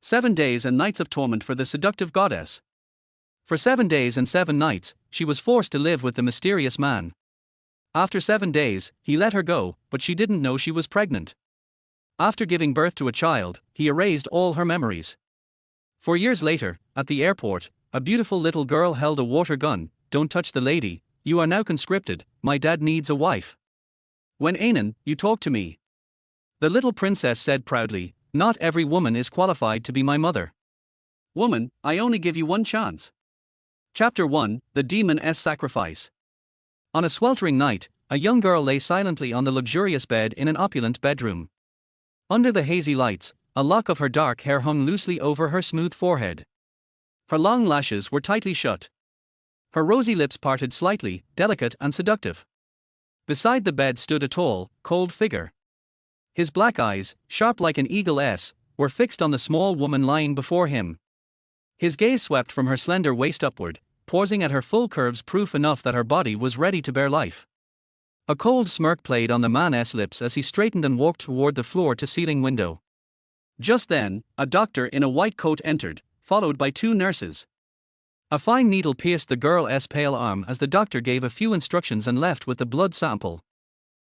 7 days and nights of torment for the seductive goddess. For 7 days and 7 nights, she was forced to live with the mysterious man. After 7 days, he let her go, but she didn't know she was pregnant. After giving birth to a child, he erased all her memories. 4 years later, at the airport, a beautiful little girl held a water gun. "Don't touch the lady, you are now conscripted, my dad needs a wife." "Wen Anan, you talk to me." The little princess said proudly, "Not every woman is qualified to be my mother. Woman, I only give you one chance." Chapter 1, The Demon's Sacrifice. On a sweltering night, a young girl lay silently on the luxurious bed in an opulent bedroom. Under the hazy lights, a lock of her dark hair hung loosely over her smooth forehead. Her long lashes were tightly shut. Her rosy lips parted slightly, delicate and seductive. Beside the bed stood a tall, cold figure. His black eyes, sharp like an eagle's, were fixed on the small woman lying before him. His gaze swept from her slender waist upward, pausing at her full curves, proof enough that her body was ready to bear life. A cold smirk played on the man's lips as he straightened and walked toward the floor-to-ceiling window. Just then, a doctor in a white coat entered, followed by 2 nurses. A fine needle pierced the girl's pale arm as the doctor gave a few instructions and left with the blood sample.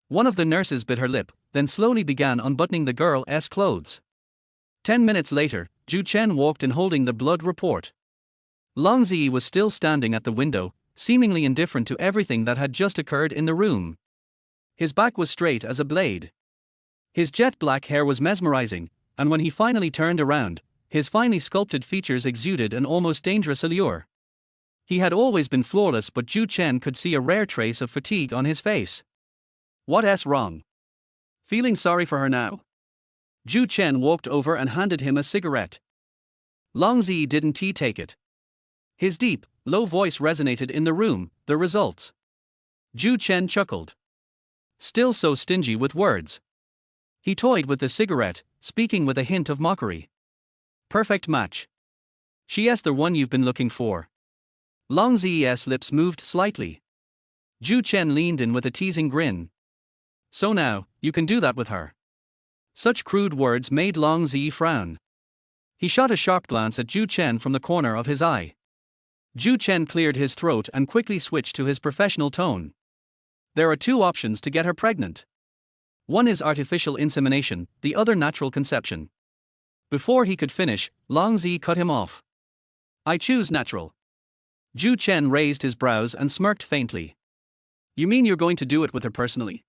One of the nurses bit her lip, then slowly began unbuttoning the girl's clothes. 10 minutes later, Zhu Chen walked in holding the blood report. Long Zi was still standing at the window, seemingly indifferent to everything that had just occurred in the room. His back was straight as a blade. His jet black hair was mesmerizing, and when he finally turned around, his finely sculpted features exuded an almost dangerous allure. He had always been flawless, but Zhu Chen could see a rare trace of fatigue on his face. "What's wrong? Feeling sorry for her now?" Zhu Chen walked over and handed him a cigarette. Long Zi didn't take it. His deep, low voice resonated in the room. "The results." Zhu Chen chuckled. "Still so stingy with words." He toyed with the cigarette, speaking with a hint of mockery. "Perfect match. She's the one you've been looking for." Long Zi's lips moved slightly. Zhu Chen leaned in with a teasing grin. "So now, you can do that with her?" Such crude words made Long Zi frown. He shot a sharp glance at Zhu Chen from the corner of his eye. Zhu Chen cleared his throat and quickly switched to his professional tone. "There are 2 options to get her pregnant. One is artificial insemination, the other natural conception." Before he could finish, Long Zi cut him off. "I choose natural." Zhu Chen raised his brows and smirked faintly. "You mean you're going to do it with her personally?"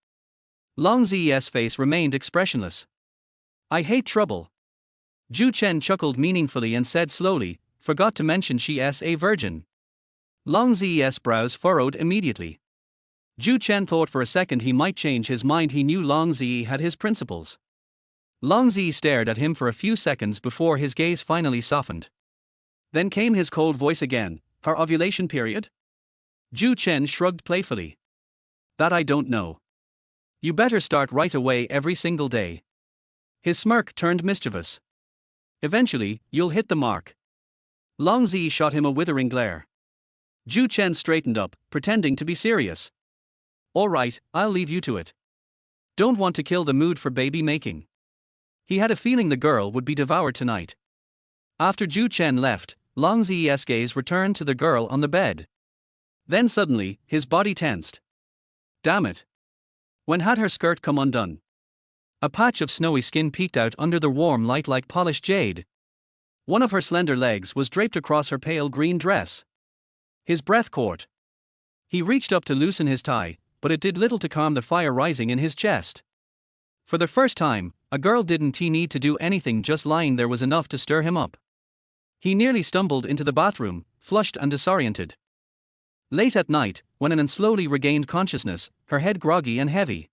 Long Zi's face remained expressionless. "I hate trouble." Zhu Chen chuckled meaningfully and said slowly, "Forgot to mention she's a virgin." Long Zi's brows furrowed immediately. Zhu Chen thought for a second he might change his mind. He knew Long Zi had his principles. Long Zi stared at him for a few seconds before his gaze finally softened. Then came his cold voice again. "Her ovulation period?" Zhu Chen shrugged playfully. "That I don't know. You better start right away every single day." His smirk turned mischievous. "Eventually, you'll hit the mark." Long Zi shot him a withering glare. Zhu Chen straightened up, pretending to be serious. "All right, I'll leave you to it. Don't want to kill the mood for baby making." He had a feeling the girl would be devoured tonight. After Zhu Chen left, Long Zi's gaze returned to the girl on the bed. Then suddenly, his body tensed. Damn it. When had her skirt come undone? A patch of snowy skin peeked out under the warm light like polished jade. One of her slender legs was draped across her pale green dress. His breath caught. He reached up to loosen his tie, but it did little to calm the fire rising in his chest. For the first time, a girl didn't need to do anything. Just lying there was enough to stir him up. He nearly stumbled into the bathroom, flushed and disoriented. Late at night, Wen Anan slowly regained consciousness, her head groggy and heavy.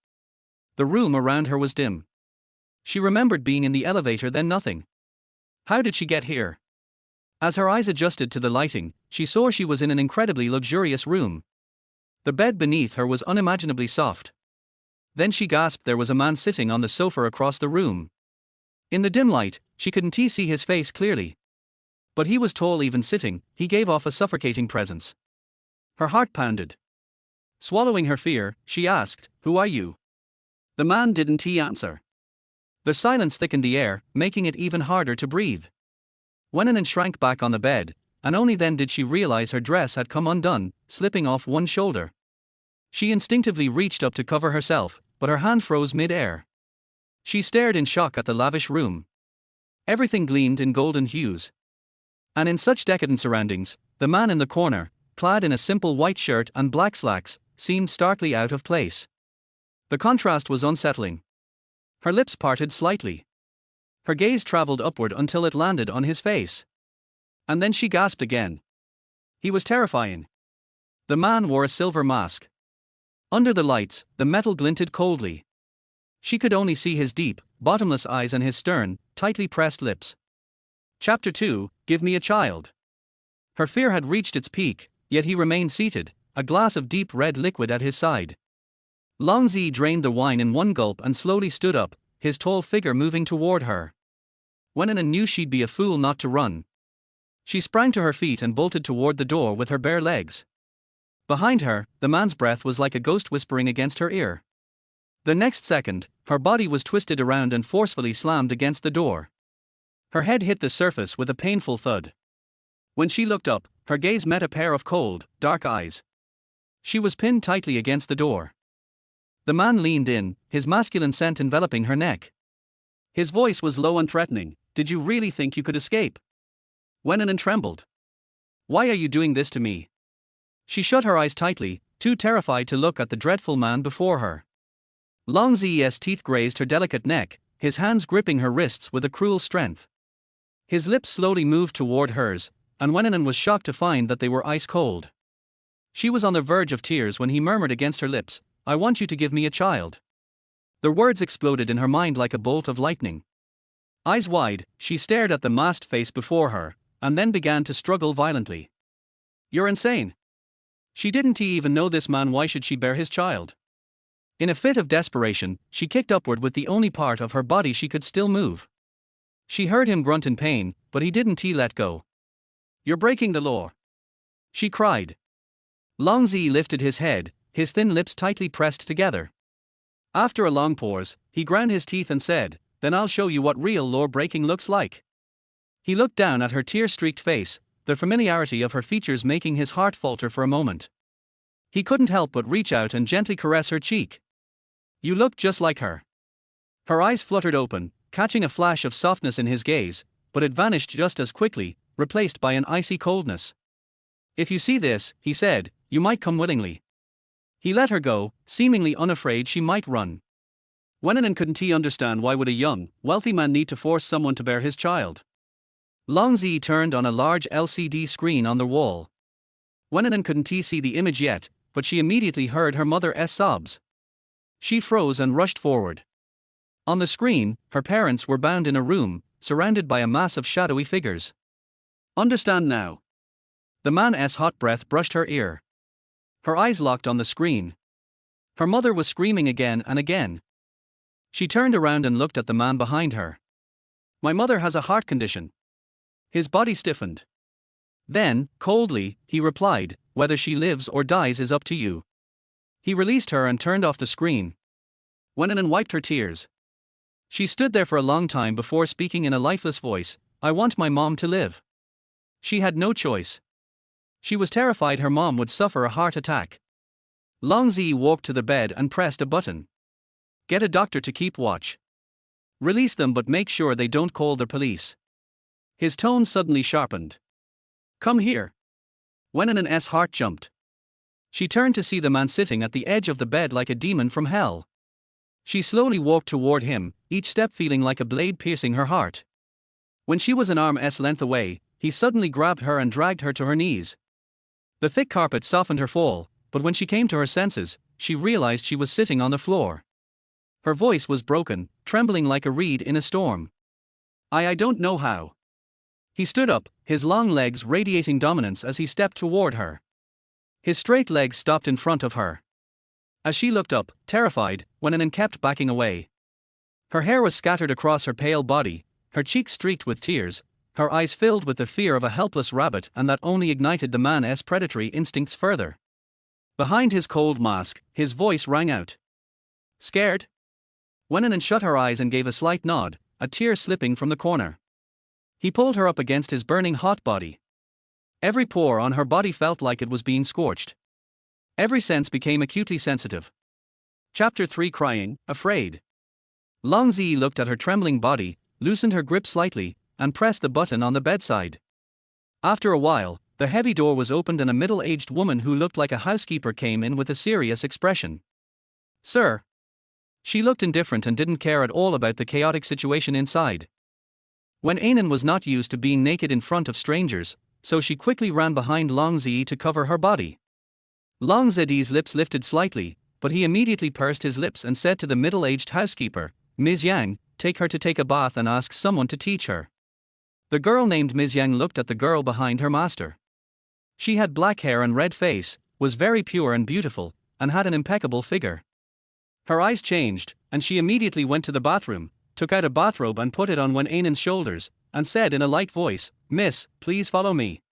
The room around her was dim. She remembered being in the elevator, then nothing. How did she get here? As her eyes adjusted to the lighting, she saw she was in an incredibly luxurious room. The bed beneath her was unimaginably soft. Then she gasped. There was a man sitting on the sofa across the room. In the dim light, she couldn't see his face clearly. But he was tall. Even sitting, he gave off a suffocating presence. Her heart pounded. Swallowing her fear, she asked, "Who are you?" The man didn't answer. The silence thickened the air, making it even harder to breathe. Wen Anan shrank back on the bed, and only then did she realize her dress had come undone, slipping off one shoulder. She instinctively reached up to cover herself, but her hand froze mid-air. She stared in shock at the lavish room. Everything gleamed in golden hues. And in such decadent surroundings, the man in the corner, clad in a simple white shirt and black slacks, seemed starkly out of place. The contrast was unsettling. Her lips parted slightly. Her gaze traveled upward until it landed on his face. And then she gasped again. He was terrifying. The man wore a silver mask. Under the lights, the metal glinted coldly. She could only see his deep, bottomless eyes and his stern, tightly pressed lips. Chapter 2, Give Me a Child. Her fear had reached its peak, yet he remained seated, a glass of deep red liquid at his side. Long Zi drained the wine in one gulp and slowly stood up, his tall figure moving toward her. Wen Anan knew she'd be a fool not to run. She sprang to her feet and bolted toward the door with her bare legs. Behind her, the man's breath was like a ghost whispering against her ear. The next second, her body was twisted around and forcefully slammed against the door. Her head hit the surface with a painful thud. When she looked up, her gaze met a pair of cold, dark eyes. She was pinned tightly against the door. The man leaned in, his masculine scent enveloping her neck. His voice was low and threatening. Did you really think you could escape? Wen Anan trembled. Why are you doing this to me? She shut her eyes tightly, too terrified to look at the dreadful man before her. Long Zi's teeth grazed her delicate neck, his hands gripping her wrists with a cruel strength. His lips slowly moved toward hers, and Wen Anan was shocked to find that they were ice cold. She was on the verge of tears when he murmured against her lips, I want you to give me a child. The words exploded in her mind like a bolt of lightning. Eyes wide, she stared at the masked face before her, and then began to struggle violently. You're insane. She didn't even know this man, why should she bear his child? In a fit of desperation, she kicked upward with the only part of her body she could still move. She heard him grunt in pain, but he didn't let go. You're breaking the law, she cried. Long Zi lifted his head, his thin lips tightly pressed together. After a long pause, he ground his teeth and said, Then I'll show you what real law-breaking looks like. He looked down at her tear-streaked face, the familiarity of her features making his heart falter for a moment. He couldn't help but reach out and gently caress her cheek. You look just like her. Her eyes fluttered open, catching a flash of softness in his gaze, but it vanished just as quickly, replaced by an icy coldness. If you see this, he said, you might come willingly. He let her go, seemingly unafraid she might run. Wen Anan couldn't understand why would a young, wealthy man need to force someone to bear his child. Long Zi turned on a large LCD screen on the wall. Wen Anan couldn't see the image yet, but she immediately heard her mother's sobs. She froze and rushed forward. On the screen, her parents were bound in a room, surrounded by a mass of shadowy figures. Understand now. The man's hot breath brushed her ear. Her eyes locked on the screen. Her mother was screaming again and again. She turned around and looked at the man behind her. My mother has a heart condition. His body stiffened. Then, coldly, he replied, whether she lives or dies is up to you. He released her and turned off the screen. Wen Anan wiped her tears. She stood there for a long time before speaking in a lifeless voice, I want my mom to live. She had no choice. She was terrified her mom would suffer a heart attack. Long Zi walked to the bed and pressed a button. Get a doctor to keep watch. Release them, but make sure they don't call the police. His tone suddenly sharpened. Come here. Wen Anan's heart jumped. She turned to see the man sitting at the edge of the bed like a demon from hell. She slowly walked toward him, each step feeling like a blade piercing her heart. When she was an arm's length away, he suddenly grabbed her and dragged her to her knees. The thick carpet softened her fall, but when she came to her senses, she realized she was sitting on the floor. Her voice was broken, trembling like a reed in a storm. I don't know how. He stood up, his long legs radiating dominance as he stepped toward her. His straight legs stopped in front of her. As she looked up, terrified, Wen Anan kept backing away. Her hair was scattered across her pale body, her cheeks streaked with tears, her eyes filled with the fear of a helpless rabbit, and that only ignited the man's predatory instincts further. Behind his cold mask, his voice rang out. Scared? Wen Anan shut her eyes and gave a slight nod, a tear slipping from the corner. He pulled her up against his burning hot body. Every pore on her body felt like it was being scorched. Every sense became acutely sensitive. Chapter 3 Crying, Afraid. Long Zi looked at her trembling body, loosened her grip slightly, and pressed the button on the bedside. After a while, the heavy door was opened and a middle-aged woman who looked like a housekeeper came in with a serious expression. "Sir." She looked indifferent and didn't care at all about the chaotic situation inside. Wen Anan was not used to being naked in front of strangers, so she quickly ran behind Long Zi to cover her body. Long Zi's lips lifted slightly, but he immediately pursed his lips and said to the middle-aged housekeeper, "Ms. Yang, take her to take a bath and ask someone to teach her." The girl named Ms. Yang looked at the girl behind her master. She had black hair and red face, was very pure and beautiful, and had an impeccable figure. Her eyes changed, and she immediately went to the bathroom, took out a bathrobe and put it on Wen Anan's shoulders, and said in a light voice, "Miss, please follow me."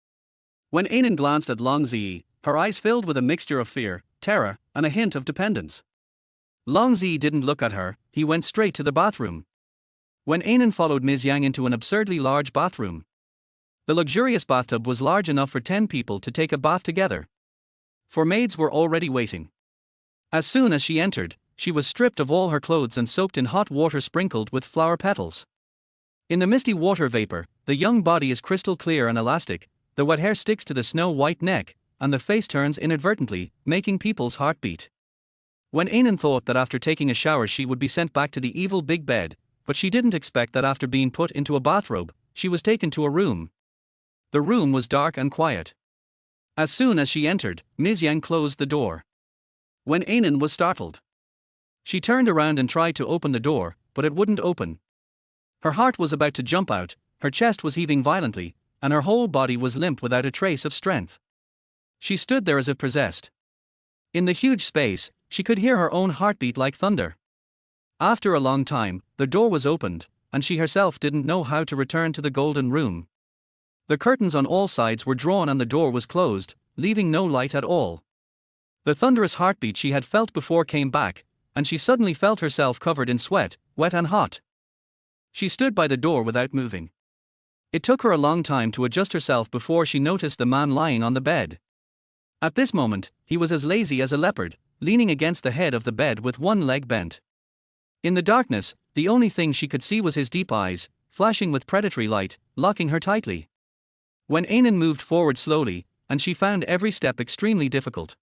Wen Anan glanced at Long Zi, her eyes filled with a mixture of fear, terror, and a hint of dependence. Long Zi didn't look at her, he went straight to the bathroom. Wen Anan followed Ms. Yang into an absurdly large bathroom. The luxurious bathtub was large enough for 10 people to take a bath together. 4 maids were already waiting. As soon as she entered, she was stripped of all her clothes and soaked in hot water sprinkled with flower petals. In the misty water vapor, the young body is crystal clear and elastic, the wet hair sticks to the snow-white neck, and the face turns inadvertently, making people's heart beat. Wen Anan thought that after taking a shower she would be sent back to the evil big bed, but she didn't expect that after being put into a bathrobe, she was taken to a room. The room was dark and quiet. As soon as she entered, Ms. Yang closed the door. Wen Anan was startled. She turned around and tried to open the door, but it wouldn't open. Her heart was about to jump out, her chest was heaving violently, and her whole body was limp without a trace of strength. She stood there as if possessed. In the huge space, she could hear her own heartbeat like thunder. After a long time, the door was opened, and she herself didn't know how to return to the golden room. The curtains on all sides were drawn and the door was closed, leaving no light at all. The thunderous heartbeat she had felt before came back, and she suddenly felt herself covered in sweat, wet and hot. She stood by the door without moving. It took her a long time to adjust herself before she noticed the man lying on the bed. At this moment, he was as lazy as a leopard, leaning against the head of the bed with one leg bent. In the darkness, the only thing she could see was his deep eyes, flashing with predatory light, locking her tightly. Wen Anan moved forward slowly, and she found every step extremely difficult.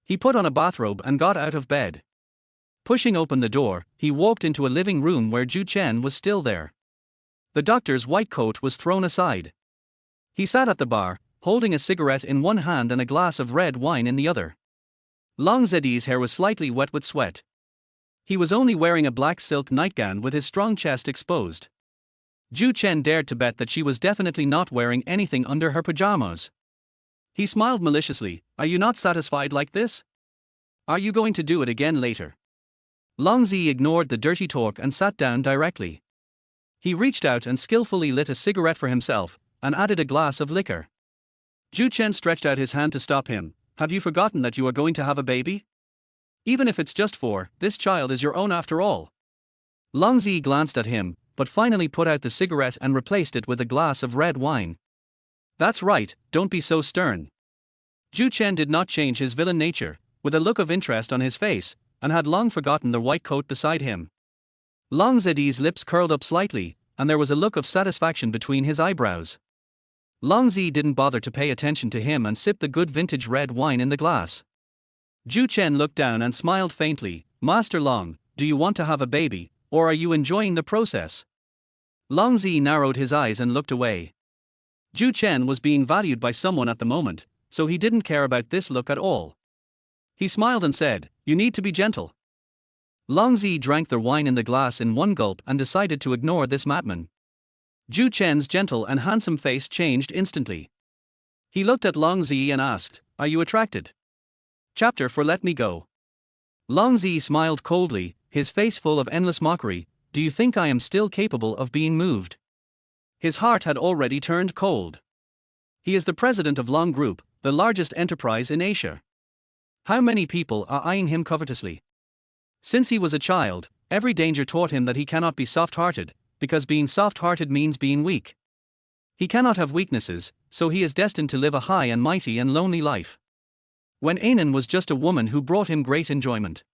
He put on a bathrobe and got out of bed. Pushing open the door, he walked into a living room where Zhu Chen was still there. The doctor's white coat was thrown aside. He sat at the bar, holding a cigarette in one hand and a glass of red wine in the other. Long Zi's hair was slightly wet with sweat. He was only wearing a black silk nightgown with his strong chest exposed. Zhu Chen dared to bet that she was definitely not wearing anything under her pajamas. He smiled maliciously. "Are you not satisfied like this? Are you going to do it again later?" Long Zi ignored the dirty talk and sat down directly. He reached out and skillfully lit a cigarette for himself, and added a glass of liquor. Zhu Chen stretched out his hand to stop him. "Have you forgotten that you are going to have a baby? Even if it's just 4, this child is your own after all." Long Zi glanced at him, but finally put out the cigarette and replaced it with a glass of red wine. "That's right, don't be so stern." Zhu Chen did not change his villain nature, with a look of interest on his face, and had long forgotten the white coat beside him. Long Zi's lips curled up slightly, and there was a look of satisfaction between his eyebrows. Long Zi didn't bother to pay attention to him and sipped the good vintage red wine in the glass. Zhu Chen looked down and smiled faintly. "Master Long, do you want to have a baby, or are you enjoying the process?" Long Zi narrowed his eyes and looked away. Zhu Chen was being valued by someone at the moment, so he didn't care about this look at all. He smiled and said, "You need to be gentle." Long Zi drank the wine in the glass in one gulp and decided to ignore this madman. Zhu Chen's gentle and handsome face changed instantly. He looked at Long Zi and asked, "Are you attracted?" Chapter 4 Let Me Go. Long Zi smiled coldly, his face full of endless mockery. "Do you think I am still capable of being moved?" His heart had already turned cold. He is the president of Long Group, the largest enterprise in Asia. How many people are eyeing him covetously? Since he was a child, every danger taught him that he cannot be soft-hearted, because being soft-hearted means being weak. He cannot have weaknesses, so he is destined to live a high and mighty and lonely life. Wen Anan was just a woman who brought him great enjoyment.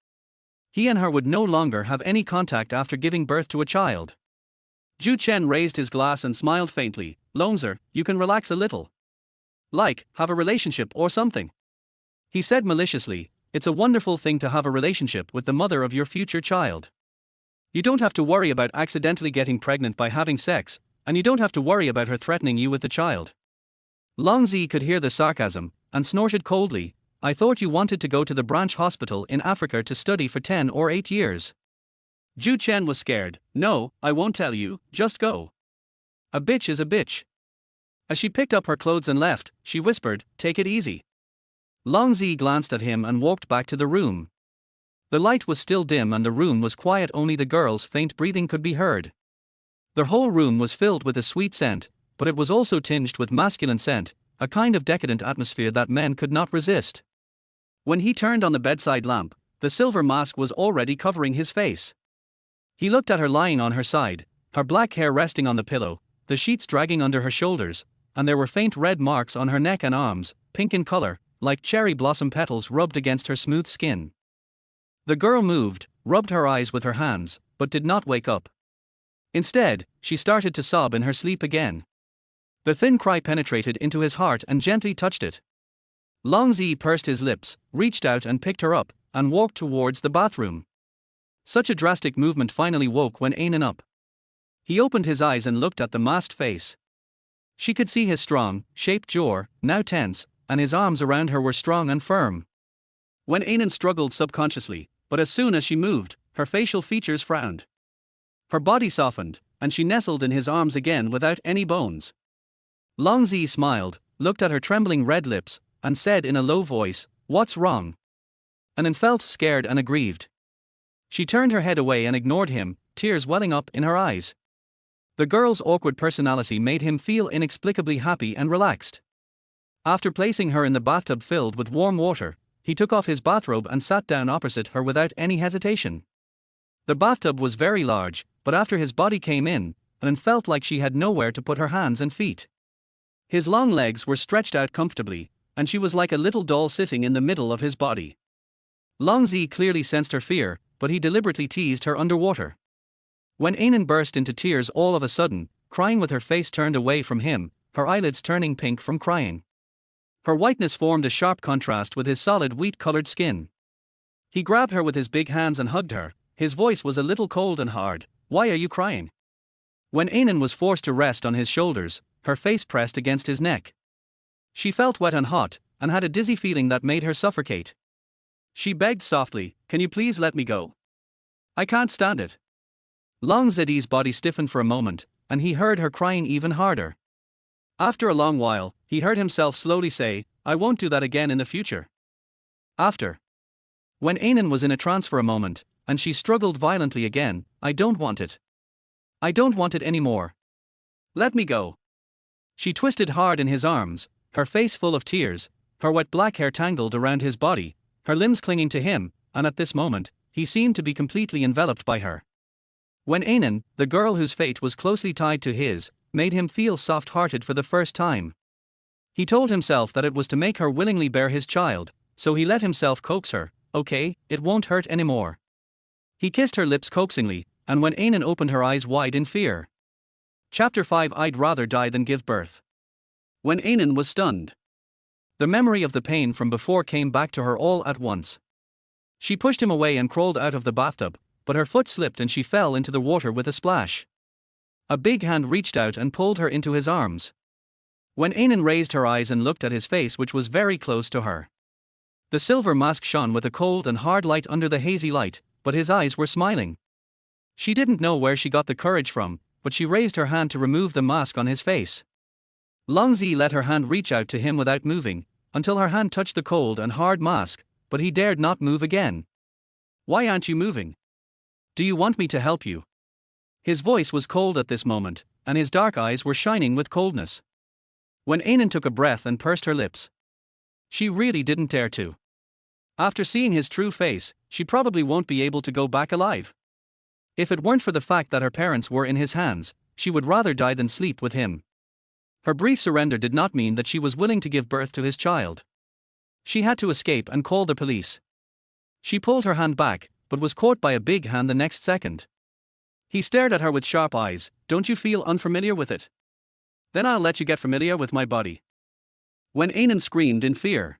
He and her would no longer have any contact after giving birth to a child. Ju Chen raised his glass and smiled faintly. Longsir, you can relax a little. Like, have a relationship or something. He said maliciously, it's a wonderful thing to have a relationship with the mother of your future child. You don't have to worry about accidentally getting pregnant by having sex, and you don't have to worry about her threatening you with the child. Long Zi could hear the sarcasm, and snorted coldly, I thought you wanted to go to the branch hospital in Africa to study for 10 or 8 years. Ju Chen was scared. No, I won't tell you, just go. A bitch is a bitch. As she picked up her clothes and left, she whispered, take it easy. Long Zi glanced at him and walked back to the room. The light was still dim and the room was quiet, only the girl's faint breathing could be heard. Their whole room was filled with a sweet scent, but it was also tinged with masculine scent, a kind of decadent atmosphere that men could not resist. When he turned on the bedside lamp, the silver mask was already covering his face. He looked at her lying on her side, her black hair resting on the pillow, the sheets dragging under her shoulders, and there were faint red marks on her neck and arms, pink in color, like cherry blossom petals rubbed against her smooth skin. The girl moved, rubbed her eyes with her hands, but did not wake up. Instead, she started to sob in her sleep again. The thin cry penetrated into his heart and gently touched it. Long Zi pursed his lips, reached out and picked her up, and walked towards the bathroom. Such a drastic movement finally woke Wen Anan up. He opened his eyes and looked at the masked face. She could see his strong, shaped jaw, now tense, and his arms around her were strong and firm. Wen Anan struggled subconsciously, but as soon as she moved, her facial features frowned. Her body softened, and she nestled in his arms again without any bones. Long Zi smiled, looked at her trembling red lips, and said in a low voice, what's wrong? Anan felt scared and aggrieved. She turned her head away and ignored him, tears welling up in her eyes. The girl's awkward personality made him feel inexplicably happy and relaxed. After placing her in the bathtub filled with warm water, he took off his bathrobe and sat down opposite her without any hesitation. The bathtub was very large, but after his body came in, Anan felt like she had nowhere to put her hands and feet. His long legs were stretched out comfortably, and she was like a little doll sitting in the middle of his body. Long Zi clearly sensed her fear, but he deliberately teased her underwater. Wen Anan burst into tears all of a sudden, crying with her face turned away from him, her eyelids turning pink from crying. Her whiteness formed a sharp contrast with his solid wheat-colored skin. He grabbed her with his big hands and hugged her, his voice was a little cold and hard, why are you crying? Wen Anan was forced to rest on his shoulders, her face pressed against his neck. She felt wet and hot, and had a dizzy feeling that made her suffocate. She begged softly, can you please let me go? I can't stand it. Long Zi's body stiffened for a moment, and he heard her crying even harder. After a long while, he heard himself slowly say, I won't do that again in the future. After. Wen Anan was in a trance for a moment, and she struggled violently again, I don't want it. I don't want it anymore. Let me go. She twisted hard in his arms, her face full of tears, her wet black hair tangled around his body, her limbs clinging to him, and at this moment, he seemed to be completely enveloped by her. Wen Anan, the girl whose fate was closely tied to his, made him feel soft-hearted for the first time. He told himself that it was to make her willingly bear his child, so he let himself coax her, okay, it won't hurt anymore. He kissed her lips coaxingly, and Wen Anan opened her eyes wide in fear. Chapter 5 I'd rather die than give birth. Wen Anan was stunned. The memory of the pain from before came back to her all at once. She pushed him away and crawled out of the bathtub, but her foot slipped and she fell into the water with a splash. A big hand reached out and pulled her into his arms. Wen Anan raised her eyes and looked at his face, which was very close to her. The silver mask shone with a cold and hard light under the hazy light, but his eyes were smiling. She didn't know where she got the courage from, but she raised her hand to remove the mask on his face. Long Zi let her hand reach out to him without moving, until her hand touched the cold and hard mask, but he dared not move again. Why aren't you moving? Do you want me to help you? His voice was cold at this moment, and his dark eyes were shining with coldness. Wen Anan took a breath and pursed her lips. She really didn't dare to. After seeing his true face, she probably won't be able to go back alive. If it weren't for the fact that her parents were in his hands, she would rather die than sleep with him. Her brief surrender did not mean that she was willing to give birth to his child. She had to escape and call the police. She pulled her hand back, but was caught by a big hand the next second. He stared at her with sharp eyes. Don't you feel unfamiliar with it? Then I'll let you get familiar with my body. Wen Anan screamed in fear.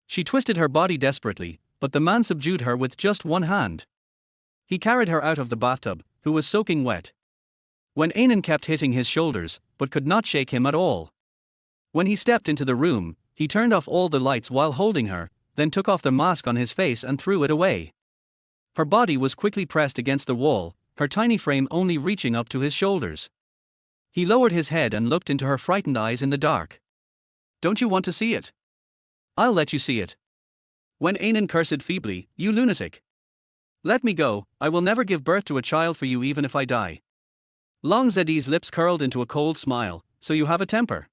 She twisted her body desperately, but the man subdued her with just one hand. He carried her out of the bathtub, who was soaking wet. Wen Anan kept hitting his shoulders, but could not shake him at all. When he stepped into the room, he turned off all the lights while holding her, then took off the mask on his face and threw it away. Her body was quickly pressed against the wall, her tiny frame only reaching up to his shoulders. He lowered his head and looked into her frightened eyes in the dark. Don't you want to see it? I'll let you see it. Wen Anan cursed feebly, you lunatic. Let me go, I will never give birth to a child for you even if I die. Long Zeddy's lips curled into a cold smile, so you have a temper.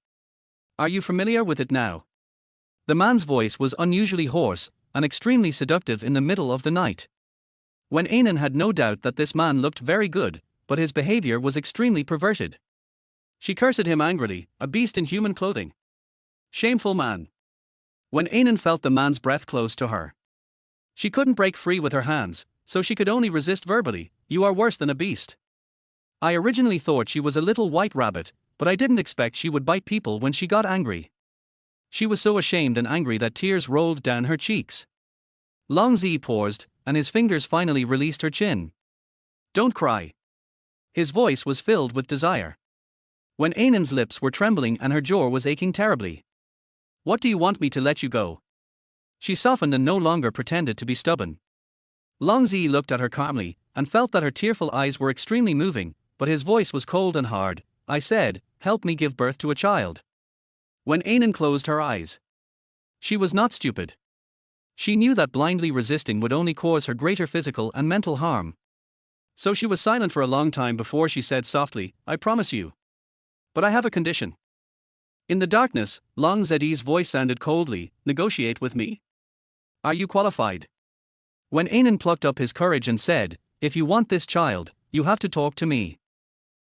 Are you familiar with it now? The man's voice was unusually hoarse, and extremely seductive in the middle of the night. Wen Anan had no doubt that this man looked very good, but his behavior was extremely perverted. She cursed him angrily, a beast in human clothing. Shameful man. Wen Anan felt the man's breath close to her. She couldn't break free with her hands, so she could only resist verbally, you are worse than a beast. I originally thought she was a little white rabbit, but I didn't expect she would bite people when she got angry. She was so ashamed and angry that tears rolled down her cheeks. Long Z paused, and his fingers finally released her chin. Don't cry. His voice was filled with desire. Wen Anan's lips were trembling and her jaw was aching terribly. What do you want me to let you go? She softened and no longer pretended to be stubborn. Long Z looked at her calmly, and felt that her tearful eyes were extremely moving, but his voice was cold and hard. I said, help me give birth to a child. Wen Anan closed her eyes. She was not stupid. She knew that blindly resisting would only cause her greater physical and mental harm. So she was silent for a long time before she said softly, I promise you. But I have a condition. In the darkness, Long Zeddy's voice sounded coldly, negotiate with me? Are you qualified? Wen Anan plucked up his courage and said, if you want this child, you have to talk to me.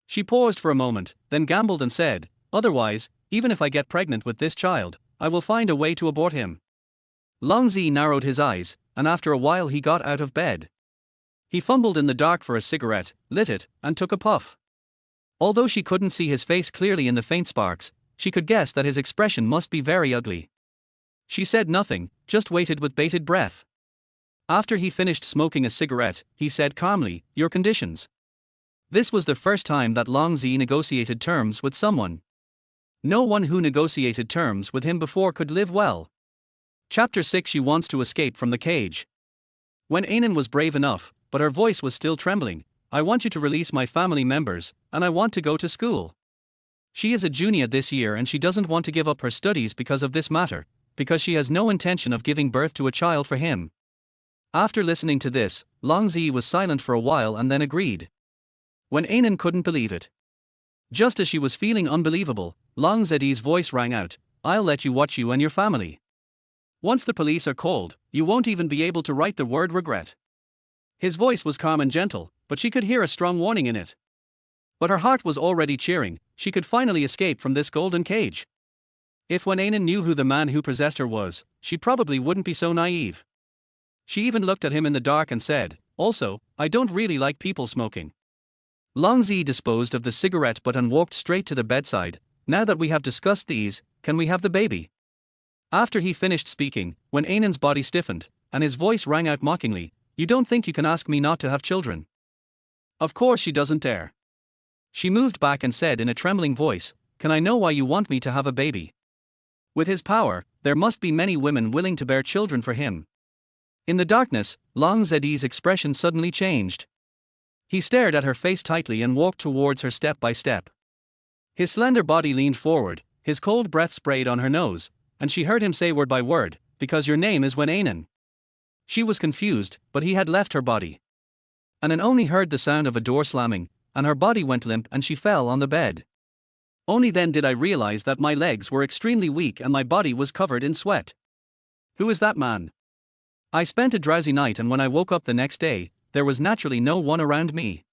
She paused for a moment, then gambled and said, otherwise, even if I get pregnant with this child, I will find a way to abort him. Long Z narrowed his eyes, and after a while he got out of bed. He fumbled in the dark for a cigarette, lit it, and took a puff. Although she couldn't see his face clearly in the faint sparks, she could guess that his expression must be very ugly. She said nothing, just waited with bated breath. After he finished smoking a cigarette, he said calmly, your conditions. This was the first time that Long Z negotiated terms with someone. No one who negotiated terms with him before could live well. Chapter 6. She wants to escape from the cage. Wen Anan was brave enough, but her voice was still trembling. I want you to release my family members, and I want to go to school. She is a junior this year and she doesn't want to give up her studies because of this matter, because she has no intention of giving birth to a child for him. After listening to this, Long Z was silent for a while and then agreed. Wen Anan couldn't believe it. Just as she was feeling unbelievable, Long Zeddy's voice rang out, I'll let you watch you and your family. Once the police are called, you won't even be able to write the word regret. His voice was calm and gentle, but she could hear a strong warning in it. But her heart was already cheering, she could finally escape from this golden cage. If Wen Anan knew who the man who possessed her was, she probably wouldn't be so naive. She even looked at him in the dark and said, also, I don't really like people smoking. Long Z disposed of the cigarette butt and walked straight to the bedside. Now that we have discussed these, can we have the baby? After he finished speaking, Wen Anan's body stiffened, and his voice rang out mockingly, you don't think you can ask me not to have children? Of course she doesn't dare. She moved back and said in a trembling voice, can I know why you want me to have a baby? With his power, there must be many women willing to bear children for him. In the darkness, Long Zeddy's expression suddenly changed. He stared at her face tightly and walked towards her step by step. His slender body leaned forward, his cold breath sprayed on her nose, and she heard him say word by word, because your name is Wen Anan. She was confused, but he had left her body. Anan only heard the sound of a door slamming, and her body went limp and she fell on the bed. Only then did I realize that my legs were extremely weak and my body was covered in sweat. Who is that man? I spent a drowsy night and when I woke up the next day, there was naturally no one around me.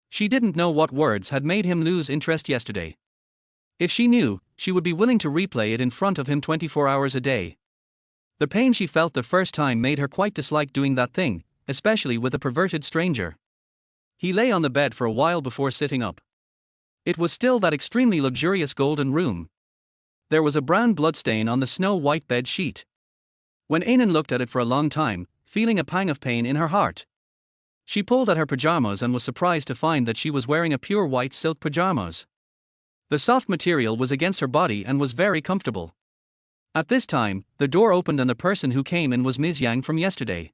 She didn't know what words had made him lose interest yesterday. If she knew, she would be willing to replay it in front of him 24 hours a day. The pain she felt the first time made her quite dislike doing that thing, especially with a perverted stranger. He lay on the bed for a while before sitting up. It was still that extremely luxurious golden room. There was a brown bloodstain on the snow-white bed sheet. Wen Anan looked at it for a long time, feeling a pang of pain in her heart. She pulled at her pajamas and was surprised to find that she was wearing a pure white silk pajamas. The soft material was against her body and was very comfortable. At this time, the door opened and the person who came in was Ms. Yang from yesterday.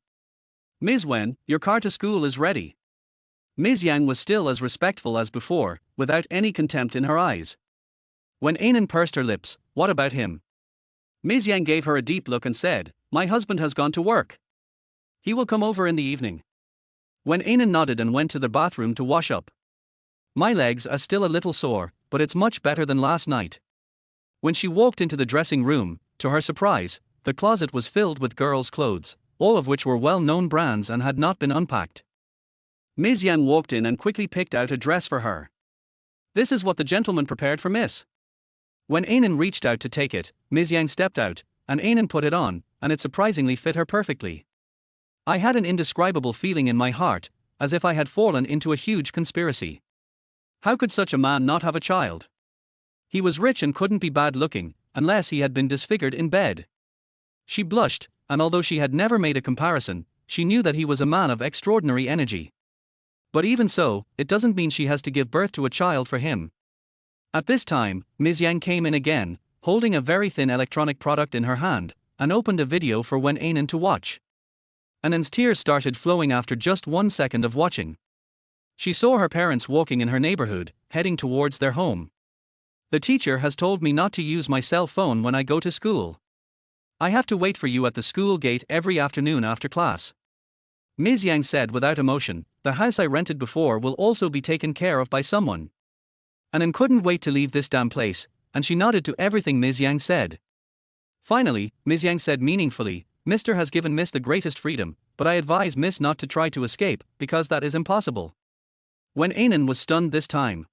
"Ms. Wen, your car to school is ready." Ms. Yang was still as respectful as before, without any contempt in her eyes. Wen Anan pursed her lips, "What about him?" Ms. Yang gave her a deep look and said, "My husband has gone to work. He will come over in the evening." Wen Anan nodded and went to the bathroom to wash up. "My legs are still a little sore, but it's much better than last night." When she walked into the dressing room, to her surprise, the closet was filled with girls' clothes, all of which were well-known brands and had not been unpacked. Ms. Yang walked in and quickly picked out a dress for her. "This is what the gentleman prepared for Miss." When Anan reached out to take it, Ms. Yang stepped out, and Anan put it on, and it surprisingly fit her perfectly. I had an indescribable feeling in my heart, as if I had fallen into a huge conspiracy. How could such a man not have a child? He was rich and couldn't be bad looking, unless he had been disfigured in bed. She blushed, and although she had never made a comparison, she knew that he was a man of extraordinary energy. But even so, it doesn't mean she has to give birth to a child for him. At this time, Ms. Yang came in again, holding a very thin electronic product in her hand, and opened a video for Wen Anan to watch. Anan's tears started flowing after just 1 second of watching. She saw her parents walking in her neighborhood, heading towards their home. "The teacher has told me not to use my cell phone when I go to school. I have to wait for you at the school gate every afternoon after class." Ms. Yang said without emotion, "The house I rented before will also be taken care of by someone." Anan couldn't wait to leave this damn place, and she nodded to everything Ms. Yang said. Finally, Ms. Yang said meaningfully, "Mr. has given Miss the greatest freedom, but I advise Miss not to try to escape, because that is impossible." Wen Anan was stunned this time.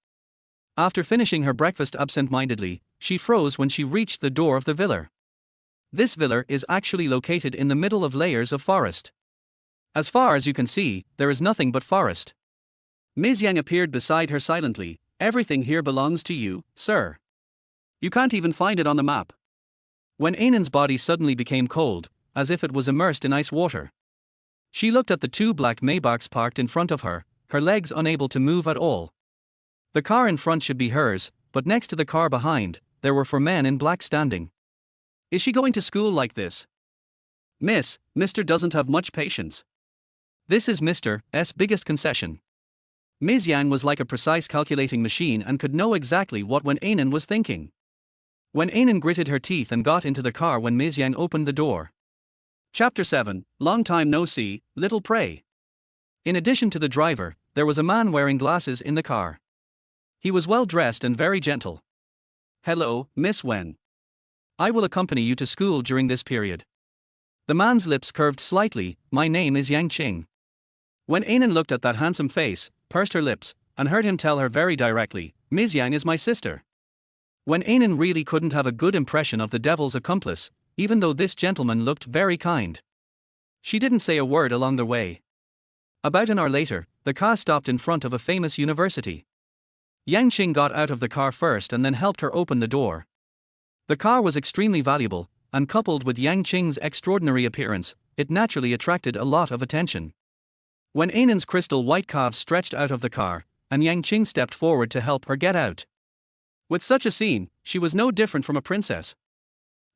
After finishing her breakfast absent-mindedly, she froze when she reached the door of the villa. This villa is actually located in the middle of layers of forest. As far as you can see, there is nothing but forest. Ms. Yang appeared beside her silently. "Everything here belongs to you, sir. You can't even find it on the map." Wen Anan's body suddenly became cold, as if it was immersed in ice water. She looked at the 2 black Maybachs parked in front of her, her legs unable to move at all. The car in front should be hers, but next to the car behind, there were 4 men in black standing. Is she going to school like this? Mr. doesn't have much patience. This is Mr. S' biggest concession. Ms. Yang was like a precise calculating machine and could know exactly what Wen Anan was thinking. Wen Anan gritted her teeth and got into the car when Ms. Yang opened the door. Chapter 7, Long Time No See, Little Prey. In addition to the driver, there was a man wearing glasses in the car. He was well dressed and very gentle. "Hello, Miss Wen. I will accompany you to school during this period." The man's lips curved slightly. "My name is Yang Qing." Wen Anan looked at that handsome face, pursed her lips, and heard him tell her very directly, "Ms. Yang is my sister." Wen Anan really couldn't have a good impression of the devil's accomplice, even though this gentleman looked very kind. She didn't say a word along the way. About an hour later, the car stopped in front of a famous university. Yang Qing got out of the car first and then helped her open the door. The car was extremely valuable, and coupled with Yang Qing's extraordinary appearance, it naturally attracted a lot of attention. Wen Anan's crystal white calves stretched out of the car, and Yang Qing stepped forward to help her get out. With such a scene, she was no different from a princess.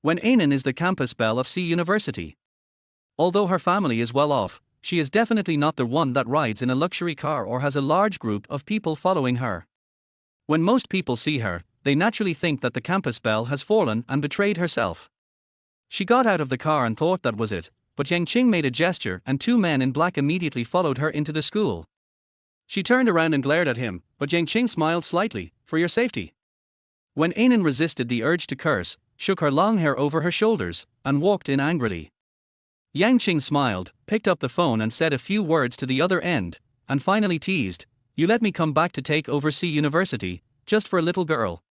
Wen Anan is the campus belle of C University. Although her family is well off, she is definitely not the one that rides in a luxury car or has a large group of people following her. When most people see her, they naturally think that the campus belle has fallen and betrayed herself. She got out of the car and thought that was it, but Yang Qing made a gesture and 2 men in black immediately followed her into the school. She turned around and glared at him, but Yang Qing smiled slightly, "For your safety." Wen Anan resisted the urge to curse, shook her long hair over her shoulders, and walked in angrily. Yang Qing smiled, picked up the phone and said a few words to the other end, and finally teased, "You let me come back to take over C University, just for a little girl."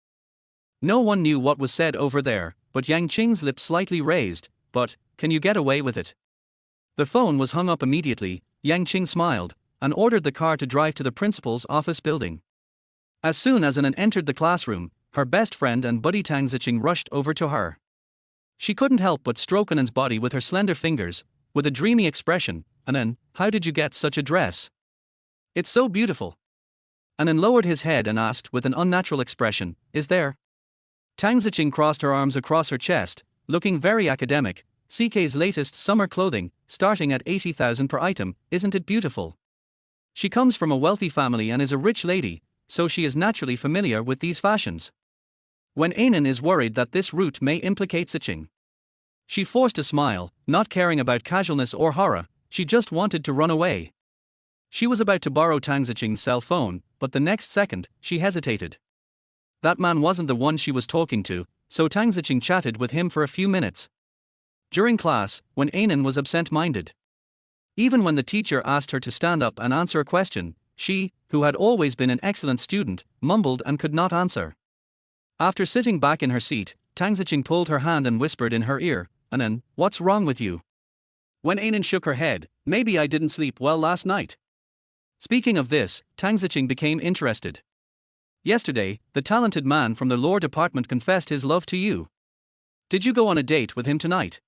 No one knew what was said over there, but Yang Qing's lips slightly raised. But, can you get away with it? The phone was hung up immediately. Yang Qing smiled, and ordered the car to drive to the principal's office building. As soon as Anan entered the classroom, her best friend and buddy Tang Ziqing rushed over to her. She couldn't help but stroke Anan's body with her slender fingers, with a dreamy expression. Anan, how did you get such a dress? It's so beautiful. Anan lowered his head and asked with an unnatural expression, is there? Tang Ziqing crossed her arms across her chest, looking very academic. CK's latest summer clothing, starting at 80,000 per item, isn't it beautiful? She comes from a wealthy family and is a rich lady, so she is naturally familiar with these fashions. Wen Anan is worried that this route may implicate Ziqing. She forced a smile, not caring about casualness or horror, she just wanted to run away. She was about to borrow Tang Ziqing's cell phone, but the next second, she hesitated. That man wasn't the one she was talking to, so Tang Ziqing chatted with him for a few minutes. During class, Wen Anan was absent-minded. Even when the teacher asked her to stand up and answer a question, she, who had always been an excellent student, mumbled and could not answer. After sitting back in her seat, Tang Ziqing pulled her hand and whispered in her ear, Anan, what's wrong with you? Wen Anan shook her head, maybe I didn't sleep well last night. Speaking of this, Tang Ziqing became interested. Yesterday, the talented man from the law department confessed his love to you. Did you go on a date with him tonight?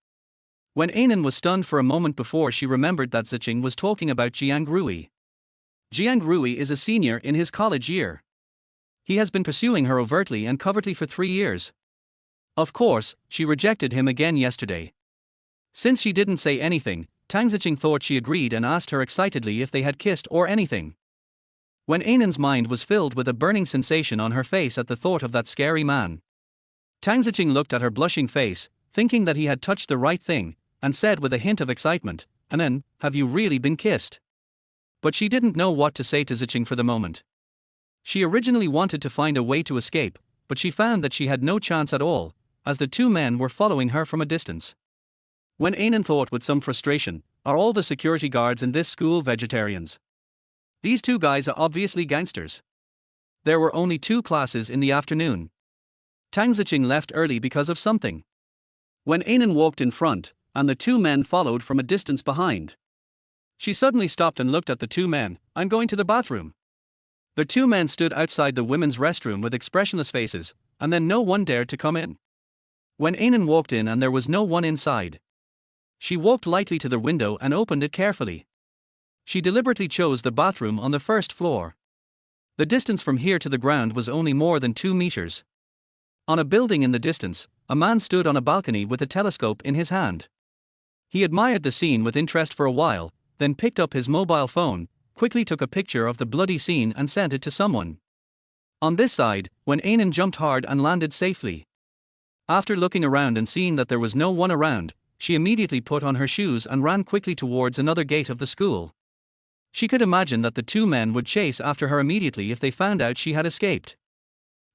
Wen Anan was stunned for a moment before she remembered that Ziqing was talking about Jiang Rui. Jiang Rui is a senior in his college year. He has been pursuing her overtly and covertly for 3 years. Of course, she rejected him again yesterday. Since she didn't say anything, Tang Ziqing thought she agreed and asked her excitedly if they had kissed or anything. Wen Anan's mind was filled with a burning sensation on her face at the thought of that scary man. Tang Ziqing looked at her blushing face, thinking that he had touched the right thing, and said with a hint of excitement, Anan, have you really been kissed? But she didn't know what to say to Ziqing for the moment. She originally wanted to find a way to escape, but she found that she had no chance at all, as the two men were following her from a distance. Wen Anan thought with some frustration, are all the security guards in this school vegetarians? These two guys are obviously gangsters. There were only 2 classes in the afternoon. Tang Ziqing left early because of something. Wen Anan walked in front, and the 2 men followed from a distance behind. She suddenly stopped and looked at the 2 men, I'm going to the bathroom. The 2 men stood outside the women's restroom with expressionless faces, and then no one dared to come in. Wen Anan walked in and there was no one inside. She walked lightly to the window and opened it carefully. She deliberately chose the bathroom on the first floor. The distance from here to the ground was only more than 2 meters. On a building in the distance, a man stood on a balcony with a telescope in his hand. He admired the scene with interest for a while, then picked up his mobile phone, quickly took a picture of the bloody scene and sent it to someone. On this side, Wen Anan jumped hard and landed safely. After looking around and seeing that there was no one around, she immediately put on her shoes and ran quickly towards another gate of the school. She could imagine that the 2 men would chase after her immediately if they found out she had escaped.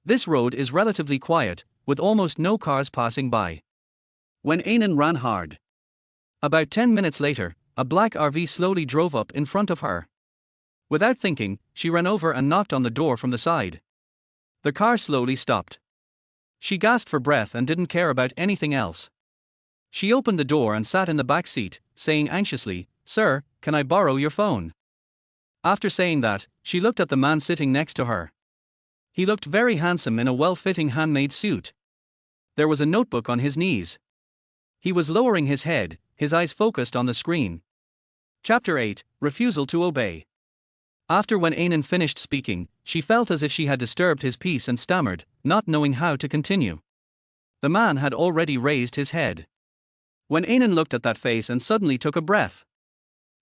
This road is relatively quiet, with almost no cars passing by. Wen Anan ran hard. About 10 minutes later, a black RV slowly drove up in front of her. Without thinking, she ran over and knocked on the door from the side. The car slowly stopped. She gasped for breath and didn't care about anything else. She opened the door and sat in the back seat, saying anxiously, Sir, can I borrow your phone? After saying that, she looked at the man sitting next to her. He looked very handsome in a well-fitting handmade suit. There was a notebook on his knees. He was lowering his head, his eyes focused on the screen. Chapter 8, Refusal to Obey. After Wen Anan finished speaking, she felt as if she had disturbed his peace and stammered, not knowing how to continue. The man had already raised his head. Wen Anan looked at that face and suddenly took a breath.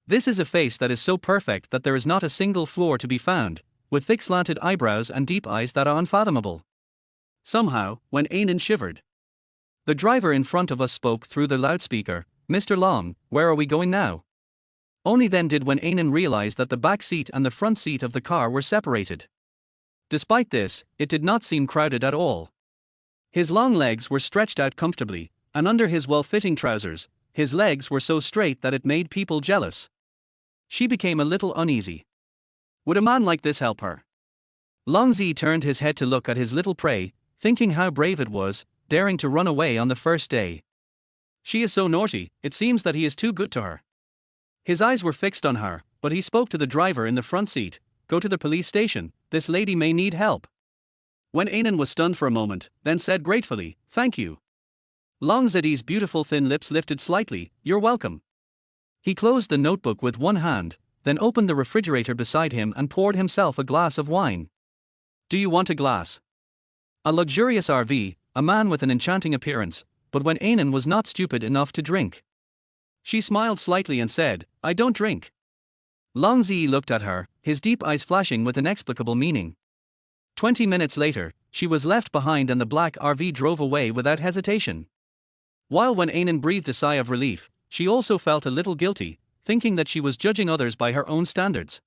This is a face that is so perfect that there is not a single flaw to be found, with thick slanted eyebrows and deep eyes that are unfathomable. Somehow, Wen Anan shivered. The driver in front of us spoke through the loudspeaker, Mr. Long, where are we going now? Only then did Wen Anan realize that the back seat and the front seat of the car were separated. Despite this, it did not seem crowded at all. His long legs were stretched out comfortably, and under his well-fitting trousers, his legs were so straight that it made people jealous. She became a little uneasy. Would a man like this help her? Long Zi turned his head to look at his little prey, thinking how brave it was, daring to run away on the first day. She is so naughty, it seems that he is too good to her. His eyes were fixed on her, but he spoke to the driver in the front seat. Go to the police station, this lady may need help. Wen Anan was stunned for a moment, then said gratefully, thank you. Long Zeddy's beautiful thin lips lifted slightly, you're welcome. He closed the notebook with one hand, then opened the refrigerator beside him and poured himself a glass of wine. Do you want a glass? A luxurious RV, a man with an enchanting appearance, but Wen Anan was not stupid enough to drink. She smiled slightly and said, I don't drink. Long Zi looked at her, his deep eyes flashing with inexplicable meaning. 20 minutes later, she was left behind and the black RV drove away without hesitation. While Wen Anan breathed a sigh of relief, she also felt a little guilty, thinking that she was judging others by her own standards.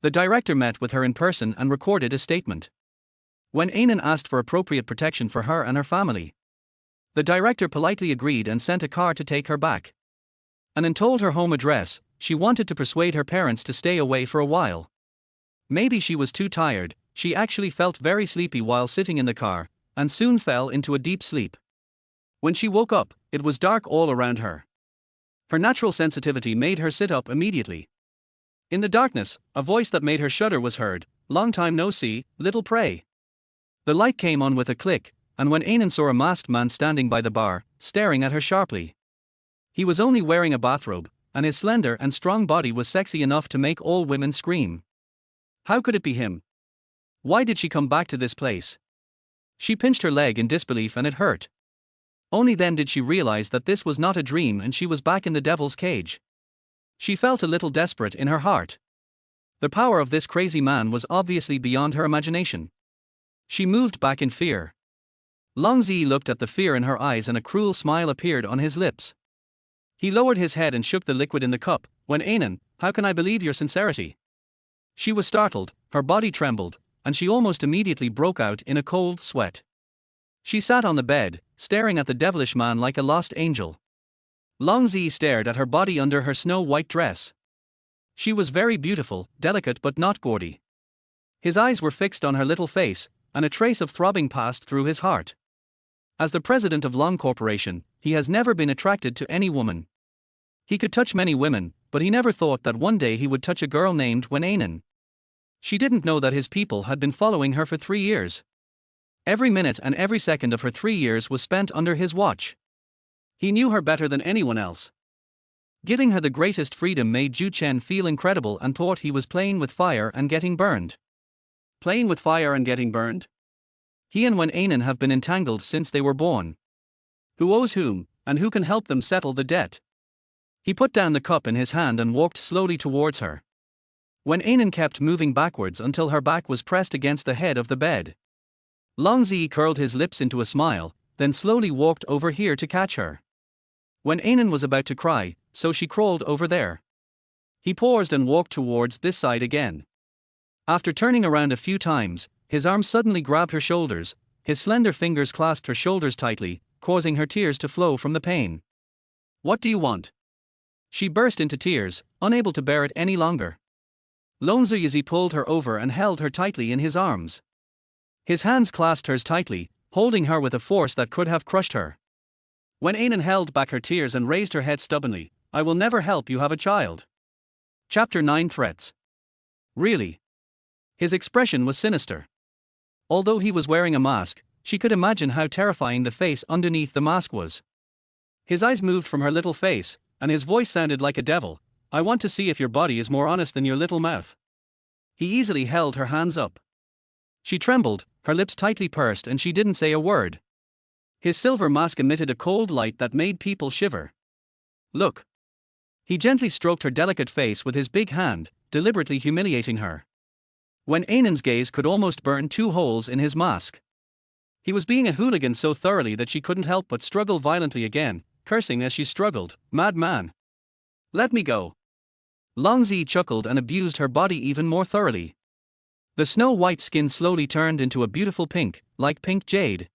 The director met with her in person and recorded a statement. Wen Anan asked for appropriate protection for her and her family. The director politely agreed and sent a car to take her back. Anan told her home address. She wanted to persuade her parents to stay away for a while. Maybe she was too tired, she actually felt very sleepy while sitting in the car, and soon fell into a deep sleep. When she woke up, it was dark all around her. Her natural sensitivity made her sit up immediately. In the darkness, a voice that made her shudder was heard, long time no see, little prey. The light came on with a click, and Wen Anan saw a masked man standing by the bar, staring at her sharply. He was only wearing a bathrobe, and his slender and strong body was sexy enough to make all women scream. How could it be him? Why did she come back to this place? She pinched her leg in disbelief and it hurt. Only then did she realize that this was not a dream and she was back in the devil's cage. She felt a little desperate in her heart. The power of this crazy man was obviously beyond her imagination. She moved back in fear. Long Zi looked at the fear in her eyes and a cruel smile appeared on his lips. He lowered his head and shook the liquid in the cup. Wen Anan, how can I believe your sincerity? She was startled, her body trembled, and she almost immediately broke out in a cold sweat. She sat on the bed, staring at the devilish man like a lost angel. Long Zi stared at her body under her snow-white dress. She was very beautiful, delicate but not gaudy. His eyes were fixed on her little face, and a trace of throbbing passed through his heart. As the president of Long Corporation, he has never been attracted to any woman. He could touch many women, but he never thought that one day he would touch a girl named Wen Anan. She didn't know that his people had been following her for 3 years. Every minute and every second of her 3 years was spent under his watch. He knew her better than anyone else. Giving her the greatest freedom made Zhu Chen feel incredible and thought he was playing with fire and getting burned. Playing with fire and getting burned? He and Wen Anan have been entangled since they were born. Who owes whom, and who can help them settle the debt? He put down the cup in his hand and walked slowly towards her. Wen Anan kept moving backwards until her back was pressed against the head of the bed. Long Zi curled his lips into a smile, then slowly walked over here to catch her. Wen Anan was about to cry, so she crawled over there. He paused and walked towards this side again. After turning around a few times, his arm suddenly grabbed her shoulders, his slender fingers clasped her shoulders tightly, causing her tears to flow from the pain. What do you want? She burst into tears, unable to bear it any longer. Long Zi pulled her over and held her tightly in his arms. His hands clasped hers tightly, holding her with a force that could have crushed her. Wen Anan held back her tears and raised her head stubbornly. I will never help you have a child. Chapter 9 Threats. Really? His expression was sinister. Although he was wearing a mask, she could imagine how terrifying the face underneath the mask was. His eyes moved from her little face, and his voice sounded like a devil. I want to see if your body is more honest than your little mouth. He easily held her hands up. She trembled, her lips tightly pursed, and she didn't say a word. His silver mask emitted a cold light that made people shiver. Look. He gently stroked her delicate face with his big hand, deliberately humiliating her. Wen Anan's gaze could almost burn 2 holes in his mask. He was being a hooligan so thoroughly that she couldn't help but struggle violently again, cursing as she struggled. Mad man. Let me go. Long Zi chuckled and abused her body even more thoroughly. The snow-white skin slowly turned into a beautiful pink, like pink jade.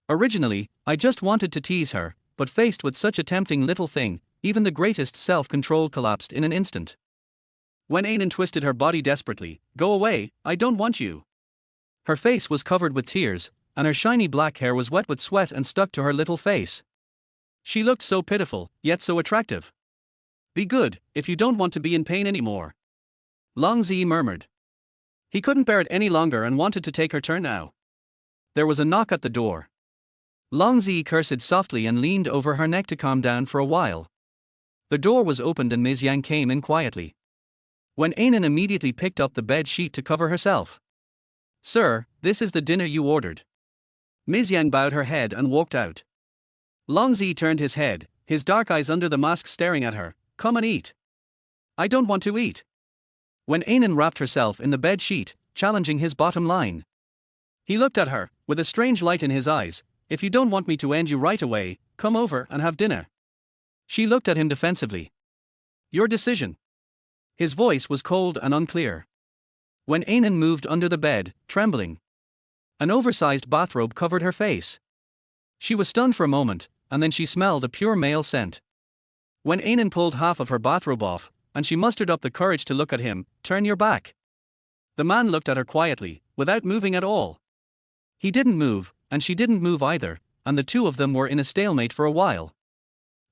Originally, I just wanted to tease her, but faced with such a tempting little thing, even the greatest self-control collapsed in an instant. Wen Anan twisted her body desperately. Go away, I don't want you. Her face was covered with tears, and her shiny black hair was wet with sweat and stuck to her little face. She looked so pitiful, yet so attractive. Be good, if you don't want to be in pain anymore. Long Zi murmured. He couldn't bear it any longer and wanted to take her turn now. There was a knock at the door. Long Zi cursed softly and leaned over her neck to calm down for a while. The door was opened and Ms. Yang came in quietly. Wen Anan immediately picked up the bed sheet to cover herself. Sir, this is the dinner you ordered. Ms. Yang bowed her head and walked out. Long Zi turned his head, his dark eyes under the mask staring at her. Come and eat. I don't want to eat. Wen Anan wrapped herself in the bed sheet, challenging his bottom line. He looked at her, with a strange light in his eyes. If you don't want me to end you right away, come over and have dinner. She looked at him defensively. Your decision. His voice was cold and unclear. Wen Anan moved under the bed, trembling. An oversized bathrobe covered her face. She was stunned for a moment, and then she smelled a pure male scent. Wen Anan pulled half of her bathrobe off, and she mustered up the courage to look at him. Turn your back. The man looked at her quietly, without moving at all. He didn't move, and she didn't move either, and the two of them were in a stalemate for a while.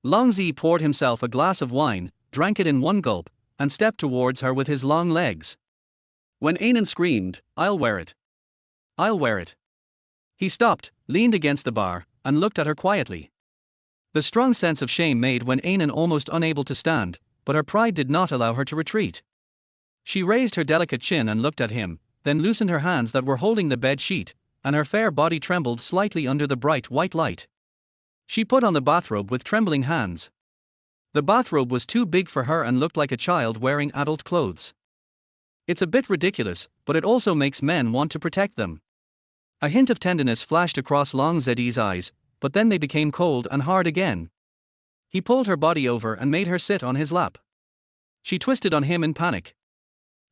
Long Zi poured himself a glass of wine, drank it in one gulp, and stepped towards her with his long legs. Wen Anan screamed, I'll wear it. I'll wear it. He stopped, leaned against the bar, and looked at her quietly. The strong sense of shame made Wen Anan almost unable to stand, but her pride did not allow her to retreat. She raised her delicate chin and looked at him, then loosened her hands that were holding the bed sheet, and her fair body trembled slightly under the bright white light. She put on the bathrobe with trembling hands. The bathrobe was too big for her and looked like a child wearing adult clothes. It's a bit ridiculous, but it also makes men want to protect them. A hint of tenderness flashed across Long Zi's eyes, but then they became cold and hard again. He pulled her body over and made her sit on his lap. She twisted on him in panic.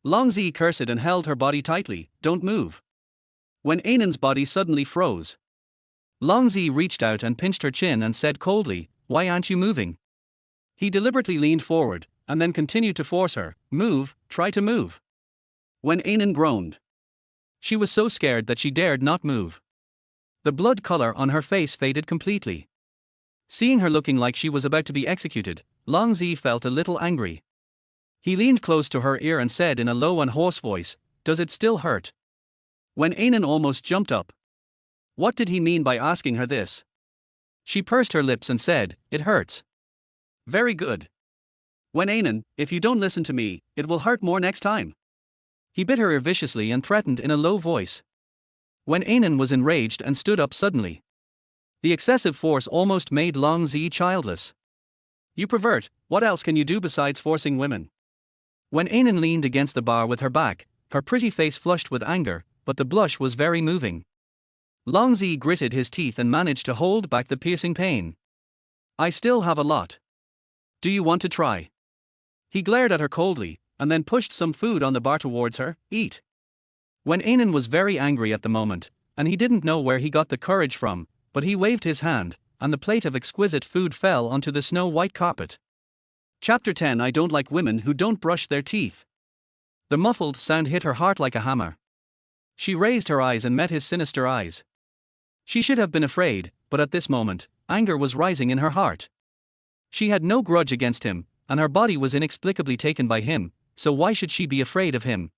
Long Zi cursed and held her body tightly. Don't move. Wen Anan's body suddenly froze. Long Zi reached out and pinched her chin and said coldly, Why aren't you moving? He deliberately leaned forward, and then continued to force her. Move, try to move. Wen Anan groaned. She was so scared that she dared not move. The blood color on her face faded completely. Seeing her looking like she was about to be executed, Long Zi felt a little angry. He leaned close to her ear and said in a low and hoarse voice, Does it still hurt? Wen Anan almost jumped up. What did he mean by asking her this? She pursed her lips and said, It hurts. Very good. Wen Anan, if you don't listen to me, it will hurt more next time. He bit her ear viciously and threatened in a low voice. Wen Anan was enraged and stood up suddenly. The excessive force almost made Long Zi childless. You pervert, what else can you do besides forcing women? Wen Anan leaned against the bar with her back, her pretty face flushed with anger, but the blush was very moving. Long Zi gritted his teeth and managed to hold back the piercing pain. I still have a lot. Do you want to try? He glared at her coldly, and then pushed some food on the bar towards her. Eat. Wen Anan was very angry at the moment, and he didn't know where he got the courage from, but he waved his hand, and the plate of exquisite food fell onto the snow-white carpet. Chapter 10 I don't like women who don't brush their teeth. The muffled sound hit her heart like a hammer. She raised her eyes and met his sinister eyes. She should have been afraid, but at this moment, anger was rising in her heart. She had no grudge against him, and her body was inexplicably taken by him, so why should she be afraid of him?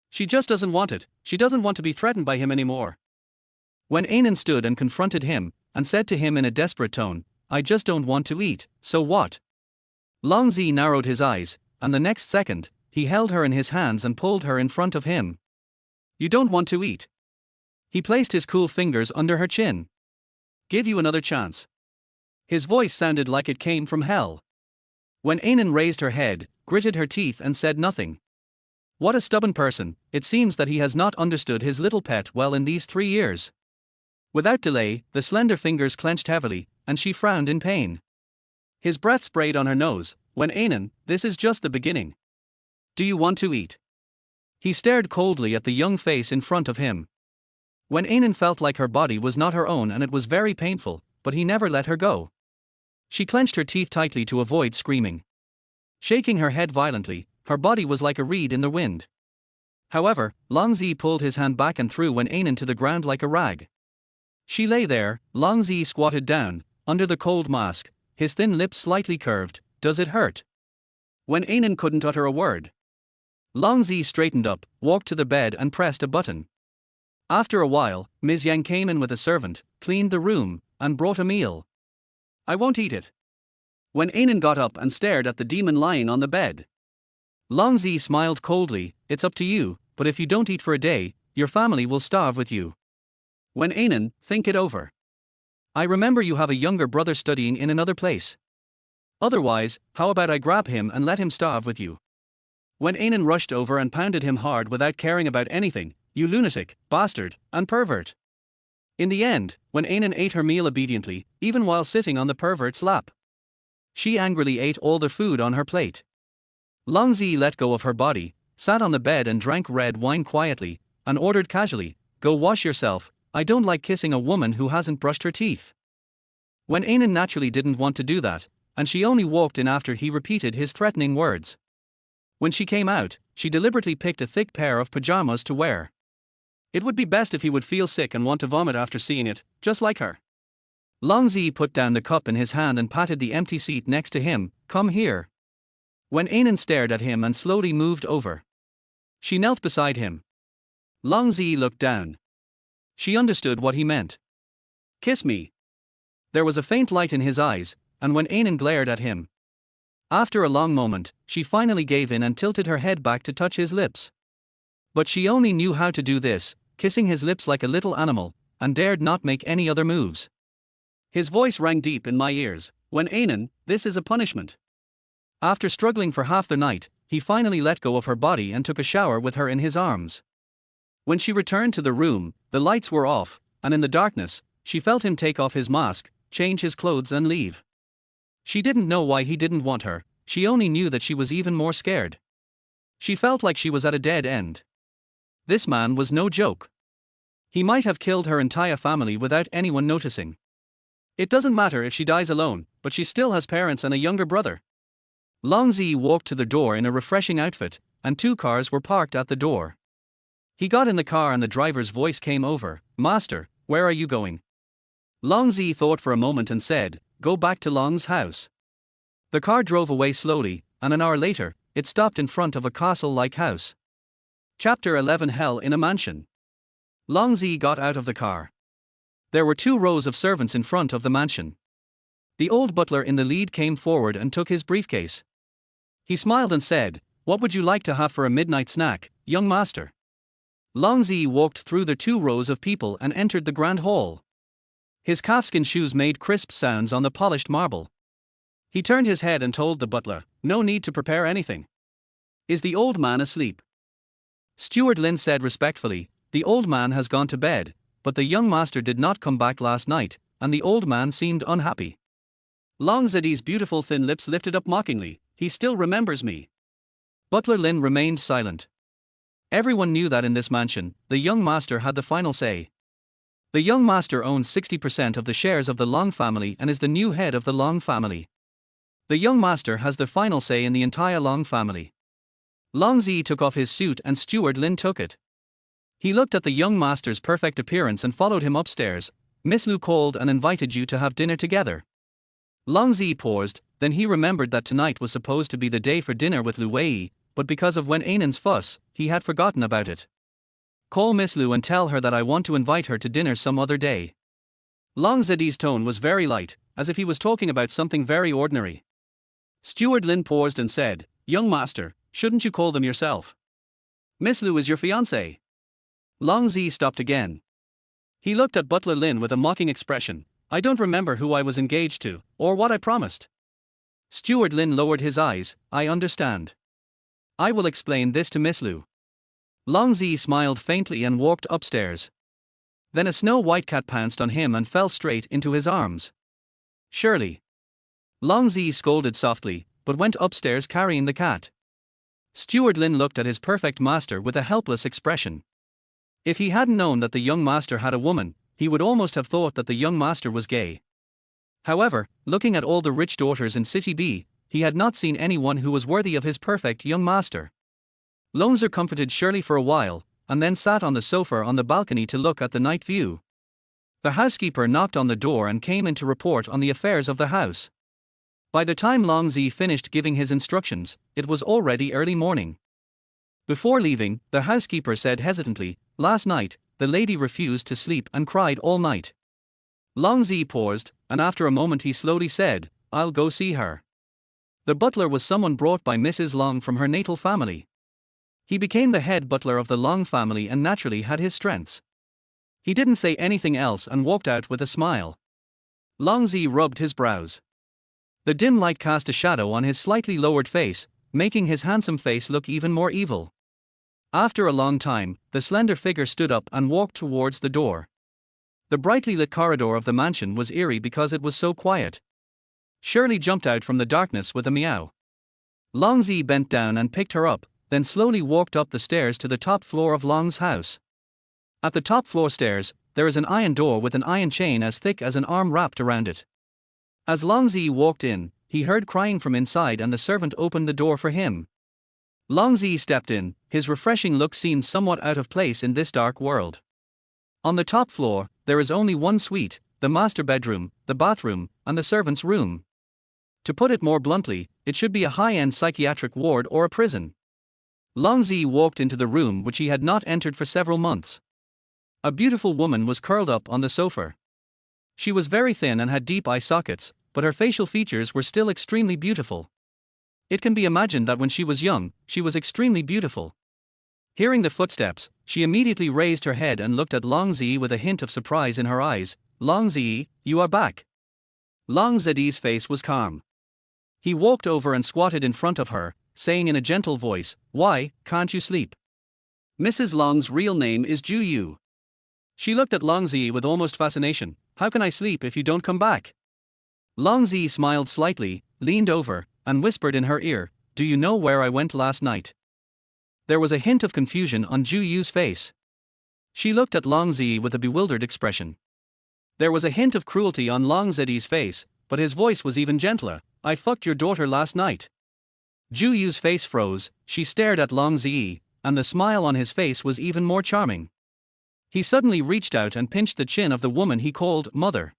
She just doesn't want it, she doesn't want to be threatened by him anymore. Wen Anan stood and confronted him, and said to him in a desperate tone, I just don't want to eat, so what? Long Zi narrowed his eyes, and the next second, he held her in his hands and pulled her in front of him. You don't want to eat. He placed his cool fingers under her chin. Give you another chance. His voice sounded like it came from hell. Wen Anan raised her head, gritted her teeth and said nothing. What a stubborn person, it seems that he has not understood his little pet well in these 3 years. Without delay, the slender fingers clenched heavily, and she frowned in pain. His breath sprayed on her nose. Wen Anan, this is just the beginning. Do you want to eat? He stared coldly at the young face in front of him. Wen Anan felt like her body was not her own and it was very painful, but he never let her go. She clenched her teeth tightly to avoid screaming. Shaking her head violently, her body was like a reed in the wind. However, Long Zi pulled his hand back and threw Wen Anan to the ground like a rag. She lay there, Long Zi squatted down, under the cold mask, his thin lips slightly curved. Does it hurt? Wen Anan couldn't utter a word. Long Zi straightened up, walked to the bed and pressed a button. After a while, Ms. Yang came in with a servant, cleaned the room, and brought a meal. I won't eat it. Wen Anan got up and stared at the demon lying on the bed. Long Zi smiled coldly. It's up to you, but if you don't eat for a day, your family will starve with you. Wen Anan, think it over. I remember you have a younger brother studying in another place. Otherwise, how about I grab him and let him starve with you? Wen Anan rushed over and pounded him hard without caring about anything. You lunatic, bastard, and pervert. In the end, Wen Anan ate her meal obediently, even while sitting on the pervert's lap. She angrily ate all the food on her plate. Long Zi let go of her body, sat on the bed and drank red wine quietly, and ordered casually, go wash yourself. I don't like kissing a woman who hasn't brushed her teeth. Wen Anan naturally didn't want to do that, and she only walked in after he repeated his threatening words. When she came out, she deliberately picked a thick pair of pajamas to wear. It would be best if he would feel sick and want to vomit after seeing it, just like her. Long Zi put down the cup in his hand and patted the empty seat next to him. Come here. Wen Anan stared at him and slowly moved over. She knelt beside him. Long Zi looked down. She understood what he meant. Kiss me. There was a faint light in his eyes, and Wen Anan glared at him. After a long moment, she finally gave in and tilted her head back to touch his lips. But she only knew how to do this, kissing his lips like a little animal, and dared not make any other moves. His voice rang deep in my ears. Wen Anan, this is a punishment. After struggling for half the night, he finally let go of her body and took a shower with her in his arms. When she returned to the room, the lights were off, and in the darkness, she felt him take off his mask, change his clothes and leave. She didn't know why he didn't want her, she only knew that she was even more scared. She felt like she was at a dead end. This man was no joke. He might have killed her entire family without anyone noticing. It doesn't matter if she dies alone, but she still has parents and a younger brother. Long Zi walked to the door in a refreshing outfit, and 2 cars were parked at the door. He got in the car and the driver's voice came over. Master, where are you going? Long Zi thought for a moment and said, go back to Long's house. The car drove away slowly, and an hour later, it stopped in front of a castle-like house. Chapter 11 Hell in a Mansion. Long Zi got out of the car. There were 2 rows of servants in front of the mansion. The old butler in the lead came forward and took his briefcase. He smiled and said, what would you like to have for a midnight snack, young master? Long Zi walked through the 2 rows of people and entered the grand hall. His calfskin shoes made crisp sounds on the polished marble. He turned his head and told the butler, no need to prepare anything. Is the old man asleep? Steward Lin said respectfully, the old man has gone to bed, but the young master did not come back last night, and the old man seemed unhappy. Long Zi's beautiful thin lips lifted up mockingly, he still remembers me. Butler Lin remained silent. Everyone knew that in this mansion, the young master had the final say. The young master owns 60% of the shares of the Long family and is the new head of the Long family. The young master has the final say in the entire Long family. Long Zi took off his suit and Steward Lin took it. He looked at the young master's perfect appearance and followed him upstairs. Miss Lu called and invited you to have dinner together. Long Zi paused, then he remembered that tonight was supposed to be the day for dinner with Lu Wei, but because of Wen Anan's fuss, he had forgotten about it. Call Miss Lu and tell her that I want to invite her to dinner some other day. Long Zi's tone was very light, as if he was talking about something very ordinary. Steward Lin paused and said, young master, shouldn't you call them yourself? Miss Lu is your fiancée. Long Zi stopped again. He looked at Butler Lin with a mocking expression. I don't remember who I was engaged to, or what I promised. Steward Lin lowered his eyes. I understand. I will explain this to Miss Lu. Long Zi smiled faintly and walked upstairs. Then a snow-white cat pounced on him and fell straight into his arms. Shirley. Long Zi scolded softly, but went upstairs carrying the cat. Steward Lin looked at his perfect master with a helpless expression. If he hadn't known that the young master had a woman, he would almost have thought that the young master was gay. However, looking at all the rich daughters in City B, he had not seen anyone who was worthy of his perfect young master. Lonzer comforted Shirley for a while, and then sat on the sofa on the balcony to look at the night view. The housekeeper knocked on the door and came in to report on the affairs of the house. By the time Long Zi finished giving his instructions, it was already early morning. Before leaving, the housekeeper said hesitantly, "Last night, the lady refused to sleep and cried all night." Long Zi paused, and after a moment he slowly said, "I'll go see her." The butler was someone brought by Mrs. Long from her natal family. He became the head butler of the Long family and naturally had his strengths. He didn't say anything else and walked out with a smile. Long Zi rubbed his brows. The dim light cast a shadow on his slightly lowered face, making his handsome face look even more evil. After a long time, the slender figure stood up and walked towards the door. The brightly lit corridor of the mansion was eerie because it was so quiet. Shirley jumped out from the darkness with a meow. Long Zi bent down and picked her up, then slowly walked up the stairs to the top floor of Long's house. At the top floor stairs, there is an iron door with an iron chain as thick as an arm wrapped around it. As Long Zi walked in, he heard crying from inside and the servant opened the door for him. Long Zi stepped in, his refreshing look seemed somewhat out of place in this dark world. On the top floor, there is only one suite, the master bedroom, the bathroom, and the servant's room. To put it more bluntly, it should be a high-end psychiatric ward or a prison. Long Zi walked into the room which he had not entered for several months. A beautiful woman was curled up on the sofa. She was very thin and had deep eye sockets, but her facial features were still extremely beautiful. It can be imagined that when she was young, she was extremely beautiful. Hearing the footsteps, she immediately raised her head and looked at Long Zi with a hint of surprise in her eyes. "Long Zi, you are back." Long Zi's face was calm. He walked over and squatted in front of her, saying in a gentle voice, "Why, can't you sleep?" Mrs. Long's real name is Ju Yu. She looked at Long Zi with almost fascination. "How can I sleep if you don't come back?" Long Zi smiled slightly, leaned over, and whispered in her ear, "Do you know where I went last night?" There was a hint of confusion on Ju Yu's face. She looked at Long Zi with a bewildered expression. There was a hint of cruelty on Long Zi's face, but his voice was even gentler. "I fucked your daughter last night." Ju Yu's face froze, she stared at Long Zi, and the smile on his face was even more charming. He suddenly reached out and pinched the chin of the woman he called mother.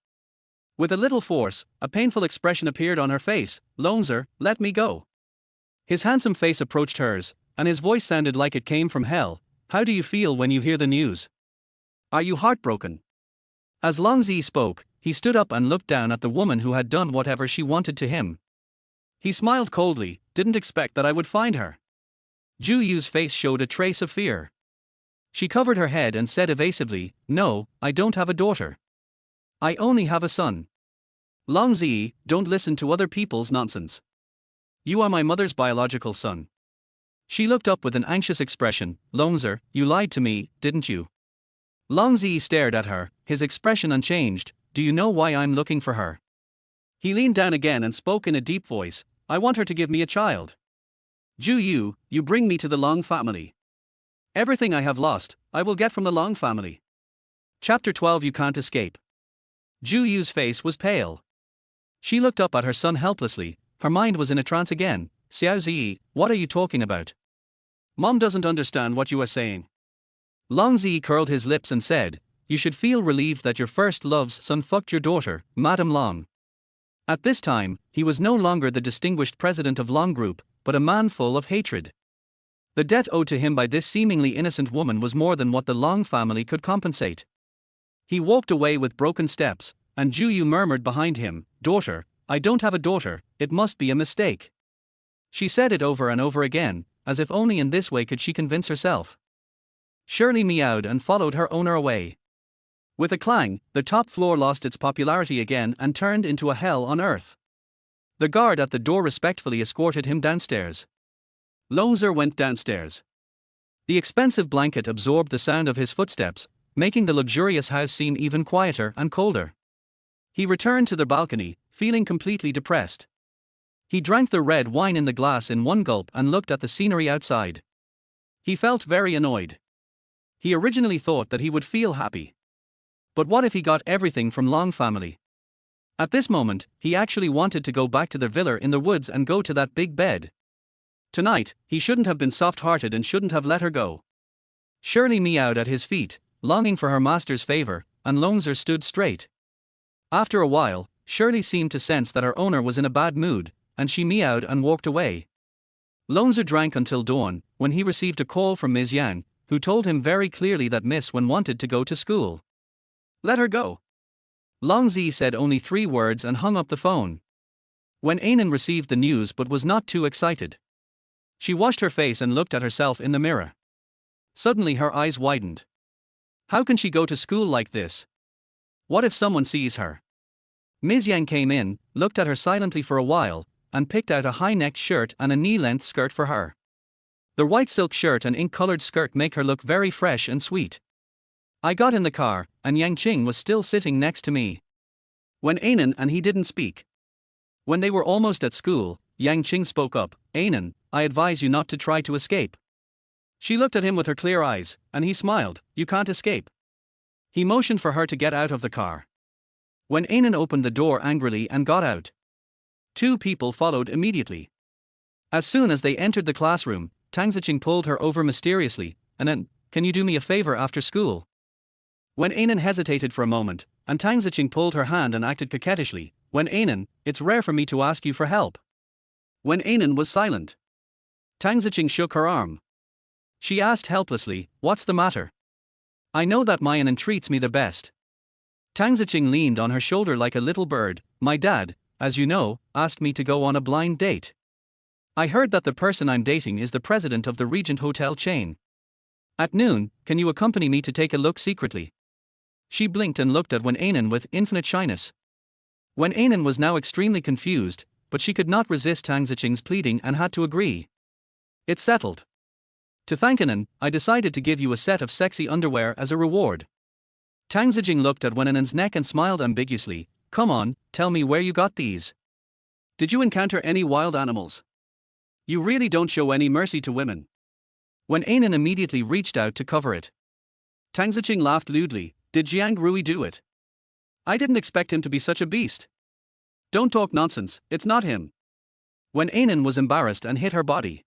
With a little force, a painful expression appeared on her face. "Longzer, let me go." His handsome face approached hers, and his voice sounded like it came from hell. "How do you feel when you hear the news? Are you heartbroken?" As Long Zi spoke, he stood up and looked down at the woman who had done whatever she wanted to him. He smiled coldly. "Didn't expect that I would find her." Ju Yu's face showed a trace of fear. She covered her head and said evasively, "No, I don't have a daughter. I only have a son." "Long Zi, don't listen to other people's nonsense. You are my mother's biological son." She looked up with an anxious expression. "Longzer, you lied to me, didn't you?" Long Zi stared at her, his expression unchanged. "Do you know why I'm looking for her?" He leaned down again and spoke in a deep voice. "I want her to give me a child. Ju Yu, you bring me to the Long family. Everything I have lost, I will get from the Long family." Chapter 12. You Can't Escape. Ju Yu's face was pale. She looked up at her son helplessly, her mind was in a trance again. "Xiao Zi, what are you talking about? Mom doesn't understand what you are saying." Long Zi curled his lips and said, "You should feel relieved that your first love's son fucked your daughter, Madame Long." At this time, he was no longer the distinguished president of Long Group, but a man full of hatred. The debt owed to him by this seemingly innocent woman was more than what the Long family could compensate. He walked away with broken steps, and Ju Yu murmured behind him, "Daughter, I don't have a daughter, it must be a mistake." She said it over and over again, as if only in this way could she convince herself. Shirley meowed and followed her owner away. With a clang, the top floor lost its popularity again and turned into a hell on earth. The guard at the door respectfully escorted him downstairs. Longzer went downstairs. The expensive blanket absorbed the sound of his footsteps, making the luxurious house seem even quieter and colder. He returned to the balcony, feeling completely depressed. He drank the red wine in the glass in one gulp and looked at the scenery outside. He felt very annoyed. He originally thought that he would feel happy. But what if he got everything from Long family? At this moment, he actually wanted to go back to the villa in the woods and go to that big bed. Tonight, he shouldn't have been soft-hearted and shouldn't have let her go. Shirley meowed at his feet, longing for her master's favor, and Longzer stood straight. After a while, Shirley seemed to sense that her owner was in a bad mood, and she meowed and walked away. Longzer drank until dawn, when he received a call from Ms. Yang, who told him very clearly that Miss Wen wanted to go to school. Let her go. Longzi said only 3 words and hung up the phone. Wen Anan received the news but was not too excited. She washed her face and looked at herself in the mirror. Suddenly her eyes widened. How can she go to school like this? What if someone sees her? Ms. Yang came in, looked at her silently for a while, and picked out a high-necked shirt and a knee-length skirt for her. The white silk shirt and ink-colored skirt make her look very fresh and sweet. I got in the car, and Yang Qing was still sitting next to me. Wen Anan and he didn't speak. When they were almost at school, Yang Qing spoke up, Anan, I advise you not to try to escape. She looked at him with her clear eyes, and he smiled, you can't escape. He motioned for her to get out of the car. Wen Anan opened the door angrily and got out. 2 people followed immediately. As soon as they entered the classroom, Tang Ziqing pulled her over mysteriously, Anan, can you do me a favor after school? Wen Anan hesitated for a moment, and Tang Ziqing pulled her hand and acted coquettishly, Wen Anan, it's rare for me to ask you for help. Wen Anan was silent. Tang Ziqing shook her arm. She asked helplessly, what's the matter? I know that my Anan treats me the best. Tang Ziqing leaned on her shoulder like a little bird, my dad, as you know, asked me to go on a blind date. I heard that the person I'm dating is the president of the Regent Hotel chain. At noon, can you accompany me to take a look secretly? She blinked and looked at Wen Anan with infinite shyness. Wen Anan was now extremely confused, but she could not resist Tang Ziqing's pleading and had to agree. It's settled. To thank Anan, I decided to give you a set of sexy underwear as a reward. Tang Ziqing looked at Wen Anan's neck and smiled ambiguously, come on, tell me where you got these. Did you encounter any wild animals? You really don't show any mercy to women. Wen Anan immediately reached out to cover it. Tang Ziqing laughed lewdly, did Jiang Rui do it? I didn't expect him to be such a beast. Don't talk nonsense, it's not him. Wen Anan was embarrassed and hit her body.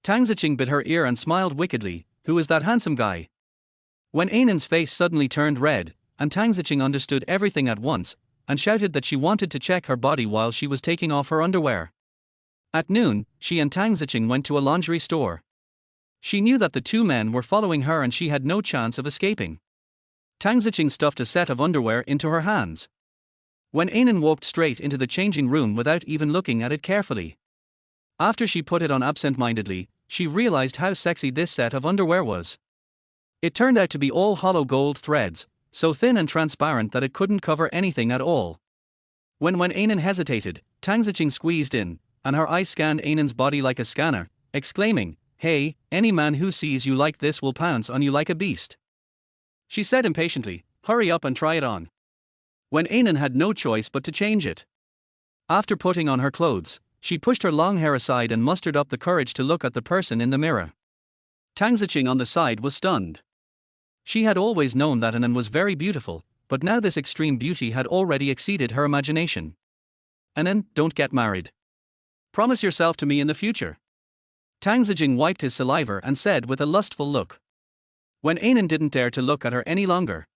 Tang Ziqing bit her ear and smiled wickedly, who is that handsome guy? Wen Anan's face suddenly turned red, and Tang Ziqing understood everything at once, and shouted that she wanted to check her body while she was taking off her underwear. At noon, she and Tang Ziqing went to a lingerie store. She knew that the 2 men were following her and she had no chance of escaping. Tang Ziqing stuffed a set of underwear into her hands. Wen Anan walked straight into the changing room without even looking at it carefully. After she put it on absent-mindedly, she realized how sexy this set of underwear was. It turned out to be all hollow gold threads, so thin and transparent that it couldn't cover anything at all. When Wen Anan hesitated, Tang Ziqing squeezed in, and her eyes scanned Anan's body like a scanner, exclaiming, hey, any man who sees you like this will pounce on you like a beast. She said impatiently, hurry up and try it on. Wen Anan had no choice but to change it. After putting on her clothes, she pushed her long hair aside and mustered up the courage to look at the person in the mirror. Tang Ziqing on the side was stunned. She had always known that Anan was very beautiful, but now this extreme beauty had already exceeded her imagination. Anan, don't get married. Promise yourself to me in the future. Tang Ziqing wiped his saliva and said with a lustful look. Wen Anan didn't dare to look at her any longer.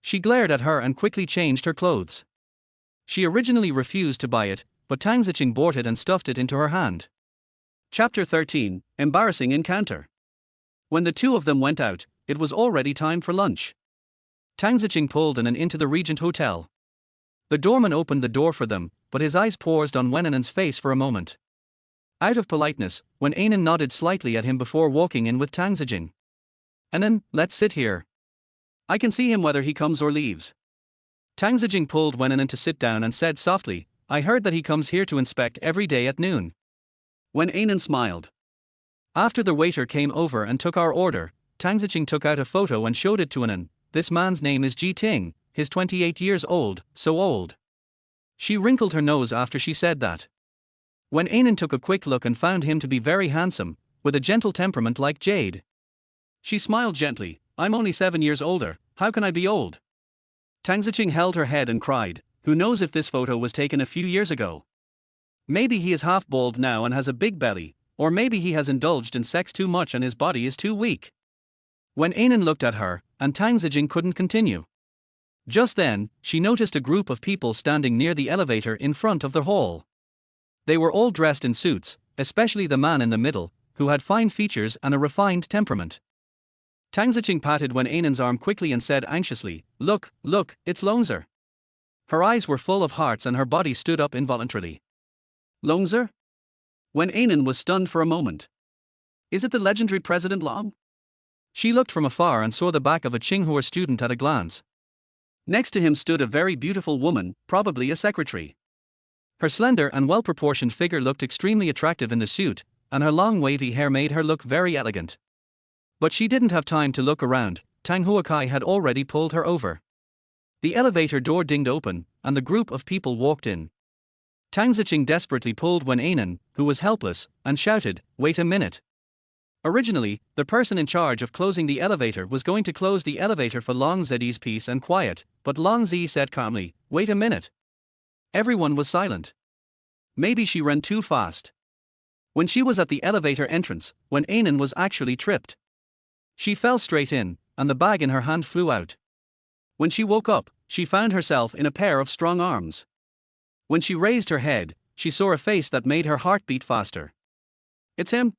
She glared at her and quickly changed her clothes. She originally refused to buy it, but Tang Ziqing bought it and stuffed it into her hand. Chapter 13, Embarrassing Encounter. When the 2 of them went out, it was already time for lunch. Tang Ziqing pulled Anan into the Regent Hotel. The doorman opened the door for them, but his eyes paused on Wen Anan's face for a moment. Out of politeness, Wen Anan nodded slightly at him before walking in with Tang Ziqing. Anan, let's sit here. I can see him whether he comes or leaves. Tang Ziqing pulled Wen Anan to sit down and said softly, I heard that he comes here to inspect every day at noon. Wen Anan smiled. After the waiter came over and took our order, Tang Ziqing took out a photo and showed it to Anan. This man's name is Ji Ting, he's 28 years old, so old. She wrinkled her nose after she said that. Wen Anan took a quick look and found him to be very handsome, with a gentle temperament like jade. She smiled gently, I'm only 7 years older, how can I be old? Tang Ziqing held her head and cried, who knows if this photo was taken a few years ago? Maybe he is half bald now and has a big belly, or maybe he has indulged in sex too much and his body is too weak. Wen Anan looked at her, and Tang Ziqing couldn't continue. Just then, she noticed a group of people standing near the elevator in front of the hall. They were all dressed in suits, especially the man in the middle, who had fine features and a refined temperament. Tang Ziqing patted Wen Anan's arm quickly and said anxiously, Look, it's Longzer. Her eyes were full of hearts and her body stood up involuntarily. Longzer? Wen Anan was stunned for a moment. Is it the legendary President Long? She looked from afar and saw the back of a Tsinghua student at a glance. Next to him stood a very beautiful woman, probably a secretary. Her slender and well-proportioned figure looked extremely attractive in the suit, and her long wavy hair made her look very elegant. But she didn't have time to look around. Tang Huakai had already pulled her over. The elevator door dinged open, and the group of people walked in. Tang Ziqing desperately pulled Wen Anan, who was helpless, and shouted, Wait a minute. Originally, the person in charge of closing the elevator was going to close the elevator for Long Zi's peace and quiet, but Long Zi said calmly, Wait a minute. Everyone was silent. Maybe she ran too fast. When she was at the elevator entrance, Wen Anan was actually tripped. She fell straight in, and the bag in her hand flew out. When she woke up, she found herself in a pair of strong arms. When she raised her head, she saw a face that made her heart beat faster. It's him.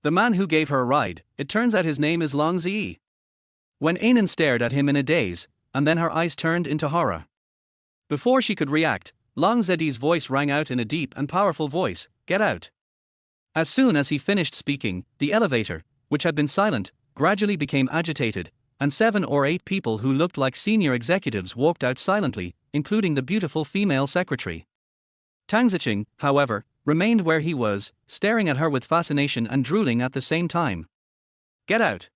The man who gave her a ride. It turns out his name is Long Zi. Wen Anan stared at him in a daze, and then her eyes turned into horror. Before she could react, Long Zi's voice rang out in a deep and powerful voice, Get out. As soon as he finished speaking, the elevator, which had been silent, gradually became agitated, and 7 or 8 people who looked like senior executives walked out silently, including the beautiful female secretary. Tang Ziqing, however, remained where he was, staring at her with fascination and drooling at the same time. Get out.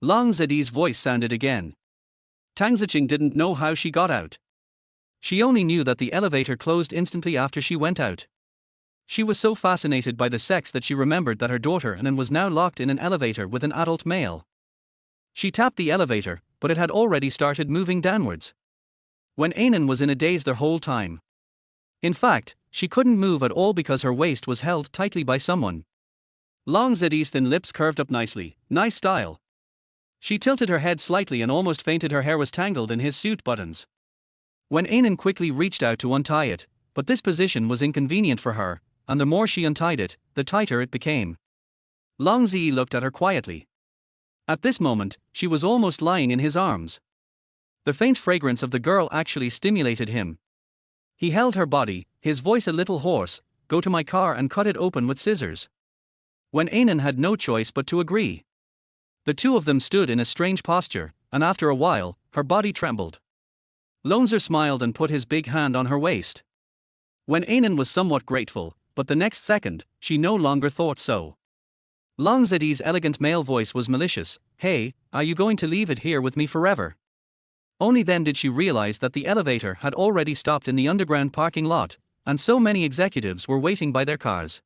Long Zi's voice sounded again. Tang Ziqing didn't know how she got out. She only knew that the elevator closed instantly after she went out. She was so fascinated by the sex that she remembered that her daughter Anan was now locked in an elevator with an adult male. She tapped the elevator, but it had already started moving downwards. Wen Anan was in a daze the whole time. In fact, she couldn't move at all because her waist was held tightly by someone. Long Zi's thin lips curved up nicely, nice style. She tilted her head slightly and almost fainted. Her hair was tangled in his suit buttons. Wen Anan quickly reached out to untie it, but this position was inconvenient for her, and the more she untied it, the tighter it became. Long Zi looked at her quietly. At this moment, she was almost lying in his arms. The faint fragrance of the girl actually stimulated him. He held her body, his voice a little hoarse, Go to my car and cut it open with scissors. Wen Anan had no choice but to agree. The two of them stood in a strange posture, and after a while, her body trembled. Longzer smiled and put his big hand on her waist. Wen Anan was somewhat grateful, but the next second, she no longer thought so. Long Zi's elegant male voice was malicious, Hey, are you going to leave it here with me forever? Only then did she realize that the elevator had already stopped in the underground parking lot, and so many executives were waiting by their cars.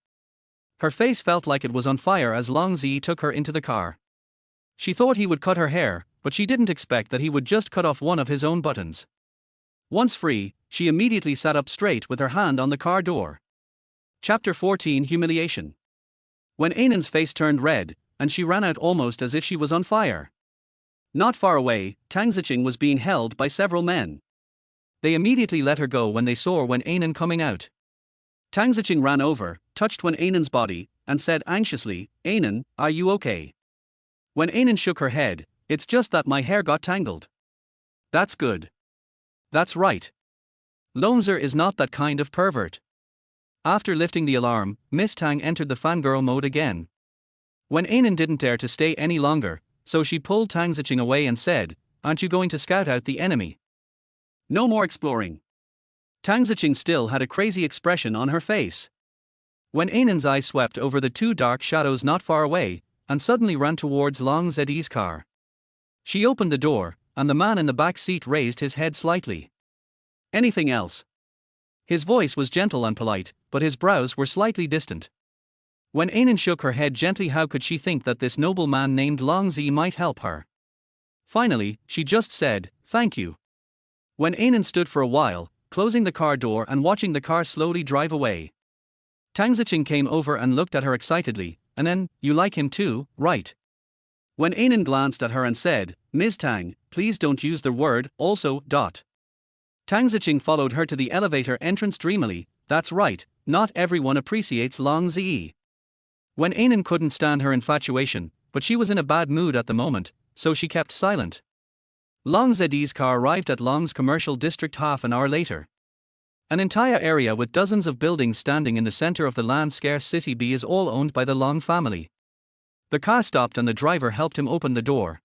Her face felt like it was on fire as Long Zi took her into the car. She thought he would cut her hair, but she didn't expect that he would just cut off one of his own buttons. Once free, she immediately sat up straight with her hand on the car door. Chapter 14 Humiliation. Wen Anan's face turned red, and she ran out almost as if she was on fire. Not far away, Tang Ziqing was being held by several men. They immediately let her go when they saw Wen Anan coming out. Tang Ziqing ran over, touched Wen Anan's body, and said anxiously, Anan, are you okay? Wen Anan shook her head, It's just that my hair got tangled. That's good. That's right. Longzer is not that kind of pervert. After lifting the alarm, Miss Tang entered the fangirl mode again. Wen Anan didn't dare to stay any longer, so she pulled Tang Ziqing away and said, Aren't you going to scout out the enemy? No more exploring. Tang Ziqing still had a crazy expression on her face. Wen Anan's eyes swept over the 2 dark shadows not far away, and suddenly ran towards Long Zi's car. She opened the door, and the man in the back seat raised his head slightly. Anything else? His voice was gentle and polite, but his brows were slightly distant. Wen Anan shook her head gently. How could she think that this noble man named Long Zi might help her? Finally, she just said, Thank you. Wen Anan stood for a while, closing the car door and watching the car slowly drive away. Tang Ziqing came over and looked at her excitedly, and then, You like him too, right? Wen Anan glanced at her and said, "Ms. Tang, please don't use the word, also, dot." Tang Ziqing followed her to the elevator entrance dreamily. That's right, not everyone appreciates Long Zi. Wen Anan couldn't stand her infatuation, but she was in a bad mood at the moment, so she kept silent. Long Zi's car arrived at Long's commercial district half an hour later. An entire area with dozens of buildings standing in the center of the land-scarce city B is all owned by the Long family. The car stopped and the driver helped him open the door.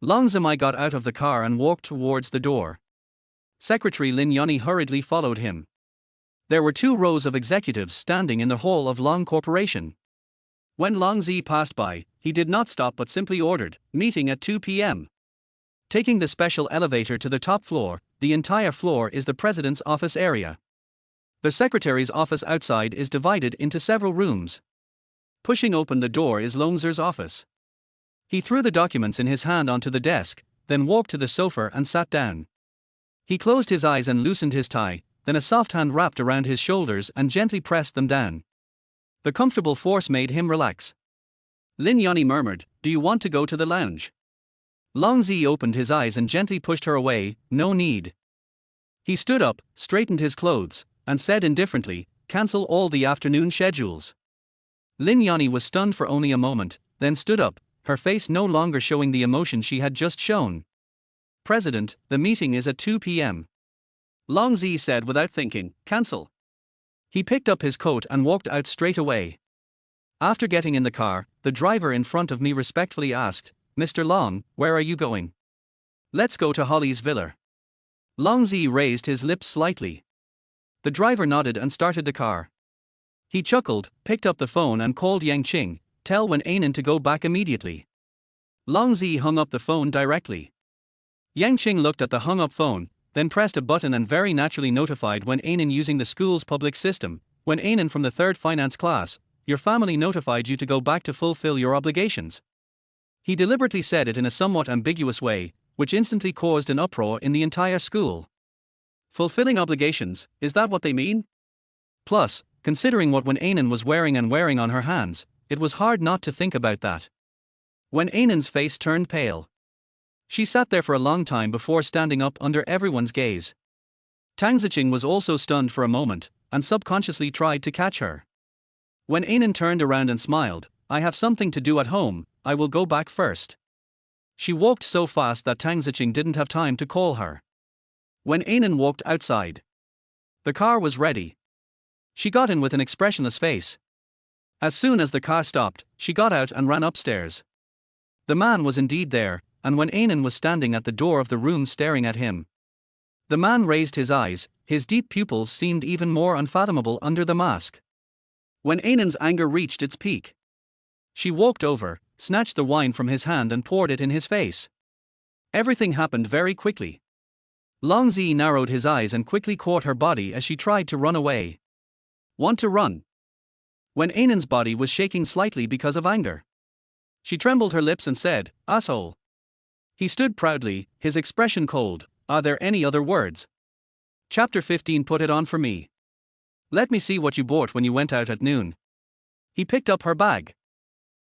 Long Zimai got out of the car and walked towards the door. Secretary Lin Yoni hurriedly followed him. There were 2 rows of executives standing in the hall of Long Corporation. When Long Zi passed by, he did not stop but simply ordered, "Meeting at 2 p.m. Taking the special elevator to the top floor. The entire floor is the president's office area. The secretary's office outside is divided into several rooms. Pushing open the door is Longzer's office." He threw the documents in his hand onto the desk, then walked to the sofa and sat down. He closed his eyes and loosened his tie, then a soft hand wrapped around his shoulders and gently pressed them down. The comfortable force made him relax. Lin Yoni murmured, "Do you want to go to the lounge?" Long Zi opened his eyes and gently pushed her away, "No need." He stood up, straightened his clothes, and said indifferently, "Cancel all the afternoon schedules." Lin Yoni was stunned for only a moment, then stood up, her face no longer showing the emotion she had just shown. "President, the meeting is at 2 p.m. Long Zi said without thinking, "Cancel." He picked up his coat and walked out straight away. After getting in the car, the driver in front of me respectfully asked, "Mr. Long, where are you going?" "Let's go to Holly's villa." Long Zi raised his lips slightly. The driver nodded and started the car. He chuckled, picked up the phone and called Yang Qing, "Tell Wen Anan to go back immediately." Long Zi hung up the phone directly. Yang Qing looked at the hung-up phone, then pressed a button and very naturally notified Wen Anan using the school's public system. "Wen Anan from the 3rd finance class, your family notified you to go back to fulfill your obligations." He deliberately said it in a somewhat ambiguous way, which instantly caused an uproar in the entire school. Fulfilling obligations, is that what they mean? Plus, considering what Wen Anan was wearing on her hands, it was hard not to think about that. Wen Anan's face turned pale. She sat there for a long time before standing up under everyone's gaze. Tang Ziqing was also stunned for a moment, and subconsciously tried to catch her. Wen Anan turned around and smiled, "I have something to do at home, I will go back first." She walked so fast that Tang Ziqing didn't have time to call her. Wen Anan walked outside. The car was ready. She got in with an expressionless face. As soon as the car stopped, she got out and ran upstairs. The man was indeed there, and Wen Anan was standing at the door of the room staring at him. The man raised his eyes, his deep pupils seemed even more unfathomable under the mask. Wen Anan's anger reached its peak. She walked over, snatched the wine from his hand and poured it in his face. Everything happened very quickly. Long Zi narrowed his eyes and quickly caught her body as she tried to run away. "Want to run?" Wen Anan's body was shaking slightly because of anger. She trembled her lips and said, "Asshole." He stood proudly, his expression cold. Are there any other words? Chapter 15. Put it on for me. Let me see what you bought when you went out at noon. He picked up her bag.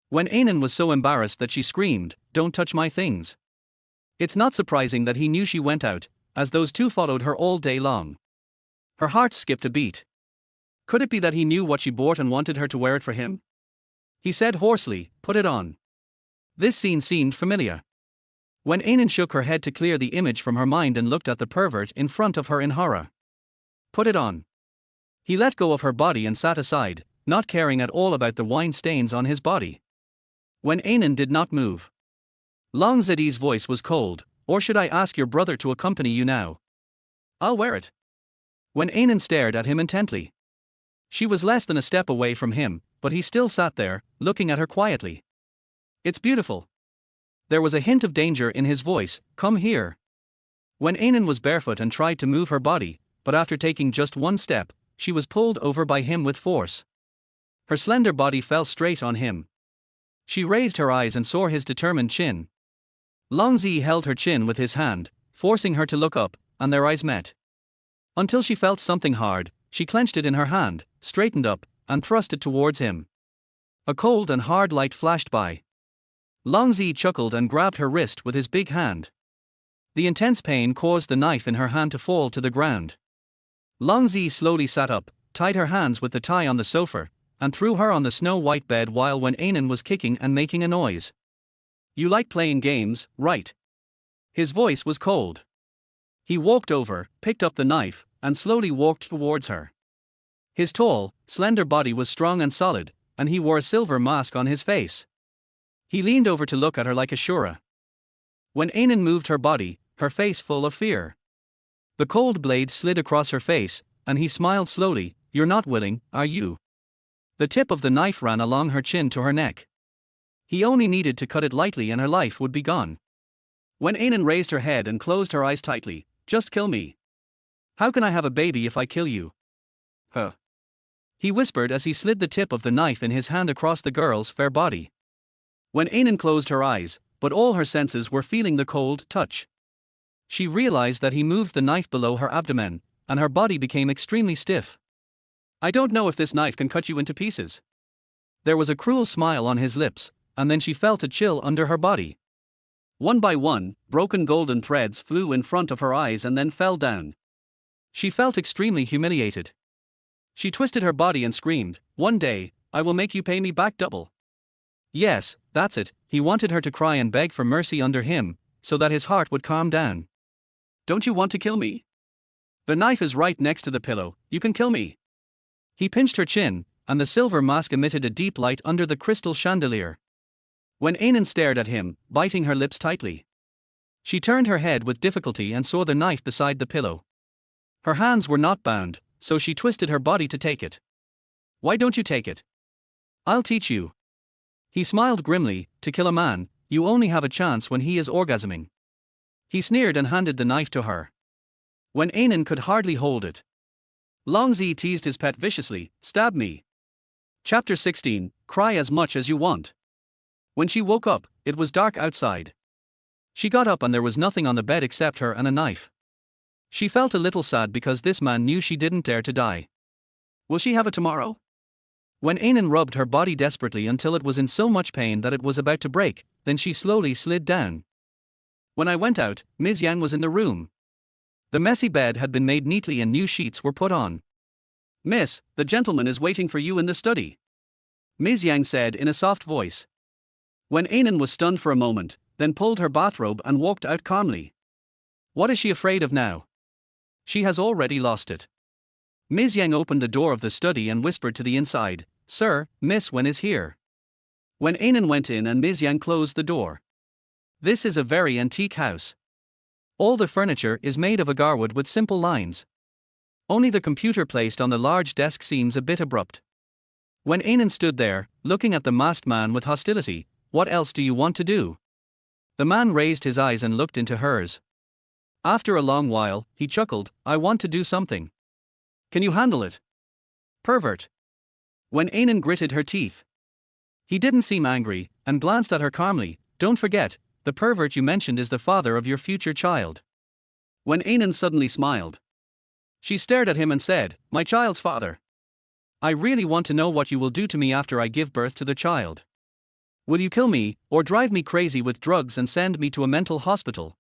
Wen Anan was so embarrassed that she screamed, "Don't touch my things." It's not surprising that he knew she went out, as those 2 followed her all day long. Her heart skipped a beat. Could it be that he knew what she bought and wanted her to wear it for him? He said hoarsely, "Put it on." This scene seemed familiar. Wen Anan shook her head to clear the image from her mind and looked at the pervert in front of her in horror. "Put it on." He let go of her body and sat aside, not caring at all about the wine stains on his body. Wen Anan did not move. Long Zi's voice was cold, "Or should I ask your brother to accompany you now?" "I'll wear it." Wen Anan stared at him intently. She was less than a step away from him, but he still sat there, looking at her quietly. "It's beautiful." There was a hint of danger in his voice, "Come here." Wen Anan was barefoot and tried to move her body, but after taking just one step, she was pulled over by him with force. Her slender body fell straight on him. She raised her eyes and saw his determined chin. Long Zi held her chin with his hand, forcing her to look up, and their eyes met. Until she felt something hard, she clenched it in her hand, straightened up, and thrust it towards him. A cold and hard light flashed by. Long Zi chuckled and grabbed her wrist with his big hand. The intense pain caused the knife in her hand to fall to the ground. Long Zi slowly sat up, tied her hands with the tie on the sofa, and threw her on the snow-white bed while Wen Anan was kicking and making a noise. "You like playing games, right?" His voice was cold. He walked over, picked up the knife, and slowly walked towards her. His tall, slender body was strong and solid, and he wore a silver mask on his face. He leaned over to look at her like a Shura. When Anan moved her body, her face full of fear. The cold blade slid across her face, and he smiled slowly. "You're not willing, are you?" The tip of the knife ran along her chin to her neck. He only needed to cut it lightly and her life would be gone. When Anan raised her head and closed her eyes tightly, "Just kill me. How can I have a baby if I kill you?" "Huh," he whispered as he slid the tip of the knife in his hand across the girl's fair body. When Anan closed her eyes, but all her senses were feeling the cold touch. She realized that he moved the knife below her abdomen, and her body became extremely stiff. "I don't know if this knife can cut you into pieces." There was a cruel smile on his lips, and then she felt a chill under her body. One by one, broken golden threads flew in front of her eyes and then fell down. She felt extremely humiliated. She twisted her body and screamed, "One day, I will make you pay me back double." Yes, that's it, he wanted her to cry and beg for mercy under him, so that his heart would calm down. "Don't you want to kill me? The knife is right next to the pillow, you can kill me." He pinched her chin, and the silver mask emitted a deep light under the crystal chandelier. When Anan stared at him, biting her lips tightly. She turned her head with difficulty and saw the knife beside the pillow. Her hands were not bound, so she twisted her body to take it. "Why don't you take it? I'll teach you." He smiled grimly. "To kill a man, you only have a chance when he is orgasming." He sneered and handed the knife to her. When Anan could hardly hold it. Long Zi teased his pet viciously, "Stab me." Chapter 16, Cry as much as you want. When she woke up, it was dark outside. She got up and there was nothing on the bed except her and a knife. She felt a little sad because this man knew she didn't dare to die. Will she have it tomorrow? When Anan rubbed her body desperately until it was in so much pain that it was about to break, then she slowly slid down. When I went out, Ms. Yang was in the room. The messy bed had been made neatly and new sheets were put on. "Miss, the gentleman is waiting for you in the study," Ms. Yang said in a soft voice. When Anan was stunned for a moment, then pulled her bathrobe and walked out calmly. What is she afraid of now? She has already lost it. Ms. Yang opened the door of the study and whispered to the inside, "Sir, Miss Wen is here." When Anan went in and Ms. Yang closed the door. This is a very antique house. All the furniture is made of agarwood with simple lines. Only the computer placed on the large desk seems a bit abrupt. When Anan stood there, looking at the masked man with hostility, "What else do you want to do?" The man raised his eyes and looked into hers. After a long while, he chuckled, "I want to do something. Can you handle it?" "Pervert." When Anan gritted her teeth. He didn't seem angry, and glanced at her calmly. "Don't forget, the pervert you mentioned is the father of your future child." When Anan suddenly smiled. She stared at him and said, "My child's father. I really want to know what you will do to me after I give birth to the child. Will you kill me, or drive me crazy with drugs and send me to a mental hospital?"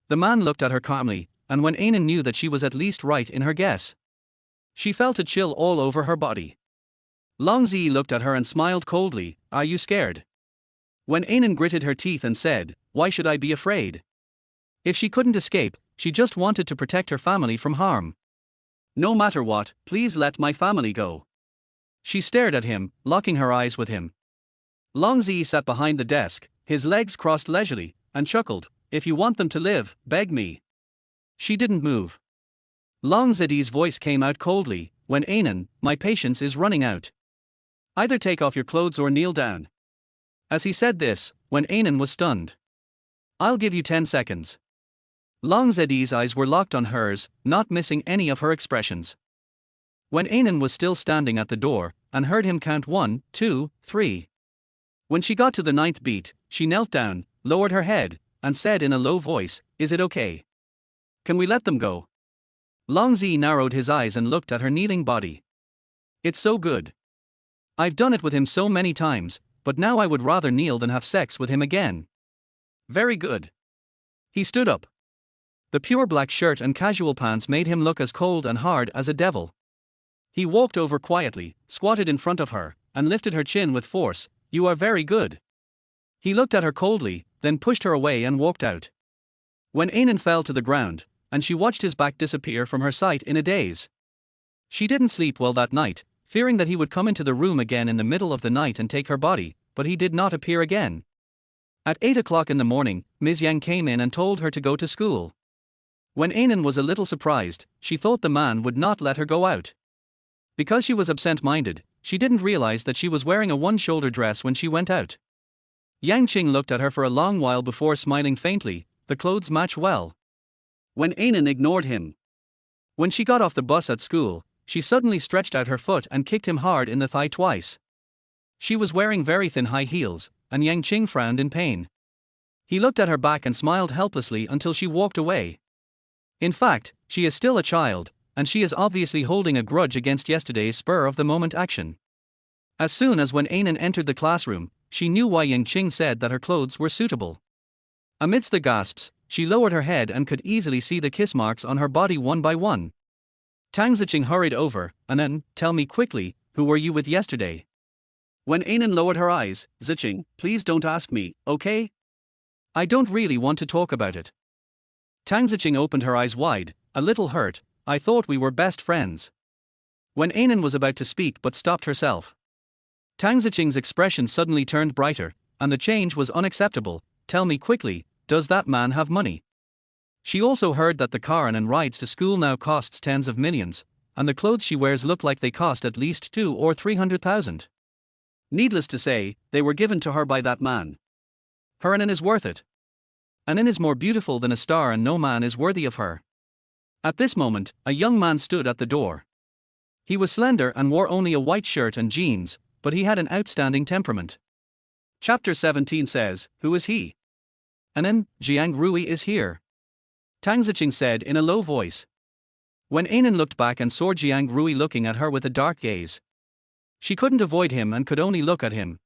The man looked at her calmly, and when Anan knew that she was at least right in her guess. She felt a chill all over her body. Long Zi looked at her and smiled coldly, "Are you scared?" When Anan gritted her teeth and said, "Why should I be afraid? If she couldn't escape, she just wanted to protect her family from harm. No matter what, please let my family go." She stared at him, locking her eyes with him. Long Zi sat behind the desk, his legs crossed leisurely, and chuckled, "If you want them to live, beg me." She didn't move. Long Zi's voice came out coldly, "When Anan, my patience is running out. Either take off your clothes or kneel down." As he said this, when Anan was stunned. "I'll give you 10 seconds. Long Zi's eyes were locked on hers, not missing any of her expressions. When Anan was still standing at the door, and heard him count 1, 2, 3. When she got to the 9th beat, she knelt down, lowered her head, and said in a low voice, "Is it okay? Can we let them go?" Long Zi narrowed his eyes and looked at her kneeling body. "It's so good. I've done it with him so many times, but now I would rather kneel than have sex with him again. Very good. He stood up. The pure black shirt and casual pants made him look as cold and hard as a devil. He walked over quietly, squatted in front of her, and lifted her chin with force. You are very good. He looked at her coldly, then pushed her away and walked out. Wen Anan fell to the ground, and she watched his back disappear from her sight in a daze. She didn't sleep well that night, fearing that he would come into the room again in the middle of the night and take her body, but he did not appear again. At 8 o'clock in the morning, Ms. Yang came in and told her to go to school. Wen Anan was a little surprised. She thought the man would not let her go out. Because she was absent-minded, she didn't realize that she was wearing a one-shoulder dress when she went out. Yang Qing looked at her for a long while before smiling faintly. The clothes match well. Wen Anan ignored him. When she got off the bus at school, she suddenly stretched out her foot and kicked him hard in the thigh twice. She was wearing very thin high heels, and Yang Qing frowned in pain. He looked at her back and smiled helplessly until she walked away. In fact, she is still a child, and she is obviously holding a grudge against yesterday's spur-of-the-moment action. As soon as Wen Anan entered the classroom, she knew why Yang Qing said that her clothes were suitable. Amidst the gasps, she lowered her head and could easily see the kiss marks on her body one by one. Tang Ziqing hurried over. Anan, tell me quickly, who were you with yesterday? Wen Anan lowered her eyes. Ziqing, please don't ask me, okay? I don't really want to talk about it. Tang Ziqing opened her eyes wide, a little hurt. I thought we were best friends. Wen Anan was about to speak but stopped herself. Tang Ziqing's expression suddenly turned brighter, and the change was unacceptable. Tell me quickly, does that man have money? She also heard that the car and rides to school now costs tens of millions, and the clothes she wears look like they cost at least 200,000 or 300,000. Needless to say, they were given to her by that man. Her Anan is worth it. Anan is more beautiful than a star and no man is worthy of her. At this moment, a young man stood at the door. He was slender and wore only a white shirt and jeans, but he had an outstanding temperament. Chapter 17 says, who is he? Anan, Jiang Rui is here. Tang Ziqing said in a low voice. Wen Anan looked back and saw Jiang Rui looking at her with a dark gaze. She couldn't avoid him and could only look at him.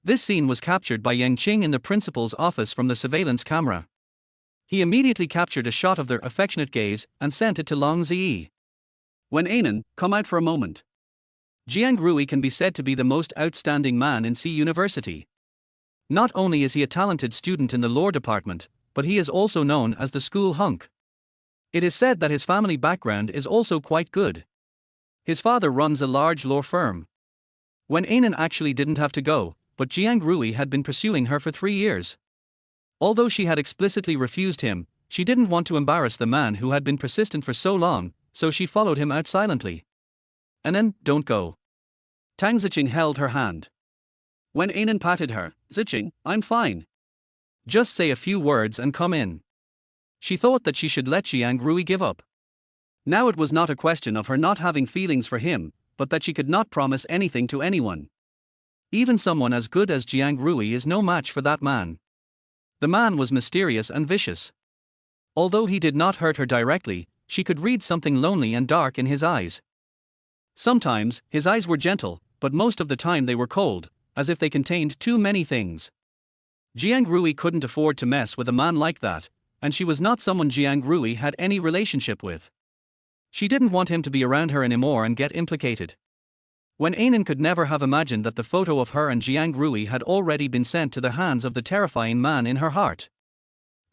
This scene was captured by Yang Qing in the principal's office from the surveillance camera. He immediately captured a shot of their affectionate gaze and sent it to Long Ziyi. Wen Anan, come out for a moment. Jiang Rui can be said to be the most outstanding man in C University. Not only is he a talented student in the law department, but he is also known as the school hunk. It is said that his family background is also quite good. His father runs a large law firm. Wen Anan actually didn't have to go, but Jiang Rui had been pursuing her for 3 years. Although she had explicitly refused him, she didn't want to embarrass the man who had been persistent for so long, so she followed him out silently. Anan, don't go. Tang Ziqing held her hand. Wen Anan patted her. Ziqing, I'm fine. Just say a few words and come in. She thought that she should let Jiang Rui give up. Now it was not a question of her not having feelings for him, but that she could not promise anything to anyone. Even someone as good as Jiang Rui is no match for that man. The man was mysterious and vicious. Although he did not hurt her directly, she could read something lonely and dark in his eyes. Sometimes, his eyes were gentle, but most of the time they were cold, as if they contained too many things. Jiang Rui couldn't afford to mess with a man like that, and she was not someone Jiang Rui had any relationship with. She didn't want him to be around her anymore and get implicated. Wen Anan could never have imagined that the photo of her and Jiang Rui had already been sent to the hands of the terrifying man in her heart.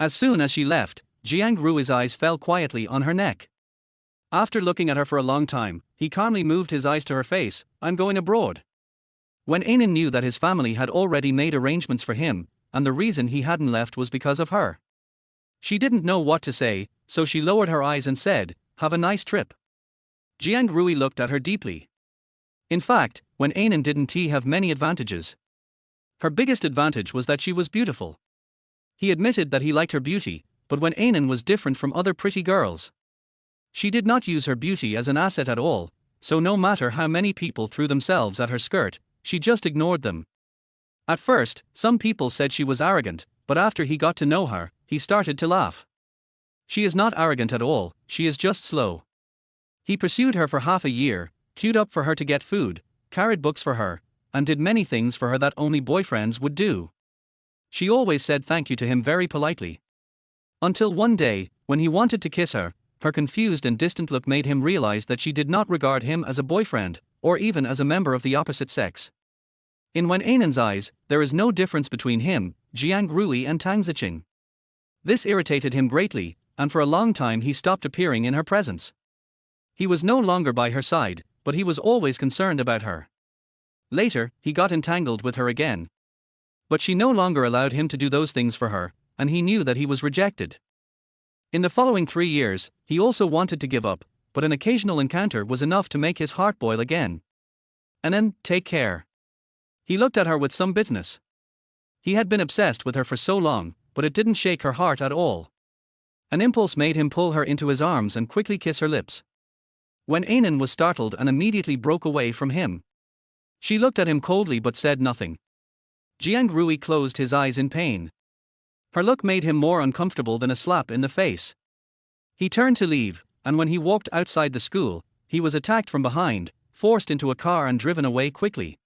As soon as she left, Jiang Rui's eyes fell quietly on her neck. After looking at her for a long time, he calmly moved his eyes to her face. I'm going abroad. Wen Anan knew that his family had already made arrangements for him, and the reason he hadn't left was because of her. She didn't know what to say, so she lowered her eyes and said, have a nice trip. Jiang Rui looked at her deeply. In fact, Wen Anan didn't have many advantages. Her biggest advantage was that she was beautiful. He admitted that he liked her beauty, but Wen Anan was different from other pretty girls. She did not use her beauty as an asset at all, so no matter how many people threw themselves at her skirt, she just ignored them. At first, some people said she was arrogant, but after he got to know her, he started to laugh. She is not arrogant at all, she is just slow. He pursued her for half a year, queued up for her to get food, carried books for her, and did many things for her that only boyfriends would do. She always said thank you to him very politely. Until one day, when he wanted to kiss her, her confused and distant look made him realize that she did not regard him as a boyfriend, or even as a member of the opposite sex. In Wen Anan's eyes, there is no difference between him, Jiang Rui and Tang Ziqing. This irritated him greatly, and for a long time he stopped appearing in her presence. He was no longer by her side, but he was always concerned about her. Later, he got entangled with her again. But she no longer allowed him to do those things for her, and he knew that he was rejected. In the following 3 years, he also wanted to give up, but an occasional encounter was enough to make his heart boil again. Anan, take care. He looked at her with some bitterness. He had been obsessed with her for so long, but it didn't shake her heart at all. An impulse made him pull her into his arms and quickly kiss her lips. Wen Anan was startled and immediately broke away from him. She looked at him coldly but said nothing. Jiang Rui closed his eyes in pain. Her look made him more uncomfortable than a slap in the face. He turned to leave, and when he walked outside the school, he was attacked from behind, forced into a car and driven away quickly.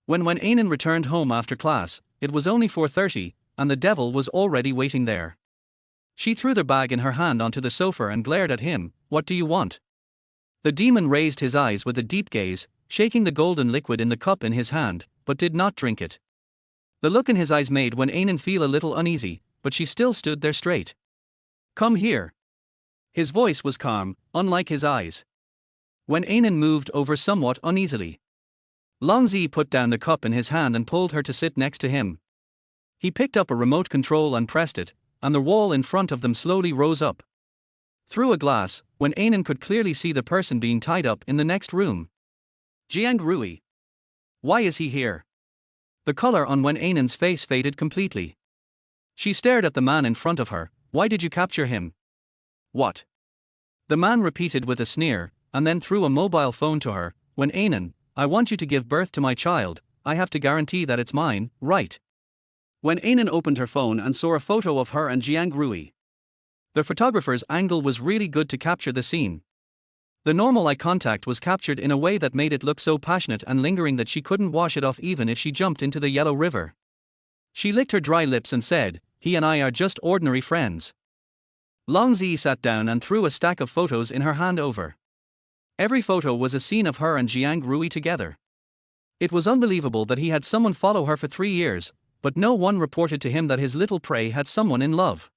When Wen Anan returned home after class, it was only 4:30, and the devil was already waiting there. She threw the bag in her hand onto the sofa and glared at him. What do you want? The demon raised his eyes with a deep gaze, shaking the golden liquid in the cup in his hand, but did not drink it. The look in his eyes made Wen Anan feel a little uneasy, but she still stood there straight. Come here. His voice was calm, unlike his eyes. Wen Anan moved over somewhat uneasily. Long Zi put down the cup in his hand and pulled her to sit next to him. He picked up a remote control and pressed it, and the wall in front of them slowly rose up. Through a glass, Wen Anan could clearly see the person being tied up in the next room. Jiang Rui. Why is he here? The color on Wen Anan's face faded completely. She stared at the man in front of her. Why did you capture him? What? The man repeated with a sneer, and then threw a mobile phone to her. Wen Anan, I want you to give birth to my child. I have to guarantee that it's mine, right? Wen Anan opened her phone and saw a photo of her and Jiang Rui. The photographer's angle was really good to capture the scene. The normal eye contact was captured in a way that made it look so passionate and lingering that she couldn't wash it off even if she jumped into the yellow river. She licked her dry lips and said, he and I are just ordinary friends. Long Zi sat down and threw a stack of photos in her hand over. Every photo was a scene of her and Jiang Rui together. It was unbelievable that he had someone follow her for 3 years, but no one reported to him that his little prey had someone in love.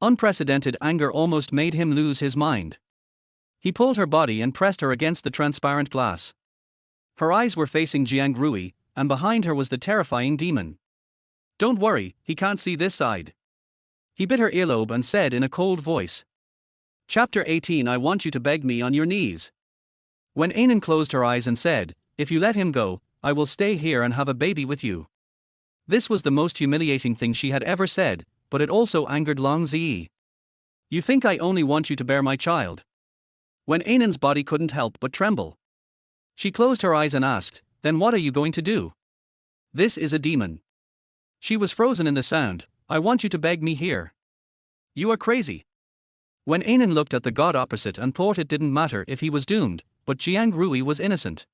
Unprecedented anger almost made him lose his mind. He pulled her body and pressed her against the transparent glass. Her eyes were facing Jiang Rui, and behind her was the terrifying demon. Don't worry, he can't see this side. He bit her earlobe and said in a cold voice. Chapter 18 I want you to beg me on your knees. Wen Anan closed her eyes and said, if you let him go, I will stay here and have a baby with you. This was the most humiliating thing she had ever said, but it also angered Long Zi. You think I only want you to bear my child? Wen Anan's body couldn't help but tremble. She closed her eyes and asked, then what are you going to do? This is a demon. She was frozen in the sound. I want you to beg me here. You are crazy. Wen Anan looked at the god opposite and thought it didn't matter if he was doomed, but Jiang Rui was innocent.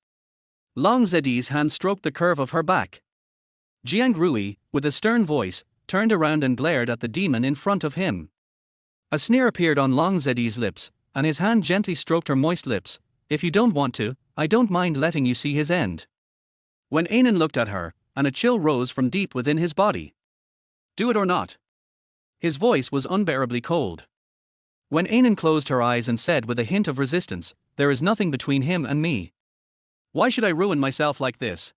Long Zi's hand stroked the curve of her back. Jiang Rui, with a stern voice, turned around and glared at the demon in front of him. A sneer appeared on Long Zi's lips, and his hand gently stroked her moist lips. If you don't want to, I don't mind letting you see his end. Wen Anan looked at her, and a chill rose from deep within his body. Do it or not. His voice was unbearably cold. Wen Anan closed her eyes and said with a hint of resistance, there is nothing between him and me. Why should I ruin myself like this?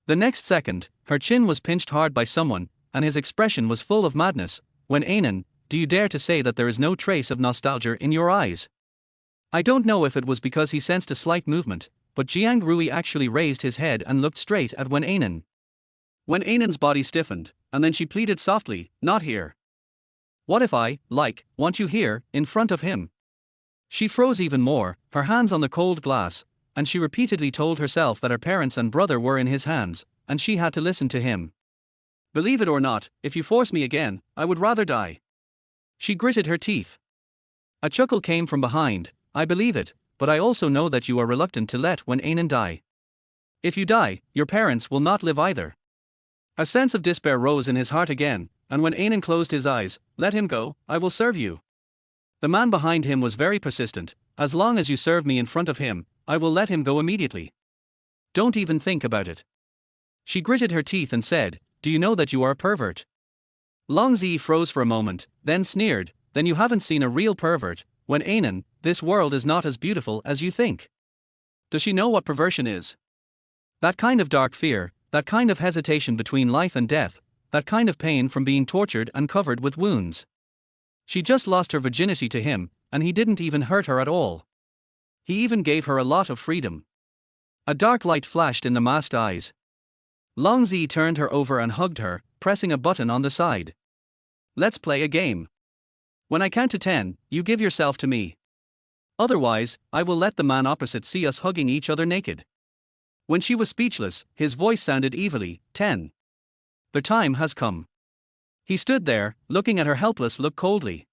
The next second, her chin was pinched hard by someone, and his expression was full of madness. Wen Anan, do you dare to say that there is no trace of nostalgia in your eyes? I don't know if it was because he sensed a slight movement, but Jiang Rui actually raised his head and looked straight at Wen Anan. Wen Anan's body stiffened, and then she pleaded softly, not here. What if I, want you here, in front of him? She froze even more, her hands on the cold glass, and she repeatedly told herself that her parents and brother were in his hands, and she had to listen to him. Believe it or not, if you force me again, I would rather die. She gritted her teeth. A chuckle came from behind. I believe it, but I also know that you are reluctant to let Wen Anan die. If you die, your parents will not live either. A sense of despair rose in his heart again, and when Anan closed his eyes, let him go, I will serve you. The man behind him was very persistent, as long as you serve me in front of him, I will let him go immediately. Don't even think about it. She gritted her teeth and said, do you know that you are a pervert? Long Zi froze for a moment, then sneered, then you haven't seen a real pervert, Wen Anan, this world is not as beautiful as you think. Does she know what perversion is? That kind of dark fear, that kind of hesitation between life and death, that kind of pain from being tortured and covered with wounds. She just lost her virginity to him, and he didn't even hurt her at all. He even gave her a lot of freedom. A dark light flashed in the masked eyes. Long Zi turned her over and hugged her, pressing a button on the side. Let's play a game. When I count to 10, you give yourself to me. Otherwise, I will let the man opposite see us hugging each other naked. When she was speechless, his voice sounded evilly, 10. The time has come. He stood there, looking at her helpless look coldly.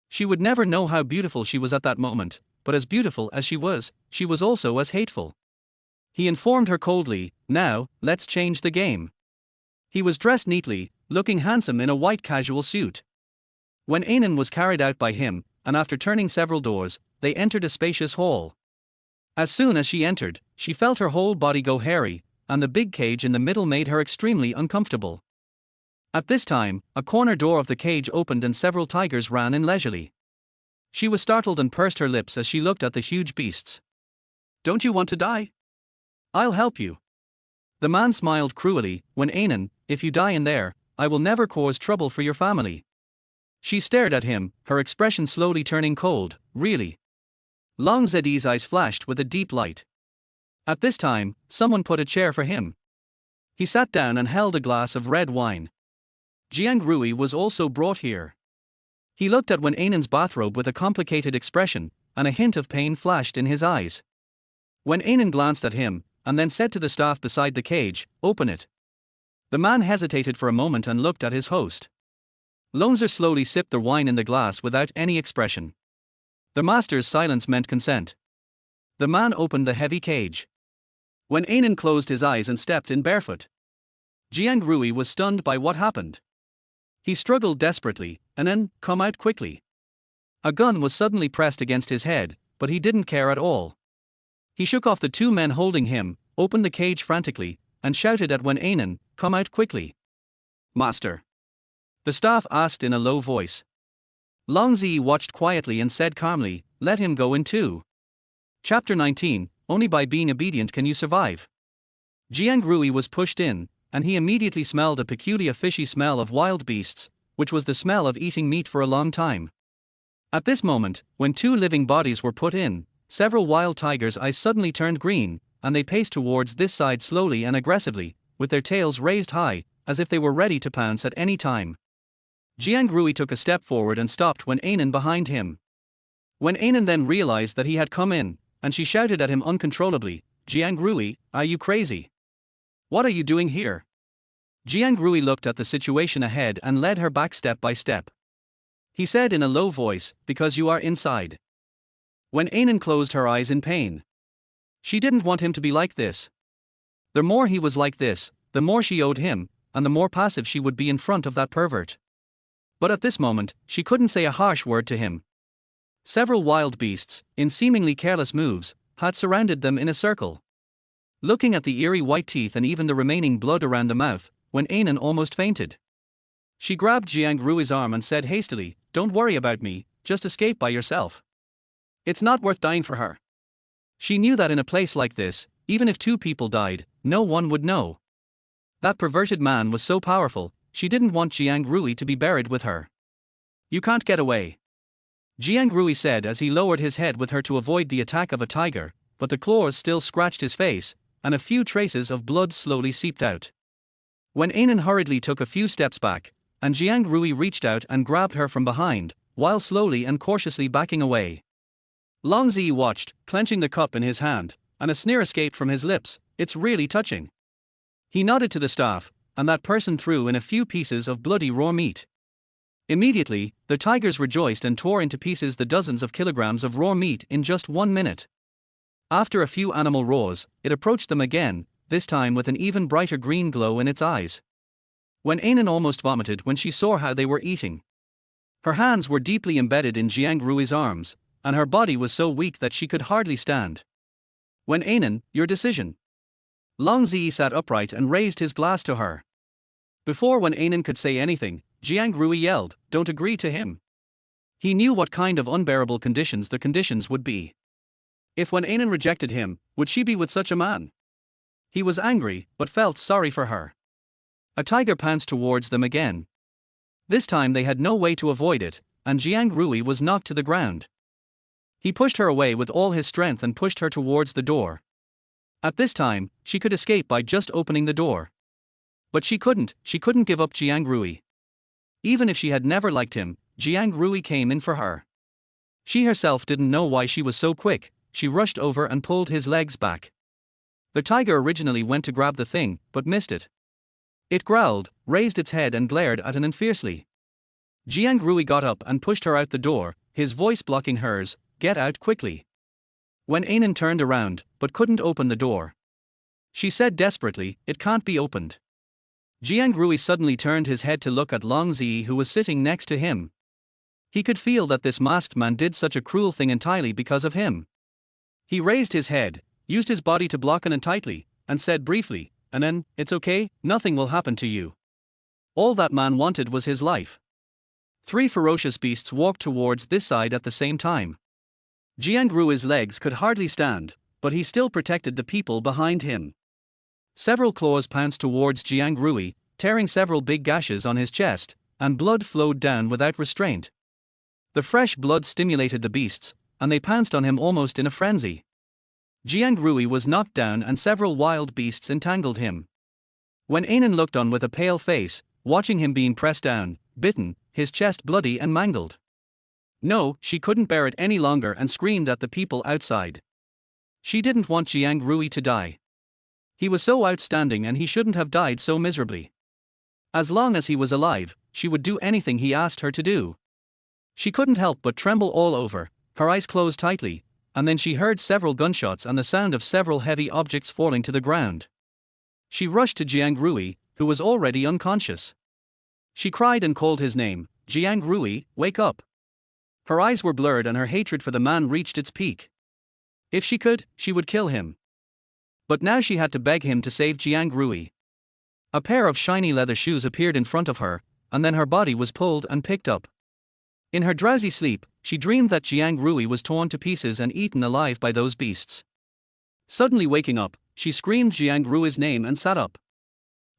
She would never know how beautiful she was at that moment, but as beautiful as she was also as hateful. He informed her coldly, now, let's change the game. He was dressed neatly, looking handsome in a white casual suit. When Anan was carried out by him, and after turning several doors, they entered a spacious hall. As soon as she entered, she felt her whole body go hairy, and the big cage in the middle made her extremely uncomfortable. At this time, a corner door of the cage opened and several tigers ran in leisurely. She was startled and pursed her lips as she looked at the huge beasts. Don't you want to die? I'll help you. The man smiled cruelly, Wen Anan, if you die in there, I will never cause trouble for your family. She stared at him, her expression slowly turning cold, really. Long Zi's eyes flashed with a deep light. At this time, someone put a chair for him. He sat down and held a glass of red wine. Jiang Rui was also brought here. He looked at Wen Anan's bathrobe with a complicated expression, and a hint of pain flashed in his eyes. Wen Anan glanced at him, and then said to the staff beside the cage, open it. The man hesitated for a moment and looked at his host. Lonzer slowly sipped the wine in the glass without any expression. The master's silence meant consent. The man opened the heavy cage. Wen Anan closed his eyes and stepped in barefoot. Jiang Rui was stunned by what happened. He struggled desperately, and then, come out quickly. A gun was suddenly pressed against his head, but he didn't care at all. He shook off the two men holding him, opened the cage frantically, and shouted at Wen Anan, come out quickly. Master. The staff asked in a low voice. Long Zi watched quietly and said calmly, let him go in too. Chapter 19, only by being obedient can you survive. Jiang Rui was pushed in, and he immediately smelled a peculiar fishy smell of wild beasts, which was the smell of eating meat for a long time. At this moment, when two living bodies were put in, several wild tigers' eyes suddenly turned green, and they paced towards this side slowly and aggressively, with their tails raised high, as if they were ready to pounce at any time. Jiang Rui took a step forward and stopped Wen Anan behind him. Wen Anan then realized that he had come in, and she shouted at him uncontrollably, Jiang Rui, are you crazy? What are you doing here? Jiang Rui looked at the situation ahead and led her back step by step. He said in a low voice, because you are inside. Wen Anan closed her eyes in pain. She didn't want him to be like this. The more he was like this, the more she owed him, and the more passive she would be in front of that pervert. But at this moment, she couldn't say a harsh word to him. Several wild beasts, in seemingly careless moves, had surrounded them in a circle. Looking at the eerie white teeth and even the remaining blood around the mouth, Wen Anan almost fainted. She grabbed Jiang Rui's arm and said hastily, don't worry about me, just escape by yourself. It's not worth dying for her. She knew that in a place like this, even if two people died, no one would know. That perverted man was so powerful, she didn't want Jiang Rui to be buried with her. You can't get away. Jiang Rui said as he lowered his head with her to avoid the attack of a tiger, but the claws still scratched his face, and a few traces of blood slowly seeped out. Wen Anan hurriedly took a few steps back, and Jiang Rui reached out and grabbed her from behind, while slowly and cautiously backing away. Long Zi watched, clenching the cup in his hand, and a sneer escaped from his lips, it's really touching. He nodded to the staff, and that person threw in a few pieces of bloody raw meat. Immediately, the tigers rejoiced and tore into pieces the dozens of kilograms of raw meat in just 1 minute. After a few animal roars, it approached them again, this time with an even brighter green glow in its eyes. Wen Anan almost vomited when she saw how they were eating. Her hands were deeply embedded in Jiang Rui's arms, and her body was so weak that she could hardly stand. Wen Anan, your decision. Long Zi sat upright and raised his glass to her. Before Wen Anan could say anything, Jiang Rui yelled, "Don't agree to him." He knew what kind of unbearable conditions the conditions would be. If Wen Anan rejected him, would she be with such a man? He was angry, but felt sorry for her. A tiger pounced towards them again. This time they had no way to avoid it, and Jiang Rui was knocked to the ground. He pushed her away with all his strength and pushed her towards the door. At this time, she could escape by just opening the door. But she couldn't give up Jiang Rui. Even if she had never liked him, Jiang Rui came in for her. She herself didn't know why she was so quick. She rushed over and pulled his legs back. The tiger originally went to grab the thing, but missed it. It growled, raised its head and glared at Anan fiercely. Jiang Rui got up and pushed her out the door, his voice blocking hers, "Get out quickly." Wen Anan turned around, but couldn't open the door. She said desperately, "It can't be opened." Jiang Rui suddenly turned his head to look at Long Zi, who was sitting next to him. He could feel that this masked man did such a cruel thing entirely because of him. He raised his head, used his body to block Anan tightly, and said briefly, "Anan, it's okay, nothing will happen to you." All that man wanted was his life. 3 ferocious beasts walked towards this side at the same time. Jiang Rui's legs could hardly stand, but he still protected the people behind him. Several claws pounced towards Jiang Rui, tearing several big gashes on his chest, and blood flowed down without restraint. The fresh blood stimulated the beasts, and they pounced on him almost in a frenzy. Jiang Rui was knocked down and several wild beasts entangled him. Wen Anan looked on with a pale face, watching him being pressed down, bitten, his chest bloody and mangled. No, she couldn't bear it any longer and screamed at the people outside. She didn't want Jiang Rui to die. He was so outstanding and he shouldn't have died so miserably. As long as he was alive, she would do anything he asked her to do. She couldn't help but tremble all over, her eyes closed tightly, and then she heard several gunshots and the sound of several heavy objects falling to the ground. She rushed to Jiang Rui, who was already unconscious. She cried and called his name, "Jiang Rui, wake up." Her eyes were blurred and her hatred for the man reached its peak. If she could, she would kill him. But now she had to beg him to save Jiang Rui. A pair of shiny leather shoes appeared in front of her, and then her body was pulled and picked up. In her drowsy sleep, she dreamed that Jiang Rui was torn to pieces and eaten alive by those beasts. Suddenly waking up, she screamed Jiang Rui's name and sat up.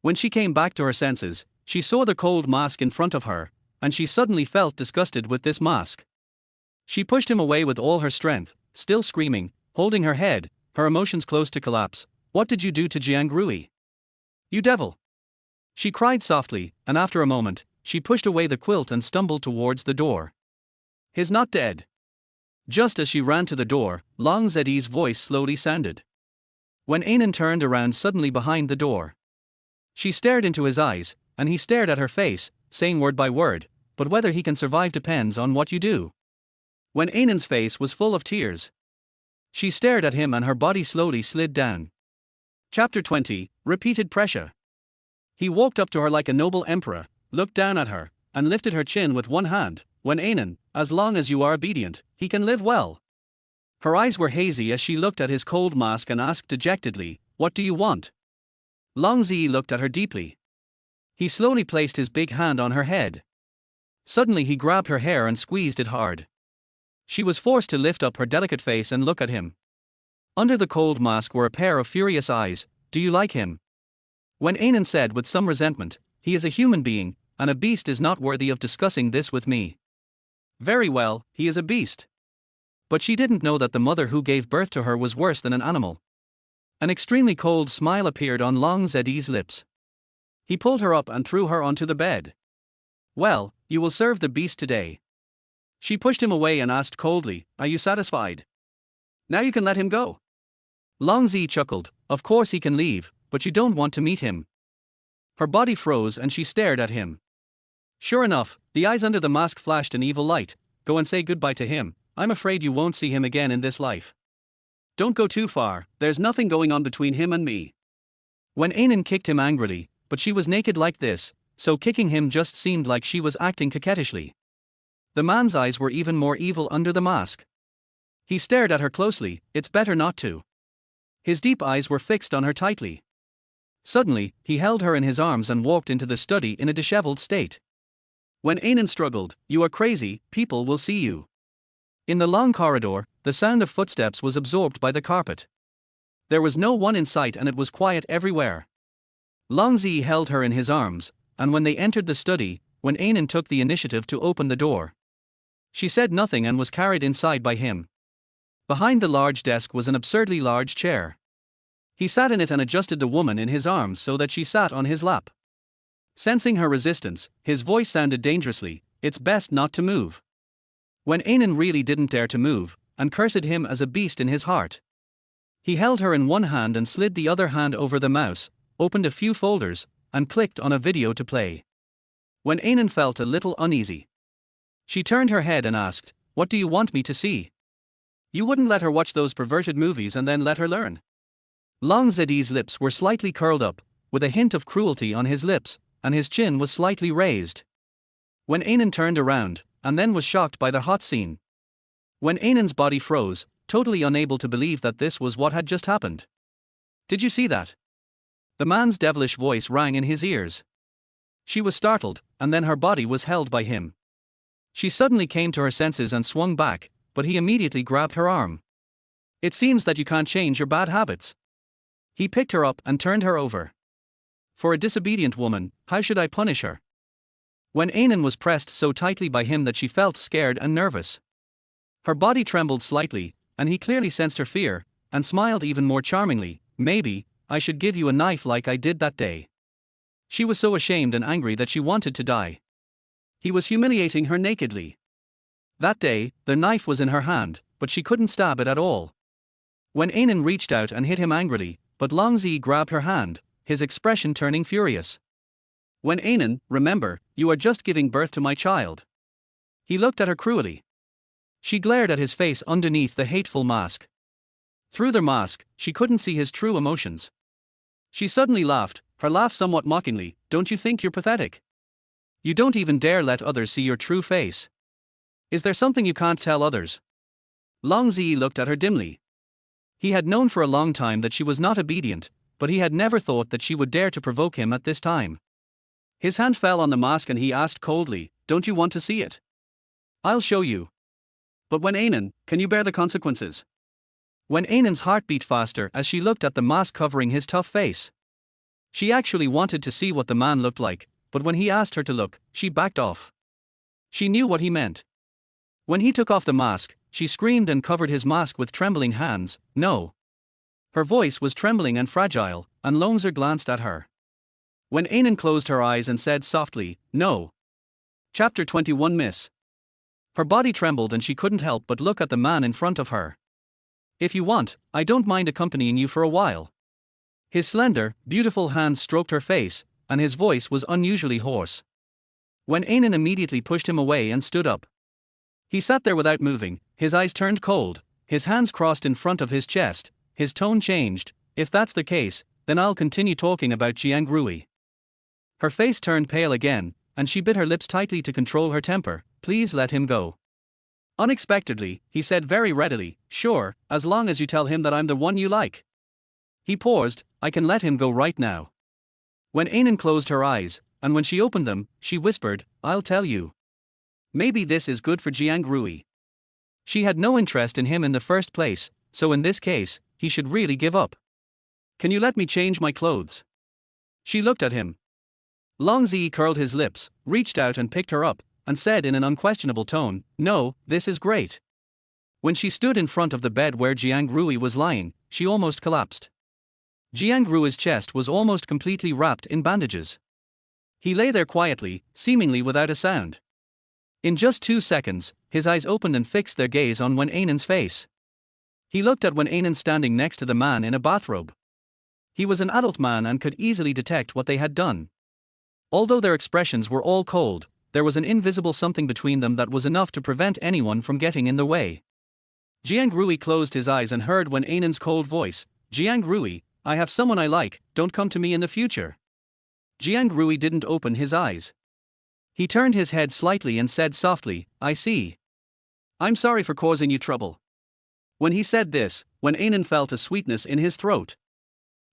When she came back to her senses, she saw the cold mask in front of her, and she suddenly felt disgusted with this mask. She pushed him away with all her strength, still screaming, holding her head, her emotions close to collapse. "What did you do to Jiang Rui? You devil!" She cried softly, and after a moment, she pushed away the quilt and stumbled towards the door. "He's not dead." Just as she ran to the door, Long Zi's voice slowly sounded. Wen Anan turned around suddenly behind the door. She stared into his eyes, and he stared at her face, saying word by word, "But whether he can survive depends on what you do." Wen Anan's face was full of tears. She stared at him and her body slowly slid down. Chapter 20, Repeated Pressure. He walked up to her like a noble emperor, looked down at her, and lifted her chin with one hand. "Wen Anan, as long as you are obedient, he can live well." Her eyes were hazy as she looked at his cold mask and asked dejectedly, "What do you want?" Long Zi looked at her deeply. He slowly placed his big hand on her head. Suddenly he grabbed her hair and squeezed it hard. She was forced to lift up her delicate face and look at him. Under the cold mask were a pair of furious eyes. "Do you like him?" Wen Anan said with some resentment, "He is a human being, and a beast is not worthy of discussing this with me." "Very well, he is a beast." But she didn't know that the mother who gave birth to her was worse than an animal. An extremely cold smile appeared on Long Zi's lips. He pulled her up and threw her onto the bed. "Well, you will serve the beast today." She pushed him away and asked coldly, "Are you satisfied? Now you can let him go." Long Zi chuckled, "Of course he can leave, but you don't want to meet him." Her body froze and she stared at him. Sure enough, the eyes under the mask flashed an evil light. "Go and say goodbye to him. I'm afraid you won't see him again in this life. Don't go too far, there's nothing going on between him and me." Wen Anan kicked him angrily, but she was naked like this, so kicking him just seemed like she was acting coquettishly. The man's eyes were even more evil under the mask. He stared at her closely, it's better not to. His deep eyes were fixed on her tightly. Suddenly, he held her in his arms and walked into the study in a disheveled state. Wen Anan struggled, "You are crazy, people will see you." In the long corridor, the sound of footsteps was absorbed by the carpet. There was no one in sight and it was quiet everywhere. Long Zi held her in his arms, and when they entered the study, Wen Anan took the initiative to open the door. She said nothing and was carried inside by him. Behind the large desk was an absurdly large chair. He sat in it and adjusted the woman in his arms so that she sat on his lap. Sensing her resistance, his voice sounded dangerously, "It's best not to move." Wen Anan really didn't dare to move, and cursed him as a beast in his heart. He held her in one hand and slid the other hand over the mouse, opened a few folders, and clicked on a video to play. Wen Anan felt a little uneasy. She turned her head and asked, "What do you want me to see?" "You wouldn't let her watch those perverted movies and then let her learn?" Long Zeddy's lips were slightly curled up, with a hint of cruelty on his lips, and his chin was slightly raised. Wen Anan turned around, and then was shocked by the hot scene. Wen Anan's body froze, totally unable to believe that this was what had just happened. "Did you see that?" The man's devilish voice rang in his ears. She was startled, and then her body was held by him. She suddenly came to her senses and swung back, but he immediately grabbed her arm. "It seems that you can't change your bad habits." He picked her up and turned her over. "For a disobedient woman, how should I punish her?" Wen Anan was pressed so tightly by him that she felt scared and nervous. Her body trembled slightly, and he clearly sensed her fear, and smiled even more charmingly. "Maybe I should give you a knife like I did that day." She was so ashamed and angry that she wanted to die. He was humiliating her nakedly. That day, the knife was in her hand, but she couldn't stab it at all. Wen Anan reached out and hit him angrily, but Long Zi grabbed her hand, his expression turning furious. "Wen Anan, remember, you are just giving birth to my child." He looked at her cruelly. She glared at his face underneath the hateful mask. Through the mask, she couldn't see his true emotions. She suddenly laughed, her laugh somewhat mockingly. "Don't you think you're pathetic? You don't even dare let others see your true face. Is there something you can't tell others?" Long Zi looked at her dimly. He had known for a long time that she was not obedient, but he had never thought that she would dare to provoke him at this time. His hand fell on the mask and he asked coldly, "Don't you want to see it? I'll show you." "But Wen Anan, can you bear the consequences?" Wen Anan's heart beat faster as she looked at the mask covering his tough face. She actually wanted to see what the man looked like, but when he asked her to look, she backed off. She knew what he meant. When he took off the mask, she screamed and covered his mask with trembling hands. "No." Her voice was trembling and fragile, and Longzer glanced at her. Wen Anan closed her eyes and said softly, "No." Chapter 21 Miss. Her body trembled and she couldn't help but look at the man in front of her. "If you want, I don't mind accompanying you for a while." His slender, beautiful hands stroked her face, and his voice was unusually hoarse. Wen Anan immediately pushed him away and stood up. He sat there without moving, his eyes turned cold, his hands crossed in front of his chest. His tone changed. "If that's the case, then I'll continue talking about Jiang Rui." Her face turned pale again, and she bit her lips tightly to control her temper. "Please let him go." Unexpectedly, he said very readily, "Sure, as long as you tell him that I'm the one you like." He paused. "I can let him go right now." When Anan closed her eyes, and when she opened them, she whispered, "I'll tell you. Maybe this is good for Jiang Rui." She had no interest in him in the first place, so in this case, he should really give up. "Can you let me change my clothes?" She looked at him. Long Zi curled his lips, reached out and picked her up, and said in an unquestionable tone, "No, this is great." When she stood in front of the bed where Jiang Rui was lying, she almost collapsed. Jiang Rui's chest was almost completely wrapped in bandages. He lay there quietly, seemingly without a sound. In just 2 seconds, his eyes opened and fixed their gaze on Wen Anan's face. He looked at Wen Anan standing next to the man in a bathrobe. He was an adult man and could easily detect what they had done. Although their expressions were all cold, there was an invisible something between them that was enough to prevent anyone from getting in the way. Jiang Rui closed his eyes and heard Wen Anan's cold voice, "Jiang Rui, I have someone I like, don't come to me in the future. Jiang Rui didn't open his eyes. He turned his head slightly and said softly, I see. I'm sorry for causing you trouble. When he said this, Wen Anan felt a sweetness in his throat.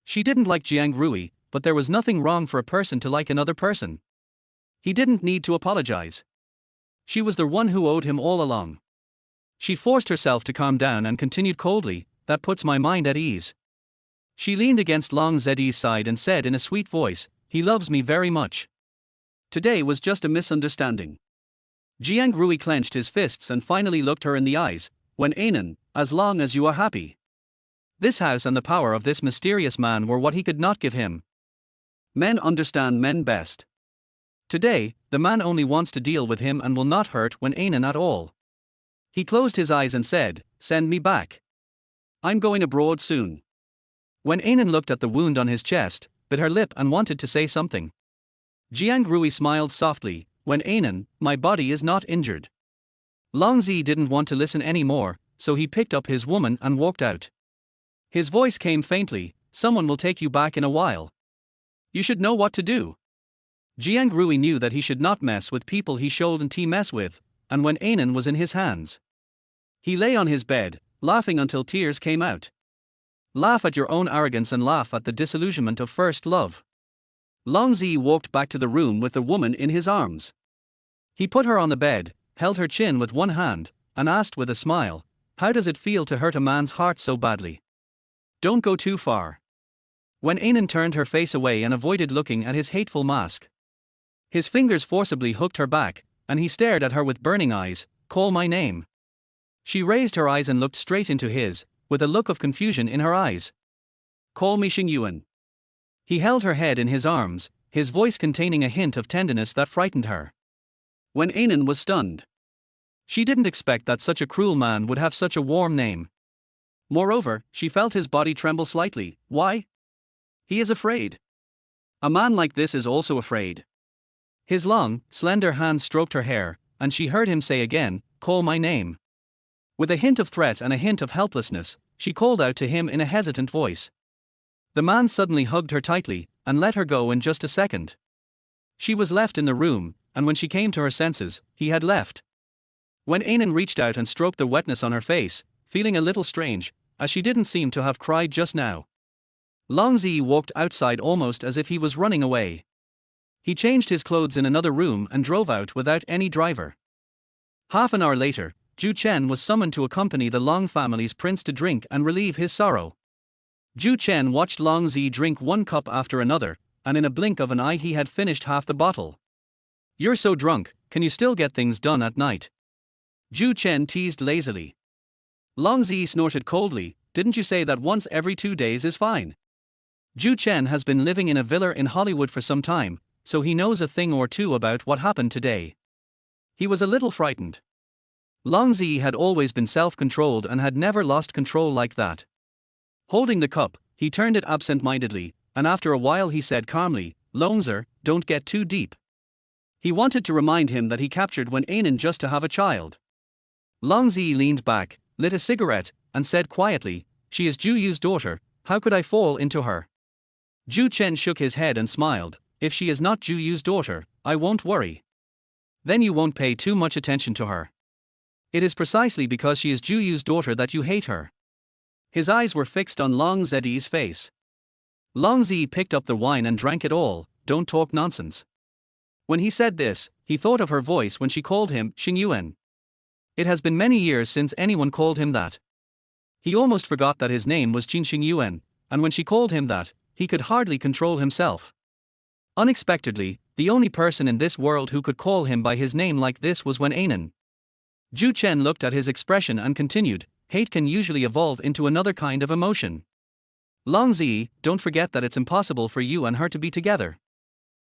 She didn't like Jiang Rui, but there was nothing wrong for a person to like another person. He didn't need to apologize. She was the one who owed him all along. She forced herself to calm down and continued coldly, that puts my mind at ease. She leaned against Long Zeddy's side and said in a sweet voice, he loves me very much. Today was just a misunderstanding. Jiang Rui clenched his fists and finally looked her in the eyes, Wen Anan, as long as you are happy. This house and the power of this mysterious man were what he could not give him. Men understand men best. Today, the man only wants to deal with him and will not hurt Wen Anan at all. He closed his eyes and said, send me back. I'm going abroad soon. Wen Anan looked at the wound on his chest, bit her lip and wanted to say something. Jiang Rui smiled softly, Wen Anan, my body is not injured. Long Zi didn't want to listen anymore, so he picked up his woman and walked out. His voice came faintly, someone will take you back in a while. You should know what to do. Jiang Rui knew that he should not mess with people he shouldn't mess with, and Wen Anan was in his hands. He lay on his bed, laughing until tears came out. Laugh at your own arrogance and laugh at the disillusionment of first love. Long Zi walked back to the room with the woman in his arms. He put her on the bed, held her chin with one hand, and asked with a smile, how does it feel to hurt a man's heart so badly? Don't go too far. Wen Anan turned her face away and avoided looking at his hateful mask. His fingers forcibly hooked her back, and he stared at her with burning eyes, call my name. She raised her eyes and looked straight into his, with a look of confusion in her eyes. Call me Xing Yuan. He held her head in his arms, his voice containing a hint of tenderness that frightened her. Wen Anan was stunned. She didn't expect that such a cruel man would have such a warm name. Moreover, she felt his body tremble slightly. Why? He is afraid. A man like this is also afraid. His long, slender hand stroked her hair, and she heard him say again, call my name. With a hint of threat and a hint of helplessness, she called out to him in a hesitant voice. The man suddenly hugged her tightly, and let her go in just a second. She was left in the room, and when she came to her senses, he had left. Wen Anan reached out and stroked the wetness on her face, feeling a little strange, as she didn't seem to have cried just now. Long Zi walked outside almost as if he was running away. He changed his clothes in another room and drove out without any driver. Half an hour later, Zhu Chen was summoned to accompany the Long family's prince to drink and relieve his sorrow. Zhu Chen watched Long Zi drink one cup after another, and in a blink of an eye he had finished half the bottle. You're so drunk, can you still get things done at night? Zhu Chen teased lazily. Long Zi snorted coldly, didn't you say that once every 2 days is fine? Zhu Chen has been living in a villa in Hollywood for some time, so he knows a thing or two about what happened today. He was a little frightened. Long Zi had always been self-controlled and had never lost control like that. Holding the cup, he turned it absent-mindedly, and after a while he said calmly, Longzer, don't get too deep. He wanted to remind him that he captured Wen Anan just to have a child. Long Zi leaned back, lit a cigarette, and said quietly, she is Zhu Yu's daughter, how could I fall into her? Zhu Chen shook his head and smiled, if she is not Zhu Yu's daughter, I won't worry. Then you won't pay too much attention to her. It is precisely because she is Zhu Yu's daughter that you hate her. His eyes were fixed on Long Zeddy's face. Long Zi picked up the wine and drank it all, don't talk nonsense. When he said this, he thought of her voice when she called him Xing Yuan. It has been many years since anyone called him that. He almost forgot that his name was Xing Yuan, and when she called him that, he could hardly control himself. Unexpectedly, the only person in this world who could call him by his name like this was Wen Anan. Zhu Chen looked at his expression and continued, hate can usually evolve into another kind of emotion. Long Zi, don't forget that it's impossible for you and her to be together.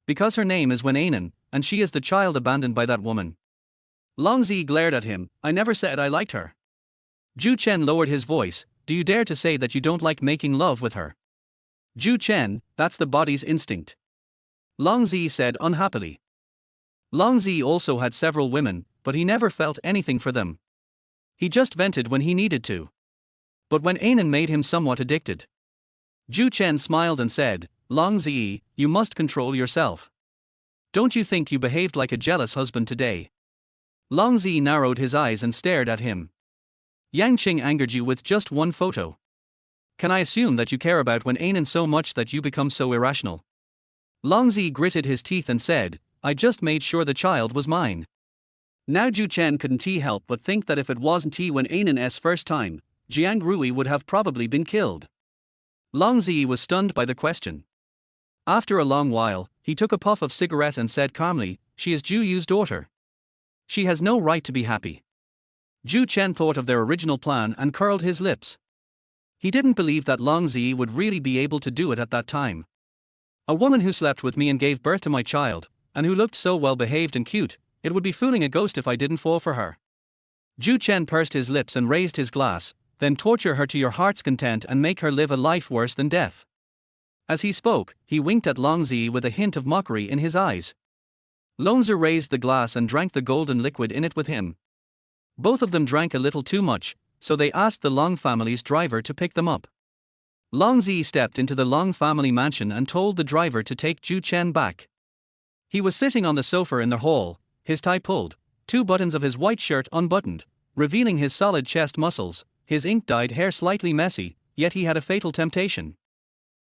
Because her name is Wen Anan, and she is the child abandoned by that woman. Long Zi glared at him, I never said I liked her. Zhu Chen lowered his voice, do you dare to say that you don't like making love with her? Zhu Chen, that's the body's instinct. Long Zi said unhappily. Long Zi also had several women, but he never felt anything for them. He just vented when he needed to. But Wen Anan made him somewhat addicted. Zhu Chen smiled and said, Long Zi, you must control yourself. Don't you think you behaved like a jealous husband today? Long Zi narrowed his eyes and stared at him. Yang Qing angered you with just one photo. Can I assume that you care about Wen Anan so much that you become so irrational? Long Zi gritted his teeth and said, I just made sure the child was mine. Now Zhu Chen couldn't help but think that if it wasn't Wen Anan's first time, Jiang Rui would have probably been killed. Long Zi was stunned by the question. After a long while, he took a puff of cigarette and said calmly, she is Zhu Yu's daughter. She has no right to be happy. Zhu Chen thought of their original plan and curled his lips. He didn't believe that Long Zi would really be able to do it at that time. A woman who slept with me and gave birth to my child, and who looked so well behaved and cute, it would be fooling a ghost if I didn't fall for her. Zhu Chen pursed his lips and raised his glass, then torture her to your heart's content and make her live a life worse than death. As he spoke, he winked at Long Zi with a hint of mockery in his eyes. Long Zi raised the glass and drank the golden liquid in it with him. Both of them drank a little too much, so they asked the Long family's driver to pick them up. Long Zi stepped into the Long family mansion and told the driver to take Zhu Chen back. He was sitting on the sofa in the hall, his tie pulled, 2 buttons of his white shirt unbuttoned, revealing his solid chest muscles, his ink-dyed hair slightly messy, yet he had a fatal temptation.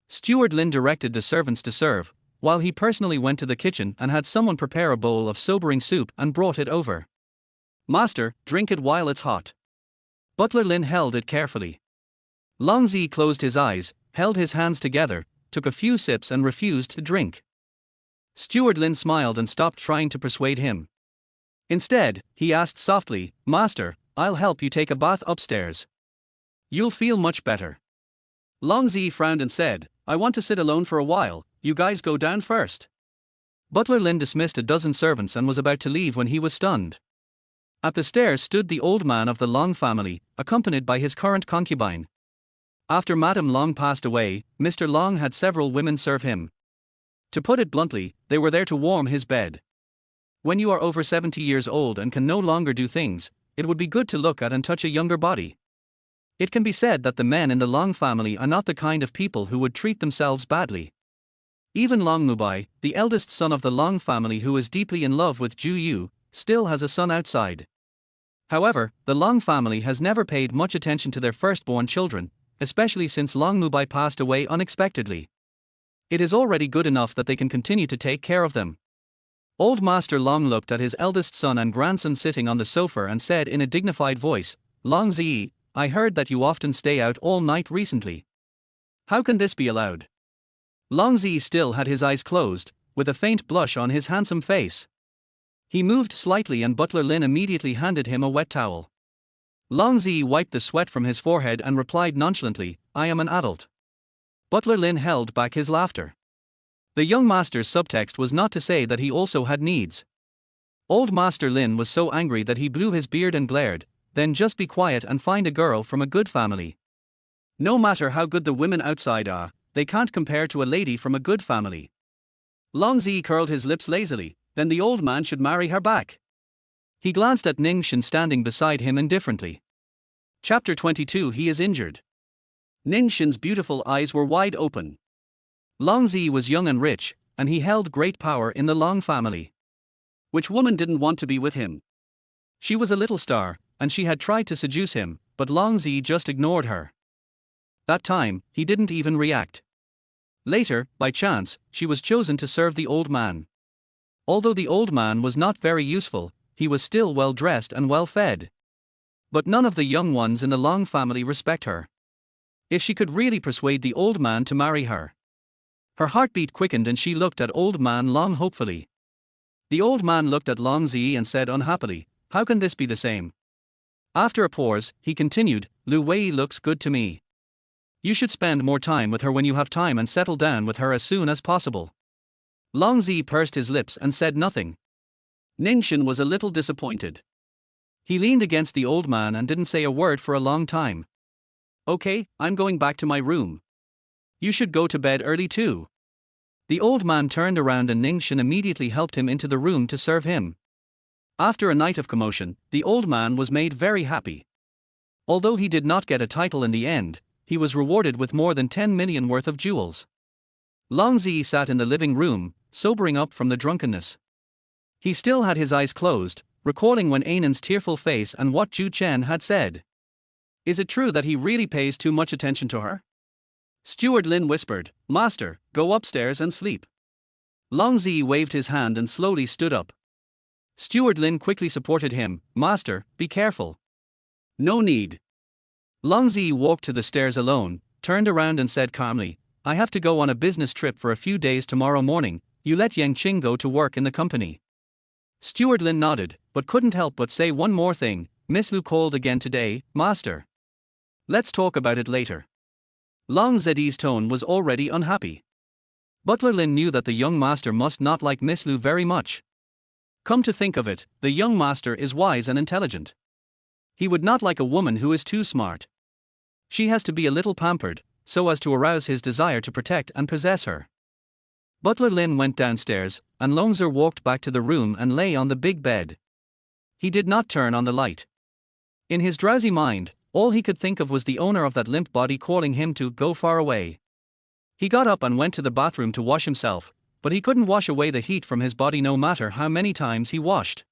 Steward Lin directed the servants to serve, while he personally went to the kitchen and had someone prepare a bowl of sobering soup and brought it over. Master, drink it while it's hot. Butler Lin held it carefully. Long Zi closed his eyes, held his hands together, took a few sips and refused to drink. Steward Lin smiled and stopped trying to persuade him. Instead, he asked softly, Master, I'll help you take a bath upstairs. You'll feel much better. Long Zi frowned and said, I want to sit alone for a while, you guys go down first. Butler Lin dismissed a dozen servants and was about to leave when he was stunned. At the stairs stood the old man of the Long family, accompanied by his current concubine. After Madame Long passed away, Mr. Long had several women serve him. To put it bluntly, they were there to warm his bed. When you are over 70 years old and can no longer do things, it would be good to look at and touch a younger body. It can be said that the men in the Long family are not the kind of people who would treat themselves badly. Even Long Mubai, the eldest son of the Long family who is deeply in love with Zhu Yu, still has a son outside. However, the Long family has never paid much attention to their firstborn children, especially since Long Mubai passed away unexpectedly. It is already good enough that they can continue to take care of them. Old Master Long looked at his eldest son and grandson sitting on the sofa and said in a dignified voice, Long Zi, I heard that you often stay out all night recently. How can this be allowed? Long Zi still had his eyes closed, with a faint blush on his handsome face. He moved slightly and Butler Lin immediately handed him a wet towel. Long Zi wiped the sweat from his forehead and replied nonchalantly, I am an adult. Butler Lin held back his laughter. The young master's subtext was not to say that he also had needs. Old Master Lin was so angry that he blew his beard and glared, then just be quiet and find a girl from a good family. No matter how good the women outside are, they can't compare to a lady from a good family. Long Zi curled his lips lazily, then the old man should marry her back. He glanced at Ning Shin standing beside him indifferently. Chapter 22 He is injured. Ning Shin's beautiful eyes were wide open. Long Zi was young and rich, and he held great power in the Long family. Which woman didn't want to be with him? She was a little star, and she had tried to seduce him, but Long Zi just ignored her. That time, he didn't even react. Later, by chance, she was chosen to serve the old man. Although the old man was not very useful, he was still well dressed and well fed. But none of the young ones in the Long family respect her. If she could really persuade the old man to marry her. Her heartbeat quickened and she looked at old man Long hopefully. The old man looked at Long Zi and said unhappily, how can this be the same? After a pause, he continued, Lu Wei looks good to me. You should spend more time with her when you have time and settle down with her as soon as possible. Long Zi pursed his lips and said nothing. Ning Shin was a little disappointed. He leaned against the old man and didn't say a word for a long time. Okay, I'm going back to my room. You should go to bed early too. The old man turned around and Ning Shin immediately helped him into the room to serve him. After a night of commotion, the old man was made very happy. Although he did not get a title in the end, he was rewarded with more than 10 million worth of jewels. Long Zi sat in the living room, sobering up from the drunkenness. He still had his eyes closed, recalling Wen Anan's tearful face and what Zhu Chen had said. Is it true that he really pays too much attention to her? Steward Lin whispered, Master, go upstairs and sleep. Long Zi waved his hand and slowly stood up. Steward Lin quickly supported him, Master, be careful. No need. Long Zi walked to the stairs alone, turned around and said calmly, I have to go on a business trip for a few days tomorrow morning, you let Yang Qing go to work in the company. Steward Lin nodded, but couldn't help but say one more thing, Miss Lu called again today, Master. Let's talk about it later. Long Zi's tone was already unhappy. Butler Lin knew that the young master must not like Miss Lu very much. Come to think of it, the young master is wise and intelligent. He would not like a woman who is too smart. She has to be a little pampered, so as to arouse his desire to protect and possess her. Butler Lin went downstairs, and Longzer walked back to the room and lay on the big bed. He did not turn on the light. In his drowsy mind, all he could think of was the owner of that limp body calling him to go far away. He got up and went to the bathroom to wash himself, but he couldn't wash away the heat from his body no matter how many times he washed.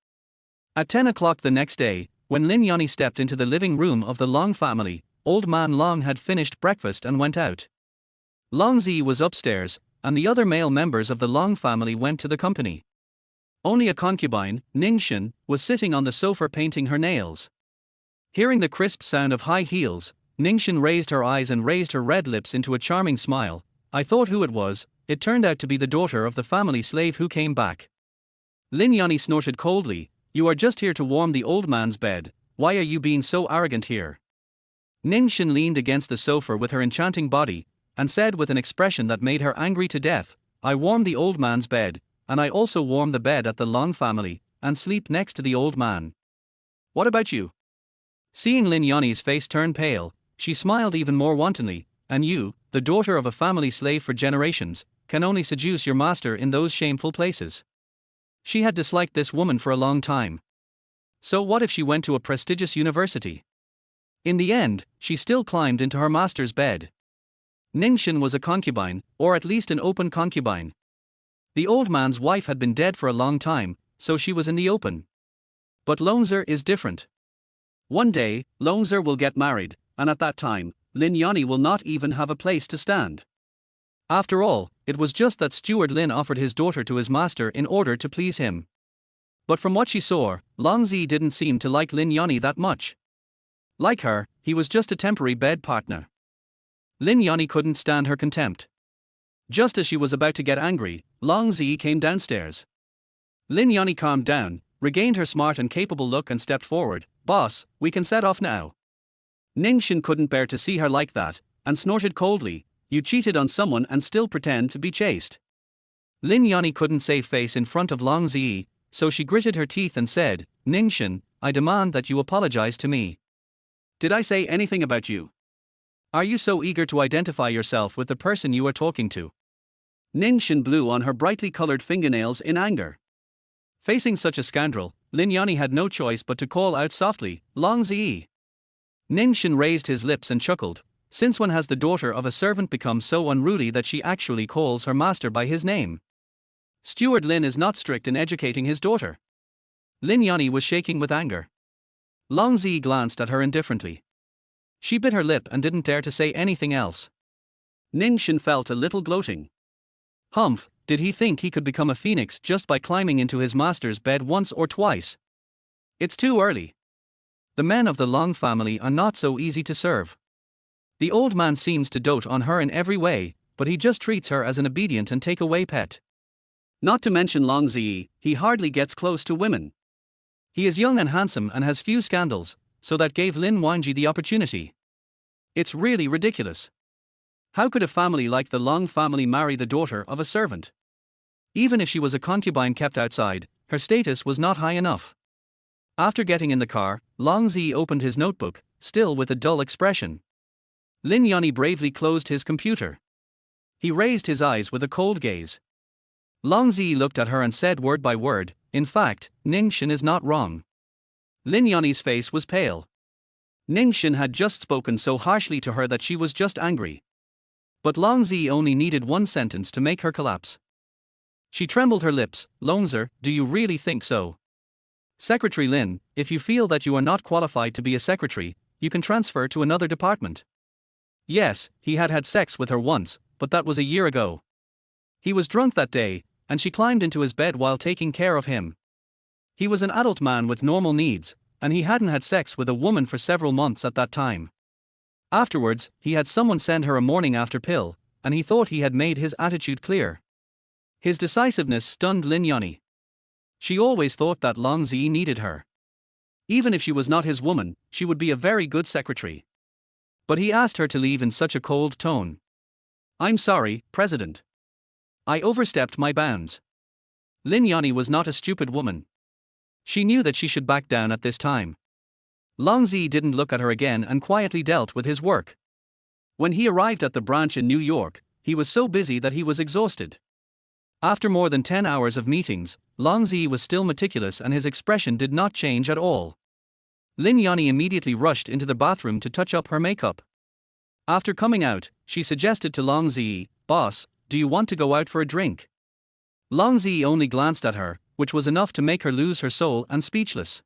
At 10 o'clock the next day, when Lin Yanni stepped into the living room of the Long family, Old Man Long had finished breakfast and went out. Long Zi was upstairs, and the other male members of the Long family went to the company. Only a concubine, Ning Shen, was sitting on the sofa painting her nails. Hearing the crisp sound of high heels, Ning Shen raised her eyes and raised her red lips into a charming smile. I thought who it was, it turned out to be the daughter of the family slave who came back. Lin Yanni snorted coldly, you are just here to warm the old man's bed, why are you being so arrogant here? Ning Shen leaned against the sofa with her enchanting body, and said with an expression that made her angry to death, I warm the old man's bed, and I also warm the bed at the Long family, and sleep next to the old man. What about you? Seeing Lin Yanni's face turn pale, she smiled even more wantonly, and you, the daughter of a family slave for generations, can only seduce your master in those shameful places. She had disliked this woman for a long time. So what if she went to a prestigious university? In the end, she still climbed into her master's bed. Ning Shen was a concubine, or at least an open concubine. The old man's wife had been dead for a long time, so she was in the open. But Longzer is different. One day, Longzer will get married, and at that time, Lin Yanni will not even have a place to stand. After all, it was just that Steward Lin offered his daughter to his master in order to please him. But from what she saw, Long Zi didn't seem to like Lin Yanni that much. Like her, he was just a temporary bed partner. Lin Yanni couldn't stand her contempt. Just as she was about to get angry, Long Zi came downstairs. Lin Yanni calmed down, regained her smart and capable look and stepped forward. Boss, we can set off now. Ning Shen couldn't bear to see her like that, and snorted coldly, you cheated on someone and still pretend to be chaste. Lin Yanni couldn't save face in front of Long Zi, so she gritted her teeth and said, Ning Shen, I demand that you apologize to me. Did I say anything about you? Are you so eager to identify yourself with the person you are talking to? Ning Shen blew on her brightly colored fingernails in anger. Facing such a scoundrel, Lin Yanni had no choice but to call out softly, Long Zi. Ning Shen raised his lips and chuckled, since when has the daughter of a servant become so unruly that she actually calls her master by his name? Steward Lin is not strict in educating his daughter. Lin Yanni was shaking with anger. Long Zi glanced at her indifferently. She bit her lip and didn't dare to say anything else. Ning Shen felt a little gloating. Humph, did he think he could become a phoenix just by climbing into his master's bed once or twice? It's too early. The men of the Long family are not so easy to serve. The old man seems to dote on her in every way, but he just treats her as an obedient and take-away pet. Not to mention Long Zi, he hardly gets close to women. He is young and handsome and has few scandals, so that gave Lin Wanji the opportunity. It's really ridiculous. How could a family like the Long family marry the daughter of a servant? Even if she was a concubine kept outside, her status was not high enough. After getting in the car, Long Zi opened his notebook, still with a dull expression. Lin Yanni bravely closed his computer. He raised his eyes with a cold gaze. Long Zi looked at her and said word by word, in fact, Ning Shen is not wrong. Lin Yanni's face was pale. Ning Xin had just spoken so harshly to her that she was just angry. But Long Zi only needed one sentence to make her collapse. She trembled her lips. Longzer, do you really think so? Secretary Lin, if you feel that you are not qualified to be a secretary, you can transfer to another department. Yes, he had had sex with her once, but that was a year ago. He was drunk that day, and she climbed into his bed while taking care of him. He was an adult man with normal needs, and he hadn't had sex with a woman for several months at that time. Afterwards, he had someone send her a morning after pill, and he thought he had made his attitude clear. His decisiveness stunned Lin Yanni. She always thought that Long Zi needed her. Even if she was not his woman, she would be a very good secretary. But he asked her to leave in such a cold tone. I'm sorry, President. I overstepped my bounds. Lin Yanni was not a stupid woman. She knew that she should back down at this time. Long Zi didn't look at her again and quietly dealt with his work. When he arrived at the branch in New York, he was so busy that he was exhausted. After more than 10 hours of meetings, Long Zi was still meticulous and his expression did not change at all. Lin Yanni immediately rushed into the bathroom to touch up her makeup. After coming out, she suggested to Long Zi, "Boss, do you want to go out for a drink?" Long Zi only glanced at her, which was enough to make her lose her soul and speechless.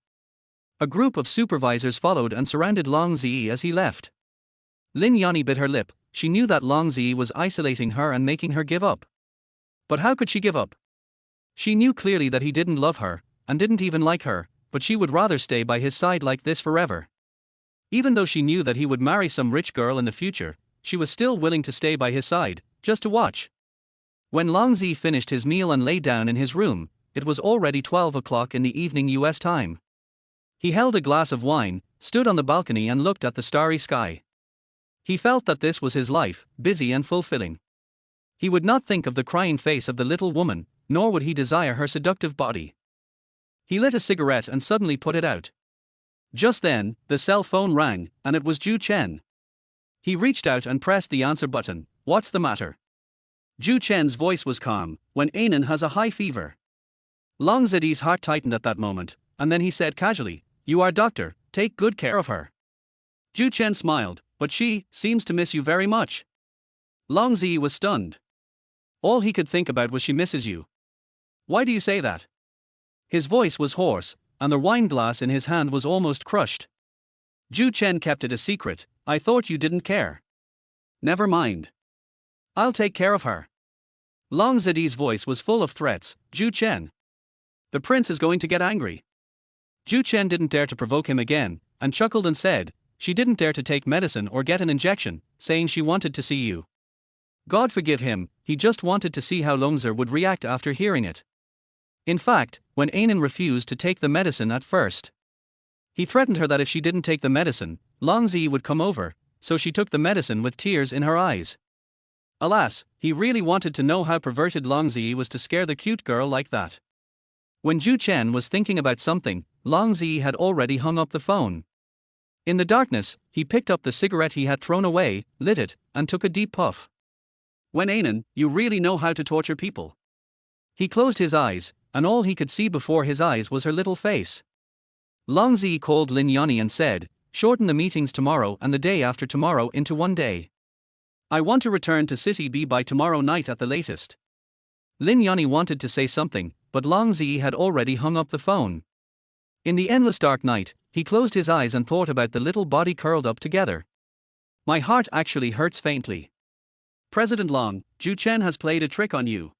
A group of supervisors followed and surrounded Long Zi as he left. Lin Yanni bit her lip. She knew that Long Zi was isolating her and making her give up. But how could she give up? She knew clearly that he didn't love her, and didn't even like her, but she would rather stay by his side like this forever. Even though she knew that he would marry some rich girl in the future, she was still willing to stay by his side, just to watch. When Long Zi finished his meal and lay down in his room, it was already 12 o'clock in the evening US time. He held a glass of wine, stood on the balcony and looked at the starry sky. He felt that this was his life, busy and fulfilling. He would not think of the crying face of the little woman, nor would he desire her seductive body. He lit a cigarette and suddenly put it out. Just then, the cell phone rang, and it was Ju Chen. He reached out and pressed the answer button. What's the matter? Ju Chen's voice was calm. Wen Anan has a high fever. Long Zi's heart tightened at that moment, and then he said casually, "You are doctor, take good care of her." Ju Chen smiled, "But she seems to miss you very much." Long Zi was stunned. All he could think about was she misses you. Why do you say that? His voice was hoarse, and the wine glass in his hand was almost crushed. Ju Chen kept it a secret. I thought you didn't care. Never mind. I'll take care of her. Long Zi's voice was full of threats. Ju Chen. The prince is going to get angry. Ju Chen didn't dare to provoke him again, and chuckled and said, she didn't dare to take medicine or get an injection, saying she wanted to see you. God forgive him, he just wanted to see how Longzer would react after hearing it. In fact, Wen Anan refused to take the medicine at first. He threatened her that if she didn't take the medicine, Long Zi would come over, so she took the medicine with tears in her eyes. Alas, he really wanted to know how perverted Long Zi was to scare the cute girl like that. When Ju Chen was thinking about something, Long Zi had already hung up the phone. In the darkness, he picked up the cigarette he had thrown away, lit it, and took a deep puff. Wen Anan, you really know how to torture people. He closed his eyes, and all he could see before his eyes was her little face. Long Zi called Lin Yanni and said, shorten the meetings tomorrow and the day after tomorrow into one day. I want to return to City B by tomorrow night at the latest. Lin Yanni wanted to say something, but Long Zi had already hung up the phone. In the endless dark night, he closed his eyes and thought about the little body curled up together. My heart actually hurts faintly. President Long, Ju Chen has played a trick on you.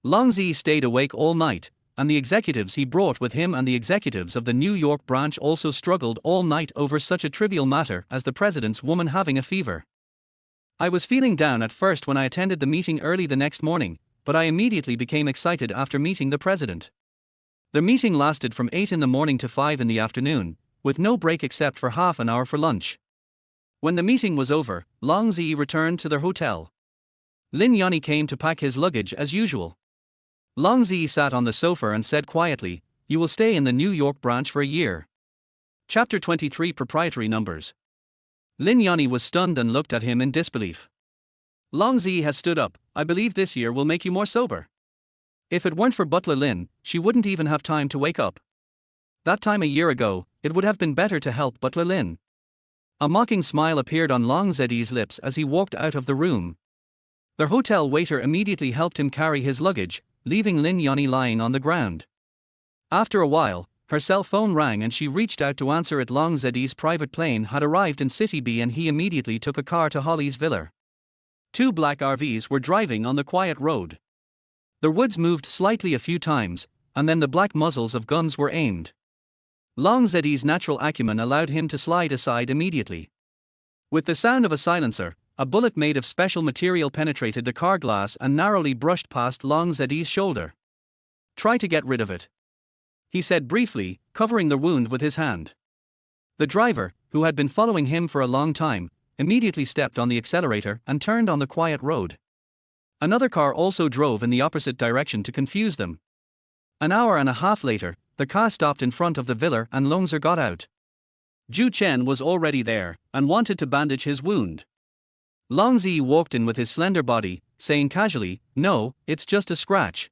Long Zi stayed awake all night, and the executives he brought with him and the executives of the New York branch also struggled all night over such a trivial matter as the president's woman having a fever. I was feeling down at first when I attended the meeting early the next morning, but I immediately became excited after meeting the president. The meeting lasted from 8 in the morning to 5 in the afternoon, with no break except for half an hour for lunch. When the meeting was over, Long Zi returned to their hotel. Lin Yanni came to pack his luggage as usual. Long Zi sat on the sofa and said quietly, you will stay in the New York branch for a year. Chapter 23 Proprietary Numbers. Lin Yanni was stunned and looked at him in disbelief. Long Zi has stood up. I believe this year will make you more sober. If it weren't for Butler Lin, she wouldn't even have time to wake up. That time a year ago, it would have been better to help Butler Lin. A mocking smile appeared on Long Zeddy's lips as he walked out of the room. The hotel waiter immediately helped him carry his luggage, leaving Lin Yoni lying on the ground. After a while, her cell phone rang and she reached out to answer it. Long Zeddy's private plane had arrived in City B and he immediately took a car to Holly's villa. Two black RVs were driving on the quiet road. The woods moved slightly a few times, and then the black muzzles of guns were aimed. Long Zeddy's natural acumen allowed him to slide aside immediately. With the sound of a silencer, a bullet made of special material penetrated the car glass and narrowly brushed past Long Zeddy's shoulder. "Try to get rid of it," he said briefly, covering the wound with his hand. The driver, who had been following him for a long time, immediately stepped on the accelerator and turned on the quiet road. Another car also drove in the opposite direction to confuse them. An hour and a half later, the car stopped in front of the villa and Longzer got out. Ju Chen was already there and wanted to bandage his wound. Long Zi walked in with his slender body, saying casually, "No, it's just a scratch."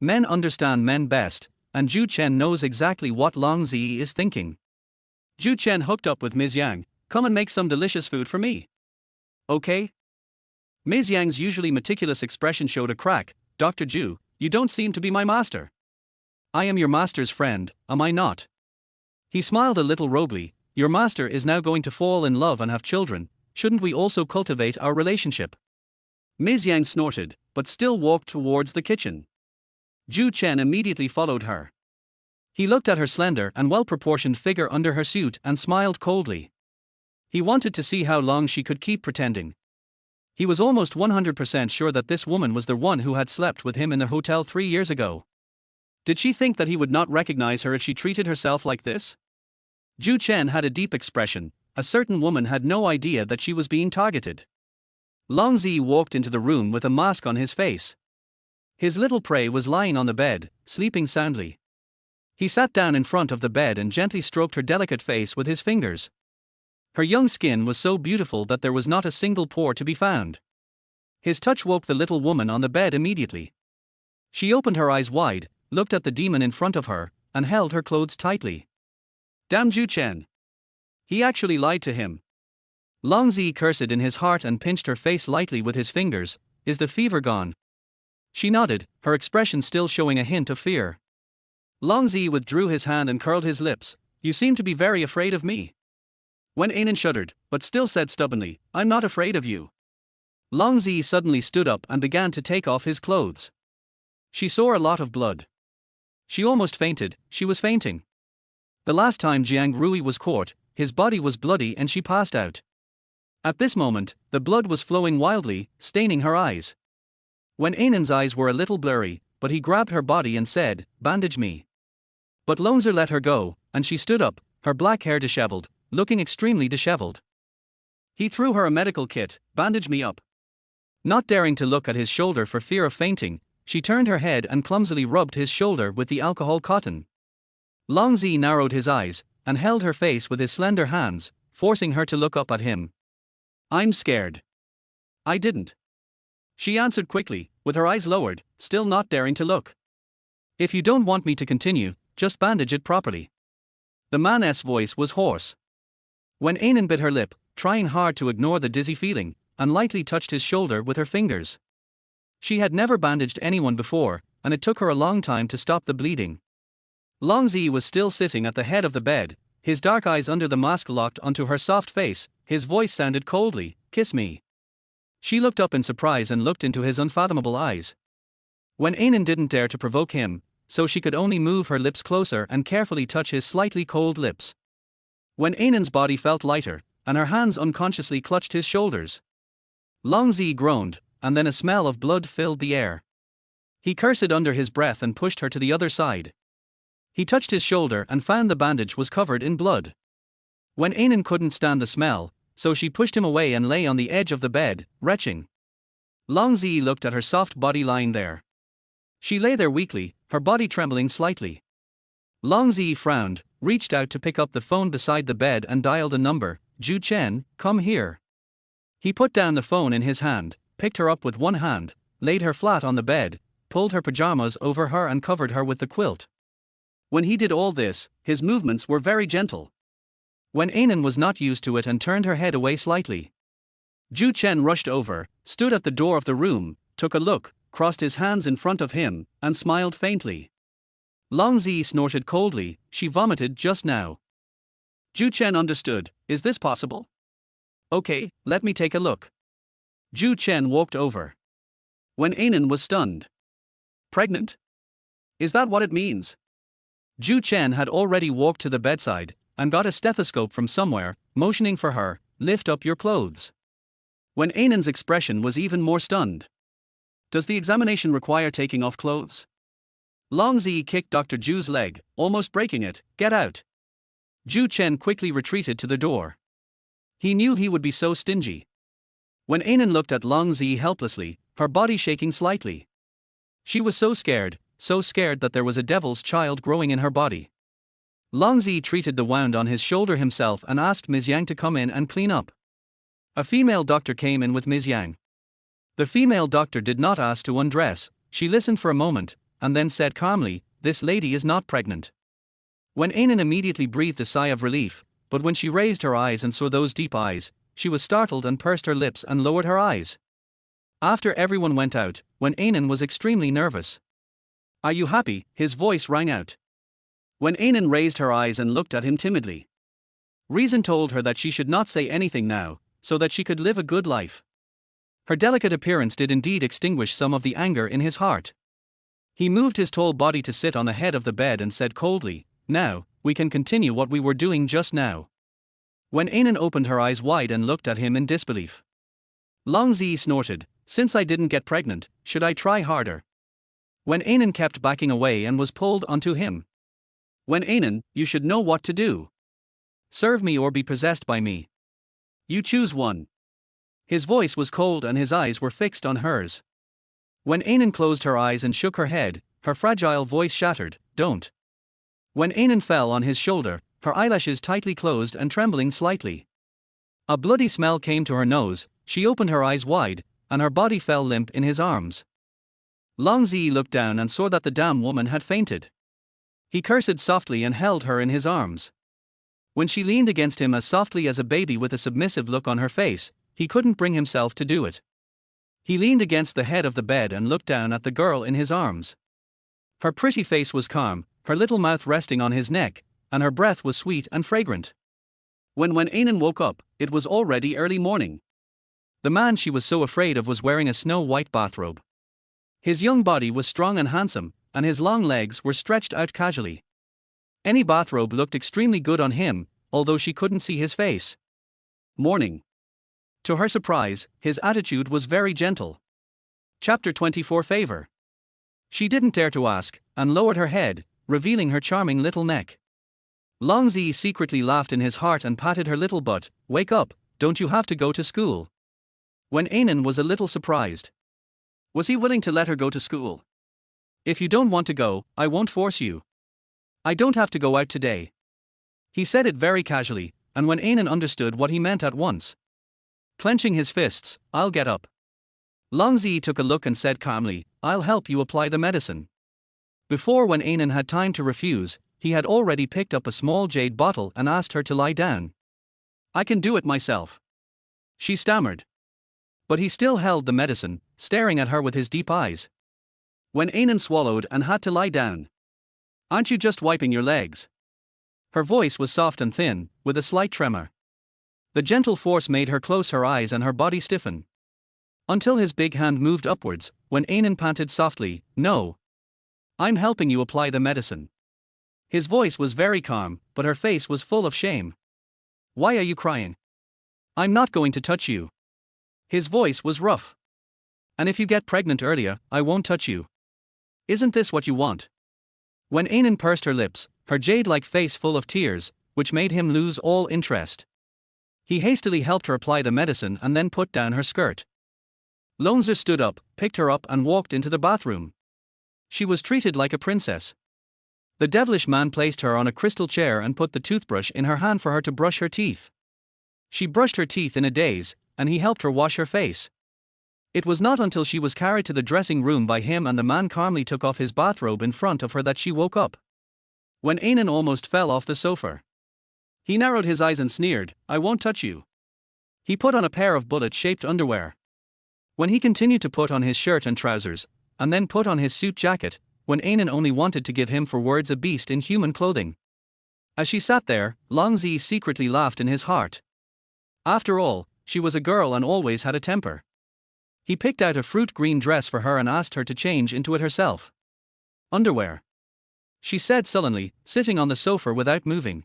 Men understand men best, and Ju Chen knows exactly what Long Zi is thinking. Ju Chen hooked up with Ms. Yang. "Come and make some delicious food for me." "Okay." Ms. Yang's usually meticulous expression showed a crack. "Dr. Ju, you don't seem to be my master." "I am your master's friend, am I not?" He smiled a little roguely. "Your master is now going to fall in love and have children. Shouldn't we also cultivate our relationship?" Ms. Yang snorted, but still walked towards the kitchen. Ju Chen immediately followed her. He looked at her slender and well-proportioned figure under her suit and smiled coldly. He wanted to see how long she could keep pretending. He was almost 100% sure that this woman was the one who had slept with him in the hotel 3 years ago. Did she think that he would not recognize her if she treated herself like this? Ju Chen had a deep expression. A certain woman had no idea that she was being targeted. Long Zi walked into the room with a mask on his face. His little prey was lying on the bed, sleeping soundly. He sat down in front of the bed and gently stroked her delicate face with his fingers. Her young skin was so beautiful that there was not a single pore to be found. His touch woke the little woman on the bed immediately. She opened her eyes wide, looked at the demon in front of her, and held her clothes tightly. Damn Ju Chen. He actually lied to him. Long Zi cursed in his heart and pinched her face lightly with his fingers. "Is the fever gone?" She nodded, her expression still showing a hint of fear. Long Zi withdrew his hand and curled his lips. "You seem to be very afraid of me." Wen Anan shuddered, but still said stubbornly, "I'm not afraid of you." Long Zi suddenly stood up and began to take off his clothes. She saw a lot of blood. She almost fainted. She was fainting. The last time Jiang Rui was caught, his body was bloody and she passed out. At this moment, the blood was flowing wildly, staining her eyes. Wen Anan's eyes were a little blurry, but he grabbed her body and said, "Bandage me." But Longzer let her go, and she stood up, her black hair disheveled, looking extremely disheveled. He threw her a medical kit. "Bandage me up." Not daring to look at his shoulder for fear of fainting, she turned her head and clumsily rubbed his shoulder with the alcohol cotton. Long Zi narrowed his eyes, and held her face with his slender hands, forcing her to look up at him. "I'm scared." "I didn't." She answered quickly, with her eyes lowered, still not daring to look. "If you don't want me to continue, just bandage it properly." The man's voice was hoarse. Wen Anan bit her lip, trying hard to ignore the dizzy feeling, and lightly touched his shoulder with her fingers. She had never bandaged anyone before, and it took her a long time to stop the bleeding. Long Zi was still sitting at the head of the bed, his dark eyes under the mask locked onto her soft face. His voice sounded coldly, "Kiss me." She looked up in surprise and looked into his unfathomable eyes. Wen Anan didn't dare to provoke him, so she could only move her lips closer and carefully touch his slightly cold lips. Wen Anan's body felt lighter, and her hands unconsciously clutched his shoulders. Long Zi groaned, and then a smell of blood filled the air. He cursed under his breath and pushed her to the other side. He touched his shoulder and found the bandage was covered in blood. Wen Anan couldn't stand the smell, so she pushed him away and lay on the edge of the bed, retching. Long Zi looked at her soft body lying there. She lay there weakly, her body trembling slightly. Long Zi frowned, reached out to pick up the phone beside the bed and dialed a number. "Ju Chen, come here." He put down the phone in his hand, picked her up with one hand, laid her flat on the bed, pulled her pajamas over her and covered her with the quilt. When he did all this, his movements were very gentle. Wen Anan was not used to it and turned her head away slightly. Zhu Chen rushed over, stood at the door of the room, took a look, crossed his hands in front of him, and smiled faintly. Long Zi snorted coldly, she vomited just now. Zhu Chen understood, is this possible? Okay, let me take a look. Zhu Chen walked over. Wen Anan was stunned. Pregnant? Is that what it means? Zhu Chen had already walked to the bedside, and got a stethoscope from somewhere, motioning for her, lift up your clothes. Wen Anan's expression was even more stunned. Does the examination require taking off clothes? Long Zi kicked Dr. Zhu's leg, almost breaking it. Get out. Zhu Chen quickly retreated to the door. He knew he would be so stingy. Wen Anan looked at Long Zi helplessly, her body shaking slightly. She was so scared that there was a devil's child growing in her body. Long Zi treated the wound on his shoulder himself and asked Ms. Yang to come in and clean up. A female doctor came in with Ms. Yang. The female doctor did not ask to undress, she listened for a moment, and then said calmly, this lady is not pregnant. Wen Anan immediately breathed a sigh of relief, but when she raised her eyes and saw those deep eyes, she was startled and pursed her lips and lowered her eyes. After everyone went out, Wen Anan was extremely nervous. Are you happy? His voice rang out. Wen Anan raised her eyes and looked at him timidly. Reason told her that she should not say anything now, so that she could live a good life. Her delicate appearance did indeed extinguish some of the anger in his heart. He moved his tall body to sit on the head of the bed and said coldly, now, we can continue what we were doing just now. Wen Anan opened her eyes wide and looked at him in disbelief. Long Zi snorted, since I didn't get pregnant, should I try harder? Wen Anan kept backing away and was pulled onto him. Wen Anan, you should know what to do. Serve me or be possessed by me. You choose one. His voice was cold and his eyes were fixed on hers. Wen Anan closed her eyes and shook her head, her fragile voice shattered, don't. Wen Anan fell on his shoulder, her eyelashes tightly closed and trembling slightly. A bloody smell came to her nose, she opened her eyes wide, and her body fell limp in his arms. Long Zi looked down and saw that the damn woman had fainted. He cursed softly and held her in his arms. When she leaned against him as softly as a baby with a submissive look on her face, he couldn't bring himself to do it. He leaned against the head of the bed and looked down at the girl in his arms. Her pretty face was calm, her little mouth resting on his neck, and her breath was sweet and fragrant. When Wen Anan woke up, it was already early morning. The man she was so afraid of was wearing a snow-white bathrobe. His young body was strong and handsome, and his long legs were stretched out casually. Any bathrobe looked extremely good on him, although she couldn't see his face. Morning. To her surprise, his attitude was very gentle. Chapter 24 Favor. She didn't dare to ask, and lowered her head, revealing her charming little neck. Long Zi secretly laughed in his heart and patted her little butt. Wake up, don't you have to go to school? Wen Anan was a little surprised. Was he willing to let her go to school? If you don't want to go, I won't force you. I don't have to go out today. He said it very casually, and Wen Anan understood what he meant at once. Clenching his fists, I'll get up. Long Zi took a look and said calmly, I'll help you apply the medicine. Before Wen Anan had time to refuse, he had already picked up a small jade bottle and asked her to lie down. I can do it myself. She stammered. But he still held the medicine, staring at her with his deep eyes. Wen Anan swallowed and had to lie down. Aren't you just wiping your legs? Her voice was soft and thin, with a slight tremor. The gentle force made her close her eyes and her body stiffen. Until his big hand moved upwards, Wen Anan panted softly, no. I'm helping you apply the medicine. His voice was very calm, but her face was full of shame. Why are you crying? I'm not going to touch you. His voice was rough. And if you get pregnant earlier, I won't touch you. Isn't this what you want? Wen Anan pursed her lips, her jade-like face full of tears, which made him lose all interest. He hastily helped her apply the medicine and then put down her skirt. Lonzer stood up, picked her up and walked into the bathroom. She was treated like a princess. The devilish man placed her on a crystal chair and put the toothbrush in her hand for her to brush her teeth. She brushed her teeth in a daze, and he helped her wash her face. It was not until she was carried to the dressing room by him and the man calmly took off his bathrobe in front of her that she woke up. Wen Anan almost fell off the sofa. He narrowed his eyes and sneered, I won't touch you. He put on a pair of bullet-shaped underwear. When he continued to put on his shirt and trousers, and then put on his suit jacket, Wen Anan only wanted to give him for words a beast in human clothing. As she sat there, Long Zi secretly laughed in his heart. After all, she was a girl and always had a temper. He picked out a fruit green dress for her and asked her to change into it herself. Underwear, she said sullenly, sitting on the sofa without moving.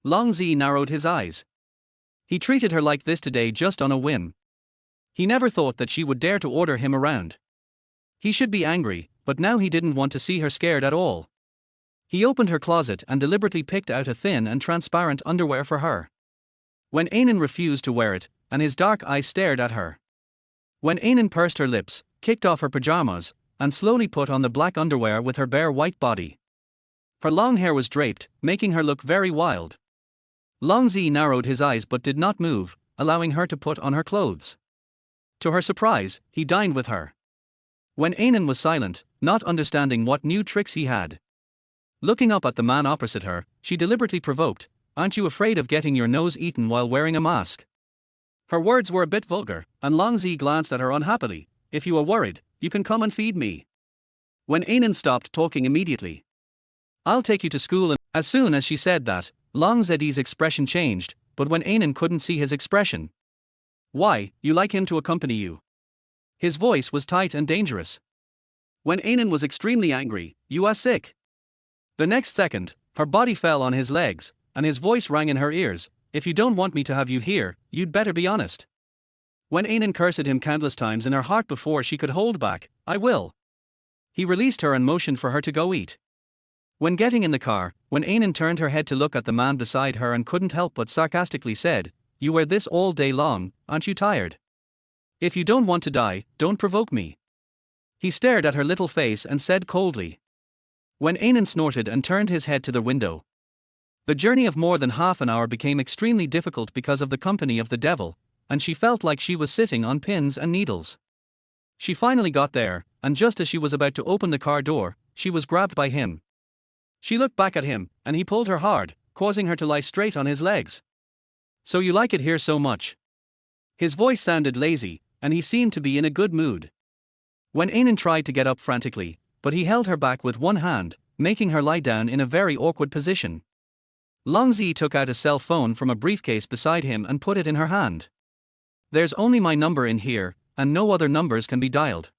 Long Zi narrowed his eyes. He treated her like this today just on a whim. He never thought that she would dare to order him around. He should be angry, but now he didn't want to see her scared at all. He opened her closet and deliberately picked out a thin and transparent underwear for her. Wen Anan refused to wear it, and his dark eyes stared at her. Wen Anan pursed her lips, kicked off her pajamas, and slowly put on the black underwear with her bare white body. Her long hair was draped, making her look very wild. Long Zi narrowed his eyes but did not move, allowing her to put on her clothes. To her surprise, he dined with her. Wen Anan was silent, not understanding what new tricks he had. Looking up at the man opposite her, she deliberately provoked, aren't you afraid of getting your nose eaten while wearing a mask? Her words were a bit vulgar, and Long Zi glanced at her unhappily. If you are worried, you can come and feed me. Wen Anan stopped talking immediately. I'll take you to school. And as soon as she said that, Long Zi's expression changed, but Wen Anan couldn't see his expression. Why, you like him to accompany you? His voice was tight and dangerous. Wen Anan was extremely angry, you are sick. The next second, her body fell on his legs, and his voice rang in her ears, if you don't want me to have you here, you'd better be honest. Wen Anan cursed him countless times in her heart before she could hold back, I will. He released her and motioned for her to go eat. When getting in the car, Wen Anan turned her head to look at the man beside her and couldn't help but sarcastically said, you wear this all day long, aren't you tired? If you don't want to die, don't provoke me. He stared at her little face and said coldly. Wen Anan snorted and turned his head to the window. The journey of more than half an hour became extremely difficult because of the company of the devil, and she felt like she was sitting on pins and needles. She finally got there, and just as she was about to open the car door, she was grabbed by him. She looked back at him, and he pulled her hard, causing her to lie straight on his legs. So you like it here so much? His voice sounded lazy, and he seemed to be in a good mood. Wen Anan tried to get up frantically, but he held her back with one hand, making her lie down in a very awkward position. Long Zi took out a cell phone from a briefcase beside him and put it in her hand. There's only my number in here, and no other numbers can be dialed.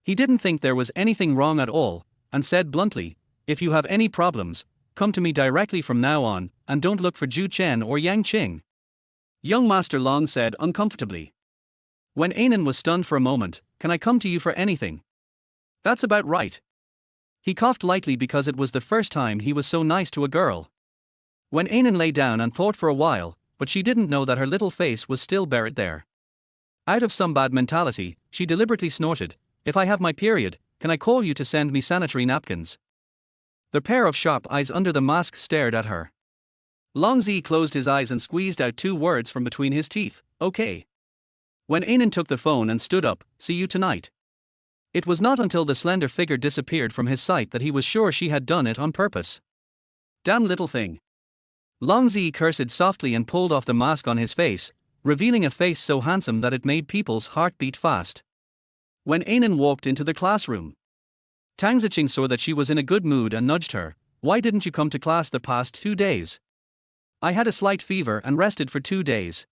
He didn't think there was anything wrong at all, and said bluntly, if you have any problems, come to me directly from now on, and don't look for Ju Chen or Yang Qing. Young Master Long said uncomfortably. Wen Anan was stunned for a moment, can I come to you for anything? That's about right. He coughed lightly because it was the first time he was so nice to a girl. Wen Anan lay down and thought for a while, but she didn't know that her little face was still buried there. Out of some bad mentality, she deliberately snorted, if I have my period, can I call you to send me sanitary napkins? The pair of sharp eyes under the mask stared at her. Long Zi closed his eyes and squeezed out two words from between his teeth, okay. Wen Anan took the phone and stood up, see you tonight. It was not until the slender figure disappeared from his sight that he was sure she had done it on purpose. Damn little thing. Long Zi cursed softly and pulled off the mask on his face, revealing a face so handsome that it made people's heart beat fast. Wen Anan walked into the classroom. Tang Ziqing saw that she was in a good mood and nudged her, why didn't you come to class the past 2 days? I had a slight fever and rested for 2 days.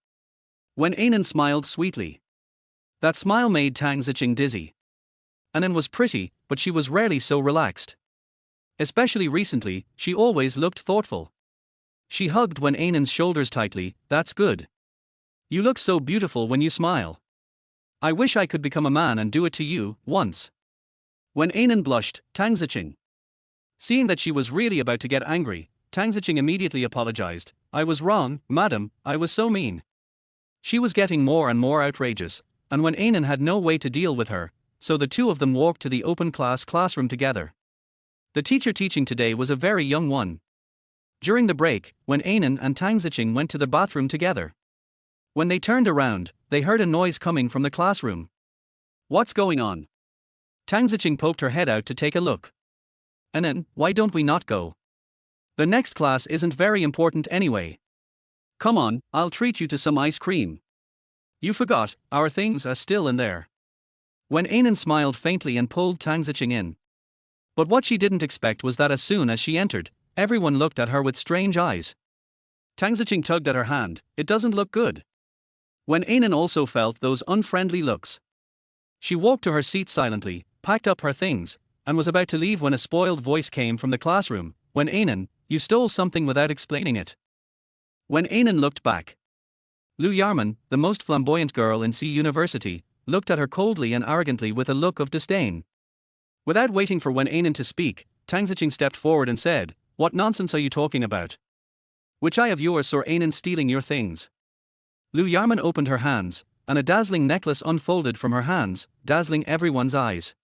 Wen Anan smiled sweetly. That smile made Tang Ziqing dizzy. Anan was pretty, but she was rarely so relaxed. Especially recently, she always looked thoughtful. She hugged Wen Anan's shoulders tightly, that's good. You look so beautiful when you smile. I wish I could become a man and do it to you, once. Wen Anan blushed, Tang Ziqing. Seeing that she was really about to get angry, Tang Ziqing immediately apologized, I was wrong, madam, I was so mean. She was getting more and more outrageous, and Wen Anan had no way to deal with her, so the two of them walked to the open classroom together. The teacher teaching today was a very young one. During the break, Wen Anan and Tang Ziqing went to the bathroom together. When they turned around, they heard a noise coming from the classroom. What's going on? Tang Ziqing poked her head out to take a look. Anan, why don't we not go? The next class isn't very important anyway. Come on, I'll treat you to some ice cream. You forgot, our things are still in there. Wen Anan smiled faintly and pulled Tang Ziqing in. But what she didn't expect was that as soon as she entered, everyone looked at her with strange eyes. Tang Ziqing tugged at her hand. It doesn't look good. Wen Anan also felt those unfriendly looks. She walked to her seat silently, packed up her things, and was about to leave when a spoiled voice came from the classroom. Wen Anan, you stole something without explaining it. Wen Anan looked back. Lu Yarman, the most flamboyant girl in C University, looked at her coldly and arrogantly with a look of disdain. Without waiting for Wen Anan to speak, Tang Ziqing stepped forward and said, "What nonsense are you talking about? Which eye of yours saw Anan stealing your things?" Lu Yarman opened her hands, and a dazzling necklace unfolded from her hands, dazzling everyone's eyes.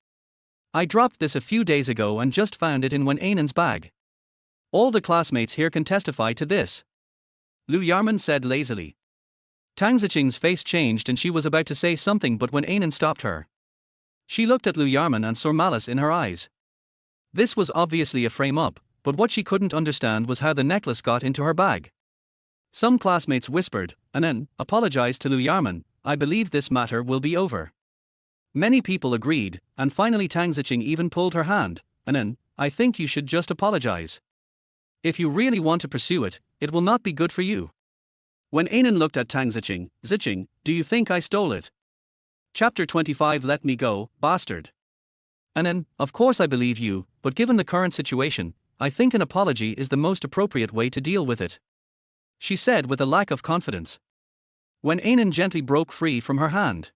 "I dropped this a few days ago and just found it in Wen Anan's bag. All the classmates here can testify to this," Lu Yarman said lazily. Tang Ziqing's face changed and she was about to say something, but Wen Anan stopped her. She looked at Lu Yarman and saw malice in her eyes. This was obviously a frame-up, but what she couldn't understand was how the necklace got into her bag. Some classmates whispered, "Anan, apologize to Lu Yarman, I believe this matter will be over." Many people agreed, and finally Tang Ziqing even pulled her hand. "Anan, I think you should just apologize. If you really want to pursue it, it will not be good for you." Wen Anan looked at Tang Ziqing. "Ziqing, do you think I stole it?" Chapter 25. Let me go, bastard. Anan, of course I believe you, but given the current situation, I think an apology is the most appropriate way to deal with it, she said with a lack of confidence. Wen Anan gently broke free from her hand.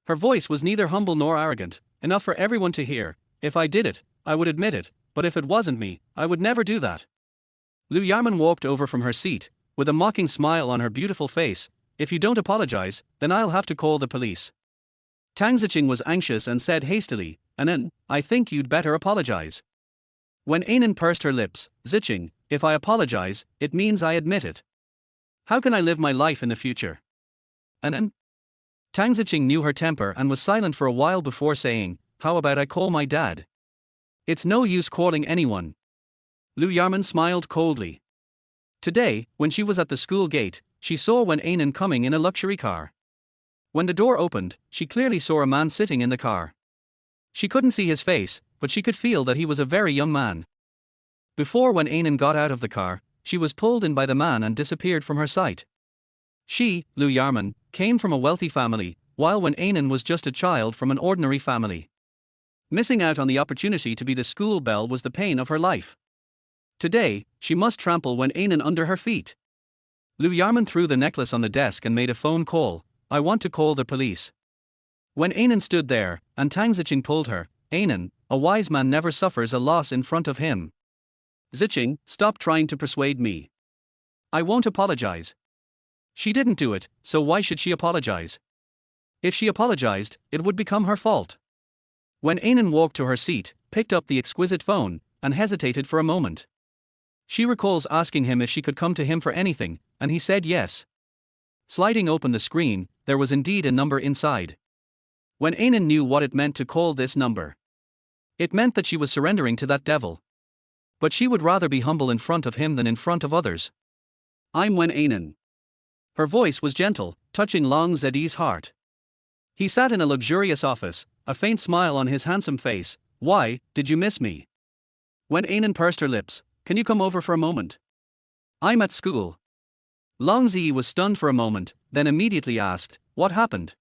Her voice was neither humble nor arrogant, enough for everyone to hear. "If I did it, I would admit it, but if it wasn't me, I would never do that." Lu Yarman walked over from her seat, with a mocking smile on her beautiful face. "If you don't apologize, then I'll have to call the police." Tang Ziqing was anxious and said hastily, "Anan, I think you'd better apologize." Wen Anan pursed her lips. "Ziqing, if I apologize, it means I admit it. How can I live my life in the future?" "Anan?" Tang Ziqing knew her temper and was silent for a while before saying, "How about I call my dad?" "It's no use calling anyone." Lu Yarman smiled coldly. Today, when she was at the school gate, she saw Wen Anan coming in a luxury car. When the door opened, she clearly saw a man sitting in the car. She couldn't see his face, but she could feel that he was a very young man. Before Wen Anan got out of the car, she was pulled in by the man and disappeared from her sight. She, Lu Yarman, came from a wealthy family, while Wen Anan was just a child from an ordinary family. Missing out on the opportunity to be the school belle was the pain of her life. Today, she must trample Wen Anan under her feet. Lu Yarman threw the necklace on the desk and made a phone call. "I want to call the police." Wen Anan stood there, and Tang Ziqing pulled her. "Anan, a wise man never suffers a loss in front of him. Ziqing, stop trying to persuade me. I won't apologize." She didn't do it, so why should she apologize? If she apologized, it would become her fault. Wen Anan walked to her seat, picked up the exquisite phone, and hesitated for a moment. She recalls asking him if she could come to him for anything, and he said yes. Sliding open the screen, there was indeed a number inside. Wen Anan knew what it meant to call this number. It meant that she was surrendering to that devil. But she would rather be humble in front of him than in front of others. "I'm Wen Anan." Her voice was gentle, touching Long Zed's heart. He sat in a luxurious office, a faint smile on his handsome face. "Why, did you miss me?" Wen Anan pursed her lips. "Can you come over for a moment? I'm at school." Long Zi was stunned for a moment, then immediately asked, "What happened?"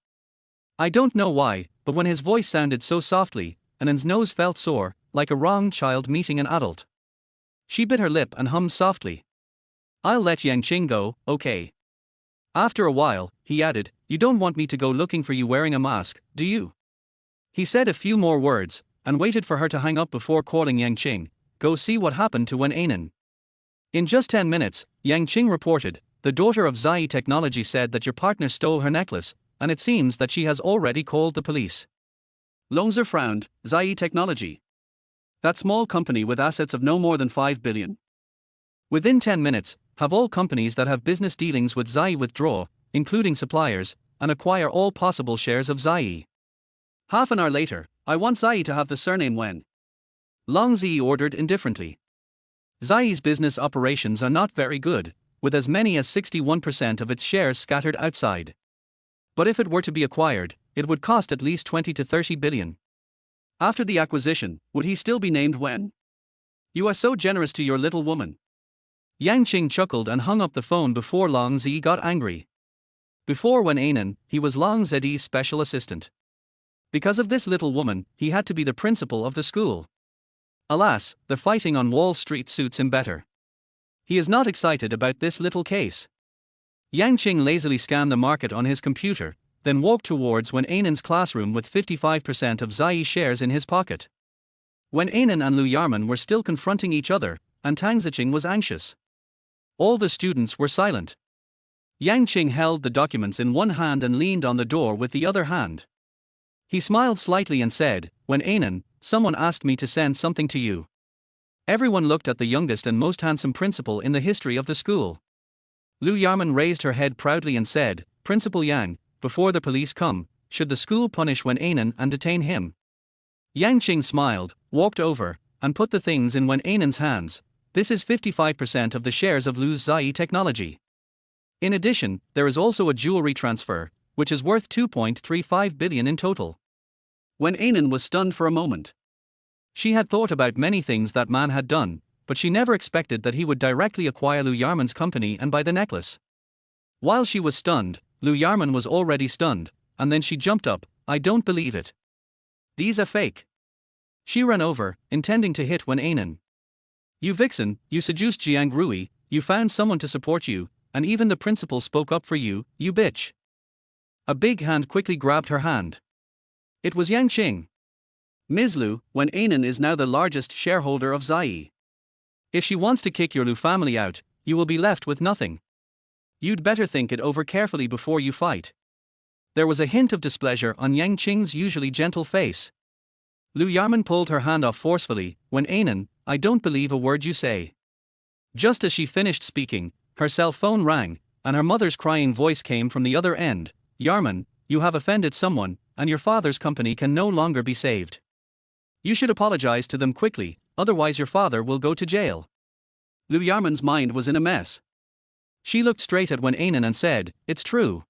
I don't know why, but when his voice sounded so softly, Anan's nose felt sore, like a wrong child meeting an adult. She bit her lip and hummed softly. "I'll let Yang Qing go, okay." After a while, he added, "You don't want me to go looking for you wearing a mask, do you?" He said a few more words, and waited for her to hang up before calling Yang Qing. "Go see what happened to Wen Anan." In just 10 minutes, Yang Qing reported, "The daughter of Zai Technology said that your partner stole her necklace, and it seems that she has already called the police." Longzer frowned. "Zai Technology? That small company with assets of no more than 5 billion? Within 10 minutes, have all companies that have business dealings with Zai withdraw, including suppliers, and acquire all possible shares of Zai. Half an hour later, I want Zai to have the surname Wen." Long Zi ordered indifferently. Zai's business operations are not very good, with as many as 61% of its shares scattered outside. But if it were to be acquired, it would cost at least 20 to 30 billion. After the acquisition, would he still be named Wen? You are so generous to your little woman. Yang Qing chuckled and hung up the phone before Long Zi got angry. Before Wen Anan, he was Long Zi's special assistant. Because of this little woman, he had to be the principal of the school. Alas, the fighting on Wall Street suits him better. He is not excited about this little case. Yang Qing lazily scanned the market on his computer, then walked towards Wen Anan's classroom with 55% of Zai shares in his pocket. Wen Anan and Lu Yarman were still confronting each other, and Tang Ziqing was anxious. All the students were silent. Yang Qing held the documents in one hand and leaned on the door with the other hand. He smiled slightly and said, "Wen Anan, someone asked me to send something to you." Everyone looked at the youngest and most handsome principal in the history of the school. Lu Yarman raised her head proudly and said, "Principal Yang, before the police come, should the school punish Wen Anan and detain him?" Yang Qing smiled, walked over, and put the things in Wen Anan's hands. "This is 55% of the shares of Lu Zai Technology. In addition, there is also a jewelry transfer, which is worth 2.35 billion in total." Wen Anan was stunned for a moment. She had thought about many things that man had done, but she never expected that he would directly acquire Lu Yarman's company and buy the necklace. While she was stunned, Lu Yarman was already stunned, and then she jumped up. "I don't believe it. These are fake." She ran over, intending to hit Wen Anan. "You vixen, you seduced Jiang Rui, you found someone to support you, and even the principal spoke up for you, you bitch." A big hand quickly grabbed her hand. It was Yang Qing. "Ms. Lu, Wen Anan is now the largest shareholder of Zai. If she wants to kick your Lu family out, you will be left with nothing. You'd better think it over carefully before you fight." There was a hint of displeasure on Yang Qing's usually gentle face. Lu Yarman pulled her hand off forcefully. "Wen Anan, I don't believe a word you say." Just as she finished speaking, her cell phone rang, and her mother's crying voice came from the other end. "Yarman, you have offended someone, and your father's company can no longer be saved. You should apologize to them quickly, otherwise your father will go to jail." Lu Yarman's mind was in a mess. She looked straight at Wen Anan and said, "It's true."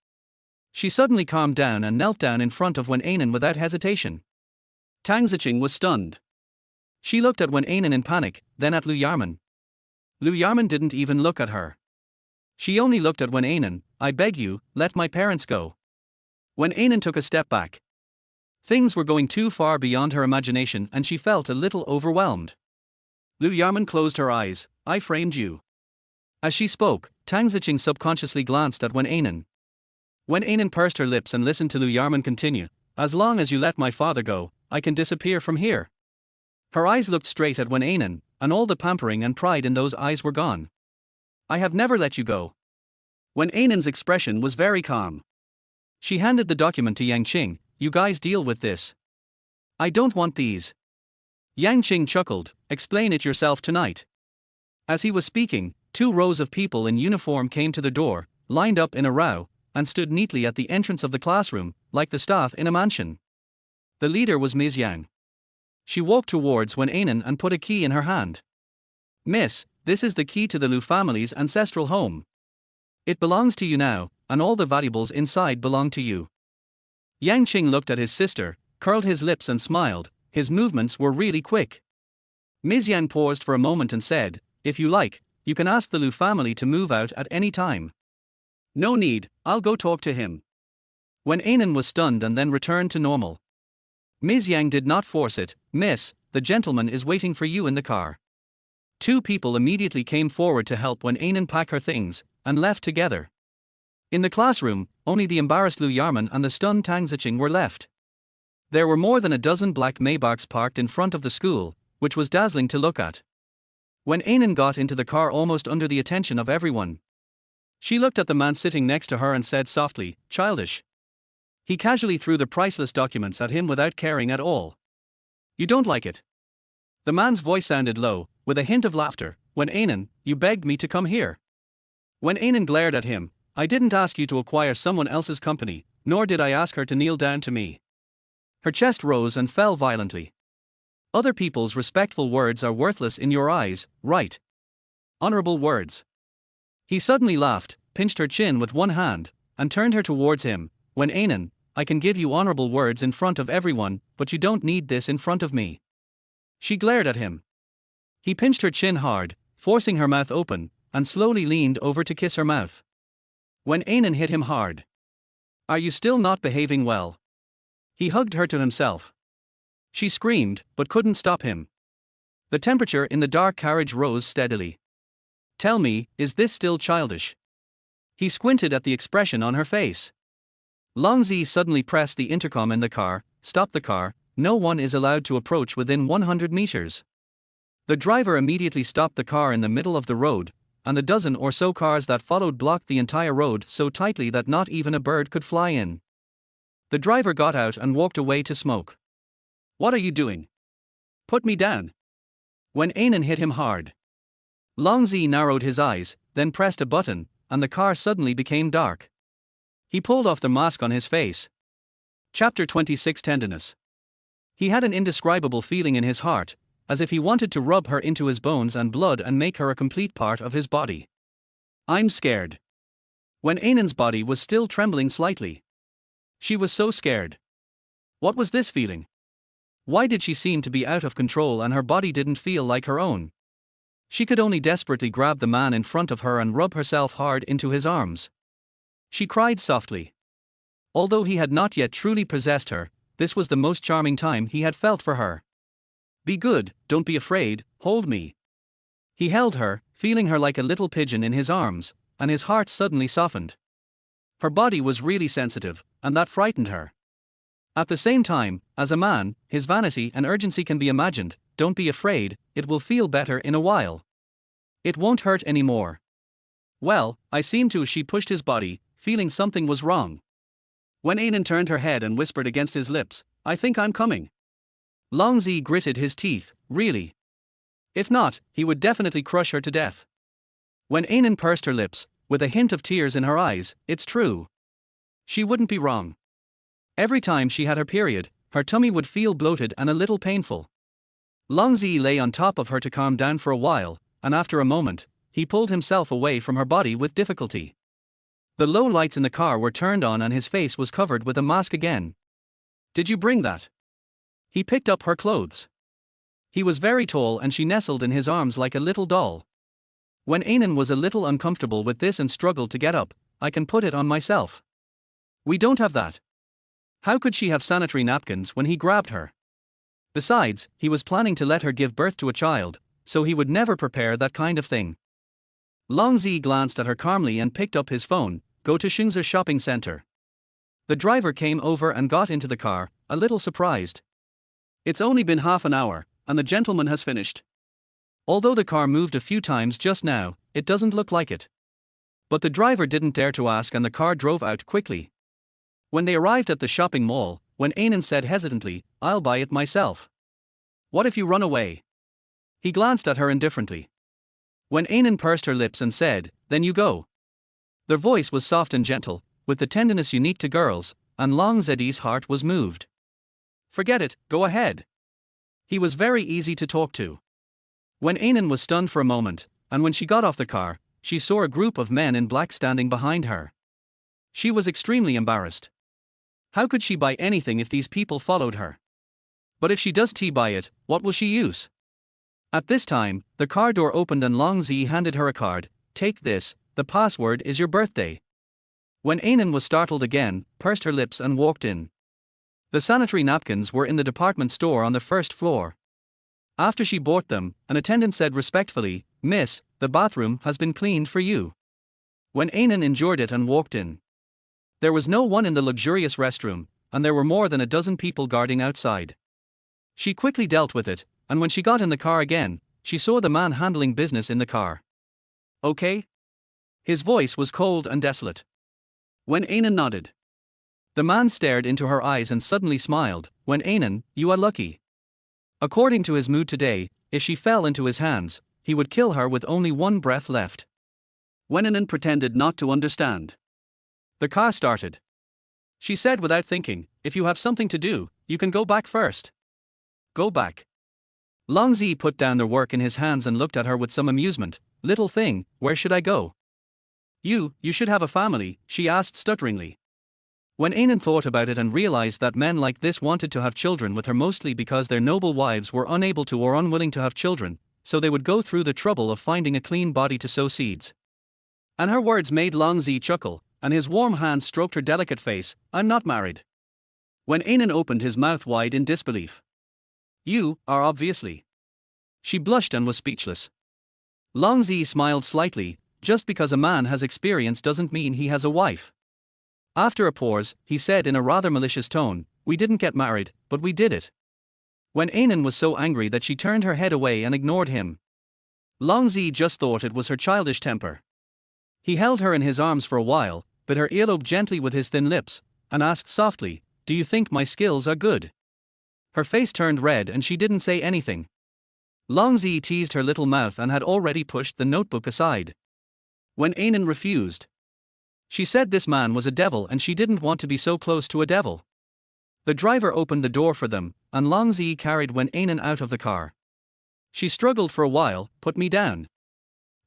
She suddenly calmed down and knelt down in front of Wen Anan without hesitation. Tang Ziqing was stunned. She looked at Wen Anan in panic, then at Lu Yarman. Lu Yarman didn't even look at her. She only looked at Wen Anan. "I beg you, let my parents go." Wen Anan took a step back. Things were going too far beyond her imagination and she felt a little overwhelmed. Lu Yarman closed her eyes. "I framed you." As she spoke, Tang Ziqing subconsciously glanced at Wen Anan. Wen Anan pursed her lips and listened to Lu Yarman continue. "As long as you let my father go, I can disappear from here." Her eyes looked straight at Wen Anan, and all the pampering and pride in those eyes were gone. "I have never let you go." Wen Anan's expression was very calm. She handed the document to Yang Qing. "You guys deal with this. I don't want these." Yang Qing chuckled. "Explain it yourself tonight." As he was speaking, 2 rows of people in uniform came to the door, lined up in a row, and stood neatly at the entrance of the classroom, like the staff in a mansion. The leader was Ms. Yang. She walked towards Wen Anan and put a key in her hand. "Miss, this is the key to the Lu family's ancestral home. It belongs to you now, and all the valuables inside belong to you." Yang Qing looked at his sister, curled his lips and smiled. His movements were really quick. Ms. Yang paused for a moment and said, "If you like, you can ask the Lu family to move out at any time." "No need, I'll go talk to him." Wen Anan was stunned and then returned to normal. Ms. Yang did not force it. "Miss, the gentleman is waiting for you in the car." 2 people immediately came forward to help Wen Anan pack her things, and left together. In the classroom, only the embarrassed Lu Yarman and the stunned Tang Ziqing were left. There were more than a dozen black Maybachs parked in front of the school, which was dazzling to look at. Wen Anan got into the car almost under the attention of everyone. She looked at the man sitting next to her and said softly, "Childish." He casually threw the priceless documents at him without caring at all. "You don't like it?" The man's voice sounded low, with a hint of laughter. "Wen Anan, you begged me to come here." Wen Anan glared at him. "I didn't ask you to acquire someone else's company, nor did I ask her to kneel down to me." Her chest rose and fell violently. "Other people's respectful words are worthless in your eyes, right?" Honorable words. He suddenly laughed, pinched her chin with one hand, and turned her towards him. Wen Anan, I can give you honorable words in front of everyone, but you don't need this in front of me. She glared at him. He pinched her chin hard, forcing her mouth open, and slowly leaned over to kiss her mouth. Wen Anan hit him hard. Are you still not behaving well? He hugged her to himself. She screamed, but couldn't stop him. The temperature in the dark carriage rose steadily. Tell me, is this still childish? He squinted at the expression on her face. Longzi suddenly pressed the intercom in the car. Stop the car, no one is allowed to approach within 100 meters. The driver immediately stopped the car in the middle of the road, and the dozen or so cars that followed blocked the entire road so tightly that not even a bird could fly in. The driver got out and walked away to smoke. What are you doing? Put me down. Wen Anan hit him hard. Longzi narrowed his eyes, then pressed a button, and the car suddenly became dark. He pulled off the mask on his face. Chapter 26 Tenderness. He had an indescribable feeling in his heart, as if he wanted to rub her into his bones and blood and make her a complete part of his body. I'm scared. Wen Anan's body was still trembling slightly. She was so scared. What was this feeling? Why did she seem to be out of control and her body didn't feel like her own? She could only desperately grab the man in front of her and rub herself hard into his arms. She cried softly. Although he had not yet truly possessed her, this was the most charming time he had felt for her. Be good, don't be afraid, hold me. He held her, feeling her like a little pigeon in his arms, and his heart suddenly softened. Her body was really sensitive, and that frightened her. At the same time, as a man, his vanity and urgency can be imagined. Don't be afraid, it will feel better in a while. It won't hurt anymore. Well, I seem to. She pushed his body, feeling something was wrong. Wen Anan turned her head and whispered against his lips, I think I'm coming. Longzi gritted his teeth, really. If not, he would definitely crush her to death. Wen Anan pursed her lips, with a hint of tears in her eyes. It's true. She wouldn't be wrong. Every time she had her period, her tummy would feel bloated and a little painful. Longzi lay on top of her to calm down for a while, and after a moment, he pulled himself away from her body with difficulty. The low lights in the car were turned on and his face was covered with a mask again. Did you bring that? He picked up her clothes. He was very tall and she nestled in his arms like a little doll. Wen Anan was a little uncomfortable with this and struggled to get up. I can put it on myself. We don't have that. How could she have sanitary napkins when he grabbed her? Besides, he was planning to let her give birth to a child, so he would never prepare that kind of thing. Longzi glanced at her calmly and picked up his phone. Go to Xingzi shopping center. The driver came over and got into the car, a little surprised. It's only been half an hour, and the gentleman has finished. Although the car moved a few times just now, it doesn't look like it. But the driver didn't dare to ask and the car drove out quickly. When they arrived at the shopping mall, Wen Anan said hesitantly, I'll buy it myself. What if you run away? He glanced at her indifferently. Wen Anan pursed her lips and said, then you go. Their voice was soft and gentle, with the tenderness unique to girls, and Longzi's heart was moved. Forget it, go ahead. He was very easy to talk to. Wen Anan was stunned for a moment, and when she got off the car, she saw a group of men in black standing behind her. She was extremely embarrassed. How could she buy anything if these people followed her? But if she does buy it, what will she use? At this time, the car door opened and Longzi handed her a card. Take this, the password is your birthday. Wen Anan was startled again, pursed her lips and walked in. The sanitary napkins were in the department store on the first floor. After she bought them, an attendant said respectfully, Miss, the bathroom has been cleaned for you. Wen Anan enjoyed it and walked in. There was no one in the luxurious restroom, and there were more than a dozen people guarding outside. She quickly dealt with it, and when she got in the car again, she saw the man handling business in the car. Okay? His voice was cold and desolate. Wen Anan nodded. The man stared into her eyes and suddenly smiled. Wen Anan, you are lucky. According to his mood today, if she fell into his hands, he would kill her with only one breath left. Wen Anan pretended not to understand. The car started. She said without thinking, if you have something to do, you can go back first. Go back. Long Zi put down their work in his hands and looked at her with some amusement. Little thing, where should I go? You should have a family, she asked stutteringly. Wen Anan thought about it and realized that men like this wanted to have children with her mostly because their noble wives were unable to or unwilling to have children, so they would go through the trouble of finding a clean body to sow seeds. And her words made Long Zi chuckle, and his warm hand stroked her delicate face. I'm not married. Wen Anan opened his mouth wide in disbelief. You are obviously. She blushed and was speechless. Long Zi smiled slightly. Just because a man has experience doesn't mean he has a wife. After a pause, he said in a rather malicious tone, we didn't get married, but we did it. Wen Anan was so angry that she turned her head away and ignored him. Long Zi just thought it was her childish temper. He held her in his arms for a while, bit her earlobe gently with his thin lips, and asked softly, do you think my skills are good? Her face turned red and she didn't say anything. Long Zi teased her little mouth and had already pushed the notebook aside. Wen Anan refused. She said this man was a devil and she didn't want to be so close to a devil. The driver opened the door for them, and Long Zi carried Wen Anan out of the car. She struggled for a while, put me down.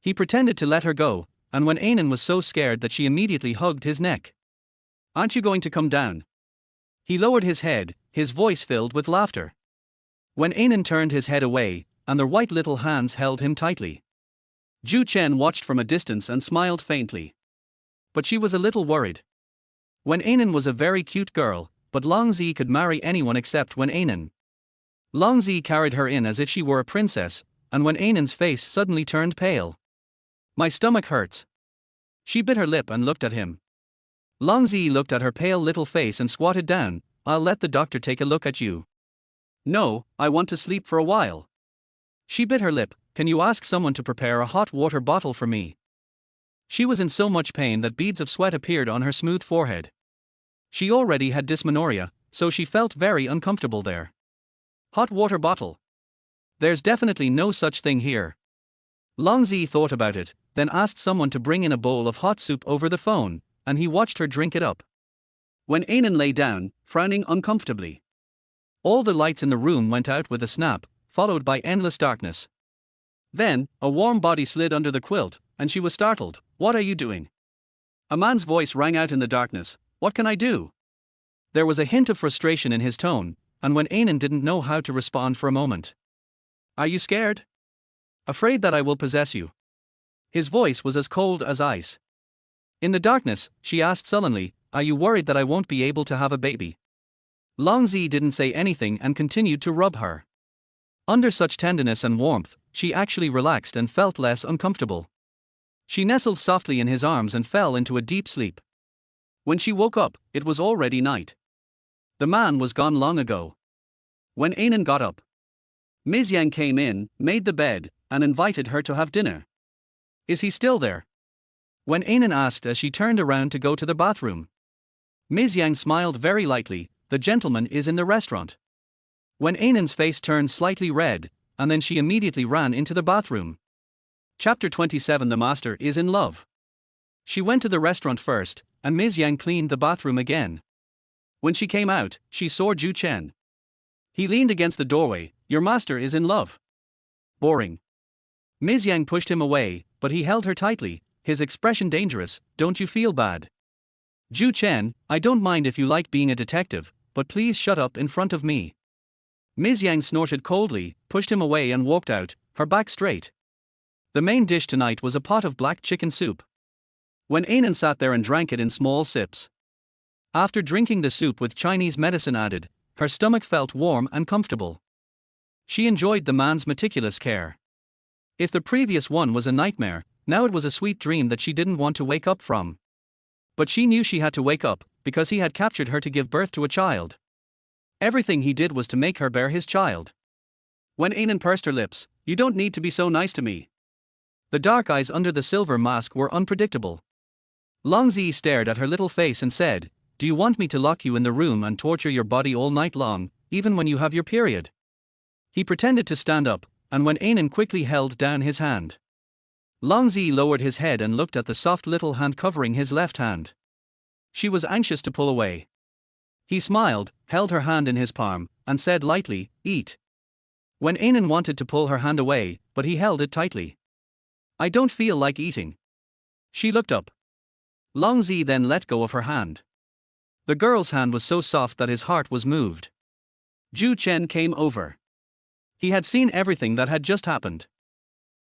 He pretended to let her go, and Wen Anan was so scared that she immediately hugged his neck. Aren't you going to come down? He lowered his head, his voice filled with laughter. Wen Anan turned his head away, and their white little hands held him tightly. Ju Chen watched from a distance and smiled faintly. But she was a little worried. Wen Anan was a very cute girl, but Long Zi could marry anyone except Wen Anan. Long Zi carried her in as if she were a princess, and Wen Anan's face suddenly turned pale. My stomach hurts. She bit her lip and looked at him. Long Zi looked at her pale little face and squatted down. I'll let the doctor take a look at you. No, I want to sleep for a while. She bit her lip. Can you ask someone to prepare a hot water bottle for me? She was in so much pain that beads of sweat appeared on her smooth forehead. She already had dysmenorrhea, so she felt very uncomfortable there. Hot water bottle. There's definitely no such thing here. Long Zi thought about it, then asked someone to bring in a bowl of hot soup over the phone, and he watched her drink it up. Wen Anan lay down, frowning uncomfortably. All the lights in the room went out with a snap, followed by endless darkness. Then, a warm body slid under the quilt, and she was startled. What are you doing? A man's voice rang out in the darkness. What can I do? There was a hint of frustration in his tone, and Wen Anan didn't know how to respond for a moment. Are you scared? Afraid that I will possess you? His voice was as cold as ice. In the darkness, she asked sullenly, are you worried that I won't be able to have a baby? Long Zi didn't say anything and continued to rub her. Under such tenderness and warmth, she actually relaxed and felt less uncomfortable. She nestled softly in his arms and fell into a deep sleep. When she woke up, it was already night. The man was gone long ago. Wen Anan got up. Ms. Yang came in, made the bed, and invited her to have dinner. Is he still there? Wen Anan asked as she turned around to go to the bathroom. Ms. Yang smiled very lightly. The gentleman is in the restaurant. Wen Anan's face turned slightly red, and then she immediately ran into the bathroom. Chapter 27. The Master is in love. She went to the restaurant first, and Ms. Yang cleaned the bathroom again. When she came out, she saw Ju Chen. He leaned against the doorway. Your master is in love. Boring. Ms. Yang pushed him away, but he held her tightly, his expression dangerous. Don't you feel bad? Ju Chen, I don't mind if you like being a detective, but please shut up in front of me. Ms. Yang snorted coldly, pushed him away and walked out, her back straight. The main dish tonight was a pot of black chicken soup. Wen Anan sat there and drank it in small sips. After drinking the soup with Chinese medicine added, her stomach felt warm and comfortable. She enjoyed the man's meticulous care. If the previous one was a nightmare, now it was a sweet dream that she didn't want to wake up from. But she knew she had to wake up, because he had captured her to give birth to a child. Everything he did was to make her bear his child. Wen Anan pursed her lips. You don't need to be so nice to me. The dark eyes under the silver mask were unpredictable. Long Zi stared at her little face and said, do you want me to lock you in the room and torture your body all night long, even when you have your period? He pretended to stand up, and Wen Anan quickly held down his hand. Long Zi lowered his head and looked at the soft little hand covering his left hand. She was anxious to pull away. He smiled, held her hand in his palm, and said lightly, eat. Wen Anan wanted to pull her hand away, but he held it tightly. I don't feel like eating. She looked up. Long Zi then let go of her hand. The girl's hand was so soft that his heart was moved. Zhu Chen came over. He had seen everything that had just happened.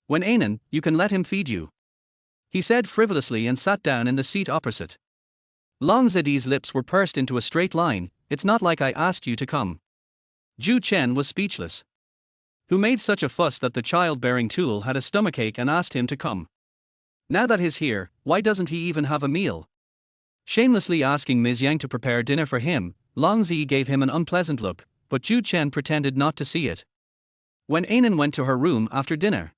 Wen Anan, you can let him feed you, he said frivolously and sat down in the seat opposite. Long Zi's lips were pursed into a straight line. It's not like I asked you to come. Zhu Chen was speechless. Who made such a fuss that the childbearing tool had a stomachache and asked him to come? Now that he's here, why doesn't he even have a meal? Shamelessly asking Ms. Yang to prepare dinner for him, Long Zi gave him an unpleasant look, but Zhu Chen pretended not to see it. Wen Anan went to her room after dinner.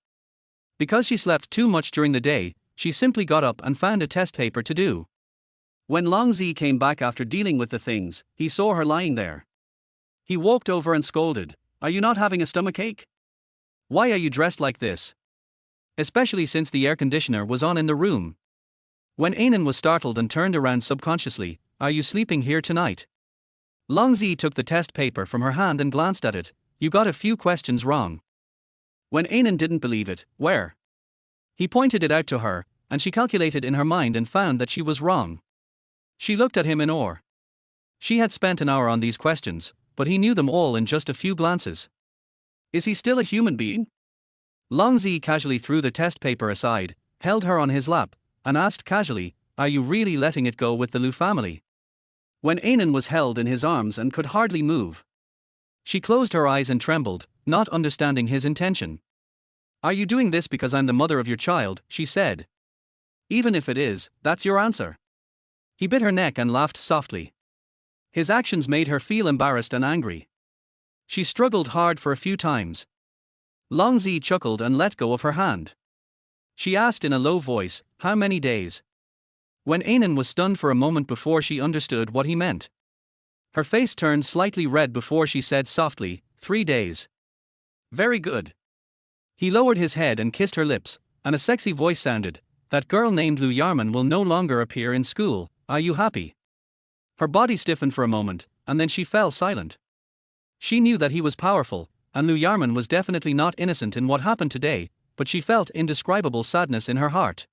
Because she slept too much during the day, she simply got up and found a test paper to do. When Long Zi came back after dealing with the things, he saw her lying there. He walked over and scolded, "Are you not having a stomachache? Why are you dressed like this? Especially since the air conditioner was on in the room." Wen Anan was startled and turned around subconsciously, "Are you sleeping here tonight?" Long Zi took the test paper from her hand and glanced at it. "You got a few questions wrong." Wen Anan didn't believe it. "Where?" He pointed it out to her, and she calculated in her mind and found that she was wrong. She looked at him in awe. She had spent an hour on these questions, but he knew them all in just a few glances. Is he still a human being? Long Zi casually threw the test paper aside, held her on his lap, and asked casually, "Are you really letting it go with the Lu family?" Wen Anan was held in his arms and could hardly move. She closed her eyes and trembled, not understanding his intention. "Are you doing this because I'm the mother of your child?" she said. "Even if it is, that's your answer." He bit her neck and laughed softly. His actions made her feel embarrassed and angry. She struggled hard for a few times. Long Zi chuckled and let go of her hand. She asked in a low voice, "How many days?" Wen Anan was stunned for a moment before she understood what he meant. Her face turned slightly red before she said softly, 3 days. "Very good." He lowered his head and kissed her lips, and a sexy voice sounded, "That girl named Lu Yarman will no longer appear in school, are you happy?" Her body stiffened for a moment, and then she fell silent. She knew that he was powerful, and Lu Yarman was definitely not innocent in what happened today, but she felt indescribable sadness in her heart.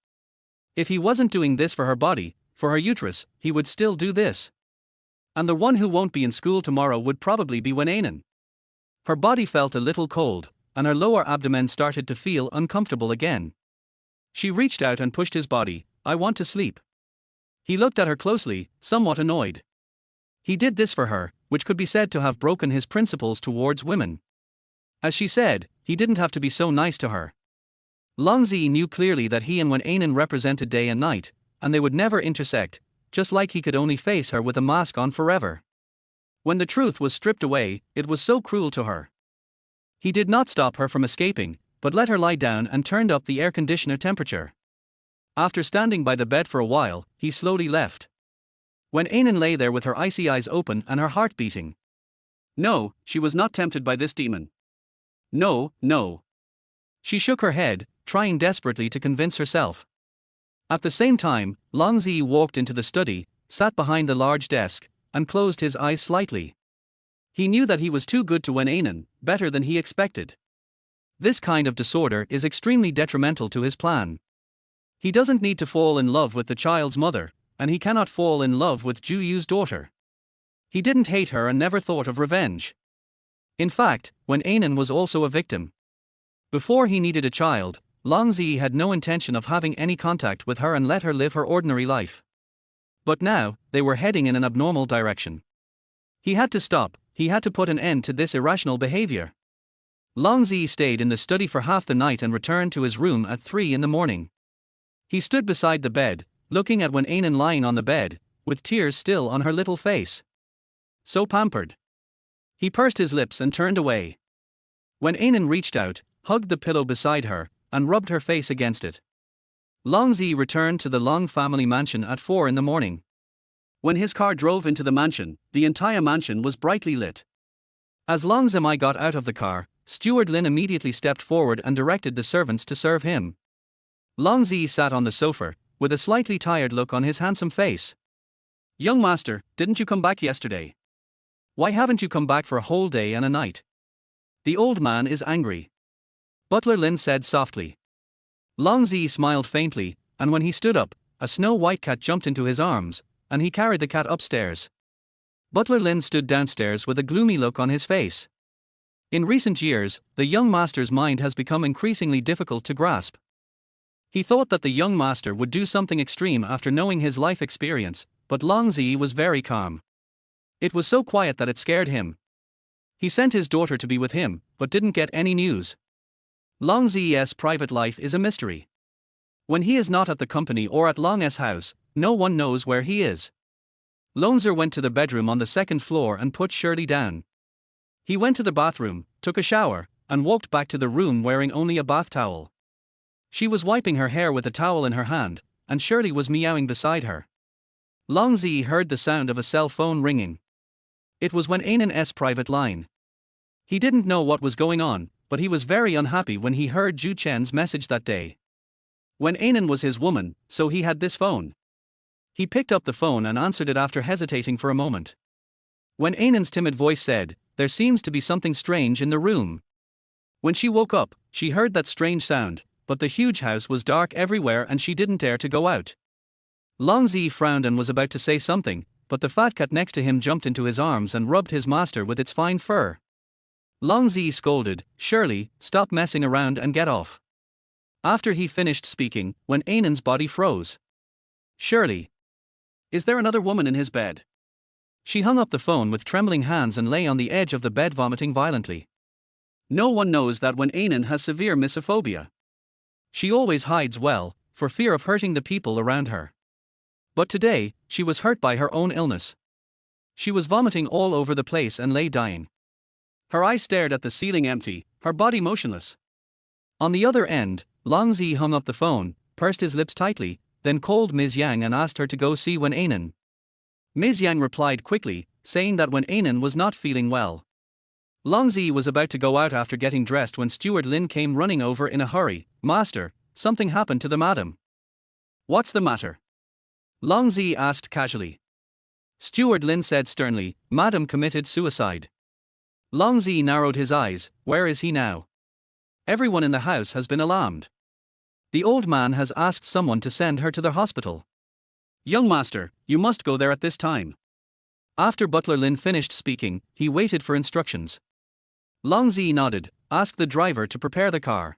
If he wasn't doing this for her body, for her uterus, he would still do this. And the one who won't be in school tomorrow would probably be Wen Anan. Her body felt a little cold, and her lower abdomen started to feel uncomfortable again. She reached out and pushed his body. "I want to sleep." He looked at her closely, somewhat annoyed. He did this for her, which could be said to have broken his principles towards women. As she said, he didn't have to be so nice to her. Long Zi knew clearly that he and Wen Anan represented day and night, and they would never intersect, just like he could only face her with a mask on forever. When the truth was stripped away, it was so cruel to her. He did not stop her from escaping, but let her lie down and turned up the air conditioner temperature. After standing by the bed for a while, he slowly left. Wen Anan lay there with her icy eyes open and her heart beating. No, she was not tempted by this demon. No, no. She shook her head, trying desperately to convince herself. At the same time, Long Zi walked into the study, sat behind the large desk, and closed his eyes slightly. He knew that he was too good to Wen Anan, better than he expected. This kind of disorder is extremely detrimental to his plan. He doesn't need to fall in love with the child's mother, and he cannot fall in love with Zhu Yu's daughter. He didn't hate her and never thought of revenge. In fact, Wen Anan was also a victim. Before he needed a child, Long Zi had no intention of having any contact with her and let her live her ordinary life. But now, they were heading in an abnormal direction. He had to stop, he had to put an end to this irrational behavior. Long Zi stayed in the study for half the night and returned to his room at 3 in the morning. He stood beside the bed, looking at Wen Anan lying on the bed, with tears still on her little face. So pampered. He pursed his lips and turned away. Wen Anan reached out, hugged the pillow beside her, and rubbed her face against it. Long Zi returned to the Long family mansion at 4 in the morning. When his car drove into the mansion, the entire mansion was brightly lit. As Long Zimai got out of the car, Steward Lin immediately stepped forward and directed the servants to serve him. Long Zi sat on the sofa, with a slightly tired look on his handsome face. "Young master, didn't you come back yesterday? Why haven't you come back for a whole day and a night?" The old man is angry. Butler Lin said softly. Long Zi smiled faintly, and when he stood up, a snow-white cat jumped into his arms, and he carried the cat upstairs. Butler Lin stood downstairs with a gloomy look on his face. In recent years, the young master's mind has become increasingly difficult to grasp. He thought that the young master would do something extreme after knowing his life experience, but Long Zi was very calm. It was so quiet that it scared him. He sent his daughter to be with him, but didn't get any news. Long Zi's private life is a mystery. When he is not at the company or at Long's house, no one knows where he is. Longzer went to the bedroom on the second floor and put Shirley down. He went to the bathroom, took a shower, and walked back to the room wearing only a bath towel. She was wiping her hair with a towel in her hand, and Shirley was meowing beside her. Long Zi heard the sound of a cell phone ringing. It was Wen Anan's private line. He didn't know what was going on, but he was very unhappy when he heard Zhu Chen's message that day. Wen Anan was his woman, so he had this phone. He picked up the phone and answered it after hesitating for a moment. Wen Anan's timid voice said, "There seems to be something strange in the room." When she woke up, she heard that strange sound, but the huge house was dark everywhere and she didn't dare to go out. Long Zi frowned and was about to say something, but the fat cat next to him jumped into his arms and rubbed his master with its fine fur. Long Zi scolded, "Shirley, stop messing around and get off." After he finished speaking, Wen Anan's body froze. "Shirley. Is there another woman in his bed?" She hung up the phone with trembling hands and lay on the edge of the bed vomiting violently. No one knows that Wen Anan has severe misophobia. She always hides well, for fear of hurting the people around her. But today, she was hurt by her own illness. She was vomiting all over the place and lay dying. Her eyes stared at the ceiling empty, her body motionless. On the other end, Long Zi hung up the phone, pursed his lips tightly, then called Ms. Yang and asked her to go see Wen Anan. Ms. Yang replied quickly, saying that Wen Anan was not feeling well. Long Zi was about to go out after getting dressed when Steward Lin came running over in a hurry. "Master, something happened to the madam." "What's the matter?" Long Zi asked casually. Steward Lin said sternly, "Madam committed suicide." Long Zi narrowed his eyes. "Where is he now?" "Everyone in the house has been alarmed. The old man has asked someone to send her to the hospital." "Young master, you must go there at this time." After Butler Lin finished speaking, he waited for instructions. Long Zi nodded, asked the driver to prepare the car.